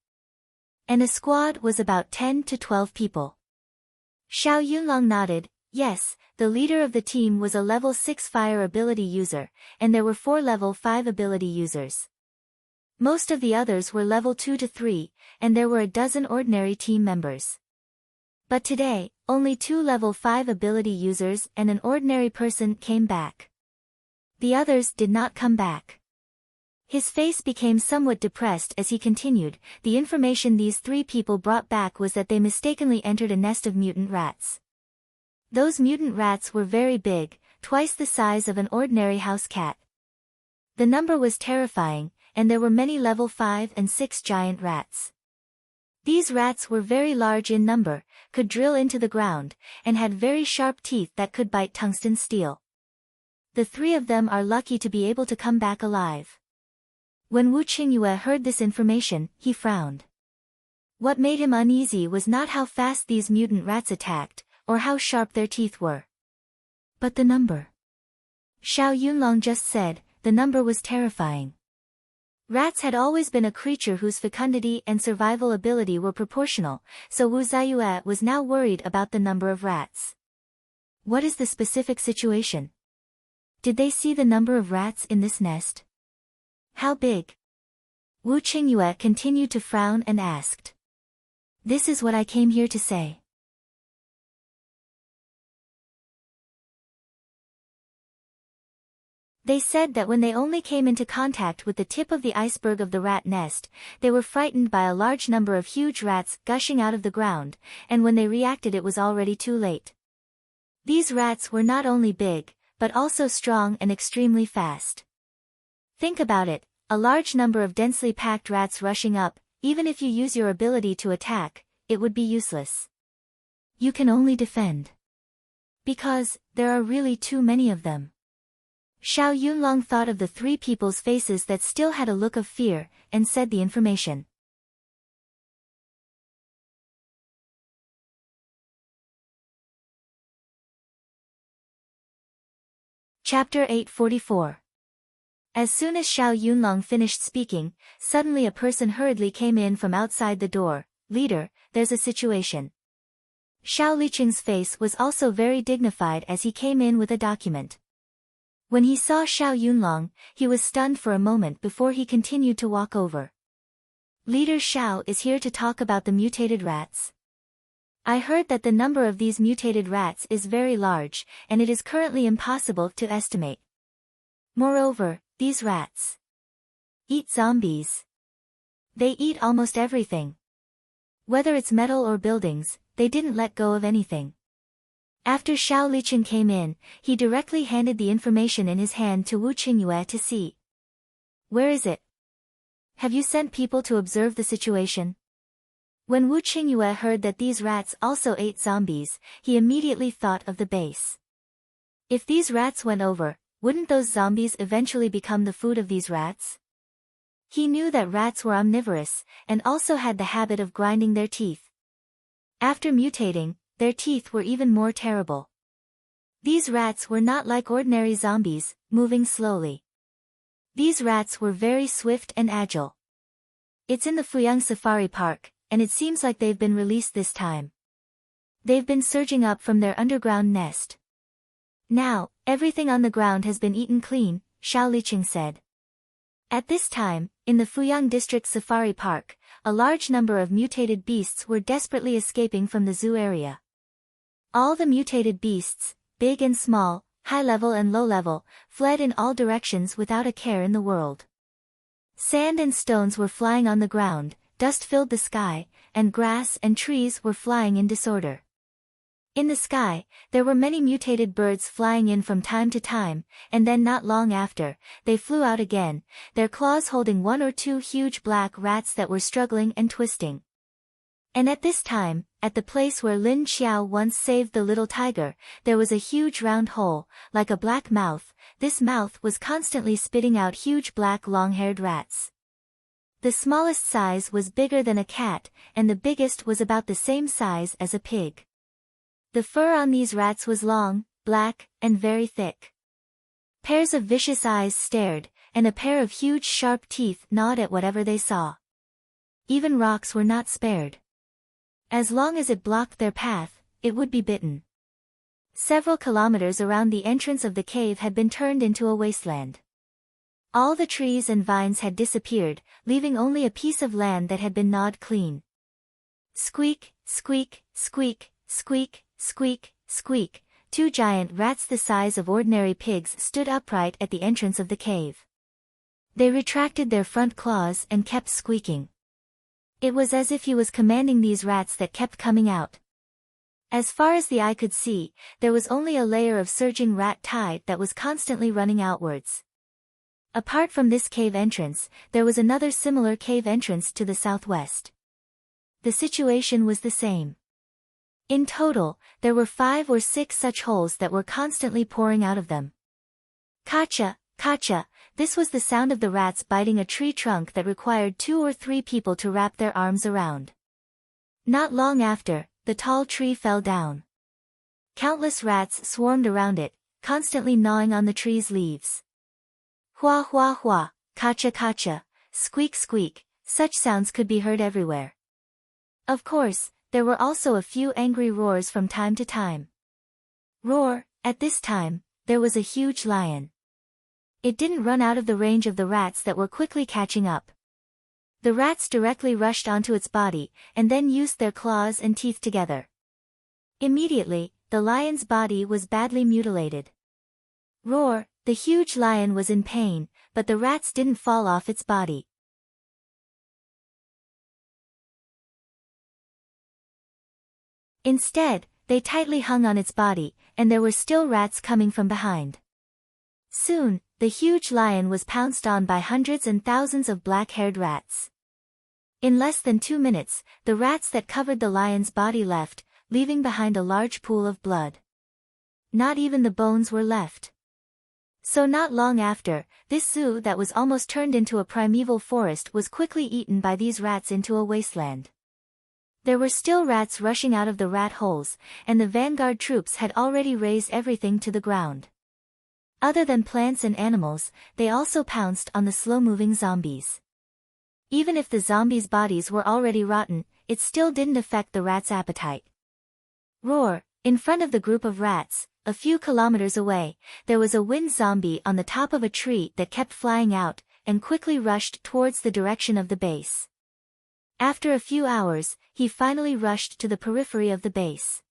Speaker 1: And a squad was about 10 to 12 people. Xiao Yunlong nodded, yes, the leader of the team was a level 6 fire ability user, and there were 4 level 5 ability users. Most of the others were level 2 to 3, and there were a dozen ordinary team members. But today, only 2 level 5 ability users and an ordinary person came back. The others did not come back. His face became somewhat depressed as he continued, the information these 3 people brought back was that they mistakenly entered a nest of mutant rats. Those mutant rats were very big, twice the size of an ordinary house cat. The number was terrifying, and there were many level 5 and 6 giant rats. These rats were very large in number, could drill into the ground, and had very sharp teeth that could bite tungsten steel. The 3 of them are lucky to be able to come back alive. When Wu Qingyue heard this information, he frowned. What made him uneasy was not how fast these mutant rats attacked, or how sharp their teeth were. But the number. Xiao Yunlong just said, the number was terrifying. Rats had always been a creature whose fecundity and survival ability were proportional, so Wu Ziyue was now worried about the number of rats. What is the specific situation? Did they see the number of rats in this nest? How big? Wu Qingyue continued to frown and asked. This is what I came here to say. They said that when they only came into contact with the tip of the iceberg of the rat nest, they were frightened by a large number of huge rats gushing out of the ground, and when they reacted it was already too late. These rats were not only big, but also strong and extremely fast. Think about it, a large number of densely packed rats rushing up, even if you use your ability to attack, it would be useless. You can only defend. Because, there are really too many of them. Xiao Yunlong thought of the three people's faces that still had a look of fear, and said the information. Chapter 844. As soon as Xiao Yunlong finished speaking, suddenly a person hurriedly came in from outside the door. "Leader, there's a situation." Xiao Liqing's face was also very dignified as he came in with a document. When he saw Xiao Yunlong, he was stunned for a moment before he continued to walk over. "Leader Xiao is here to talk about the mutated rats. I heard that the number of these mutated rats is very large, and it is currently impossible to estimate. Moreover, these rats eat zombies. They eat almost everything. Whether it's metal or buildings, they didn't let go of anything." After Xiao Liqing came in, he directly handed the information in his hand to Wu Qingyue to see. "Where is it? Have you sent people to observe the situation?" When Wu Qingyue heard that these rats also ate zombies, he immediately thought of the base. If these rats went over, wouldn't those zombies eventually become the food of these rats? He knew that rats were omnivorous, and also had the habit of grinding their teeth. After mutating, their teeth were even more terrible. These rats were not like ordinary zombies, moving slowly. These rats were very swift and agile. It's in the Fuyang Safari Park, and it seems like they've been released this time. They've been surging up from their underground nest. Now, everything on the ground has been eaten clean, Xiao Liqing said. At this time, in the Fuyang District Safari Park, a large number of mutated beasts were desperately escaping from the zoo area. All the mutated beasts, big and small, high level and low level, fled in all directions without a care in the world. Sand and stones were flying on the ground, dust filled the sky, and grass and trees were flying in disorder. In the sky, there were many mutated birds flying in from time to time, and then not long after, they flew out again, their claws holding one or two huge black rats that were struggling and twisting. And at this time, at the place where Lin Xiao once saved the little tiger, there was a huge round hole, like a black mouth. This mouth was constantly spitting out huge black long-haired rats. The smallest size was bigger than a cat, and the biggest was about the same size as a pig. The fur on these rats was long, black, and very thick. Pairs of vicious eyes stared, and a pair of huge sharp teeth gnawed at whatever they saw. Even rocks were not spared. As long as it blocked their path, it would be bitten. Several kilometers around the entrance of the cave had been turned into a wasteland. All the trees and vines had disappeared, leaving only a piece of land that had been gnawed clean. Squeak, squeak, squeak, squeak, squeak, squeak, two giant rats the size of ordinary pigs stood upright at the entrance of the cave. They retracted their front claws and kept squeaking. It was as if he was commanding these rats that kept coming out. As far as the eye could see, there was only a layer of surging rat tide that was constantly running outwards. Apart from this cave entrance, there was another similar cave entrance to the southwest. The situation was the same. In total, there were 5 or 6 such holes that were constantly pouring out of them. Kacha, kacha, this was the sound of the rats biting a tree trunk that required 2 or 3 people to wrap their arms around. Not long after, the tall tree fell down. Countless rats swarmed around it, constantly gnawing on the tree's leaves. Hua hua hua, kacha kacha, squeak squeak, such sounds could be heard everywhere. Of course, there were also a few angry roars from time to time. Roar, at this time, there was a huge lion. It didn't run out of the range of the rats that were quickly catching up. The rats directly rushed onto its body, and then used their claws and teeth together. Immediately, the lion's body was badly mutilated. Roar, The huge lion was in pain, but the rats didn't fall off its body. Instead, they tightly hung on its body, and there were still rats coming from behind. Soon, the huge lion was pounced on by hundreds and thousands of black-haired rats. In less than 2 minutes, the rats that covered the lion's body left, leaving behind a large pool of blood. Not even the bones were left. So not long after, this zoo that was almost turned into a primeval forest was quickly eaten by these rats into a wasteland. There were still rats rushing out of the rat holes, and the vanguard troops had already razed everything to the ground. Other than plants and animals, they also pounced on the slow-moving zombies. Even if the zombies' bodies were already rotten, it still didn't affect the rats' appetite. Roar! In front of the group of rats, a few kilometers away, there was a wind zombie on the top of a tree that kept flying out, and quickly rushed towards the direction of the base. After a few hours, he finally rushed to the periphery of the base.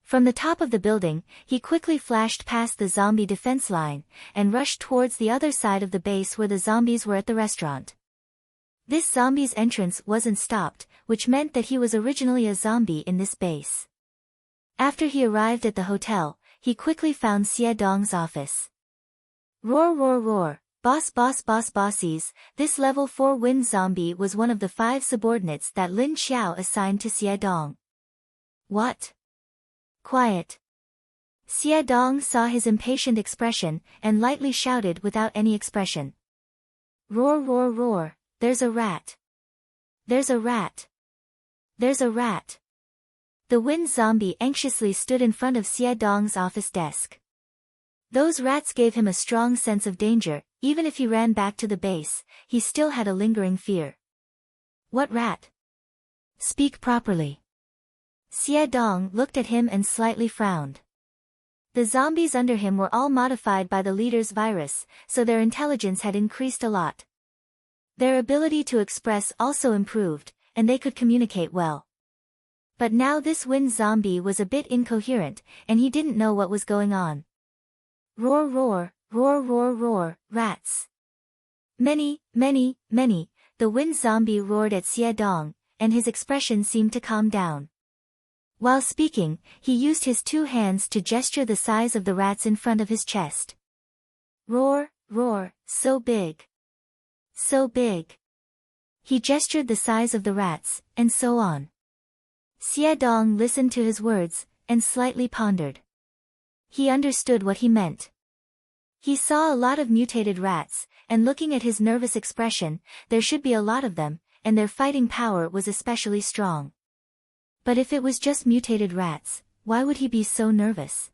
Speaker 1: From the top of the building, he quickly flashed past the zombie defense line, and rushed towards the other side of the base where the zombies were at the restaurant. This zombie's entrance wasn't stopped, which meant that he was originally a zombie in this base. After he arrived at the hotel, he quickly found Xie Dong's office. Roar roar roar, boss boss boss bossies, this level 4 wind zombie was one of the 5 subordinates that Lin Xiao assigned to Xie Dong. What? Quiet. Xie Dong saw his impatient expression, and lightly shouted without any expression. Roar roar roar, there's a rat. There's a rat. There's a rat. The wind zombie anxiously stood in front of Xie Dong's office desk. Those rats gave him a strong sense of danger. Even if he ran back to the base, he still had a lingering fear. What rat? Speak properly. Xie Dong looked at him and slightly frowned. The zombies under him were all modified by the leader's virus, so their intelligence had increased a lot. Their ability to express also improved, and they could communicate well. But now this wind zombie was a bit incoherent, and he didn't know what was going on. Roar roar, roar roar roar, rats. Many, many, many, the wind zombie roared at Xie Dong, and his expression seemed to calm down. While speaking, he used his 2 hands to gesture the size of the rats in front of his chest. Roar, roar, so big. So big. He gestured the size of the rats, and so on. Xie Dong listened to his words, and slightly pondered. He understood what he meant. He saw a lot of mutated rats, and looking at his nervous expression, there should be a lot of them, and their fighting power was especially strong. But if it was just mutated rats, why would he be so nervous?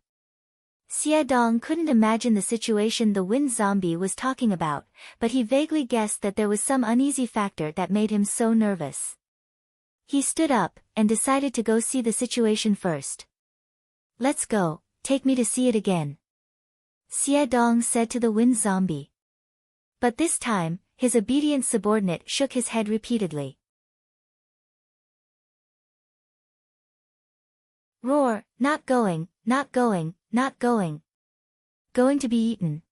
Speaker 1: Xie Dong couldn't imagine the situation the wind zombie was talking about, but he vaguely guessed that there was some uneasy factor that made him so nervous. He stood up, and decided to go see the situation first. Let's go, take me to see it again. Xie Dong said to the wind zombie. But this time, his obedient subordinate shook his head repeatedly. Roar, not going, not going, not going. Going to be eaten.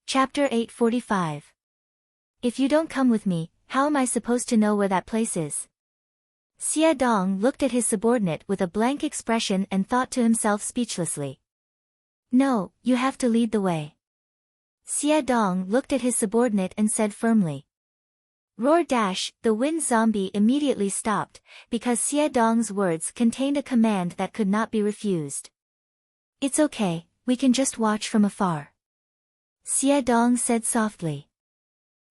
Speaker 1: Chapter 845. If you don't come with me, how am I supposed to know where that place is? Xie Dong looked at his subordinate with a blank expression and thought to himself speechlessly. No, you have to lead the way. Xie Dong looked at his subordinate and said firmly. Roar dash, the wind zombie immediately stopped, because Xie Dong's words contained a command that could not be refused. It's okay, we can just watch from afar. Xie Dong said softly.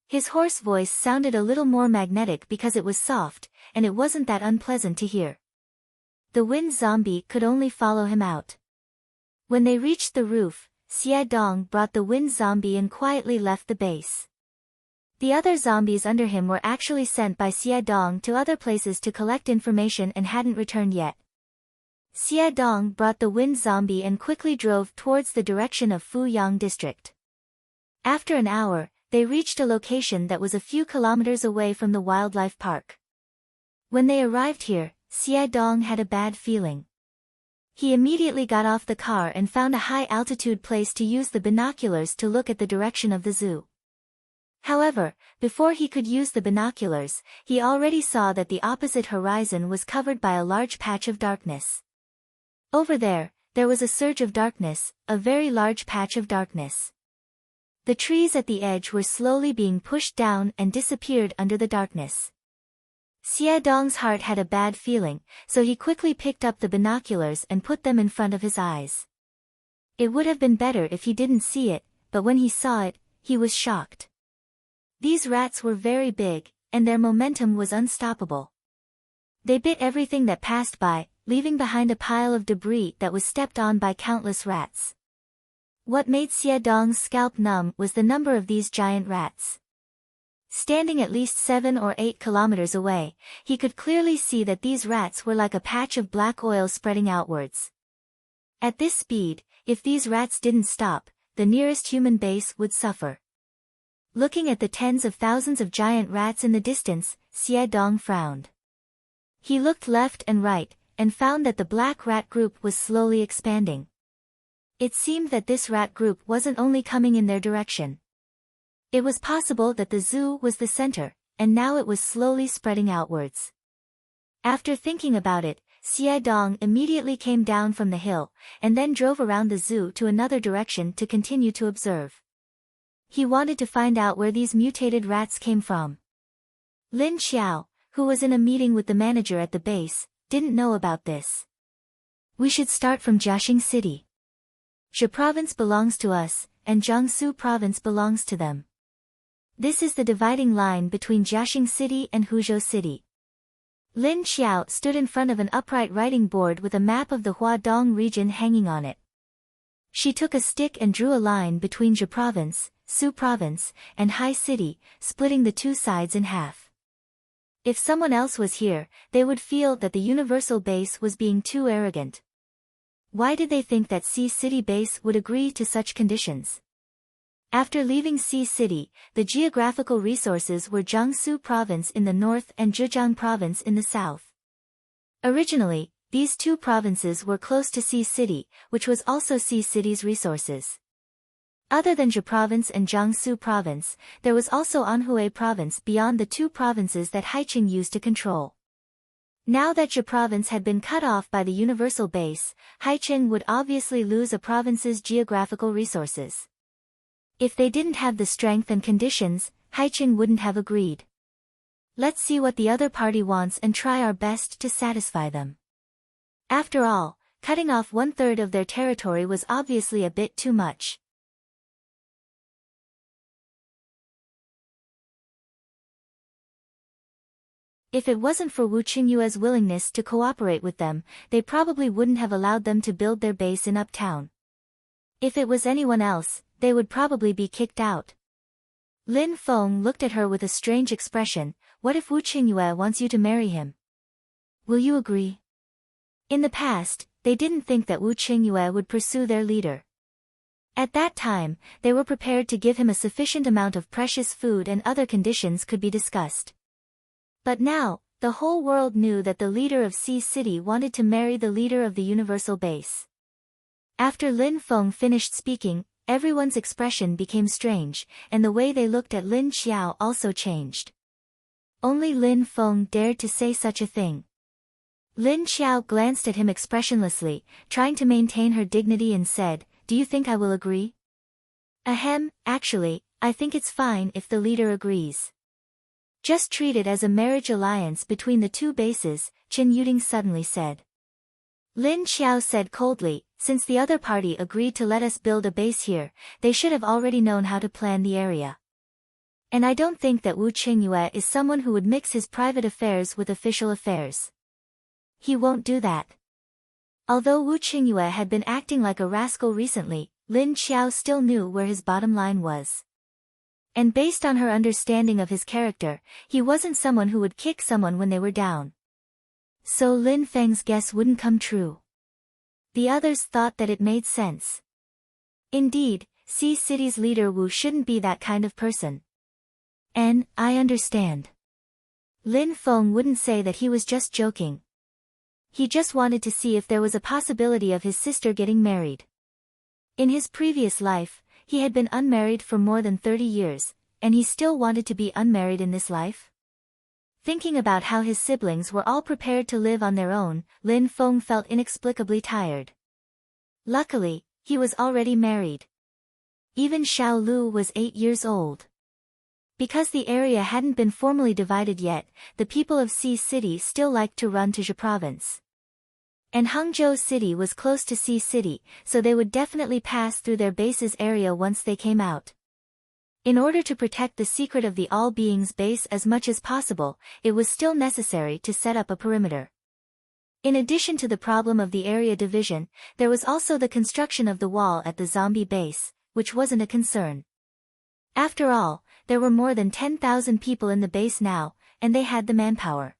Speaker 1: His hoarse voice sounded a little more magnetic because it was soft, and it wasn't that unpleasant to hear. The wind zombie could only follow him out. When they reached the roof, Xie Dong brought the wind zombie and quietly left the base. The other zombies under him were actually sent by Xie Dong to other places to collect information and hadn't returned yet. Xie Dong brought the wind zombie and quickly drove towards the direction of Fuyang district. After an hour, they reached a location that was a few kilometers away from the wildlife park. When they arrived here, Xie Dong had a bad feeling. He immediately got off the car and found a high-altitude place to use the binoculars to look at the direction of the zoo. However, before he could use the binoculars, he already saw that the opposite horizon was covered by a large patch of darkness. Over there was a surge of darkness, a very large patch of darkness. The trees at the edge were slowly being pushed down and disappeared under the darkness. Xie Dong's heart had a bad feeling, so he quickly picked up the binoculars and put them in front of his eyes. It would have been better if he didn't see it, but when he saw it, he was shocked. These rats were very big, and their momentum was unstoppable. They bit everything that passed by, leaving behind a pile of debris that was stepped on by countless rats. What made Xie Dong's scalp numb was the number of these giant rats. Standing at least 7 or 8 kilometers away, he could clearly see that these rats were like a patch of black oil spreading outwards. At this speed, if these rats didn't stop, the nearest human base would suffer. Looking at the tens of thousands of giant rats in the distance, Xie Dong frowned. He looked left and right, and found that the black rat group was slowly expanding. It seemed that this rat group wasn't only coming in their direction. It was possible that the zoo was the center, and now it was slowly spreading outwards. After thinking about it, Xie Dong immediately came down from the hill, and then drove around the zoo to another direction to continue to observe. He wanted to find out where these mutated rats came from. Lin Xiao, who was in a meeting with the manager at the base, didn't know about this. We should start from Jiaxing City. Zhe province belongs to us, and Jiangsu province belongs to them. This is the dividing line between Jiaxing City and Huzhou City. Lin Xiao stood in front of an upright writing board with a map of the Huadong region hanging on it. She took a stick and drew a line between Zhe province, Su province, and Hai City, splitting the two sides in half. If someone else was here, they would feel that the universal base was being too arrogant. Why did they think that Xi City base would agree to such conditions? After leaving Xi City, the geographical resources were Jiangsu province in the north and Zhejiang province in the south. Originally, these two provinces were close to Xi City, which was also Xi City's resources. Other than Zhe province and Jiangsu province, there was also Anhui province beyond the two provinces that Haiqing used to control. Now that Zhe province had been cut off by the universal base, Haiqing would obviously lose a province's geographical resources. If they didn't have the strength and conditions, Haiqing wouldn't have agreed. Let's see what the other party wants and try our best to satisfy them. After all, cutting off 1/3 of their territory was obviously a bit too much. If it wasn't for Wu Qingyue's willingness to cooperate with them, they probably wouldn't have allowed them to build their base in Uptown. If it was anyone else, they would probably be kicked out. Lin Feng looked at her with a strange expression. What if Wu Qingyue wants you to marry him? Will you agree? In the past, they didn't think that Wu Qingyue would pursue their leader. At that time, they were prepared to give him a sufficient amount of precious food and other conditions could be discussed. But now, the whole world knew that the leader of Xi City wanted to marry the leader of the universal base. After Lin Feng finished speaking, everyone's expression became strange, and the way they looked at Lin Xiao also changed. Only Lin Feng dared to say such a thing. Lin Xiao glanced at him expressionlessly, trying to maintain her dignity and said, "Do you think I will agree?" Ahem, actually, I think it's fine if the leader agrees. Just treat it as a marriage alliance between the two bases, Chen Yuding suddenly said. Lin Xiao said coldly, since the other party agreed to let us build a base here, they should have already known how to plan the area. And I don't think that Wu Qingyue is someone who would mix his private affairs with official affairs. He won't do that. Although Wu Qingyue had been acting like a rascal recently, Lin Xiao still knew where his bottom line was. And based on her understanding of his character, he wasn't someone who would kick someone when they were down. So Lin Feng's guess wouldn't come true. The others thought that it made sense. Indeed, Xi City's leader Wu shouldn't be that kind of person. And, I understand. Lin Feng wouldn't say that he was just joking. He just wanted to see if there was a possibility of his sister getting married. In his previous life, he had been unmarried for more than 30 years, and he still wanted to be unmarried in this life? Thinking about how his siblings were all prepared to live on their own, Lin Feng felt inexplicably tired. Luckily, he was already married. Even Xiao Lu was 8 years old. Because the area hadn't been formally divided yet, the people of Xi City still liked to run to Zhe province. And Hangzhou City was close to Xi City, so they would definitely pass through their base's area once they came out. In order to protect the secret of the All Beings base as much as possible, it was still necessary to set up a perimeter. In addition to the problem of the area division, there was also the construction of the wall at the zombie base, which wasn't a concern. After all, there were more than 10,000 people in the base now, and they had the manpower.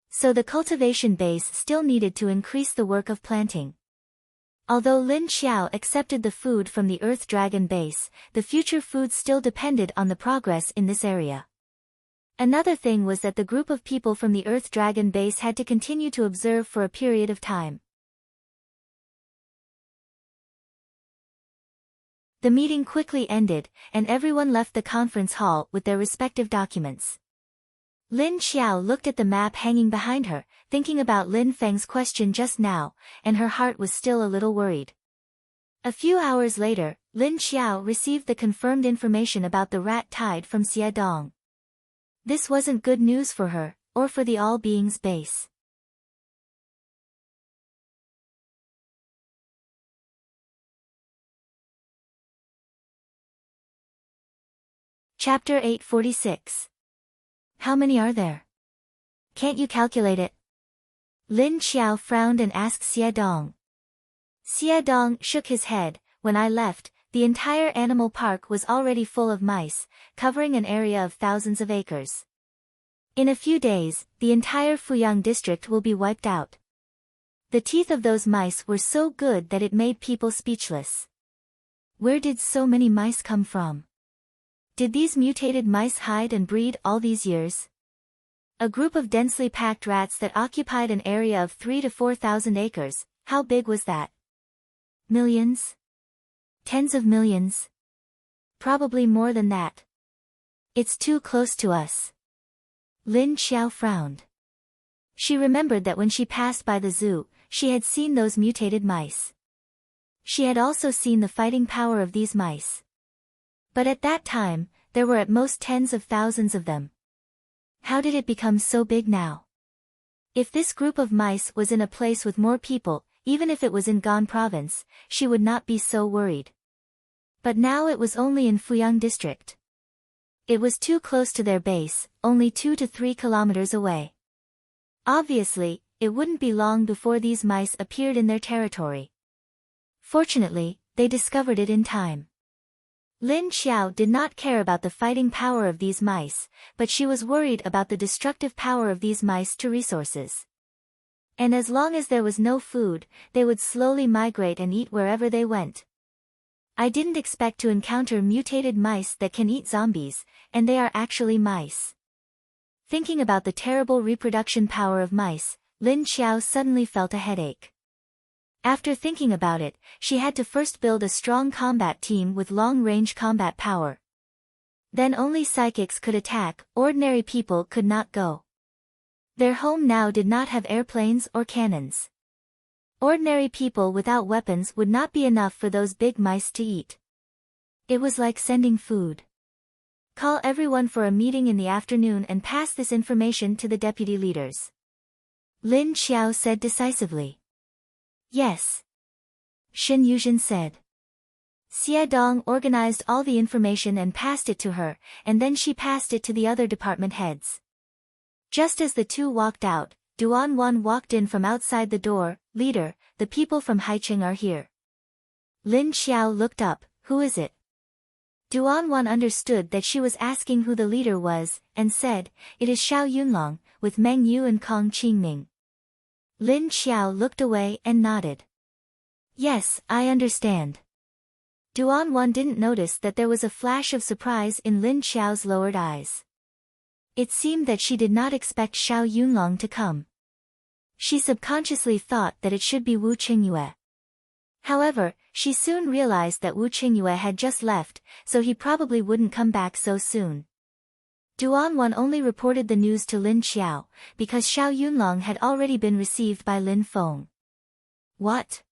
Speaker 1: So the cultivation base still needed to increase the work of planting. Although Lin Xiao accepted the food from the Earth Dragon base, the future food still depended on the progress in this area. Another thing was that the group of people from the Earth Dragon base had to continue to observe for a period of time. The meeting quickly ended, and everyone left the conference hall with their respective documents. Lin Xiao looked at the map hanging behind her, thinking about Lin Feng's question just now, and her heart was still a little worried. A few hours later, Lin Xiao received the confirmed information about the rat tide from Xie Dong. This wasn't good news for her, or for the All Beings base. Chapter 846. How many are there? Can't you calculate it? Lin Xiao frowned and asked Xie Dong. Xie Dong shook his head. When I left, the entire animal park was already full of mice, covering an area of thousands of acres. In a few days, the entire Fuyang district will be wiped out. The teeth of those mice were so good that it made people speechless. Where did so many mice come from? Did these mutated mice hide and breed all these years? A group of densely packed rats that occupied an area of 3,000 to 4,000 acres, how big was that? Millions? Tens of millions? Probably more than that. It's too close to us. Lin Xiao frowned. She remembered that when she passed by the zoo, she had seen those mutated mice. She had also seen the fighting power of these mice. But at that time, there were at most tens of thousands of them. How did it become so big now? If this group of mice was in a place with more people, even if it was in Gan province, she would not be so worried. But now it was only in Fuyang district. It was too close to their base, only 2 to 3 kilometers away. Obviously, it wouldn't be long before these mice appeared in their territory. Fortunately, they discovered it in time. Lin Xiao did not care about the fighting power of these mice, but she was worried about the destructive power of these mice to resources. And as long as there was no food, they would slowly migrate and eat wherever they went. I didn't expect to encounter mutated mice that can eat zombies, and they are actually mice. Thinking about the terrible reproduction power of mice, Lin Xiao suddenly felt a headache. After thinking about it, she had to first build a strong combat team with long-range combat power. Then only psychics could attack, ordinary people could not go. Their home now did not have airplanes or cannons. Ordinary people without weapons would not be enough for those big mice to eat. It was like sending food. Call everyone for a meeting in the afternoon and pass this information to the deputy leaders. Lin Xiao said decisively. Yes. Shen Yuzhen said. Xie Dong organized all the information and passed it to her, and then she passed it to the other department heads. Just as the two walked out, Duan Wan walked in from outside the door. Leader, the people from Haicheng are here. Lin Xiao looked up. Who is it? Duan Wan understood that she was asking who the leader was, and said, it is Xiao Yunlong, with Meng Yu and Kong Qingming. Lin Xiao looked away and nodded. Yes, I understand. Duan Wan didn't notice that there was a flash of surprise in Lin Xiao's lowered eyes. It seemed that she did not expect Xiao Yunlong to come. She subconsciously thought that it should be Wu Qingyue. However, she soon realized that Wu Qingyue had just left, so he probably wouldn't come back so soon. Duan only reported the news to Lin Xiao, because Xiao Yunlong had already been received by Lin Feng. What?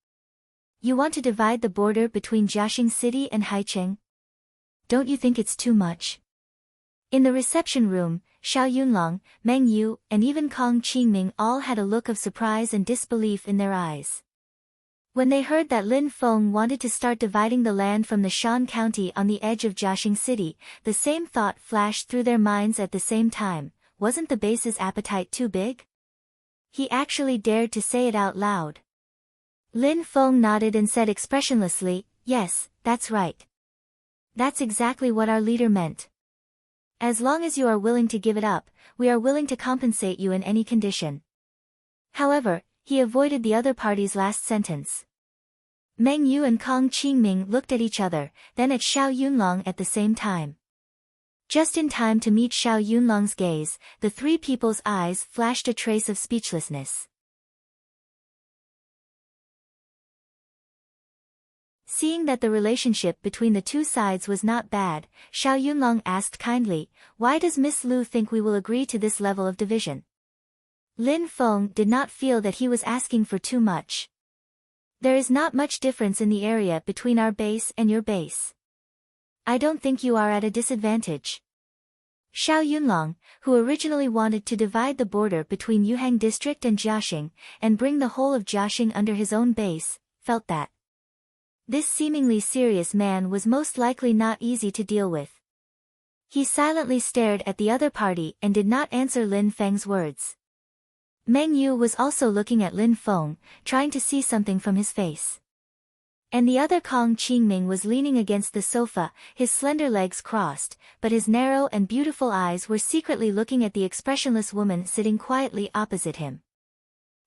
Speaker 1: You want to divide the border between Jiaxing City and Haicheng? Don't you think it's too much? In the reception room, Xiao Yunlong, Meng Yu, and even Kong Qingming all had a look of surprise and disbelief in their eyes. When they heard that Lin Feng wanted to start dividing the land from the Shan County on the edge of Jiaxing City, the same thought flashed through their minds at the same time: wasn't the base's appetite too big? He actually dared to say it out loud. Lin Feng nodded and said expressionlessly, "Yes, that's right. That's exactly what our leader meant. As long as you are willing to give it up, we are willing to compensate you in any condition." However, he avoided the other party's last sentence. Meng Yu and Kong Qingming looked at each other, then at Xiao Yunlong at the same time. Just in time to meet Xiao Yunlong's gaze, the three people's eyes flashed a trace of speechlessness. Seeing that the relationship between the two sides was not bad, Xiao Yunlong asked kindly, "Why does Miss Lu think we will agree to this level of division?" Lin Feng did not feel that he was asking for too much. "There is not much difference in the area between our base and your base. I don't think you are at a disadvantage." Xiao Yunlong, who originally wanted to divide the border between Yuhang District and Jiaxing, and bring the whole of Jiaxing under his own base, felt that this seemingly serious man was most likely not easy to deal with. He silently stared at the other party and did not answer Lin Feng's words. Meng Yu was also looking at Lin Feng, trying to see something from his face. And the other Kong Qingming was leaning against the sofa, his slender legs crossed, but his narrow and beautiful eyes were secretly looking at the expressionless woman sitting quietly opposite him.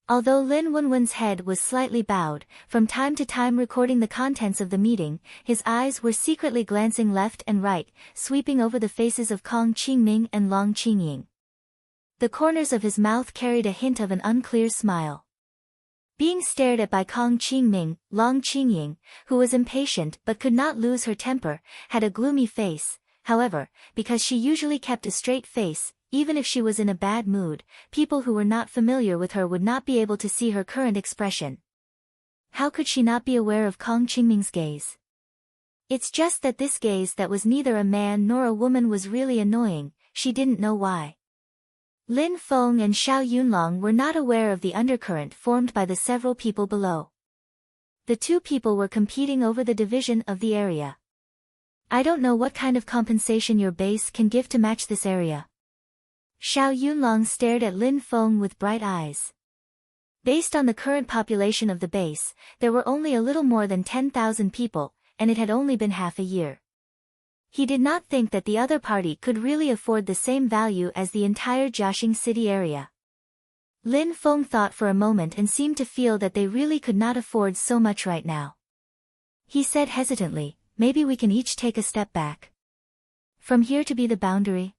Speaker 1: Although Lin Wenwen's head was slightly bowed, from time to time recording the contents of the meeting, his eyes were secretly glancing left and right, sweeping over the faces of Kong Qingming and Long Qingying. The corners of his mouth carried a hint of an unclear smile. Being stared at by Kong Qingming, Long Qingying, who was impatient but could not lose her temper, had a gloomy face. However, because she usually kept a straight face, even if she was in a bad mood, people who were not familiar with her would not be able to see her current expression. How could she not be aware of Kong Qingming's gaze? It's just that this gaze that was neither a man nor a woman was really annoying. She didn't know why. Lin Feng and Xiao Yunlong were not aware of the undercurrent formed by the several people below. The two people were competing over the division of the area. "I don't know what kind of compensation your base can give to match this area." Xiao Yunlong stared at Lin Feng with bright eyes. Based on the current population of the base, there were only a little more than 10,000 people, and it had only been half a year. He did not think that the other party could really afford the same value as the entire Jiaxing City area. Lin Feng thought for a moment and seemed to feel that they really could not afford so much right now. He said hesitantly, "Maybe we can each take a step back. From here to be the boundary."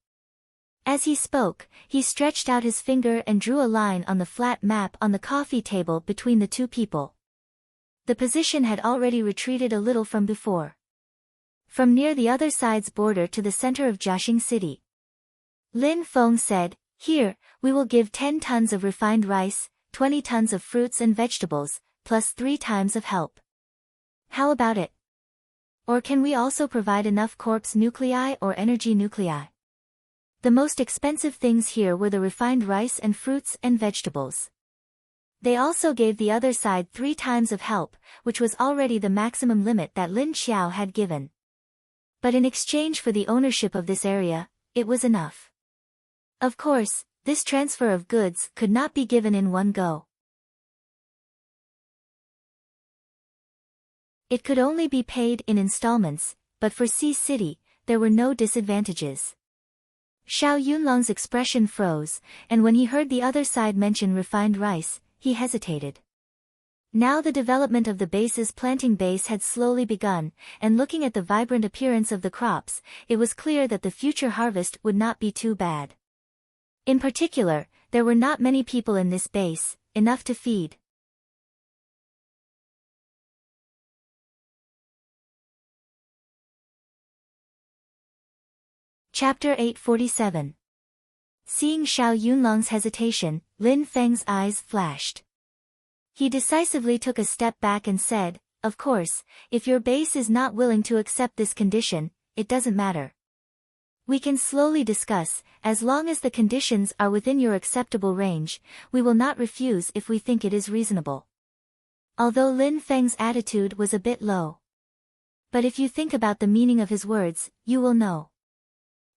Speaker 1: As he spoke, he stretched out his finger and drew a line on the flat map on the coffee table between the two people. The position had already retreated a little from before. From near the other side's border to the center of Jiaxing City. Lin Feng said, "Here, we will give 10 tons of refined rice, 20 tons of fruits and vegetables, plus 3 times of help. How about it? Or can we also provide enough corpse nuclei or energy nuclei?" The most expensive things here were the refined rice and fruits and vegetables. They also gave the other side 3 times of help, which was already the maximum limit that Lin Xiao had given. But in exchange for the ownership of this area, it was enough. Of course, this transfer of goods could not be given in one go. It could only be paid in installments, but for Sea City, there were no disadvantages. Xiao Yunlong's expression froze, and when he heard the other side mention refined rice, he hesitated. Now the development of the base's planting base had slowly begun, and looking at the vibrant appearance of the crops, it was clear that the future harvest would not be too bad. In particular, there were not many people in this base, enough to feed. Chapter 847. Seeing Xiao Yunlong's hesitation, Lin Feng's eyes flashed. He decisively took a step back and said, "Of course, if your base is not willing to accept this condition, it doesn't matter. We can slowly discuss, as long as the conditions are within your acceptable range, we will not refuse if we think it is reasonable." Although Lin Feng's attitude was a bit low. But if you think about the meaning of his words, you will know.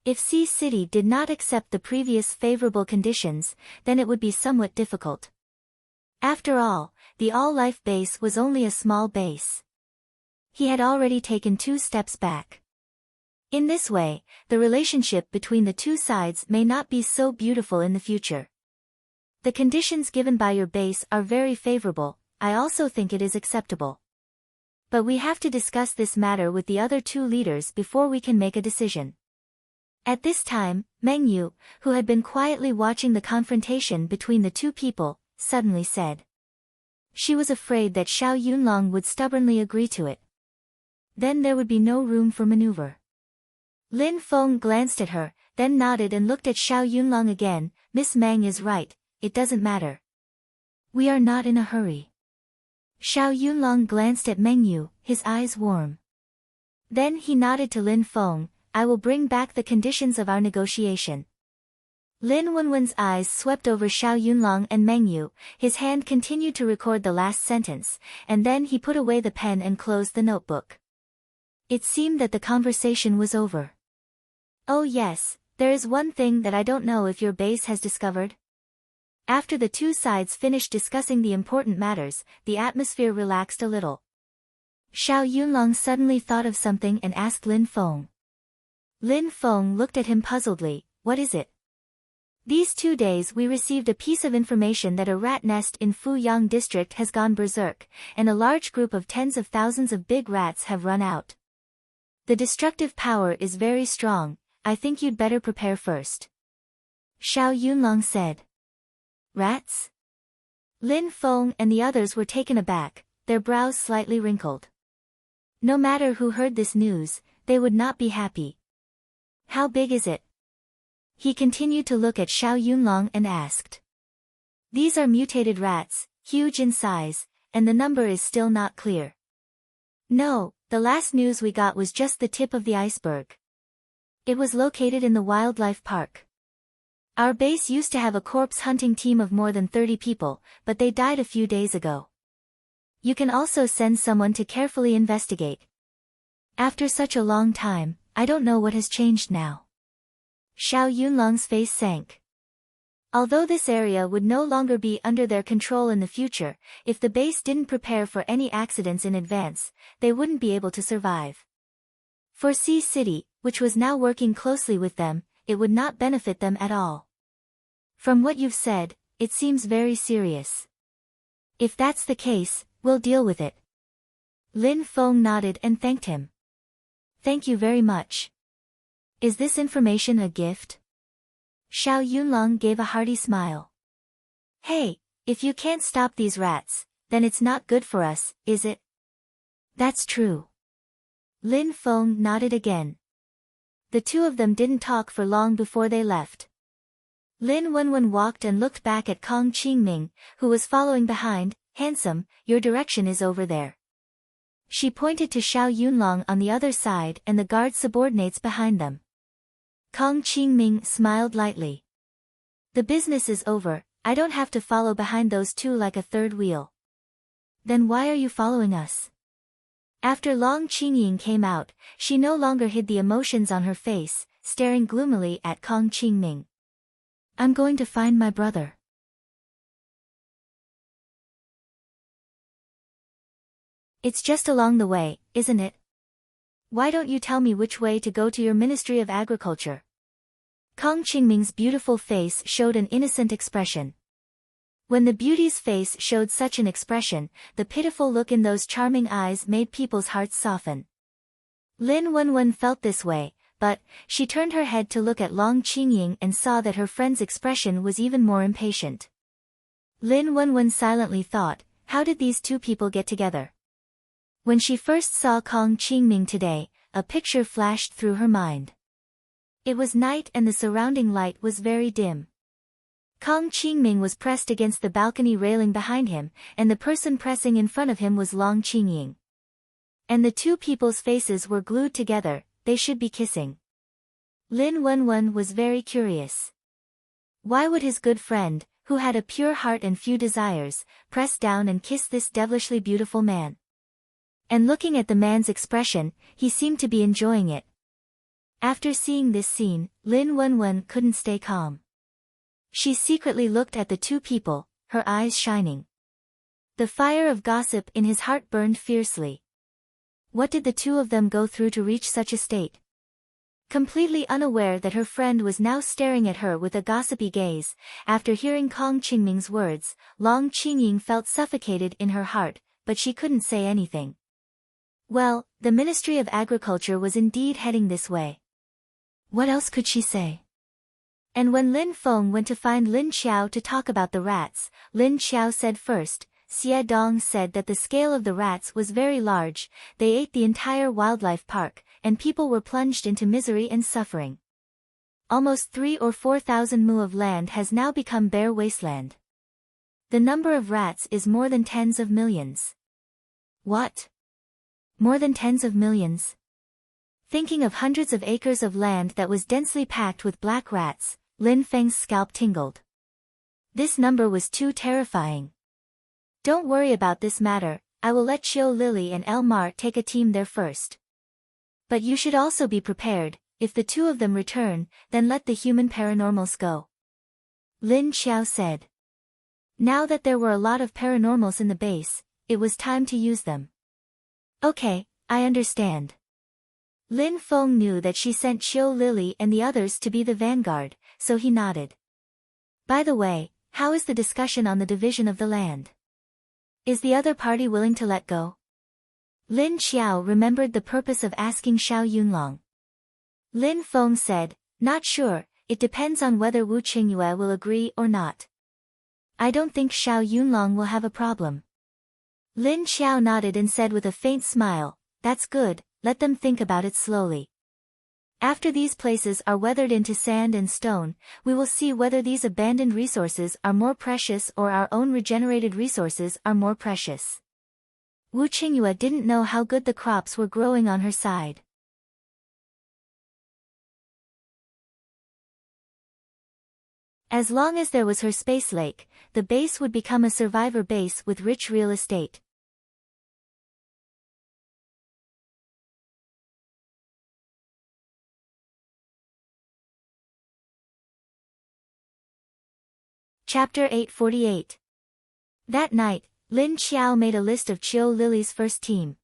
Speaker 1: If Sea City did not accept the previous favorable conditions, then it would be somewhat difficult. After all, the all-life base was only a small base. He had already taken 2 steps back. In this way, the relationship between the two sides may not be so beautiful in the future. The conditions given by your base are very favorable, I also think it is acceptable. But we have to discuss this matter with the other 2 leaders before we can make a decision. At this time, Meng Yu, who had been quietly watching the confrontation between the 2 people, suddenly said. She was afraid that Xiao Yunlong would stubbornly agree to it. Then there would be no room for maneuver. Lin Feng glanced at her, then nodded and looked at Xiao Yunlong again. "Miss Meng is right, it doesn't matter. We are not in a hurry." Xiao Yunlong glanced at Meng Yu, his eyes warm. Then he nodded to Lin Feng, "I will bring back the conditions of our negotiation." Lin Wenwen's eyes swept over Xiao Yunlong and Meng Yu, his hand continued to record the last sentence, and then he put away the pen and closed the notebook. It seemed that the conversation was over. "Oh yes, there is one thing that I don't know if your base has discovered." After the 2 sides finished discussing the important matters, the atmosphere relaxed a little. Xiao Yunlong suddenly thought of something and asked Lin Feng. Lin Feng looked at him puzzledly. "What is it?" "These 2 days we received a piece of information that a rat nest in Fuyang district has gone berserk, and a large group of tens of thousands of big rats have run out. The destructive power is very strong, I think you'd better prepare first." Xiao Yunlong said. "Rats?" Lin Feng and the others were taken aback, their brows slightly wrinkled. No matter who heard this news, they would not be happy. "How big is it?" He continued to look at Xiao Yunlong and asked. "These are mutated rats, huge in size, and the number is still not clear." "No, the last news we got was just the tip of the iceberg. It was located in the wildlife park. Our base used to have a corpse hunting team of more than 30 people, but they died a few days ago. You can also send someone to carefully investigate. After such a long time, I don't know what has changed now." Xiao Yunlong's face sank. Although this area would no longer be under their control in the future, if the base didn't prepare for any accidents in advance, they wouldn't be able to survive. For Sea City, which was now working closely with them, it would not benefit them at all. "From what you've said, it seems very serious. If that's the case, we'll deal with it." Lin Feng nodded and thanked him. "Thank you very much. Is this information a gift?" Xiao Yunlong gave a hearty smile. "Hey, if you can't stop these rats, then it's not good for us, is it?" "That's true." Lin Feng nodded again. The 2 of them didn't talk for long before they left. Lin Wenwen walked and looked back at Kong Qingming, who was following behind. "Handsome, your direction is over there." She pointed to Xiao Yunlong on the other side and the guard subordinates behind them. Kong Qingming smiled lightly. "The business is over, I don't have to follow behind those 2 like a third wheel." "Then why are you following us?" After Long Qingying came out, she no longer hid the emotions on her face, staring gloomily at Kong Qingming. "I'm going to find my brother." "It's just along the way, isn't it? Why don't you tell me which way to go to your Ministry of Agriculture?" Kong Qingming's beautiful face showed an innocent expression. When the beauty's face showed such an expression, the pitiful look in those charming eyes made people's hearts soften. Lin Wenwen felt this way, but she turned her head to look at Long Qingying and saw that her friend's expression was even more impatient. Lin Wenwen silently thought, how did these two people get together? When she first saw Kong Qingming today, a picture flashed through her mind. It was night and the surrounding light was very dim. Kong Qingming was pressed against the balcony railing behind him, and the person pressing in front of him was Long Qingying. And the two people's faces were glued together, they should be kissing. Lin Wenwen was very curious. Why would his good friend, who had a pure heart and few desires, press down and kiss this devilishly beautiful man? And looking at the man's expression, he seemed to be enjoying it. After seeing this scene, Lin Wenwen couldn't stay calm. She secretly looked at the two people, her eyes shining. The fire of gossip in his heart burned fiercely. What did the two of them go through to reach such a state? Completely unaware that her friend was now staring at her with a gossipy gaze, after hearing Kong Qingming's words, Long Qingying felt suffocated in her heart, but she couldn't say anything. Well, the Ministry of Agriculture was indeed heading this way. What else could she say? And when Lin Feng went to find Lin Xiao to talk about the rats, Lin Xiao said first, Xie Dong said that the scale of the rats was very large, they ate the entire wildlife park, and people were plunged into misery and suffering. Almost 3,000 or 4,000 mu of land has now become bare wasteland. The number of rats is more than tens of millions. What? More than tens of millions? Thinking of hundreds of acres of land that was densely packed with black rats, Lin Feng's scalp tingled. This number was too terrifying. Don't worry about this matter, I will let Qiu Lily and Elmar take a team there first. But you should also be prepared, if the two of them return, then let the human paranormals go. Lin Xiao said. Now that there were a lot of paranormals in the base, it was time to use them. Okay, I understand. Lin Feng knew that she sent Qiu Lily and the others to be the vanguard, so he nodded. By the way, how is the discussion on the division of the land? Is the other party willing to let go? Lin Xiao remembered the purpose of asking Xiao Yunlong. Lin Feng said, not sure, it depends on whether Wu Qingyue will agree or not. I don't think Xiao Yunlong will have a problem. Lin Xiao nodded and said with a faint smile, that's good, let them think about it slowly. After these places are weathered into sand and stone, we will see whether these abandoned resources are more precious or our own regenerated resources are more precious. Wu Qingyue didn't know how good the crops were growing on her side. As long as there was her space lake, the base would become a survivor base with rich real estate. Chapter 848. That night, Lin Xiao made a list of Qiu Lily's first team.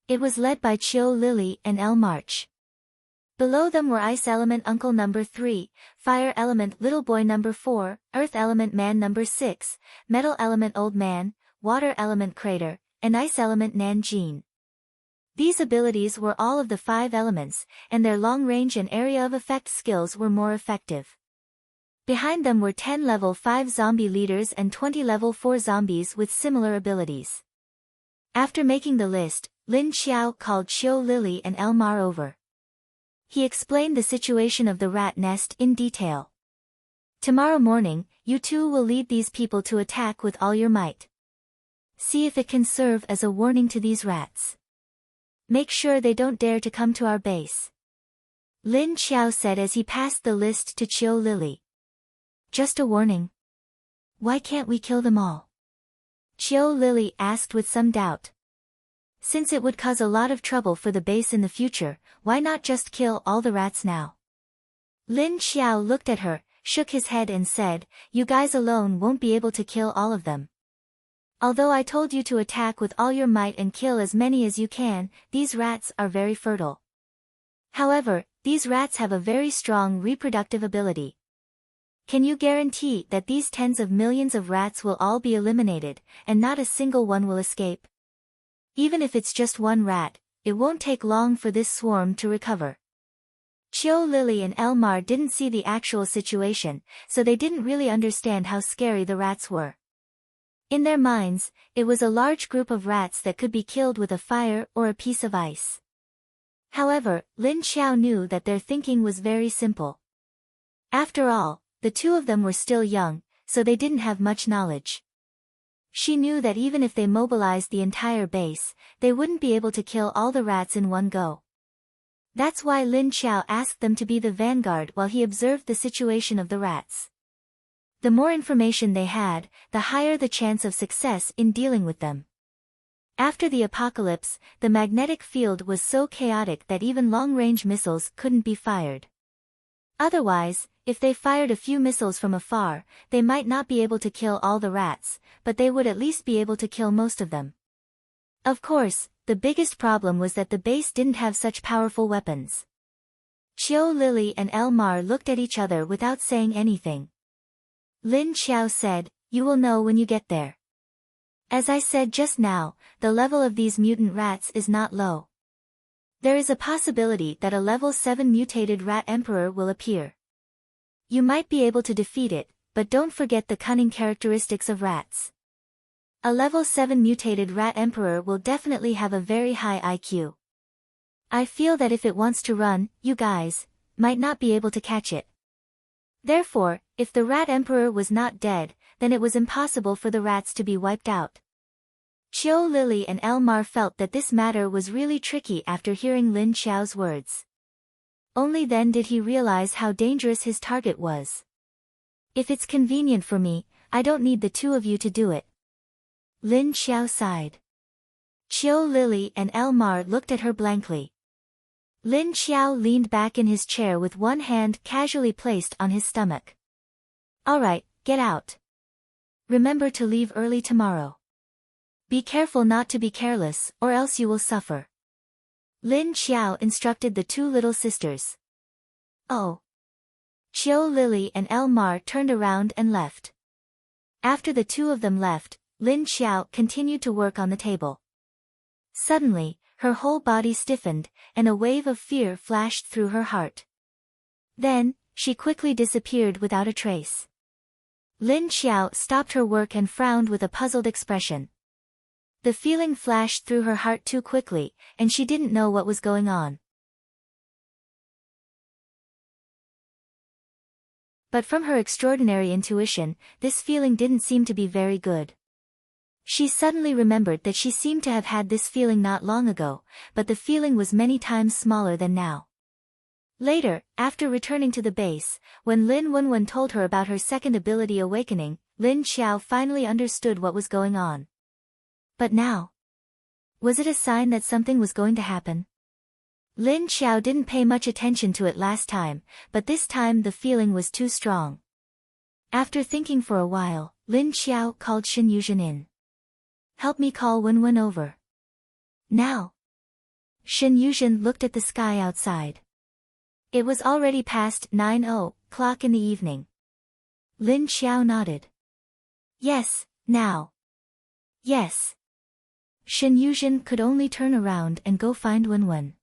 Speaker 1: It was led by Qiu Lily and El March. Below them were Ice Element Uncle number 3, Fire Element Little Boy number 4, Earth Element Man number 6, Metal Element Old Man, Water Element Crater, and Ice Element Nanjing. These abilities were all of the 5 elements, and their long range and area of effect skills were more effective. Behind them were 10 level 5 zombie leaders and 20 level 4 zombies with similar abilities. After making the list, Lin Xiao called Qiu Lily and Elmar over. He explained the situation of the rat nest in detail. Tomorrow morning, you two will lead these people to attack with all your might. See if it can serve as a warning to these rats. Make sure they don't dare to come to our base. Lin Xiao said as he passed the list to Qiu Lily. Just a warning. Why can't we kill them all? Qiu Lily asked with some doubt. Since it would cause a lot of trouble for the base in the future, why not just kill all the rats now? Lin Xiao looked at her, shook his head and said, you guys alone won't be able to kill all of them. Although I told you to attack with all your might and kill as many as you can, these rats are very fertile. However, these rats have a very strong reproductive ability. Can you guarantee that these tens of millions of rats will all be eliminated, and not a single one will escape? Even if it's just one rat, it won't take long for this swarm to recover. Qiu Lily and Elmar didn't see the actual situation, so they didn't really understand how scary the rats were. In their minds, it was a large group of rats that could be killed with a fire or a piece of ice. However, Lin Xiao knew that their thinking was very simple. After all, the two of them were still young, so they didn't have much knowledge. She knew that even if they mobilized the entire base, they wouldn't be able to kill all the rats in one go. That's why Lin Xiao asked them to be the vanguard while he observed the situation of the rats. The more information they had, the higher the chance of success in dealing with them. After the apocalypse, the magnetic field was so chaotic that even long-range missiles couldn't be fired. Otherwise, if they fired a few missiles from afar, they might not be able to kill all the rats, but they would at least be able to kill most of them. Of course, the biggest problem was that the base didn't have such powerful weapons. Qiu Lily and Elmar looked at each other without saying anything. Lin Xiao said, "You will know when you get there. As I said just now, the level of these mutant rats is not low. There is a possibility that a level 7 mutated rat emperor will appear. You might be able to defeat it, but don't forget the cunning characteristics of rats. A level 7 mutated rat emperor will definitely have a very high IQ. I feel that if it wants to run, you guys might not be able to catch it. Therefore, if the rat emperor was not dead, then it was impossible for the rats to be wiped out." Qiu Lily and Elmar felt that this matter was really tricky after hearing Lin Xiao's words. Only then did he realize how dangerous his target was. "If it's convenient for me, I don't need the two of you to do it." Lin Xiao sighed. Qiu Lily and Elmar looked at her blankly. Lin Xiao leaned back in his chair with one hand casually placed on his stomach. "Alright, get out. Remember to leave early tomorrow. Be careful not to be careless, or else you will suffer." Lin Xiao instructed the two little sisters. "Oh." Qiu Lily and Elmar turned around and left. After the two of them left, Lin Xiao continued to work on the table. Suddenly, her whole body stiffened, and a wave of fear flashed through her heart. Then, she quickly disappeared without a trace. Lin Xiao stopped her work and frowned with a puzzled expression. The feeling flashed through her heart too quickly, and she didn't know what was going on. But from her extraordinary intuition, this feeling didn't seem to be very good. She suddenly remembered that she seemed to have had this feeling not long ago, but the feeling was many times smaller than now. Later, after returning to the base, when Lin Wenwen told her about her second ability awakening, Lin Xiao finally understood what was going on. But now, was it a sign that something was going to happen? Lin Xiao didn't pay much attention to it last time, but this time the feeling was too strong. After thinking for a while, Lin Xiao called Shen Yuzhen in. "Help me call Wenwen over. Now." Shen Yuzhen looked at the sky outside. It was already past 9:00 in the evening. Lin Xiao nodded. "Yes, now." "Yes." Shen Yuzhen could only turn around and go find Wenwen.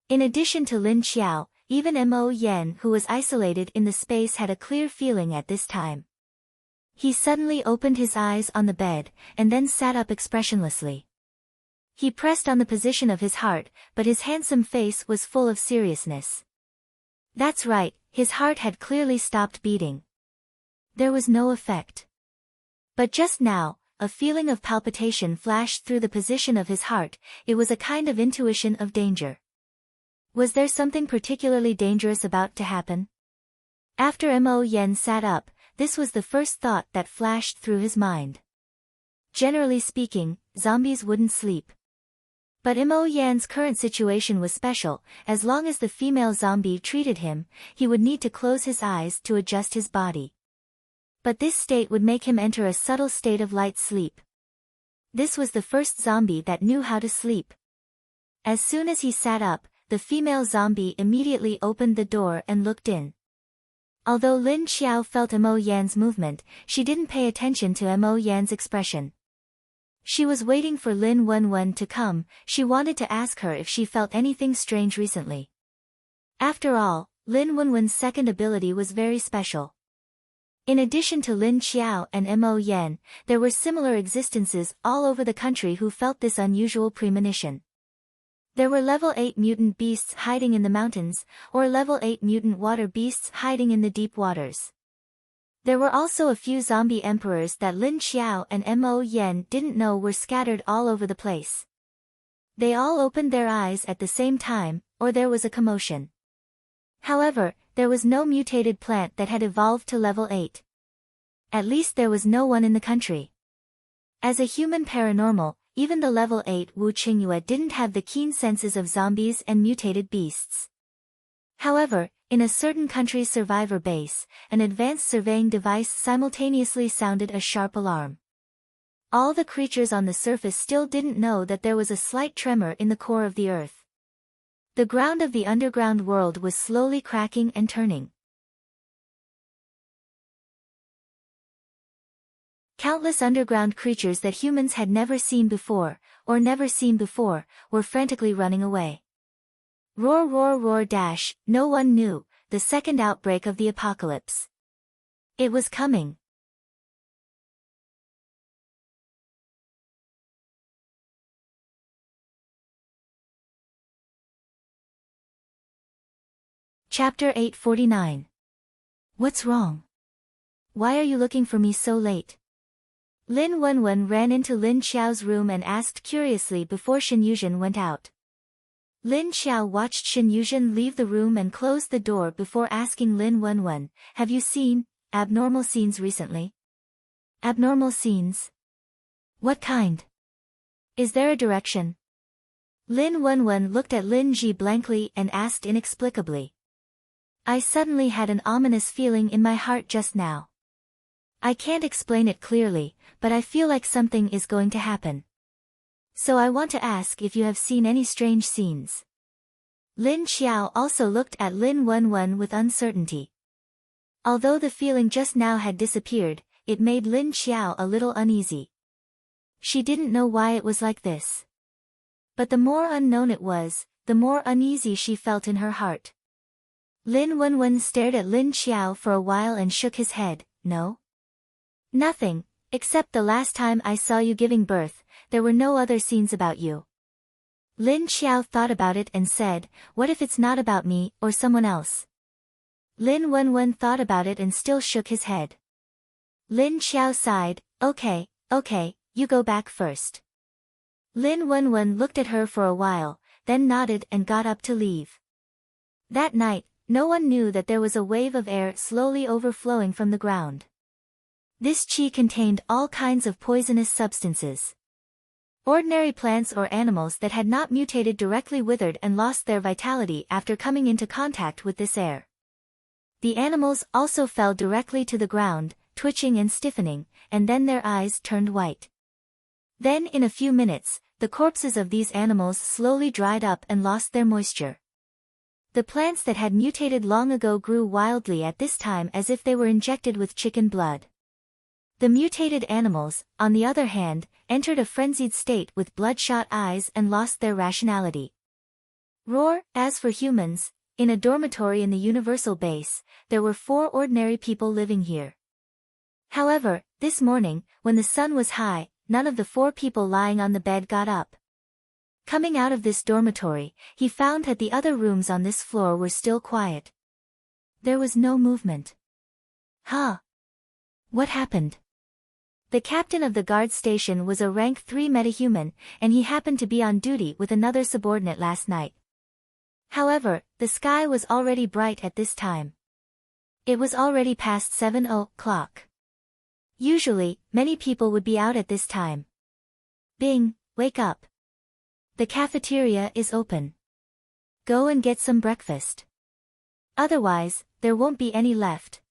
Speaker 1: In addition to Lin Xiao, even Mo Yen, who was isolated in the space, had a clear feeling at this time. He suddenly opened his eyes on the bed, and then sat up expressionlessly. He pressed on the position of his heart, but his handsome face was full of seriousness. That's right, his heart had clearly stopped beating. There was no effect. But just now, a feeling of palpitation flashed through the position of his heart. It was a kind of intuition of danger. Was there something particularly dangerous about to happen? After Mo Yen sat up, this was the first thought that flashed through his mind. Generally speaking, zombies wouldn't sleep. But Mo Yan's current situation was special. As long as the female zombie treated him, he would need to close his eyes to adjust his body. But this state would make him enter a subtle state of light sleep. This was the first zombie that knew how to sleep. As soon as he sat up, the female zombie immediately opened the door and looked in. Although Lin Xiao felt Mo Yan's movement, she didn't pay attention to Mo Yan's expression. She was waiting for Lin Wenwen to come. She wanted to ask her if she felt anything strange recently. After all, Lin Wenwen's second ability was very special. In addition to Lin Xiao and Mo Yen, there were similar existences all over the country who felt this unusual premonition. There were level 8 mutant beasts hiding in the mountains, or level 8 mutant water beasts hiding in the deep waters. There were also a few zombie emperors that Lin Xiao and Mo Yen didn't know were scattered all over the place. They all opened their eyes at the same time, or there was a commotion. However, there was no mutated plant that had evolved to level 8. At least there was no one in the country. As a human paranormal, even the level 8 Wu Qingyue didn't have the keen senses of zombies and mutated beasts. However, in a certain country's survivor base, an advanced surveying device simultaneously sounded a sharp alarm. All the creatures on the surface still didn't know that there was a slight tremor in the core of the earth. The ground of the underground world was slowly cracking and turning. Countless underground creatures that humans had never seen before, were frantically running away. Roar roar roar dash, no one knew, the second outbreak of the apocalypse. It was coming. Chapter 849. What's wrong? Why are you looking for me so late? Lin Wenwen ran into Lin Xiao's room and asked curiously before Shen Yuzhen went out. Lin Xiao watched Shen Yuzhen leave the room and closed the door before asking Lin Wenwen, "Have you seen abnormal scenes recently?" Abnormal scenes? What kind? Is there a direction? Lin Wenwen looked at Lin Ji blankly and asked inexplicably. I suddenly had an ominous feeling in my heart just now. I can't explain it clearly, but I feel like something is going to happen. So I want to ask if you have seen any strange scenes. Lin Xiao also looked at Lin Wenwen with uncertainty. Although the feeling just now had disappeared, it made Lin Xiao a little uneasy. She didn't know why it was like this. But the more unknown it was, the more uneasy she felt in her heart. Lin Wenwen stared at Lin Xiao for a while and shook his head. No? Nothing, except the last time I saw you giving birth, there were no other scenes about you. Lin Xiao thought about it and said, what if it's not about me, or someone else? Lin Wenwen thought about it and still shook his head. Lin Xiao sighed, okay, you go back first. Lin Wenwen looked at her for a while, then nodded and got up to leave. That night, no one knew that there was a wave of air slowly overflowing from the ground. This qi contained all kinds of poisonous substances. Ordinary plants or animals that had not mutated directly withered and lost their vitality after coming into contact with this air. The animals also fell directly to the ground, twitching and stiffening, and then their eyes turned white. Then in a few minutes, the corpses of these animals slowly dried up and lost their moisture. The plants that had mutated long ago grew wildly at this time as if they were injected with chicken blood. The mutated animals, on the other hand, entered a frenzied state with bloodshot eyes and lost their rationality. Roar. As for humans, in a dormitory in the Universal Base, there were 4 ordinary people living here. However, this morning, when the sun was high, none of the 4 people lying on the bed got up. Coming out of this dormitory, he found that the other rooms on this floor were still quiet. There was no movement. Huh? What happened? The captain of the guard station was a rank 3 metahuman, and he happened to be on duty with another subordinate last night. However, the sky was already bright at this time. It was already past 7 o'clock. Usually, many people would be out at this time. Bing, wake up. The cafeteria is open. Go and get some breakfast. Otherwise, there won't be any left.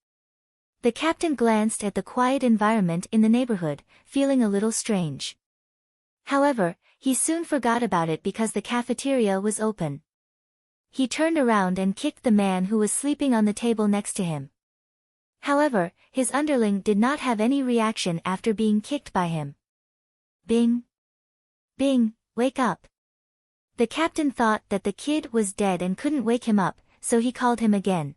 Speaker 1: The captain glanced at the quiet environment in the neighborhood, feeling a little strange. However, he soon forgot about it because the cafeteria was open. He turned around and kicked the man who was sleeping on the table next to him. However, his underling did not have any reaction after being kicked by him. Bing! Bing, wake up! The captain thought that the kid was dead and couldn't wake him up, so he called him again.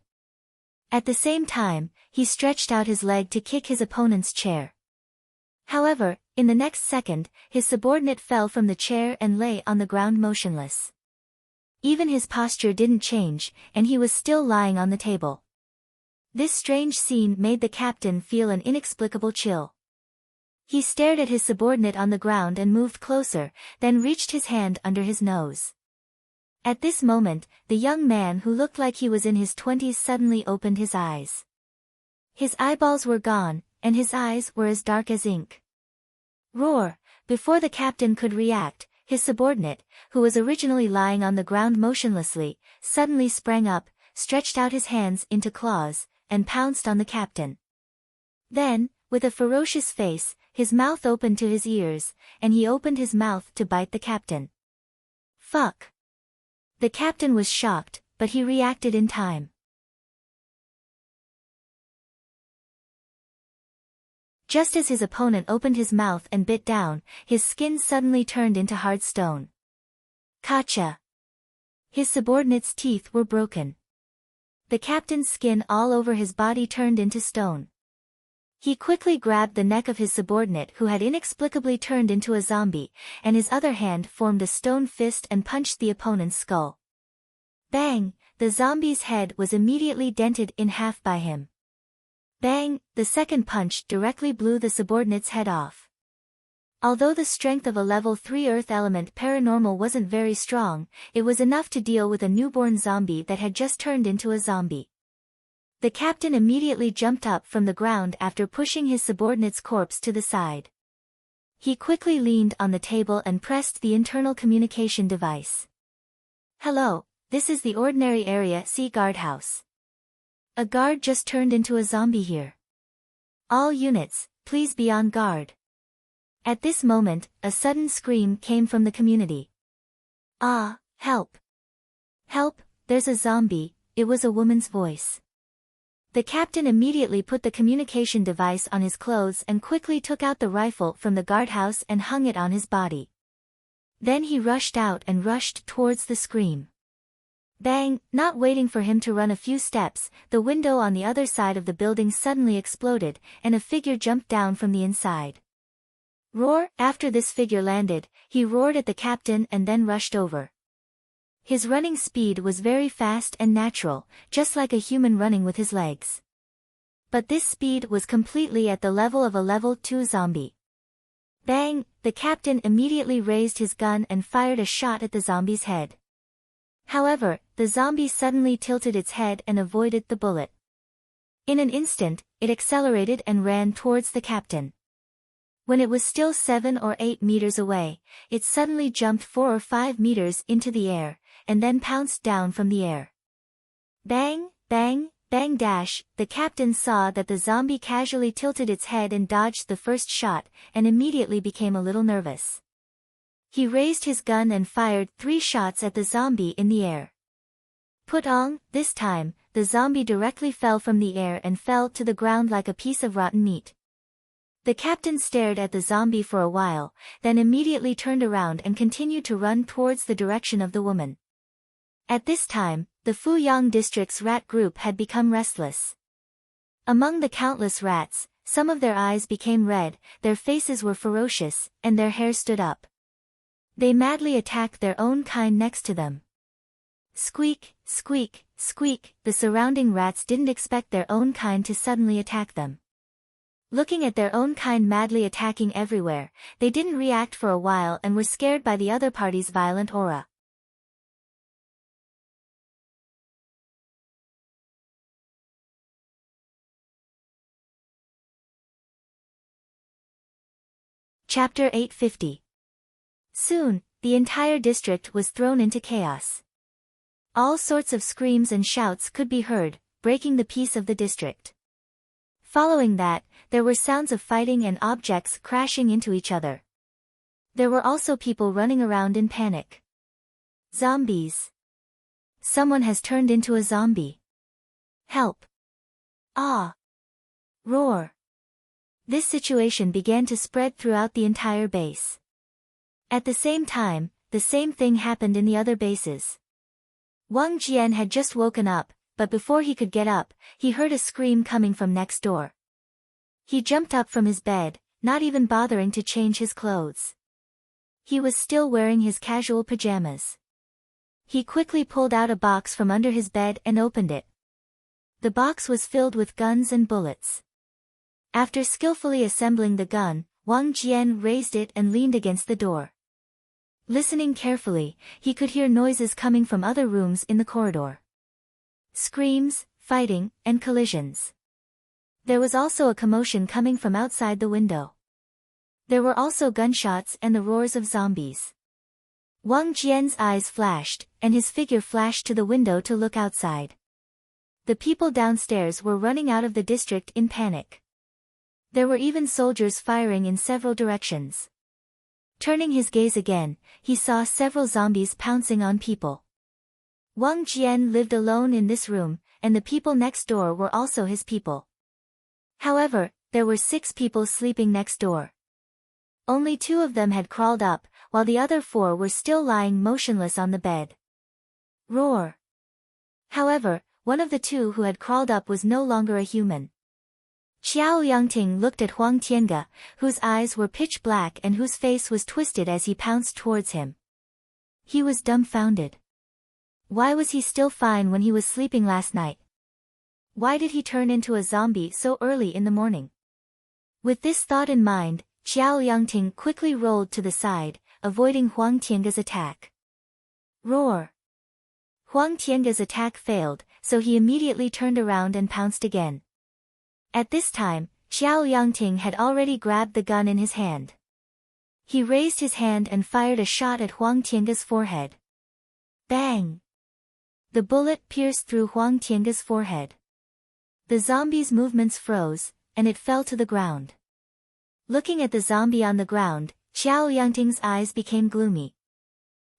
Speaker 1: At the same time, he stretched out his leg to kick his opponent's chair. However, in the next second, his subordinate fell from the chair and lay on the ground motionless. Even his posture didn't change, and he was still lying on the table. This strange scene made the captain feel an inexplicable chill. He stared at his subordinate on the ground and moved closer, then reached his hand under his nose. At this moment, the young man who looked like he was in his 20s suddenly opened his eyes. His eyeballs were gone, and his eyes were as dark as ink. Roar! Before the captain could react, his subordinate, who was originally lying on the ground motionlessly, suddenly sprang up, stretched out his hands into claws, and pounced on the captain. Then, with a ferocious face, his mouth opened to his ears, and he opened his mouth to bite the captain. Fuck! The captain was shocked, but he reacted in time. Just as his opponent opened his mouth and bit down, his skin suddenly turned into hard stone. Gotcha! His subordinate's teeth were broken. The captain's skin all over his body turned into stone. He quickly grabbed the neck of his subordinate who had inexplicably turned into a zombie, and his other hand formed a stone fist and punched the opponent's skull. Bang! The zombie's head was immediately dented in half by him. Bang! The second punch directly blew the subordinate's head off. Although the strength of a level 3 Earth element paranormal wasn't very strong, it was enough to deal with a newborn zombie that had just turned into a zombie. The captain immediately jumped up from the ground after pushing his subordinate's corpse to the side. He quickly leaned on the table and pressed the internal communication device. Hello, this is the ordinary area C guardhouse. A guard just turned into a zombie here. All units, please be on guard. At this moment, a sudden scream came from the community. Ah, help! Help, there's a zombie, it was a woman's voice. The captain immediately put the communication device on his clothes and quickly took out the rifle from the guardhouse and hung it on his body. Then he rushed out and rushed towards the scream. Bang! Not waiting for him to run a few steps, the window on the other side of the building suddenly exploded, and a figure jumped down from the inside. Roar! After this figure landed, he roared at the captain and then rushed over. His running speed was very fast and natural, just like a human running with his legs. But this speed was completely at the level of a level 2 zombie. Bang! The captain immediately raised his gun and fired a shot at the zombie's head. However, the zombie suddenly tilted its head and avoided the bullet. In an instant, it accelerated and ran towards the captain. When it was still 7 or 8 meters away, it suddenly jumped 4 or 5 meters into the air, and then pounced down from the air. Bang, bang, bang dash, the captain saw that the zombie casually tilted its head and dodged the first shot, and immediately became a little nervous. He raised his gun and fired 3 shots at the zombie in the air. Put-ong, this time, the zombie directly fell from the air and fell to the ground like a piece of rotten meat. The captain stared at the zombie for a while, then immediately turned around and continued to run towards the direction of the woman. At this time, the Fuyang district's rat group had become restless. Among the countless rats, some of their eyes became red, their faces were ferocious, and their hair stood up. They madly attacked their own kind next to them. Squeak, squeak, squeak, the surrounding rats didn't expect their own kind to suddenly attack them. Looking at their own kind madly attacking everywhere, they didn't react for a while and were scared by the other party's violent aura. Chapter 850. Soon, the entire district was thrown into chaos. All sorts of screams and shouts could be heard, breaking the peace of the district. Following that, there were sounds of fighting and objects crashing into each other. There were also people running around in panic. Zombies. Someone has turned into a zombie. Help. Ah. Roar. This situation began to spread throughout the entire base. At the same time, the same thing happened in the other bases. Wang Jian had just woken up, but before he could get up, he heard a scream coming from next door. He jumped up from his bed, not even bothering to change his clothes. He was still wearing his casual pajamas. He quickly pulled out a box from under his bed and opened it. The box was filled with guns and bullets. After skillfully assembling the gun, Wang Jian raised it and leaned against the door. Listening carefully, he could hear noises coming from other rooms in the corridor. Screams, fighting, and collisions. There was also a commotion coming from outside the window. There were also gunshots and the roars of zombies. Wang Jian's eyes flashed, and his figure flashed to the window to look outside. The people downstairs were running out of the district in panic. There were even soldiers firing in several directions. Turning his gaze again, he saw several zombies pouncing on people. Wang Jian lived alone in this room, and the people next door were also his people. However, there were 6 people sleeping next door. Only 2 of them had crawled up, while the other 4 were still lying motionless on the bed. Roar! However, one of the 2 who had crawled up was no longer a human. Enchanting looked at Huang Tiange, whose eyes were pitch black and whose face was twisted as he pounced towards him. He was dumbfounded. Why was he still fine when he was sleeping last night? Why did he turn into a zombie so early in the morning? With this thought in mind, Enchanting quickly rolled to the side, avoiding Huang Tiange's attack. Roar! Huang Tiange's attack failed, so he immediately turned around and pounced again. At this time, Enchanting had already grabbed the gun in his hand. He raised his hand and fired a shot at Huang Tiange's forehead. Bang! The bullet pierced through Huang Tiange's forehead. The zombie's movements froze, and it fell to the ground. Looking at the zombie on the ground, Enchanting's eyes became gloomy.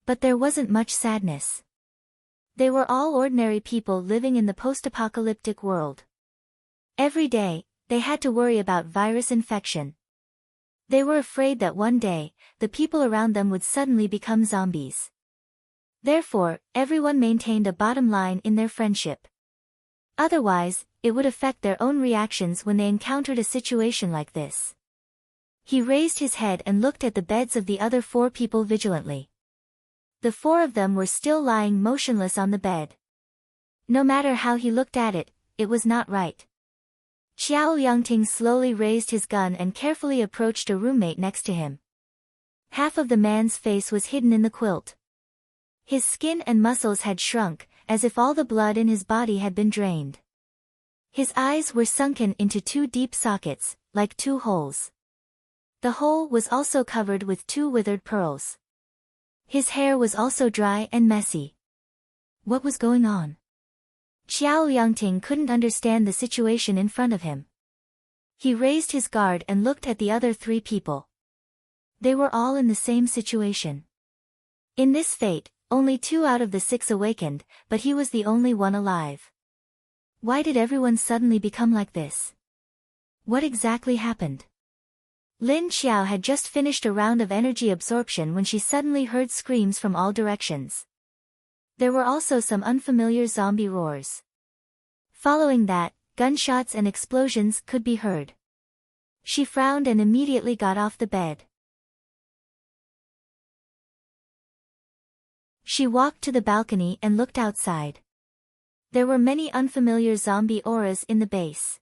Speaker 1: But there wasn't much sadness. They were all ordinary people living in the post-apocalyptic world. Every day, they had to worry about virus infection. They were afraid that one day, the people around them would suddenly become zombies. Therefore, everyone maintained a bottom line in their friendship. Otherwise, it would affect their own reactions when they encountered a situation like this. He raised his head and looked at the beds of the other 4 people vigilantly. The 4 of them were still lying motionless on the bed. No matter how he looked at it, it was not right. Enchanting slowly raised his gun and carefully approached a roommate next to him. Half of the man's face was hidden in the quilt. His skin and muscles had shrunk, as if all the blood in his body had been drained. His eyes were sunken into 2 deep sockets, like 2 holes. The hole was also covered with 2 withered pearls. His hair was also dry and messy. What was going on? Enchanting couldn't understand the situation in front of him. He raised his guard and looked at the other 3 people. They were all in the same situation. In this fate, only 2 out of the 6 awakened, but he was the only one alive. Why did everyone suddenly become like this? What exactly happened? Lin Xiao had just finished a round of energy absorption when she suddenly heard screams from all directions. There were also some unfamiliar zombie roars. Following that, gunshots and explosions could be heard. She frowned and immediately got off the bed. She walked to the balcony and looked outside. There were many unfamiliar zombie auras in the base.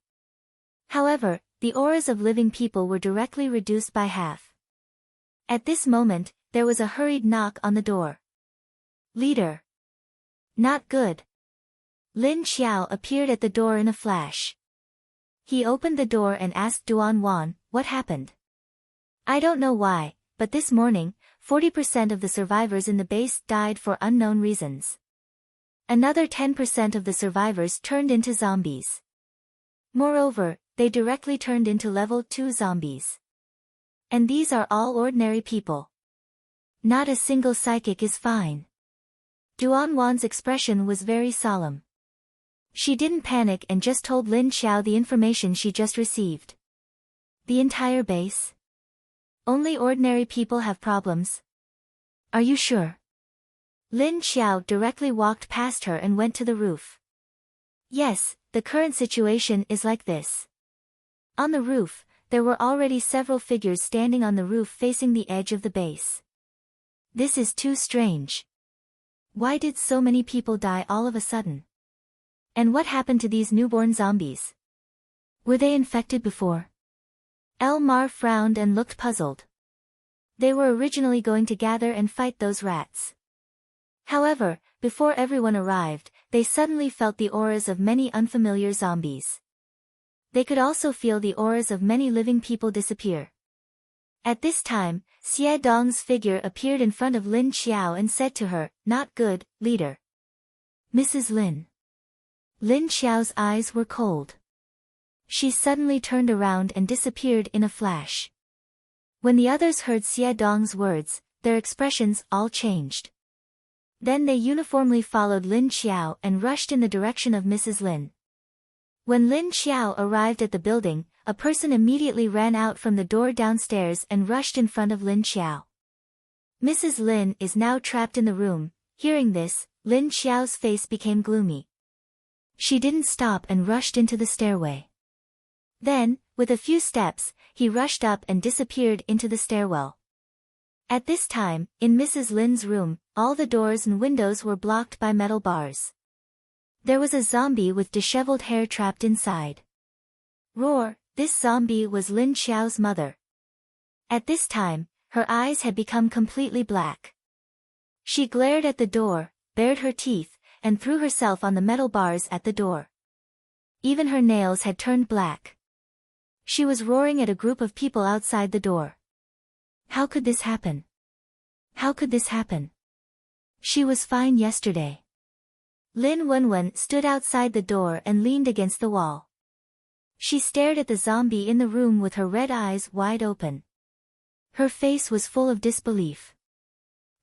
Speaker 1: However, the auras of living people were directly reduced by half. At this moment, there was a hurried knock on the door. Leader. Not good. Lin Xiao appeared at the door in a flash. He opened the door and asked Duan Wan, what happened? I don't know why, but this morning, 40% of the survivors in the base died for unknown reasons. Another 10% of the survivors turned into zombies. Moreover, they directly turned into level 2 zombies. And these are all ordinary people. Not a single psychic is fine. Duan Wan's expression was very solemn. She didn't panic and just told Lin Xiao the information she just received. The entire base? Only ordinary people have problems? Are you sure? Lin Xiao directly walked past her and went to the roof. Yes, the current situation is like this. On the roof, there were already several figures standing on the roof facing the edge of the base. This is too strange. Why did so many people die all of a sudden? And what happened to these newborn zombies? Were they infected before? Elmar frowned and looked puzzled. They were originally going to gather and fight those rats. However, before everyone arrived, they suddenly felt the auras of many unfamiliar zombies. They could also feel the auras of many living people disappear. At this time, Xie Dong's figure appeared in front of Lin Xiao and said to her, "Not good, leader." Mrs. Lin. Lin Xiao's eyes were cold. She suddenly turned around and disappeared in a flash. When the others heard Xie Dong's words, their expressions all changed. Then they uniformly followed Lin Xiao and rushed in the direction of Mrs. Lin. When Lin Xiao arrived at the building, a person immediately ran out from the door downstairs and rushed in front of Lin Xiao. Mrs. Lin is now trapped in the room. Hearing this, Lin Xiao's face became gloomy. She didn't stop and rushed into the stairway. Then, with a few steps, he rushed up and disappeared into the stairwell. At this time, in Mrs. Lin's room, all the doors and windows were blocked by metal bars. There was a zombie with disheveled hair trapped inside. Roar! This zombie was Lin Xiao's mother. At this time, her eyes had become completely black. She glared at the door, bared her teeth, and threw herself on the metal bars at the door. Even her nails had turned black. She was roaring at a group of people outside the door. How could this happen? How could this happen? She was fine yesterday. Lin Wenwen stood outside the door and leaned against the wall. She stared at the zombie in the room with her red eyes wide open. Her face was full of disbelief.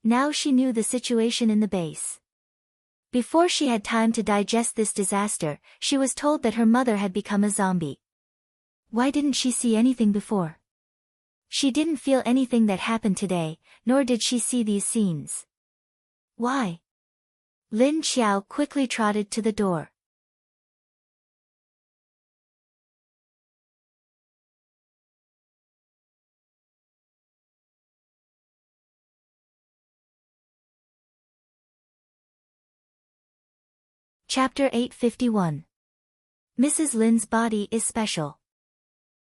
Speaker 1: Now she knew the situation in the base. Before she had time to digest this disaster, she was told that her mother had become a zombie. Why didn't she see anything before? She didn't feel anything that happened today, nor did she see these scenes. Why? Lin Xiao quickly trotted to the door. Chapter 851. Mrs. Lin's body is special.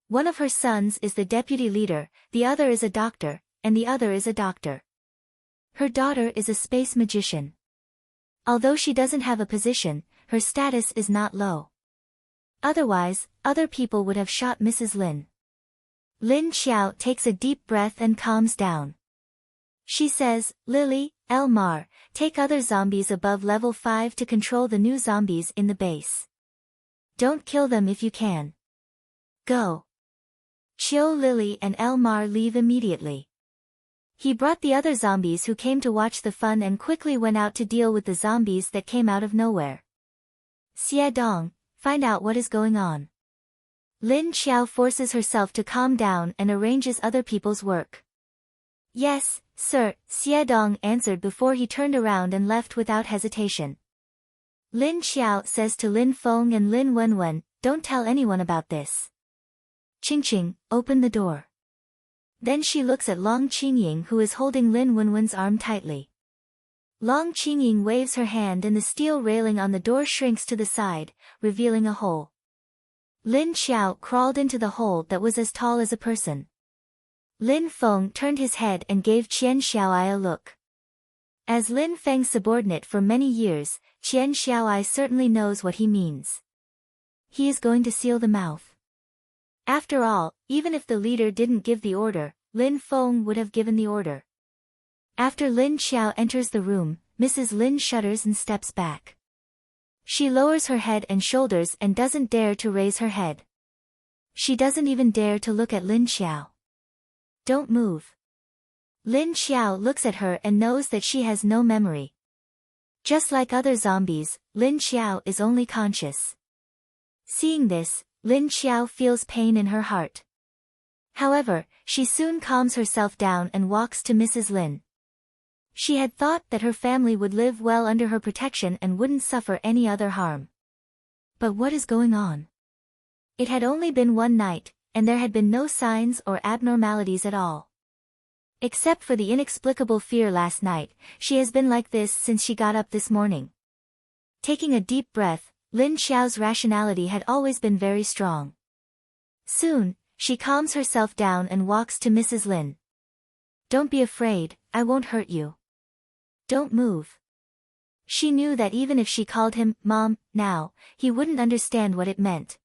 Speaker 1: One of her sons is the deputy leader, the other is a doctor, and the other is a doctor. Her daughter is a space magician. Although she doesn't have a position, her status is not low. Otherwise, other people would have shot Mrs. Lin. Lin Xiao takes a deep breath and calms down. She says, "Lily, Elmar, take other zombies above level 5 to control the new zombies in the base. Don't kill them if you can. Go." Chiu, Lily and Elmar leave immediately. He brought the other zombies who came to watch the fun and quickly went out to deal with the zombies that came out of nowhere. Xie Dong, find out what is going on. Lin Xiao forces herself to calm down and arranges other people's work. Yes, sir, Xie Dong answered before he turned around and left without hesitation. Lin Xiao says to Lin Feng and Lin Wenwen, "Don't tell anyone about this." Qingqing, open the door. Then she looks at Long Qingying who is holding Lin Wenwen's arm tightly. Long Qingying waves her hand and the steel railing on the door shrinks to the side, revealing a hole. Lin Xiao crawled into the hole that was as tall as a person. Lin Feng turned his head and gave Qian Xiaoai a look. As Lin Feng's subordinate for many years, Qian Xiaoai certainly knows what he means. He is going to seal the mouth. After all, even if the leader didn't give the order, Lin Feng would have given the order. After Lin Xiao enters the room, Mrs. Lin shudders and steps back. She lowers her head and shoulders and doesn't dare to raise her head. She doesn't even dare to look at Lin Xiao. Don't move. Lin Xiao looks at her and knows that she has no memory. Just like other zombies, Lin Xiao is only conscious. Seeing this, Lin Xiao feels pain in her heart. However, she soon calms herself down and walks to Mrs. Lin. She had thought that her family would live well under her protection and wouldn't suffer any other harm. But what is going on? It had only been one night, and there had been no signs or abnormalities at all. Except for the inexplicable fear last night, she has been like this since she got up this morning. Taking a deep breath, Lin Xiao's rationality had always been very strong. Soon, she calms herself down and walks to Mrs. Lin. "Don't be afraid, I won't hurt you. Don't move." She knew that even if she called him Mom now, he wouldn't understand what it meant.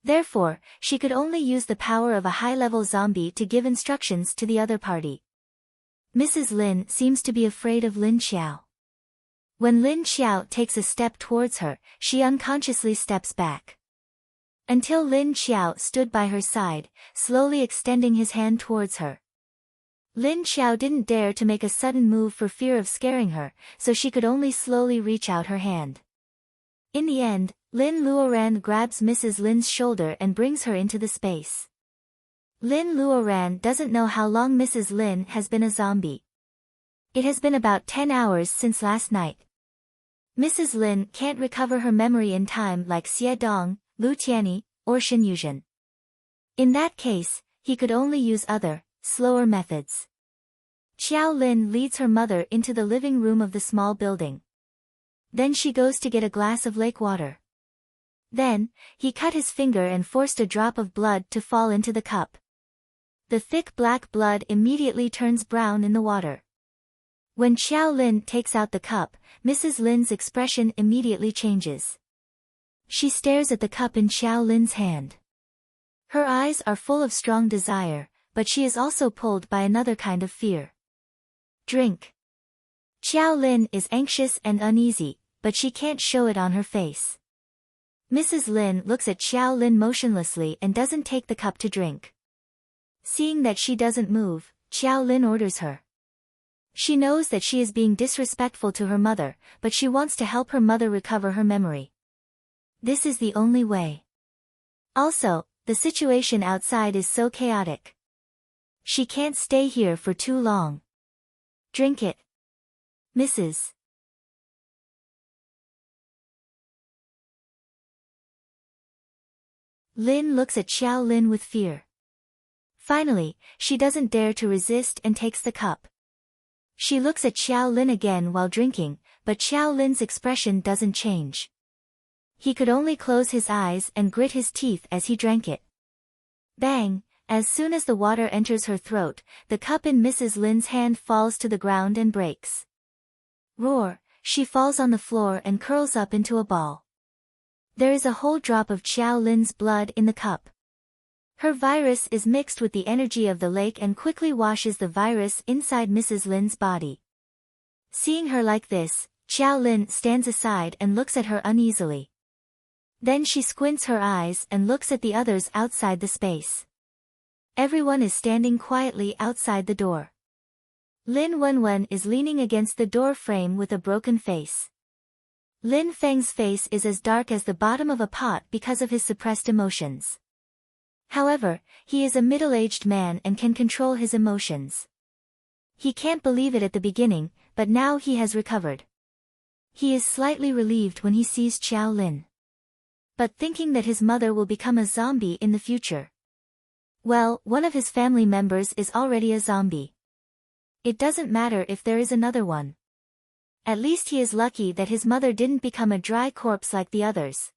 Speaker 1: Therefore, she could only use the power of a high-level zombie to give instructions to the other party. Mrs. Lin seems to be afraid of Lin Xiao. When Lin Xiao takes a step towards her, she unconsciously steps back. Until Lin Xiao stood by her side, slowly extending his hand towards her. Lin Xiao didn't dare to make a sudden move for fear of scaring her, so she could only slowly reach out her hand. In the end, Lin Luoran grabs Mrs. Lin's shoulder and brings her into the space. Lin Luoran doesn't know how long Mrs. Lin has been a zombie. It has been about 10 hours since last night. Mrs. Lin can't recover her memory in time like Xie Dong, Lu Tianyi, or Shen Yuzhen. In that case, he could only use other, slower methods. Xiao Lin leads her mother into the living room of the small building. Then she goes to get a glass of lake water. Then, he cut his finger and forced a drop of blood to fall into the cup. The thick black blood immediately turns brown in the water. When Xiao Lin takes out the cup, Mrs. Lin's expression immediately changes. She stares at the cup in Xiao Lin's hand. Her eyes are full of strong desire, but she is also pulled by another kind of fear. Drink. Xiao Lin is anxious and uneasy, but she can't show it on her face. Mrs. Lin looks at Xiao Lin motionlessly and doesn't take the cup to drink. Seeing that she doesn't move, Xiao Lin orders her. She knows that she is being disrespectful to her mother, but she wants to help her mother recover her memory. This is the only way. Also, the situation outside is so chaotic. She can't stay here for too long. Drink it. Mrs. Lin looks at Xiao Lin with fear. Finally, she doesn't dare to resist and takes the cup. She looks at Xiao Lin again while drinking, but Xiao Lin's expression doesn't change. He could only close his eyes and grit his teeth as he drank it. Bang! As soon as the water enters her throat, the cup in Mrs. Lin's hand falls to the ground and breaks. Roar! She falls on the floor and curls up into a ball. There is a whole drop of Xiao Lin's blood in the cup. Her virus is mixed with the energy of the lake and quickly washes the virus inside Mrs. Lin's body. Seeing her like this, Xiao Lin stands aside and looks at her uneasily. Then she squints her eyes and looks at the others outside the space. Everyone is standing quietly outside the door. Lin Wenwen is leaning against the door frame with a broken face. Lin Feng's face is as dark as the bottom of a pot because of his suppressed emotions. However, he is a middle-aged man and can control his emotions. He can't believe it at the beginning, but now he has recovered. He is slightly relieved when he sees Xiao Lin. But thinking that his mother will become a zombie in the future. Well, one of his family members is already a zombie. It doesn't matter if there is another one. At least he is lucky that his mother didn't become a dry corpse like the others.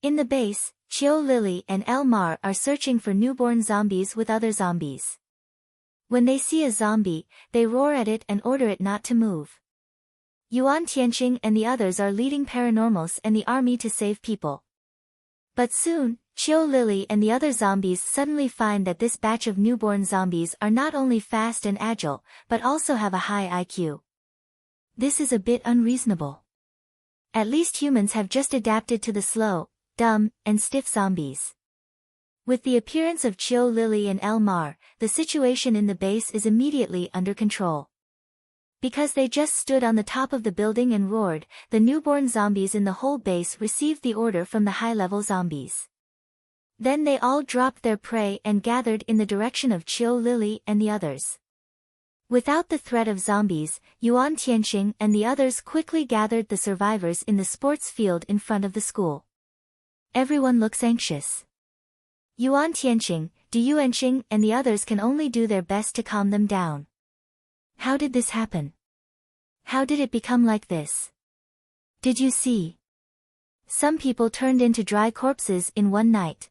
Speaker 1: In the base, Chiu Lily and Elmar are searching for newborn zombies with other zombies. When they see a zombie, they roar at it and order it not to move. Yuan Tianqing and the others are leading paranormals and the army to save people. But soon, Chiu Lily and the other zombies suddenly find that this batch of newborn zombies are not only fast and agile, but also have a high IQ. This is a bit unreasonable. At least humans have just adapted to the slow, dumb, and stiff zombies. With the appearance of Chiu Lily and Elmar, the situation in the base is immediately under control. Because they just stood on the top of the building and roared, the newborn zombies in the whole base received the order from the high-level zombies. Then they all dropped their prey and gathered in the direction of Chiu Lily and the others. Without the threat of zombies, Yuan Tianqing and the others quickly gathered the survivors in the sports field in front of the school. Everyone looks anxious. Yuan Tianqing, Du Yuanqing and the others can only do their best to calm them down. How did this happen? How did it become like this? Did you see? Some people turned into dry corpses in one night.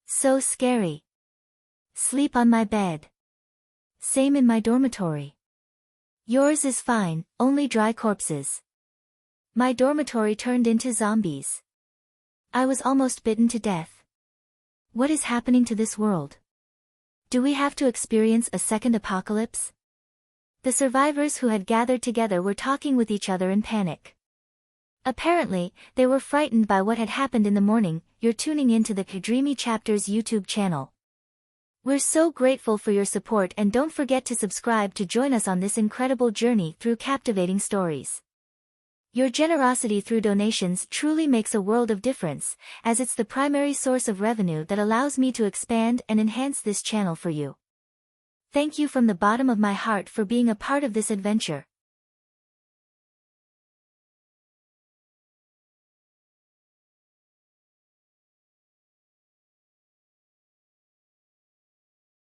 Speaker 1: So scary. Sleep on my bed. Same in my dormitory. Yours is fine, only dry corpses. My dormitory turned into zombies. I was almost bitten to death. What is happening to this world? Do we have to experience a second apocalypse? The survivors who had gathered together were talking with each other in panic. Apparently, they were frightened by what had happened in the morning. You're tuning into the Dreamy Chapters YouTube channel. We're so grateful for your support, and don't forget to subscribe to join us on this incredible journey through captivating stories. Your generosity through donations truly makes a world of difference, as it's the primary source of revenue that allows me to expand and enhance this channel for you. Thank you from the bottom of my heart for being a part of this adventure.